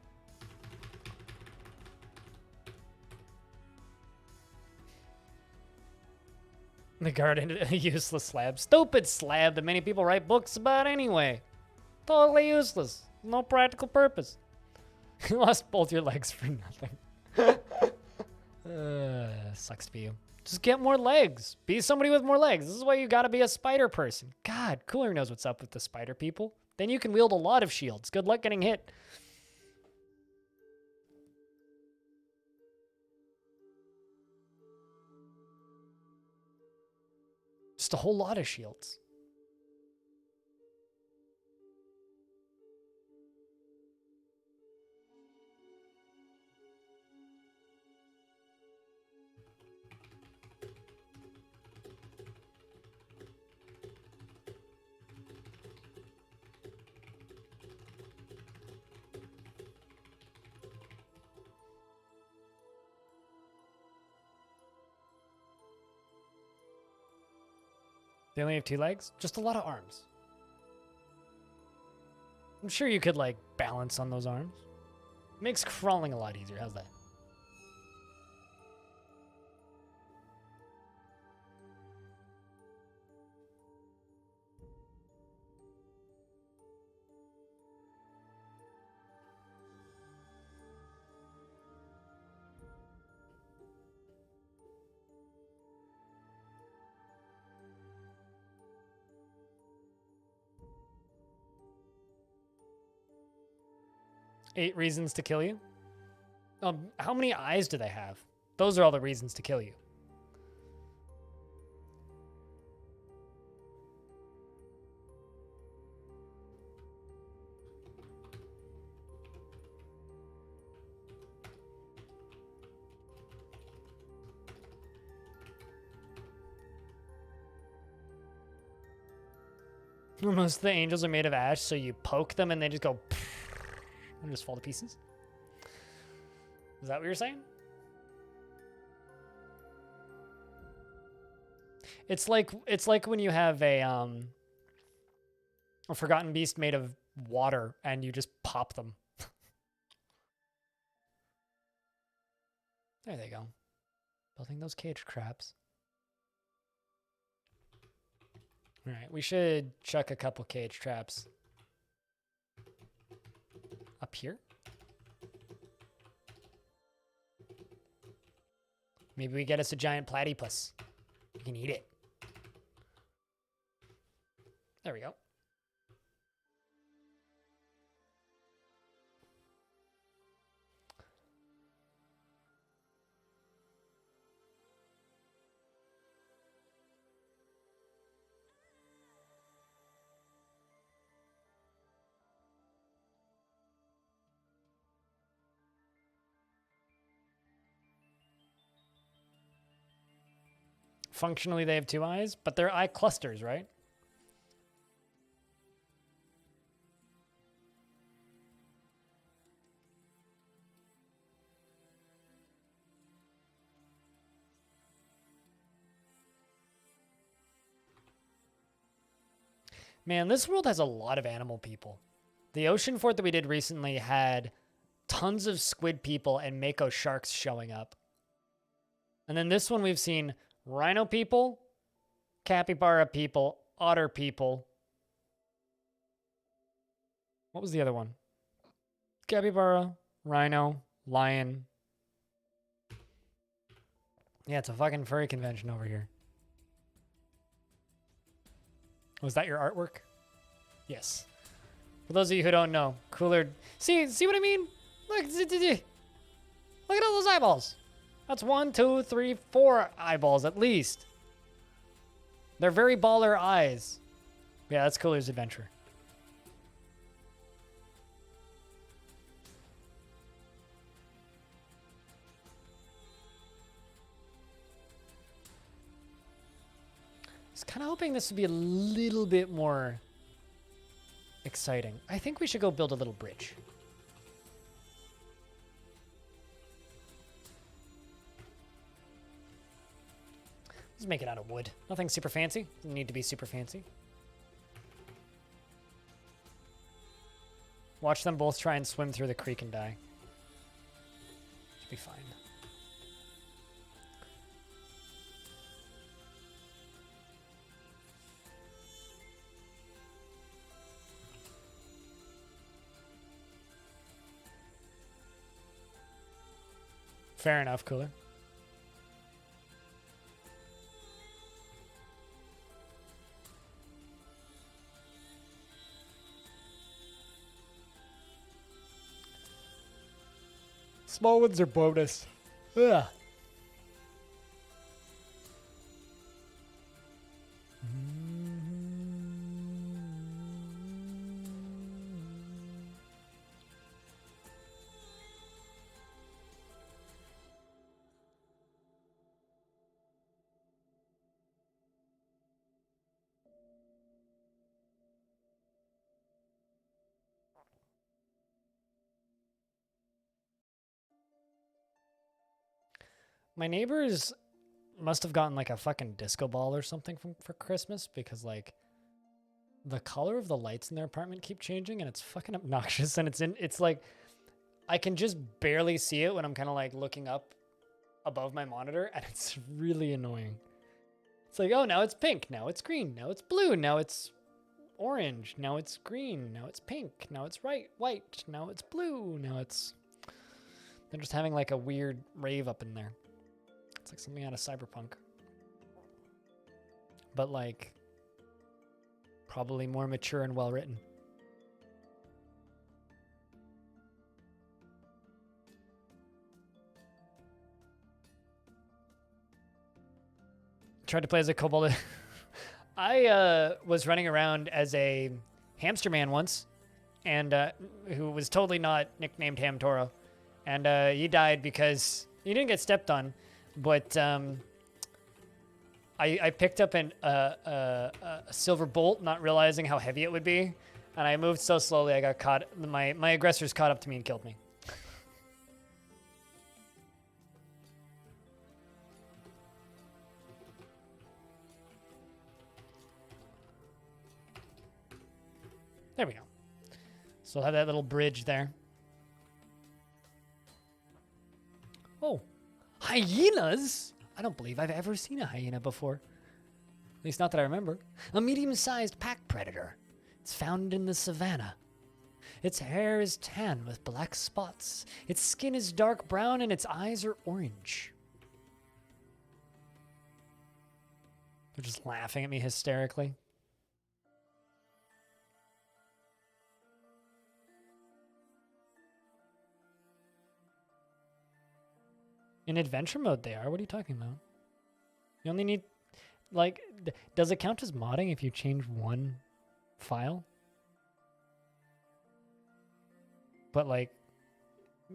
The garden, a useless slab. Stupid slab that many people write books about anyway. Totally useless. No practical purpose. You lost both your legs for nothing. Sucks to be you. Just get more legs. Be somebody with more legs. This is why you gotta be a spider person. God, Cooler knows what's up with the spider people. Then you can wield a lot of shields. Good luck getting hit. Just a whole lot of shields. They only have 2 legs? Just a lot of arms. I'm sure you could, like, balance on those arms. Makes crawling a lot easier. How's that? Eight reasons to kill you? How many eyes do they have? Those are all the reasons to kill you. Most of the angels are made of ash, so you poke them and they just go and just fall to pieces. Is that what you're saying? It's like when you have a forgotten beast made of water and you just pop them. There they go. Building those cage traps. All right, we should chuck a couple cage traps up here. Maybe we get us a giant platypus. We can eat it. There we go. Functionally, they have 2 eyes, but they're eye clusters, right? Man, this world has a lot of animal people. The ocean fort that we did recently had tons of squid people and mako sharks showing up. And then this one we've seen rhino people, capybara people, otter people. What was the other one? Capybara, rhino, lion. Yeah, it's a fucking furry convention over here. Was that your artwork? Yes. For those of you who don't know, Cooler... See what I mean? Look at all those eyeballs. That's 1, 2, 3, 4 eyeballs at least. They're very baller eyes. Yeah, that's Cooler's adventure. I was kind of hoping this would be a little bit more exciting. I think we should go build a little bridge. Let's make it out of wood. Nothing super fancy. Doesn't need to be super fancy. Watch them both try and swim through the creek and die. Should be fine. Fair enough, Cooler. Small ones are bonus. Ugh. My neighbors must have gotten like a fucking disco ball or something for Christmas because like the color of the lights in their apartment keep changing and it's fucking obnoxious and it's like I can just barely see it when I'm kind of like looking up above my monitor and it's really annoying. It's like, oh, now it's pink, now it's green, now it's blue, now it's orange, now it's green, now it's pink, now it's white, now it's blue, now it's... They're just having like a weird rave up in there. It's like something out of Cyberpunk. But like, probably more mature and well written. Tried to play as a kobold. I was running around as a hamster man once, and who was totally not nicknamed Ham Toro. And he died because he didn't get stepped on. But I picked up a silver bolt, not realizing how heavy it would be. And I moved so slowly, I got caught. My aggressors caught up to me and killed me. There we go. So we'll have that little bridge there. Oh. Hyenas? I don't believe I've ever seen a hyena before. At least not that I remember. A medium-sized pack predator. It's found in the savannah. Its hair is tan with black spots. Its skin is dark brown and its eyes are orange. They're just laughing at me hysterically. In adventure mode they are. What are you talking about? You only need, like, does it count as modding if you change one file? But like,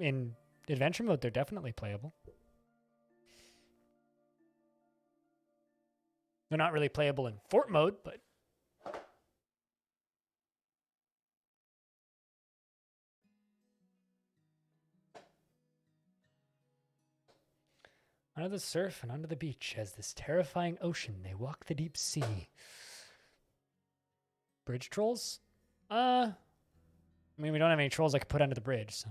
in adventure mode, they're definitely playable. They're not really playable in fort mode, but... Out of the surf and onto the beach, as this terrifying ocean, they walk the deep sea. Bridge trolls? I mean, we don't have any trolls I could put under the bridge, so.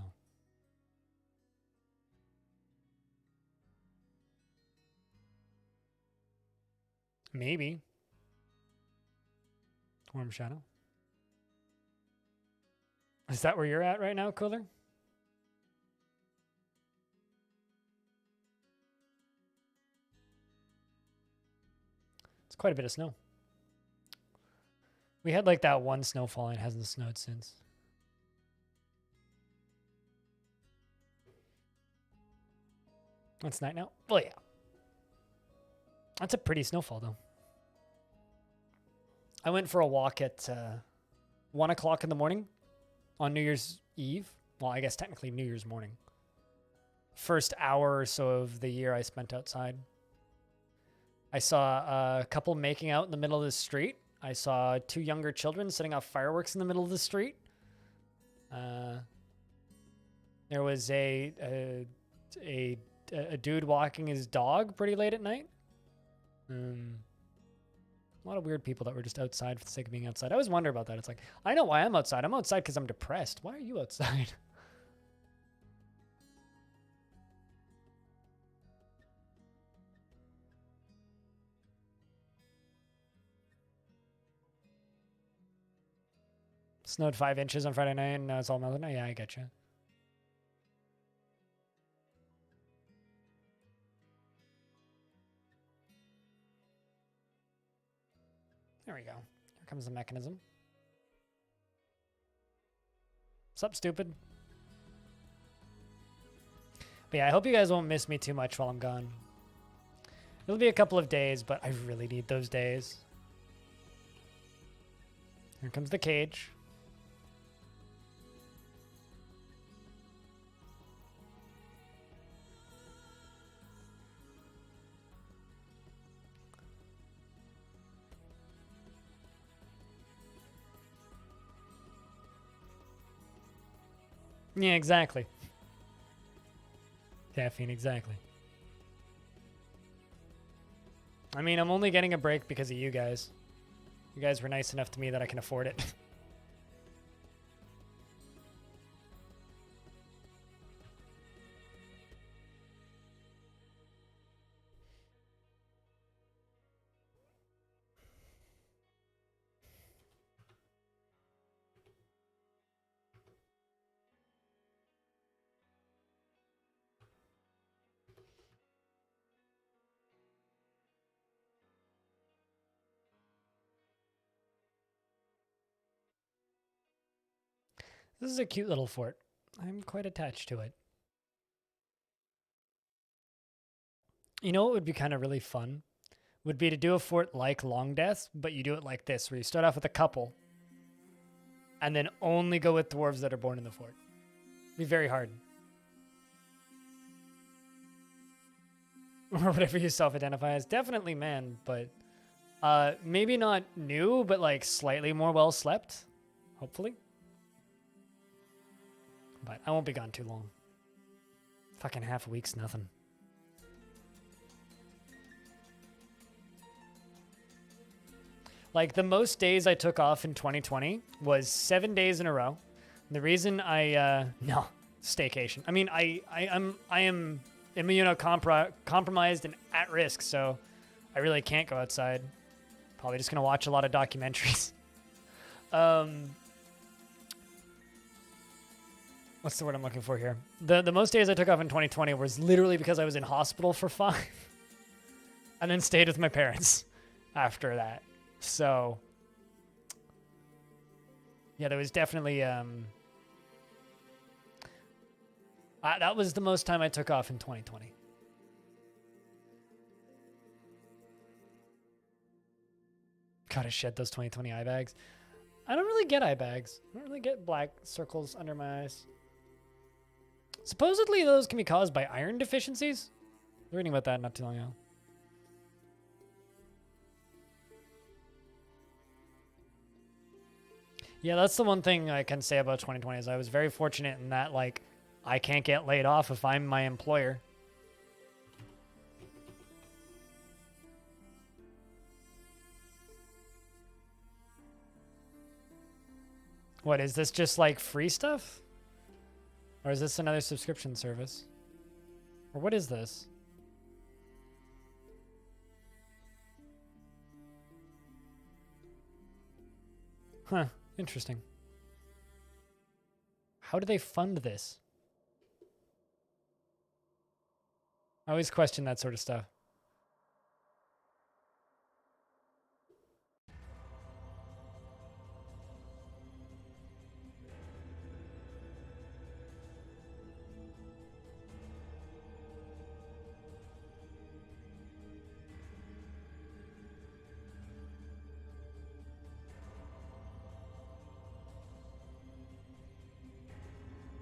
Maybe. Warm Shadow. Is that where you're at right now, Cooler? It's quite a bit of snow. We had like that one snowfall and it hasn't snowed since. It's night now? Well, yeah. That's a pretty snowfall, though. I went for a walk at 1 o'clock in the morning on New Year's Eve. Well, I guess technically New Year's morning. First hour or so of the year I spent outside. I saw a couple making out in the middle of the street. I saw 2 younger children setting off fireworks in the middle of the street. There was a dude walking his dog pretty late at night. A lot of weird people that were just outside for the sake of being outside. I always wonder about that. It's like, I know why I'm outside. I'm outside because I'm depressed. Why are you outside? Snowed 5 inches on Friday night, and now it's all melted. Oh, yeah, I get you. There we go. Here comes the mechanism. What's up, stupid? But yeah, I hope you guys won't miss me too much while I'm gone. It'll be a couple of days, but I really need those days. Here comes the cage. Yeah, exactly. Caffeine, exactly. I mean, I'm only getting a break because of you guys. You guys were nice enough to me that I can afford it. This is a cute little fort. I'm quite attached to it. You know what would be kind of really fun? Would be to do a fort like Long Death, but you do it like this, where you start off with a couple, and then only go with dwarves that are born in the fort. It'd be very hard. Or whatever you self-identify as. Definitely man, but maybe not new, but like slightly more well-slept, hopefully. But I won't be gone too long. Fucking half a week's nothing. Like, the most days I took off in 2020 was 7 days in a row. And the reason no, staycation. I mean, I am immunocompromised and at risk, so I really can't go outside. Probably just gonna watch a lot of documentaries. What's the word I'm looking for here? The most days I took off in 2020 was literally because I was in hospital for 5 and then stayed with my parents after that. So yeah, there was definitely that was the most time I took off in 2020. Gotta shed those 2020 eye bags. I don't really get eye bags. I don't really get black circles under my eyes. Supposedly those can be caused by iron deficiencies. I was reading about that not too long ago. Yeah, that's the one thing I can say about 2020 is I was very fortunate in that, like, I can't get laid off if I'm my employer. What, is this just like free stuff? Or is this another subscription service? Or what is this? Huh, interesting. How do they fund this? I always question that sort of stuff.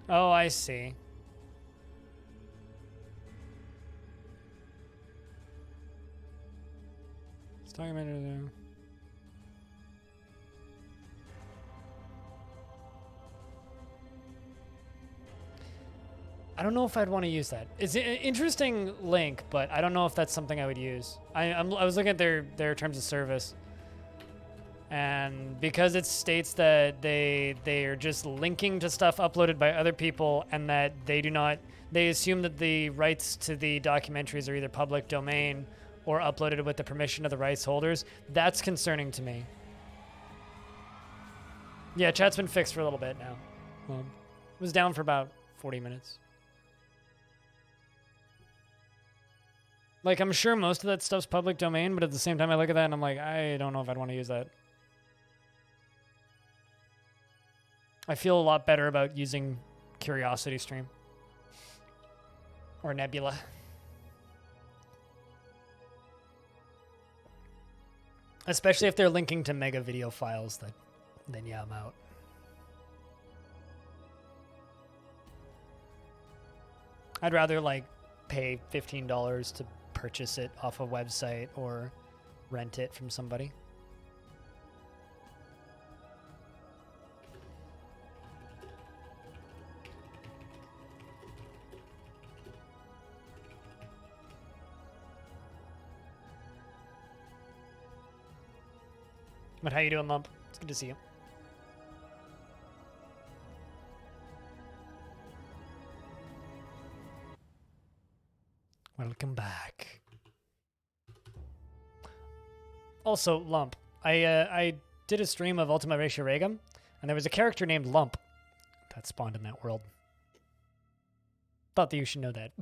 Oh, I see. It's talking about it. I don't know if I'd want to use that. It's an interesting link, but I don't know if that's something I would use. I was looking at their terms of service, and because it states that they are just linking to stuff uploaded by other people, and that they assume that the rights to the documentaries are either public domain or uploaded with the permission of the rights holders. That's concerning to me. Yeah, chat's been fixed for a little bit now. It was down for about 40 minutes. Like, I'm sure most of that stuff's public domain, but at the same time I look at that and I'm like, I don't know if I'd want to use that. I feel a lot better about using CuriosityStream or Nebula. Especially if they're linking to mega video files, then yeah, I'm out. I'd rather like pay $15 to purchase it off a website or rent it from somebody. But how you doing, Lump? It's good to see you. Welcome back. Also, Lump, I did a stream of Ultima Ratio Regum, and there was a character named Lump that spawned in that world. Thought that you should know that.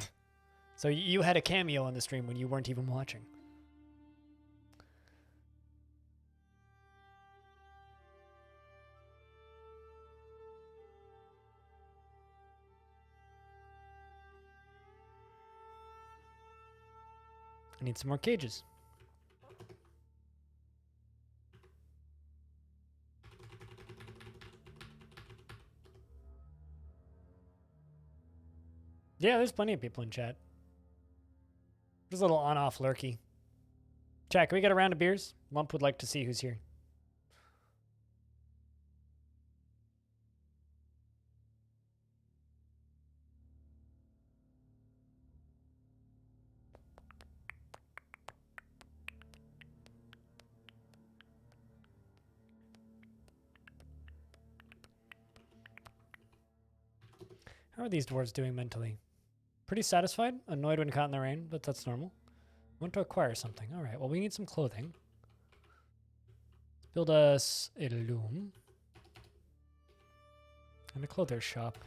So you had a cameo on the stream when you weren't even watching. I need some more cages. Yeah, there's plenty of people in chat. There's a little on-off lurky. Chat, can we get a round of beers? Lump would like to see who's here. How are these dwarves doing mentally? Pretty satisfied? Annoyed when caught in the rain, but that's normal. Want to acquire something. All right, well, we need some clothing. Build us a loom. And a clother's shop.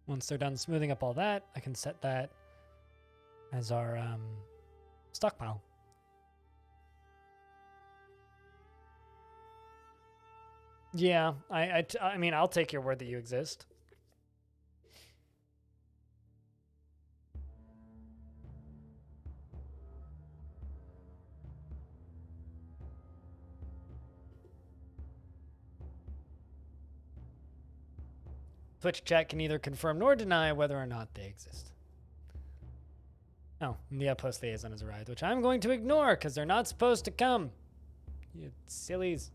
Once they're done smoothing up all that, I can set that as our stockpile. Yeah, I mean, I'll take your word that you exist. Twitch chat can neither confirm nor deny whether or not they exist. Oh, and the outpost liaison has arrived, which I'm going to ignore because they're not supposed to come. You sillies.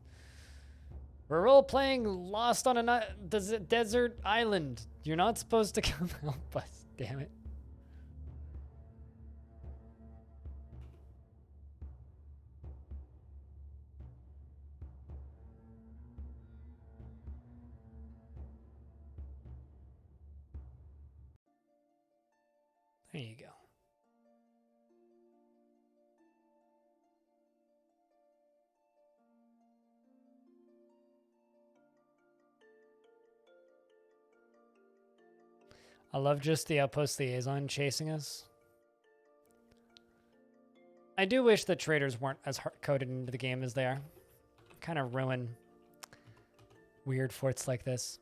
We're role-playing Lost on a desert island. You're not supposed to come help us, damn it. There you go. I love just the outpost liaison chasing us. I do wish that traders weren't as hard-coded into the game as they are. Kind of ruin weird forts like this.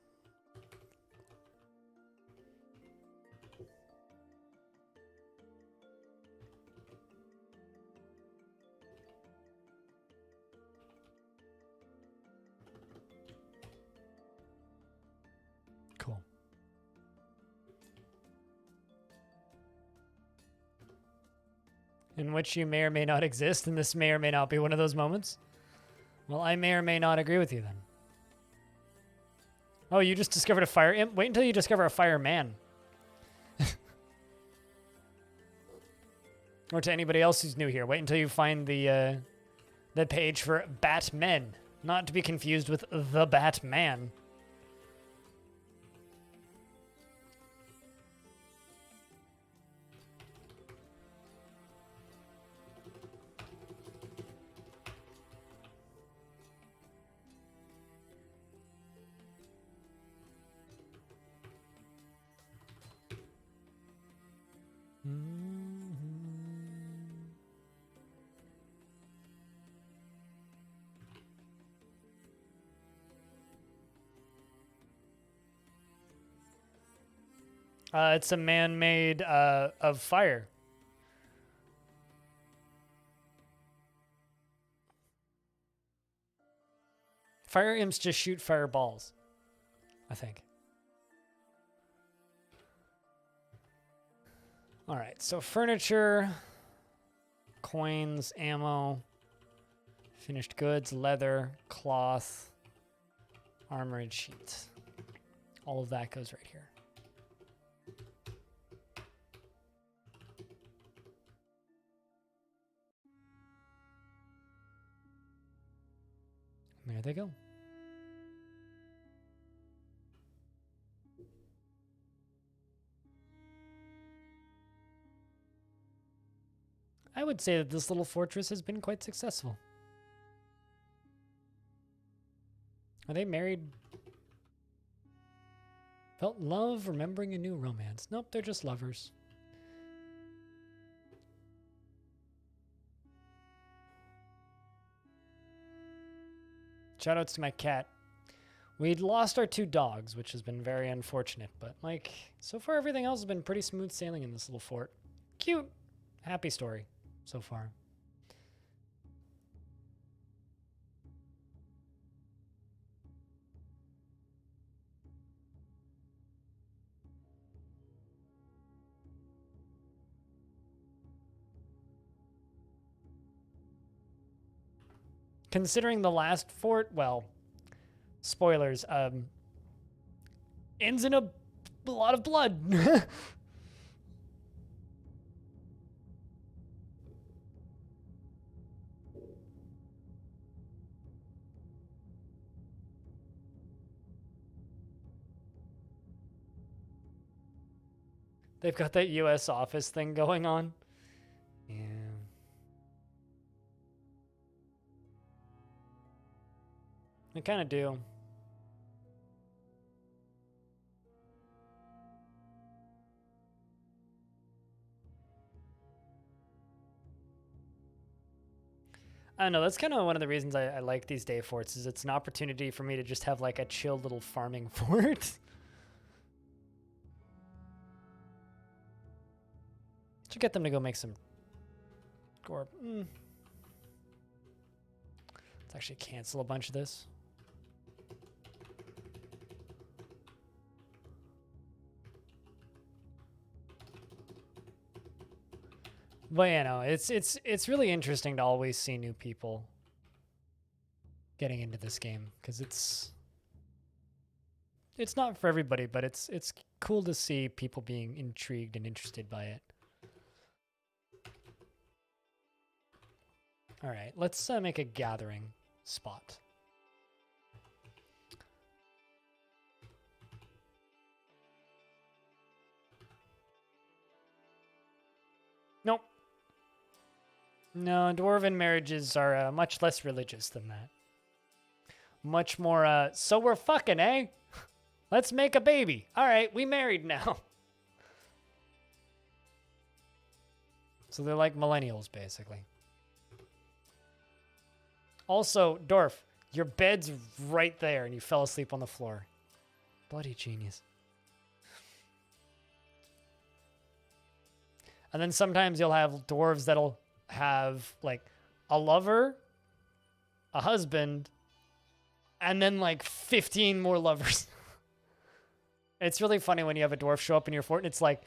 in which you may or may not exist, and this may or may not be one of those moments. Well, I may or may not agree with you then. Oh, you just discovered a fire imp? Wait until you discover a fireman. Or to anybody else who's new here, wait until you find the page for Batmen, not to be confused with the Batman. It's a man-made of fire. Fire imps just shoot fireballs, I think. All right, so furniture, coins, ammo, finished goods, leather, cloth, armor, and sheets. All of that goes right here. There they go. I would say that this little fortress has been quite successful. Are they married? Felt love, remembering a new romance. Nope, they're just lovers. Shoutouts to my cat. We'd lost our 2 dogs, which has been very unfortunate, but like, so far everything else has been pretty smooth sailing in this little fort. Cute, happy story so far. Considering the last fort, well, spoilers, ends in a lot of blood. They've got that US office thing going on. Yeah. I kind of do. I don't know, that's kind of one of the reasons I like these day forts, is it's an opportunity for me to just have like a chill little farming fort. Should get them to go make some gore. Let's actually cancel a bunch of this. But you know, it's really interesting to always see new people getting into this game, because it's not for everybody, but it's cool to see people being intrigued and interested by it. All right, let's make a gathering spot. Nope. No, dwarven marriages are much less religious than that. Much more, so we're fucking, eh? Let's make a baby. All right, we married now. So they're like millennials, basically. Also, Dwarf, your bed's right there and you fell asleep on the floor. Bloody genius. And then sometimes you'll have dwarves that'll have like a lover, a husband, and then like 15 more lovers. It's really funny when you have a dwarf show up in your fort and it's like,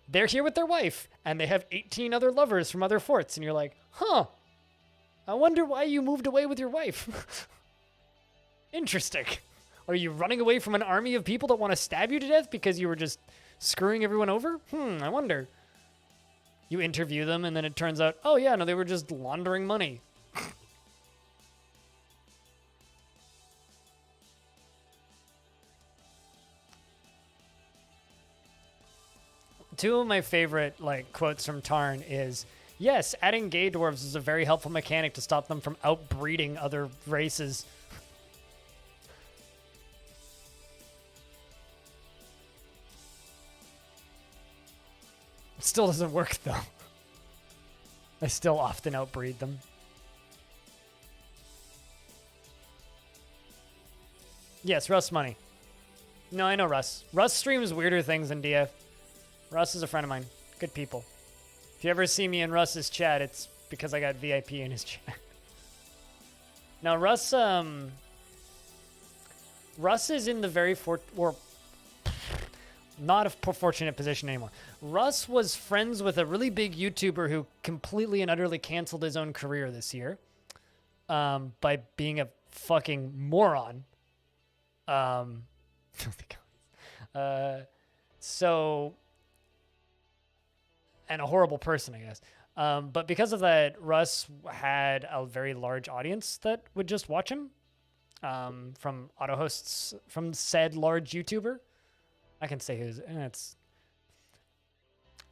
they're here with their wife, and they have 18 other lovers from other forts, and you're like, huh, I wonder why you moved away with your wife. Interesting. Are you running away from an army of people that want to stab you to death because you were just screwing everyone over? I wonder. You interview them, and then it turns out, oh yeah, no, they were just laundering money. Two of my favorite like quotes from Tarn is, yes, adding gay dwarves is a very helpful mechanic to stop them from outbreeding other races. It still doesn't work though. I still often outbreed them. Yes, Russ money. No, I know Russ. Russ streams weirder things than DF. Russ is a friend of mine. Good people. If you ever see me in Russ's chat, it's because I got VIP in his chat. Now, Russ is in the very not a fortunate position anymore. Russ was friends with a really big YouTuber who completely and utterly canceled his own career this year by being a fucking moron. So, and a horrible person, I guess. But because of that, Russ had a very large audience that would just watch him from auto hosts from said large YouTuber. I can say who's. It's.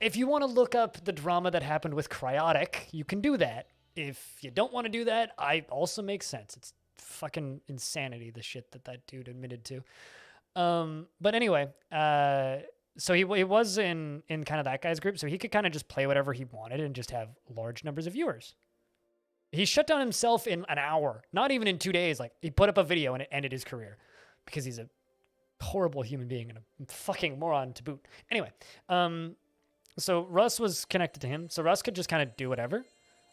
If you want to look up the drama that happened with Cryotic, you can do that. If you don't want to do that, I also makes sense. It's fucking insanity, the shit that dude admitted to. But anyway, so he was in kind of that guy's group, so he could kind of just play whatever he wanted and just have large numbers of viewers. He shut down himself in an hour, not even in 2 days. Like, he put up a video and it ended his career because he's a horrible human being and a fucking moron to boot. Anyway, so Russ was connected to him, so Russ could just kind of do whatever.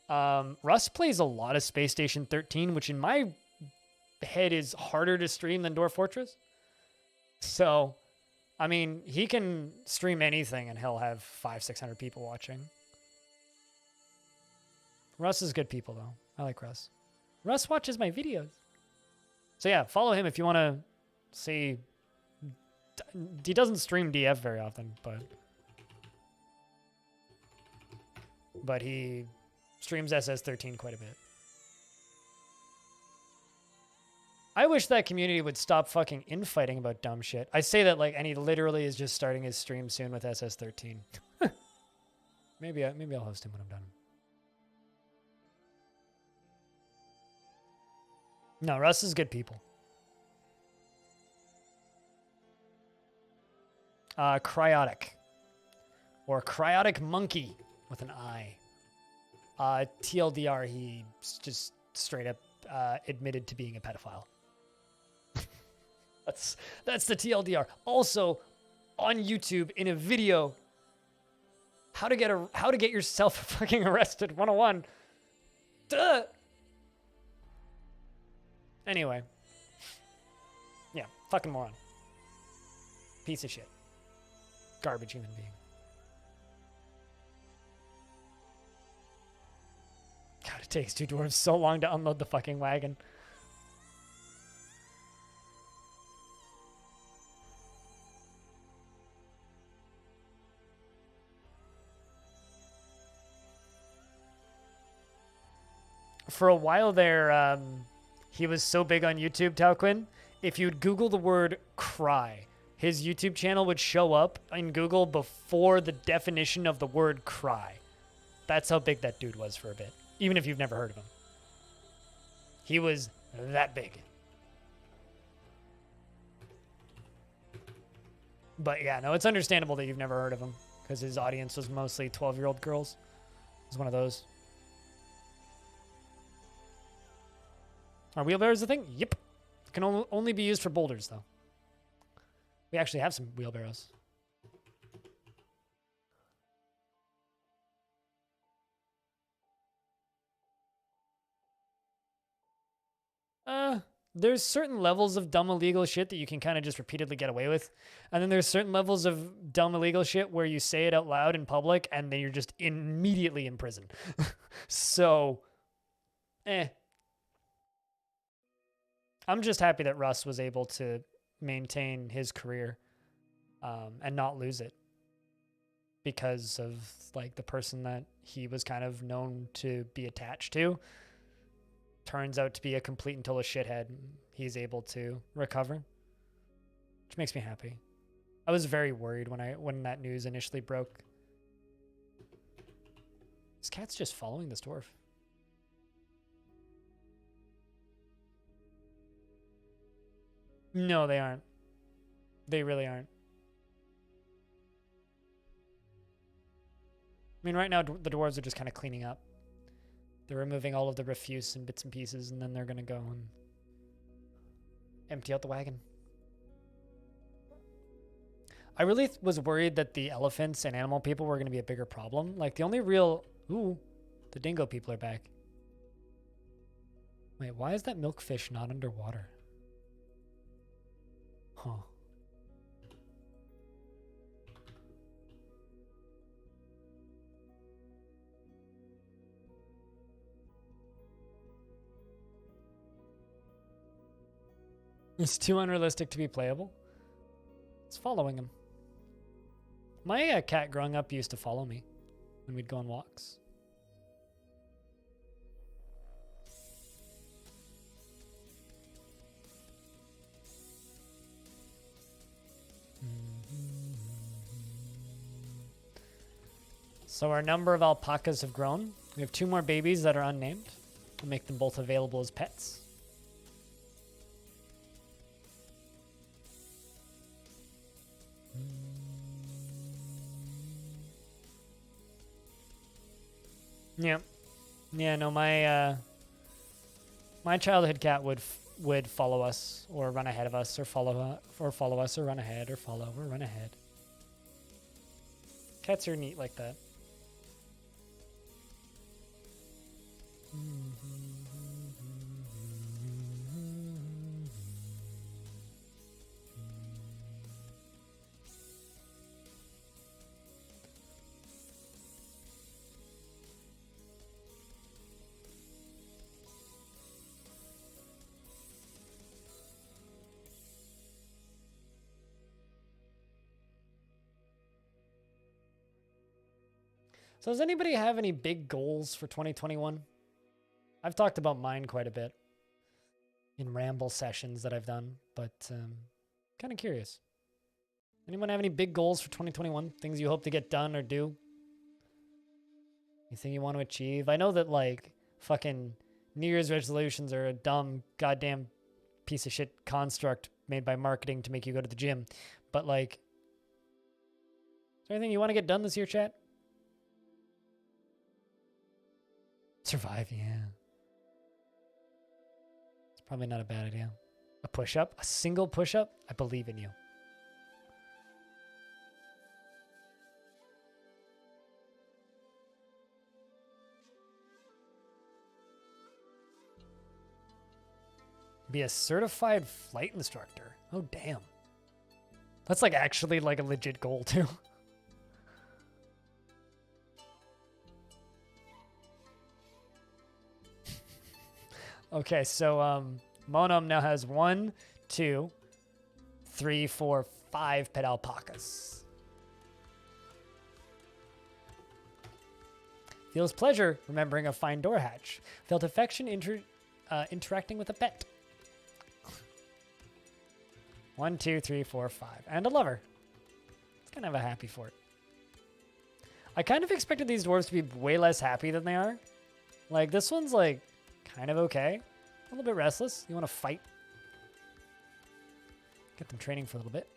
Russ plays a lot of Space Station 13, which in my head is harder to stream than Dwarf Fortress. So, I mean, he can stream anything and he'll have 500-600 people watching. Russ is good people, though. I like Russ. Russ watches my videos. So yeah, follow him if you want to see. He doesn't stream DF very often, but he streams SS13 quite a bit. I wish that community would stop fucking infighting about dumb shit. I say that like, and he literally is just starting his stream soon with SS13. maybe I'll host him when I'm done. No, Russ is good people. Cryotic. Or Cryotic Monkey with an I. TLDR, he just straight up admitted to being a pedophile. That's the TLDR. Also, on YouTube in a video, how to get yourself fucking arrested 101. Duh. Anyway. Yeah, fucking moron. Piece of shit. Garbage human being. God, it takes two dwarves so long to unload the fucking wagon. For a while there, he was so big on YouTube, Tauquin. If you'd Google the word cry, his YouTube channel would show up in Google before the definition of the word cry. That's how big that dude was for a bit, even if you've never heard of him. He was that big. But yeah, no, it's understandable that you've never heard of him because his audience was mostly 12-year-old girls. He's one of those. Are wheelbarrows a thing? Yep. Can only be used for boulders, though. We actually have some wheelbarrows. there's certain levels of dumb illegal shit that you can kind of just repeatedly get away with. And then there's certain levels of dumb illegal shit where you say it out loud in public and then you're just immediately in prison. So, I'm just happy that Russ was able to maintain his career and not lose it because of like the person that he was kind of known to be attached to turns out to be a complete and total shithead. He's able to recover, which makes me happy. I was very worried when that news initially broke. This cat's just following this dwarf. No, they aren't. They really aren't. I mean, right now, the dwarves are just kind of cleaning up. They're removing all of the refuse and bits and pieces, and then they're going to go and empty out the wagon. I really was worried that the elephants and animal people were going to be a bigger problem. Like, the only real... Ooh, the dingo people are back. Wait, why is that milkfish not underwater? Huh. It's too unrealistic to be playable. It's following him. My cat growing up used to follow me when we'd go on walks. So our number of alpacas have grown. We have 2 more babies that are unnamed. We'll make them both available as pets. Yeah. Yeah, no, my childhood cat would follow us or run ahead of us or follow us or run ahead or follow or run ahead. Cats are neat like that. So does anybody have any big goals for 2021? I've talked about mine quite a bit in ramble sessions that I've done, but kind of curious. Anyone have any big goals for 2021? Things you hope to get done or do? Anything you want to achieve? I know that like fucking New Year's resolutions are a dumb goddamn piece of shit construct made by marketing to make you go to the gym. But like, is there anything you want to get done this year, chat? Survive, yeah. It's probably not a bad idea. A push-up? A single push-up? I believe in you. Be a certified flight instructor. Oh, damn. That's like actually like a legit goal, too. Okay, so Monum now has 1, 2, 3, 4, 5 pet alpacas. Feels pleasure remembering a fine door hatch. Felt affection interacting with a pet. 1, 2, 3, 4, 5. And a lover. It's kind of a happy fort. I kind of expected these dwarves to be way less happy than they are. Like, this one's like kind of okay. A little bit restless. You want to fight? Get them training for a little bit.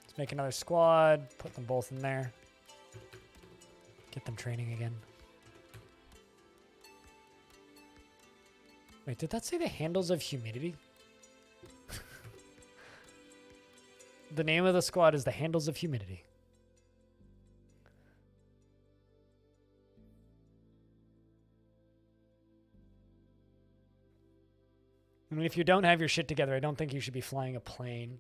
Let's make another squad. Put them both in there. Get them training again. Wait, did that say the handles of humidity? The name of the squad is the Handles of Humidity. I mean, if you don't have your shit together, I don't think you should be flying a plane.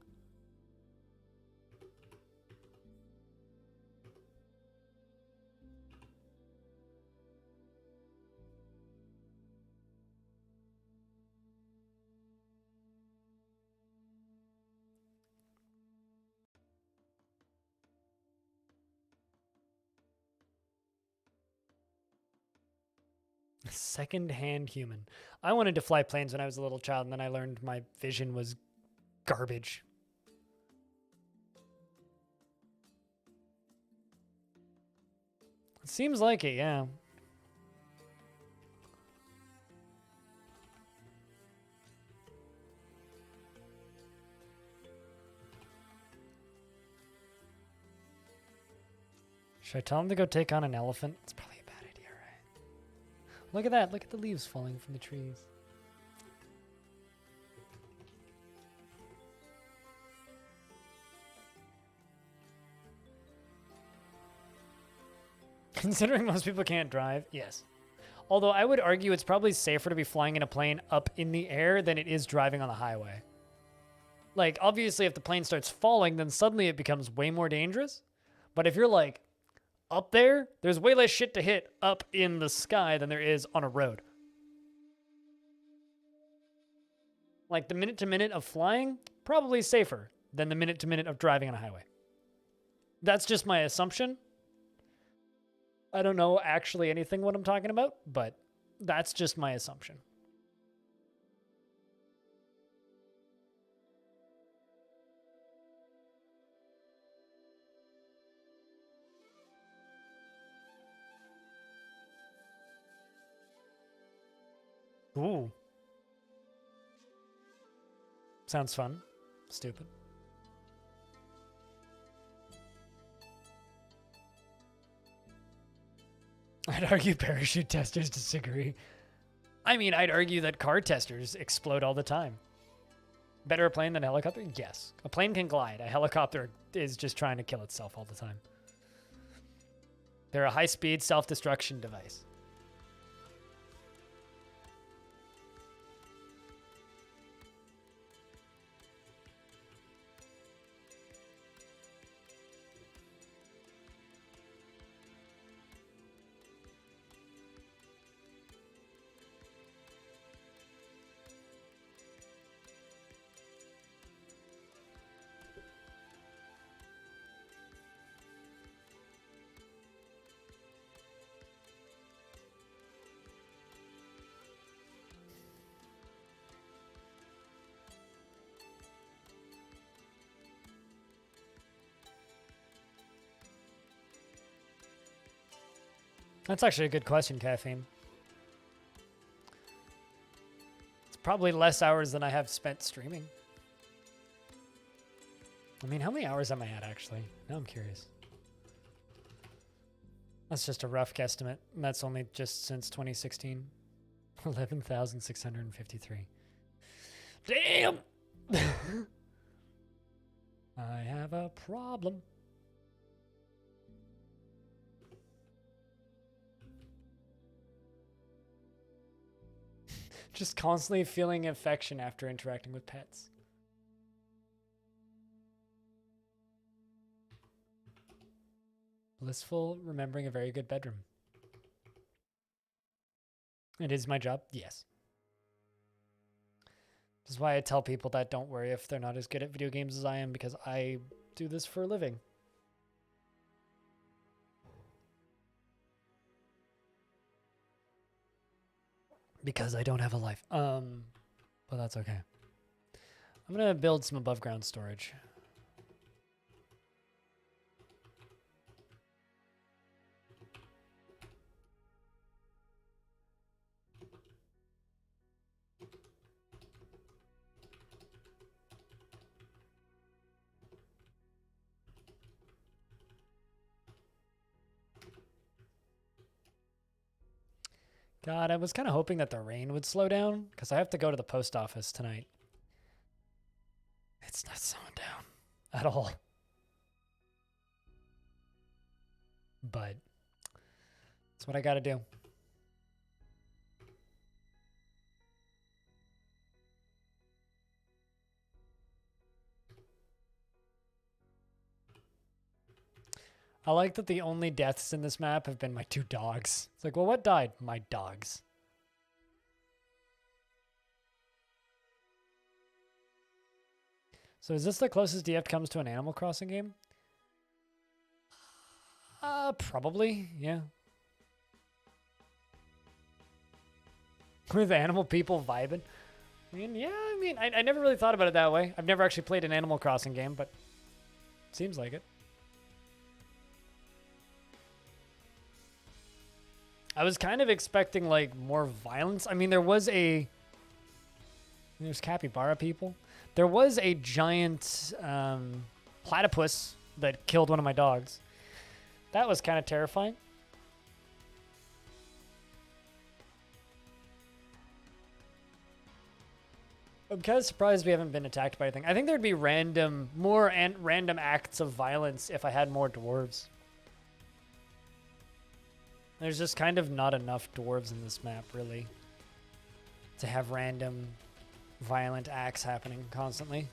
Second-hand human. I wanted to fly planes when I was a little child, and then I learned my vision was garbage. It seems like it, yeah. Should I tell him to go take on an elephant? It's probably a bad idea, right? Look at that. Look at the leaves falling from the trees. Considering most people can't drive, yes. Although I would argue it's probably safer to be flying in a plane up in the air than it is driving on the highway. Like, obviously, if the plane starts falling, then suddenly it becomes way more dangerous. But if you're, like, up there, there's way less shit to hit up in the sky than there is on a road. Like, the minute-to-minute of flying, probably safer than the minute-to-minute of driving on a highway. That's just my assumption. I don't know actually anything what I'm talking about, but that's just my assumption. Ooh. Sounds fun. Stupid. I'd argue parachute testers disagree. I mean, I'd argue that car testers explode all the time. Better a plane than a helicopter? Yes. A plane can glide. A helicopter is just trying to kill itself all the time. They're a high-speed self-destruction device. That's actually a good question, Caffeine. It's probably less hours than I have spent streaming. I mean, how many hours am I at, actually? Now I'm curious. That's just a rough guesstimate, and that's only just since 2016. 11,653. Damn! I have a problem. Just constantly feeling affection after interacting with pets. Blissful remembering a very good bedroom. It is my job, yes. This is why I tell people that don't worry if they're not as good at video games as I am, because I do this for a living. Because I don't have a life. But that's okay. I'm gonna build some above ground storage. God, I was kind of hoping that the rain would slow down because I have to go to the post office tonight. It's not slowing down. at all. But that's what I gotta do. I like that the only deaths in this map have been my 2 dogs. It's like, well, what died? My dogs. So is this the closest DF comes to an Animal Crossing game? Probably, yeah. With animal people vibing. I mean, yeah, I never really thought about it that way. I've never actually played an Animal Crossing game, but seems like it. I was kind of expecting, like, more violence. I mean, there's capybara people. There was a giant platypus that killed one of my dogs. That was kind of terrifying. I'm kind of surprised we haven't been attacked by anything. I think there'd be more random acts of violence if I had more dwarves. There's just kind of not enough dwarves in this map, really, to have random violent acts happening constantly.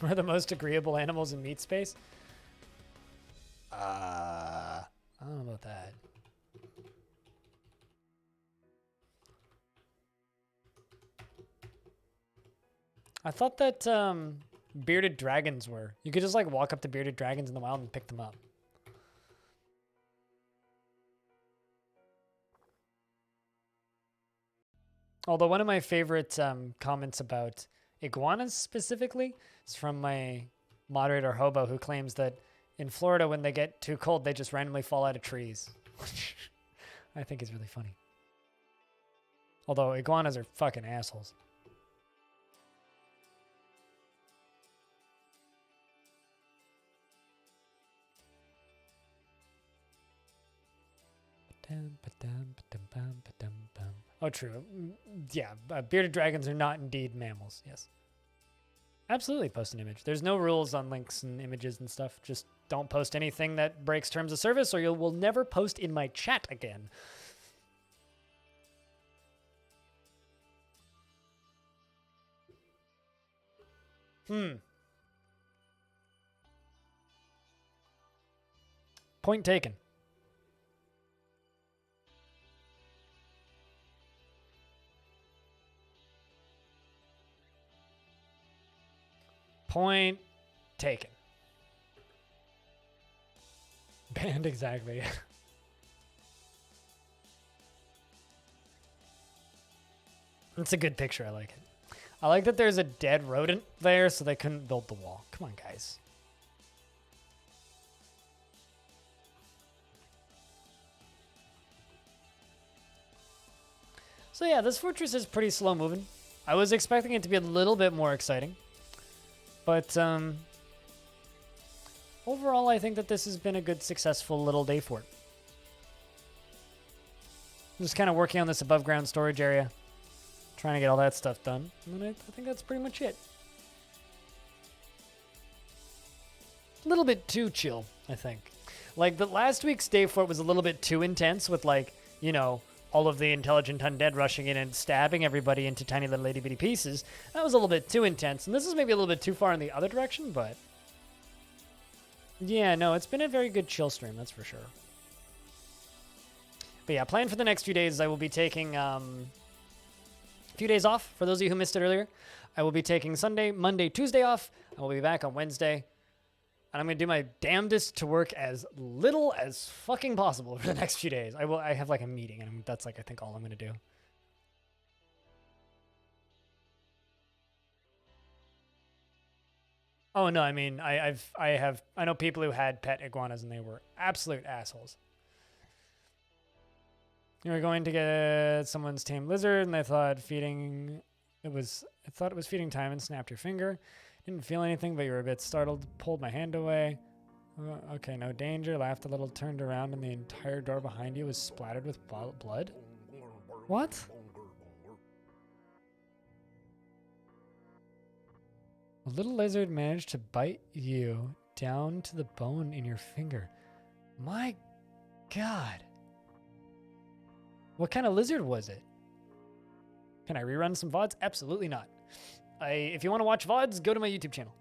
We're the most agreeable animals in meat space. I don't know about that. I thought that bearded dragons were. You could just like walk up to bearded dragons in the wild and pick them up. Although one of my favorite comments about iguanas specifically is from my moderator Hobo, who claims that in Florida when they get too cold they just randomly fall out of trees. Which I think is really funny. Although iguanas are fucking assholes. Oh, true. Yeah, bearded dragons are not indeed mammals. Yes. Absolutely post an image. There's no rules on links and images and stuff. Just don't post anything that breaks terms of service or you will never post in my chat again. Point taken. Point taken. Banned, exactly. It's a good picture. I like it. I like that there's a dead rodent there, so they couldn't build the wall. Come on, guys. So yeah, this fortress is pretty slow moving. I was expecting it to be a little bit more exciting. But overall, I think that this has been a good, successful little day for it. Just kind of working on this above ground storage area. Trying to get all that stuff done. And I think that's pretty much it. A little bit too chill, I think. Like, the last week's day for it was a little bit too intense with, like, you know, all of the intelligent undead rushing in and stabbing everybody into tiny little itty bitty pieces. That was a little bit too intense. And this is maybe a little bit too far in the other direction, but yeah, no, it's been a very good chill stream, that's for sure. But yeah, plan for the next few days, I will be taking a few days off. For those of you who missed it earlier, I will be taking Sunday, Monday, Tuesday off. I will be back on Wednesday. And I'm going to do my damnedest to work as little as fucking possible for the next few days. I have like a meeting, and that's like I think all I'm going to do. Oh no, I mean I know people who had pet iguanas and they were absolute assholes. You were going to get someone's tame lizard, and they thought it was feeding time and snapped your finger. Didn't feel anything, but you were a bit startled. Pulled my hand away. Okay, no danger. Laughed a little, turned around, and the entire door behind you was splattered with blood. What? A little lizard managed to bite you down to the bone in your finger. My God. What kind of lizard was it? Can I rerun some VODs? Absolutely not. If you want to watch VODs, go to my YouTube channel.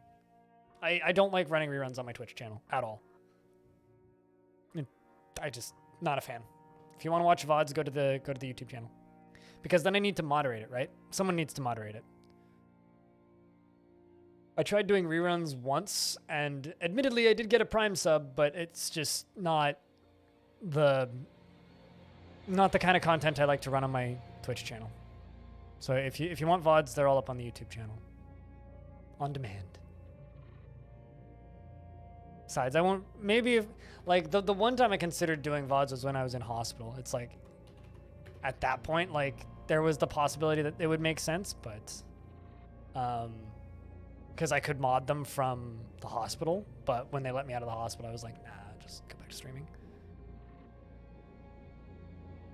I don't like running reruns on my Twitch channel at all. I just not a fan. If you want to watch VODs, go to the YouTube channel. Because then I need to moderate it, right? Someone needs to moderate it. I tried doing reruns once, and admittedly I did get a Prime sub, but it's just not the kind of content I like to run on my Twitch channel. So if you want VODs, they're all up on the YouTube channel. On demand. Besides, I won't, maybe if, like, the one time I considered doing VODs was when I was in hospital. It's like, at that point, like, there was the possibility that it would make sense, but, because I could mod them from the hospital, but when they let me out of the hospital, I was like, nah, just go back to streaming.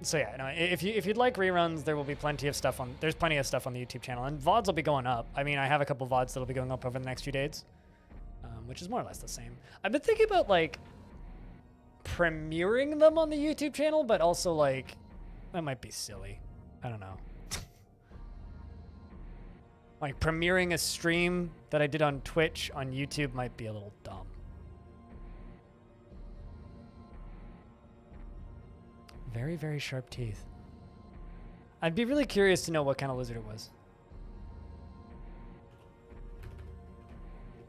So yeah, no, if you'd like reruns, there will be plenty of stuff on, there's plenty of stuff on the YouTube channel, and VODs will be going up. I mean, I have a couple VODs that'll be going up over the next few days, which is more or less the same. I've been thinking about, like, premiering them on the YouTube channel, but also, like, that might be silly. I don't know. Like, premiering a stream that I did on Twitch on YouTube might be a little dumb. Very, very sharp teeth. I'd be really curious to know what kind of lizard it was.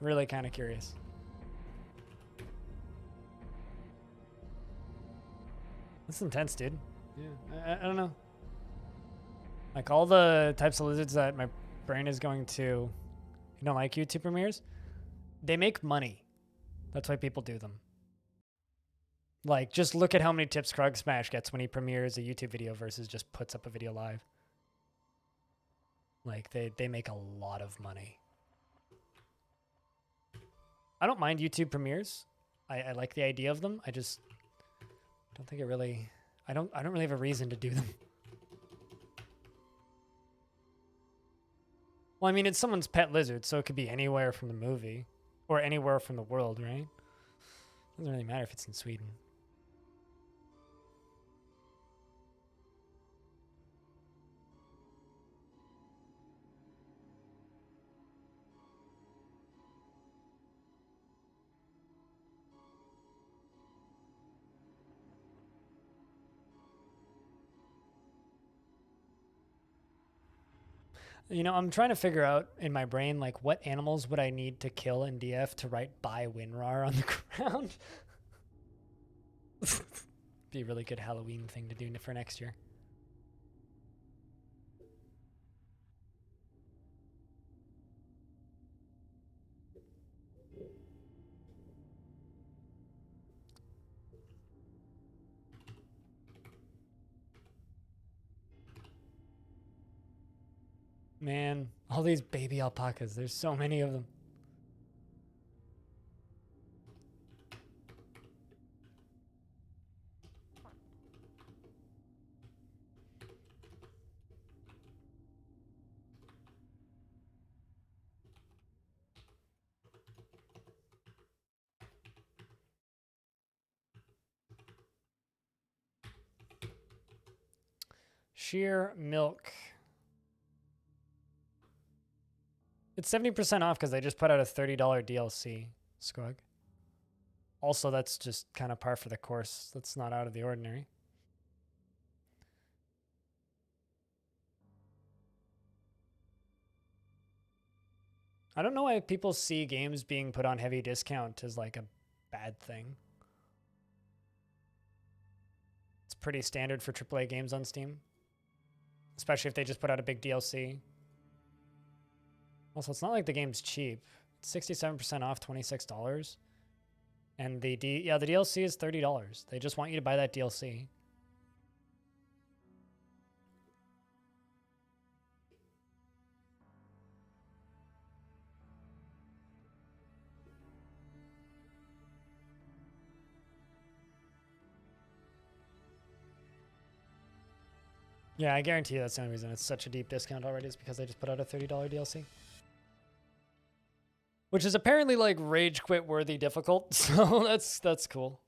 Really kind of curious. That's intense, dude. Yeah, I don't know. Like, all the types of lizards that my brain is going to, you know, like YouTube premieres, they make money. That's why people do them. Like, just look at how many tips Krug Smash gets when he premieres a YouTube video versus just puts up a video live. Like, they make a lot of money. I don't mind YouTube premieres. I like the idea of them. I just don't think it really, I don't really have a reason to do them. Well, I mean, it's someone's pet lizard, so it could be anywhere from the movie or anywhere from the world, right? Doesn't really matter if it's in Sweden. You know, I'm trying to figure out in my brain, like, what animals would I need to kill in DF to write "Buy WinRAR" on the ground? Be a really good Halloween thing to do for next year. Man, all these baby alpacas. There's so many of them. Sheer milk. It's 70% off because they just put out a $30 DLC, Squug. Also, that's just kind of par for the course. That's not out of the ordinary. I don't know why people see games being put on heavy discount as like a bad thing. It's pretty standard for AAA games on Steam, especially if they just put out a big DLC. Also, it's not like the game's cheap. It's 67% off, $26. And the DLC is $30. They just want you to buy that DLC. Yeah, I guarantee you that's the only reason it's such a deep discount already is because they just put out a $30 DLC. Which is apparently like rage quit worthy difficult, so that's cool.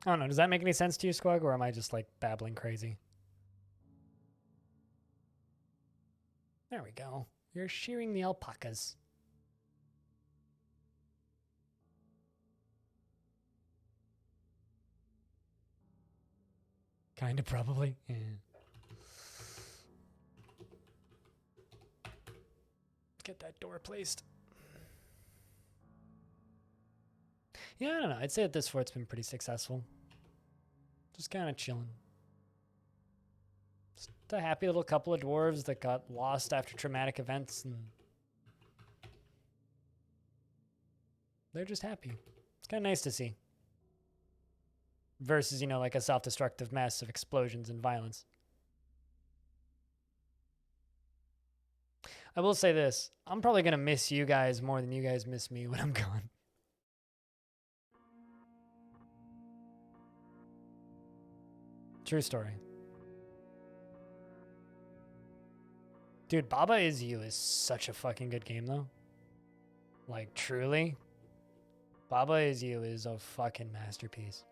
I don't know, does that make any sense to you, Squug, or am I just like babbling crazy? There we go. You're shearing the alpacas. Kinda, probably. Yeah. Get that door placed. Yeah, I don't know. I'd say that this fort's been pretty successful. Just kind of chilling. Just a happy little couple of dwarves that got lost after traumatic events, and they're just happy. It's kind of nice to see. Versus, you know, like a self-destructive mess of explosions and violence. I will say this. I'm probably going to miss you guys more than you guys miss me when I'm gone. True story. Dude, Baba Is You is such a fucking good game, though. Like, truly. Baba Is You is a fucking masterpiece.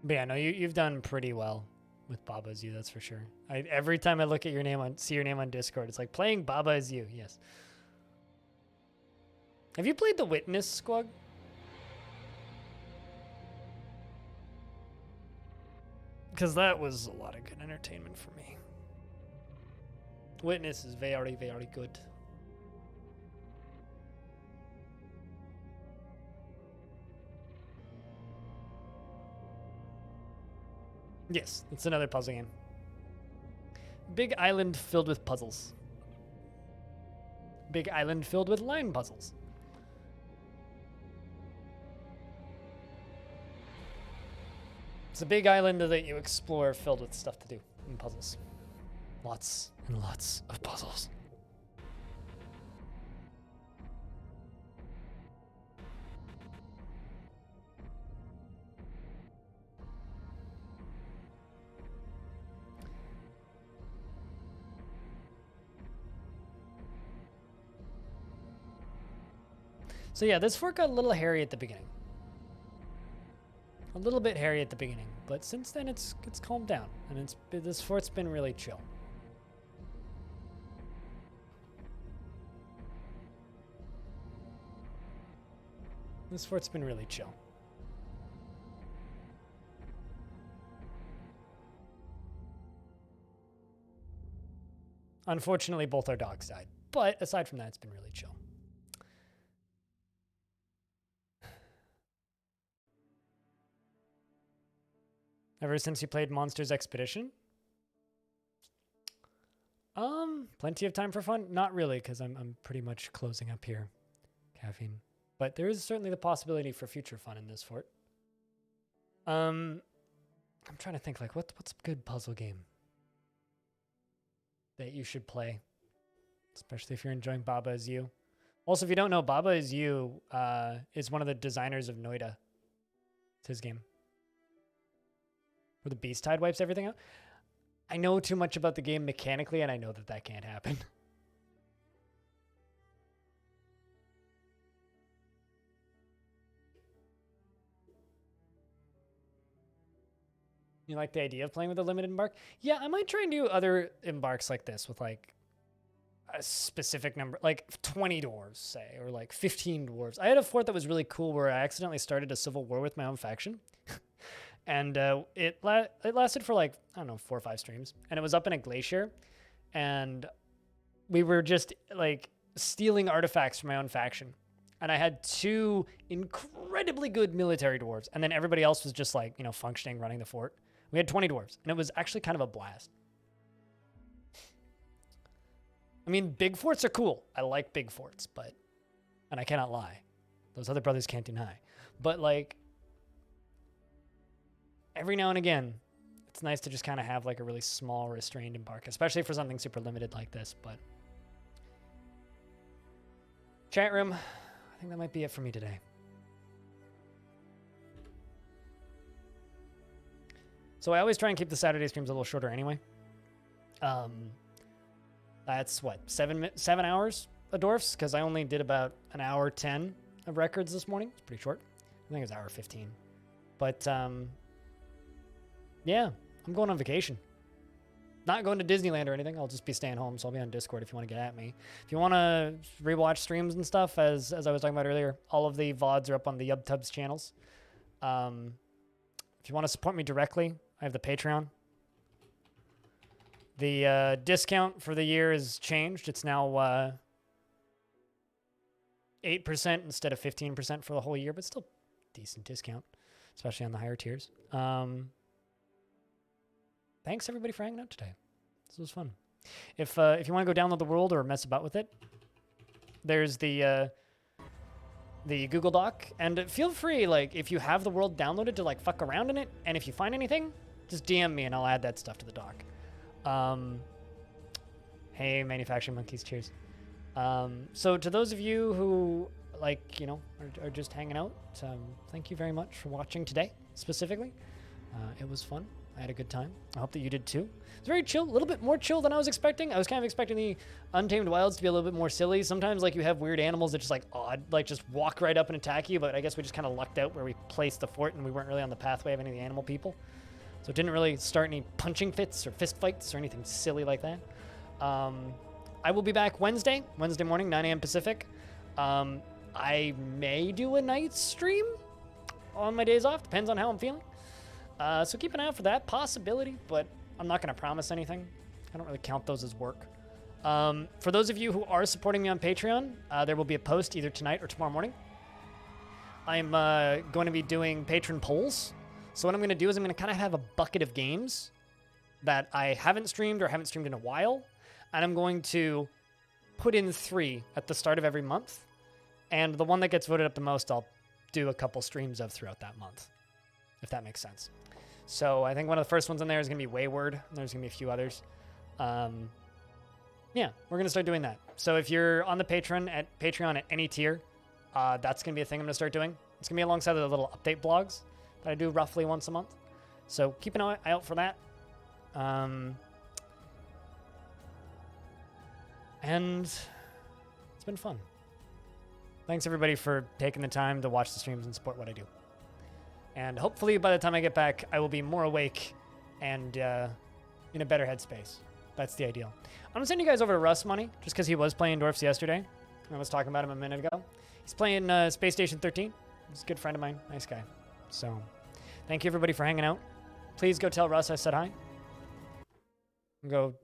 But yeah, no, you've done pretty well with Baba Is You, that's for sure. Every time I look at your name see your name on Discord, it's like playing Baba Is You. Yes. Have you played The Witness, Squug? Because that was a lot of good entertainment for me. Witness is very, very good. Yes, it's another puzzle game. Big island filled with puzzles. Big island filled with line puzzles. It's a big island that you explore filled with stuff to do and puzzles. Lots and lots of puzzles. So yeah, this fort got a little hairy at the beginning. A little bit hairy at the beginning, but since then it's calmed down, and this fort's been really chill. This fort's been really chill. Unfortunately, both our dogs died, but aside from that, it's been really chill. Ever since you played Monsters Expedition? Plenty of time for fun? Not really, because I'm pretty much closing up here. Caffeine. But there is certainly the possibility for future fun in this fort. I'm trying to think, like, what's a good puzzle game that you should play? Especially if you're enjoying Baba Is You. Also, if you don't know, Baba Is You is one of the designers of Noida. It's his game. Where the Beast Tide wipes everything out. I know too much about the game mechanically, and I know that can't happen. You like the idea of playing with a limited embark? Yeah, I might try and do other embarks like this with like a specific number, like 20 dwarves, say, or like 15 dwarves. I had a fort that was really cool where I accidentally started a civil war with my own faction. And it lasted for like, I don't know, 4 or 5 streams. And it was up in a glacier. And we were just like stealing artifacts from my own faction. And I had 2 incredibly good military dwarves. And then everybody else was just like, functioning, running the fort. We had 20 dwarves. And it was actually kind of a blast. I mean, big forts are cool. I like big forts, and I cannot lie. Those other brothers can't deny. But like, every now and again, it's nice to just kind of have like a really small restrained embark, especially for something super limited like this. But chat room, I think that might be it for me today. So I always try and keep the Saturday streams a little shorter anyway. That's what, 7 hours of Dwarfs? Because I only did about an hour 10 of records this morning. It's pretty short. I think it was hour 15. But yeah, I'm going on vacation. Not going to Disneyland or anything. I'll just be staying home, so I'll be on Discord if you want to get at me. If you want to rewatch streams and stuff, as I was talking about earlier, all of the VODs are up on the YubTubs channels. If you want to support me directly, I have the Patreon. The discount for the year has changed. It's now 8% instead of 15% for the whole year, but still decent discount, especially on the higher tiers. Thanks everybody for hanging out today. This was fun. If you want to go download the world or mess about with it, there's the Google Doc, and feel free, like, if you have the world downloaded, to like fuck around in it, and if you find anything, just DM me and I'll add that stuff to the doc. Hey, Manufacturing Monkeys, cheers. So to those of you who, like, are just hanging out, thank you very much for watching today, specifically. It was fun. I had a good time. I hope that you did too. It's very chill, a little bit more chill than I was expecting. I was kind of expecting the Untamed Wilds to be a little bit more silly. Sometimes, like, you have weird animals that just, like, odd, like, just walk right up and attack you, but I guess we just kind of lucked out where we placed the fort and we weren't really on the pathway of any of the animal people. So it didn't really start any punching fits or fist fights or anything silly like that. I will be back Wednesday morning, 9 a.m. Pacific. I may do a night stream on my days off. Depends on how I'm feeling. So keep an eye out for that possibility, but I'm not going to promise anything. I don't really count those as work. For those of you who are supporting me on Patreon, there will be a post either tonight or tomorrow morning. I'm going to be doing patron polls. So what I'm going to do is I'm going to kind of have a bucket of games that I haven't streamed or haven't streamed in a while. And I'm going to put in 3 at the start of every month. And the one that gets voted up the most, I'll do a couple streams of throughout that month, if that makes sense. So I think one of the first ones in there is going to be Wayward. And there's going to be a few others. Yeah, we're going to start doing that. So if you're on the Patreon at any tier, that's going to be a thing I'm going to start doing. It's going to be alongside the little update blogs that I do roughly once a month. So keep an eye out for that. And it's been fun. Thanks everybody for taking the time to watch the streams and support what I do. And hopefully by the time I get back, I will be more awake and in a better headspace. That's the ideal. I'm going to send you guys over to Russ Money, just because he was playing Dwarfs yesterday. I was talking about him a minute ago. He's playing Space Station 13. He's a good friend of mine. Nice guy. So thank you everybody for hanging out. Please go tell Russ I said hi. Go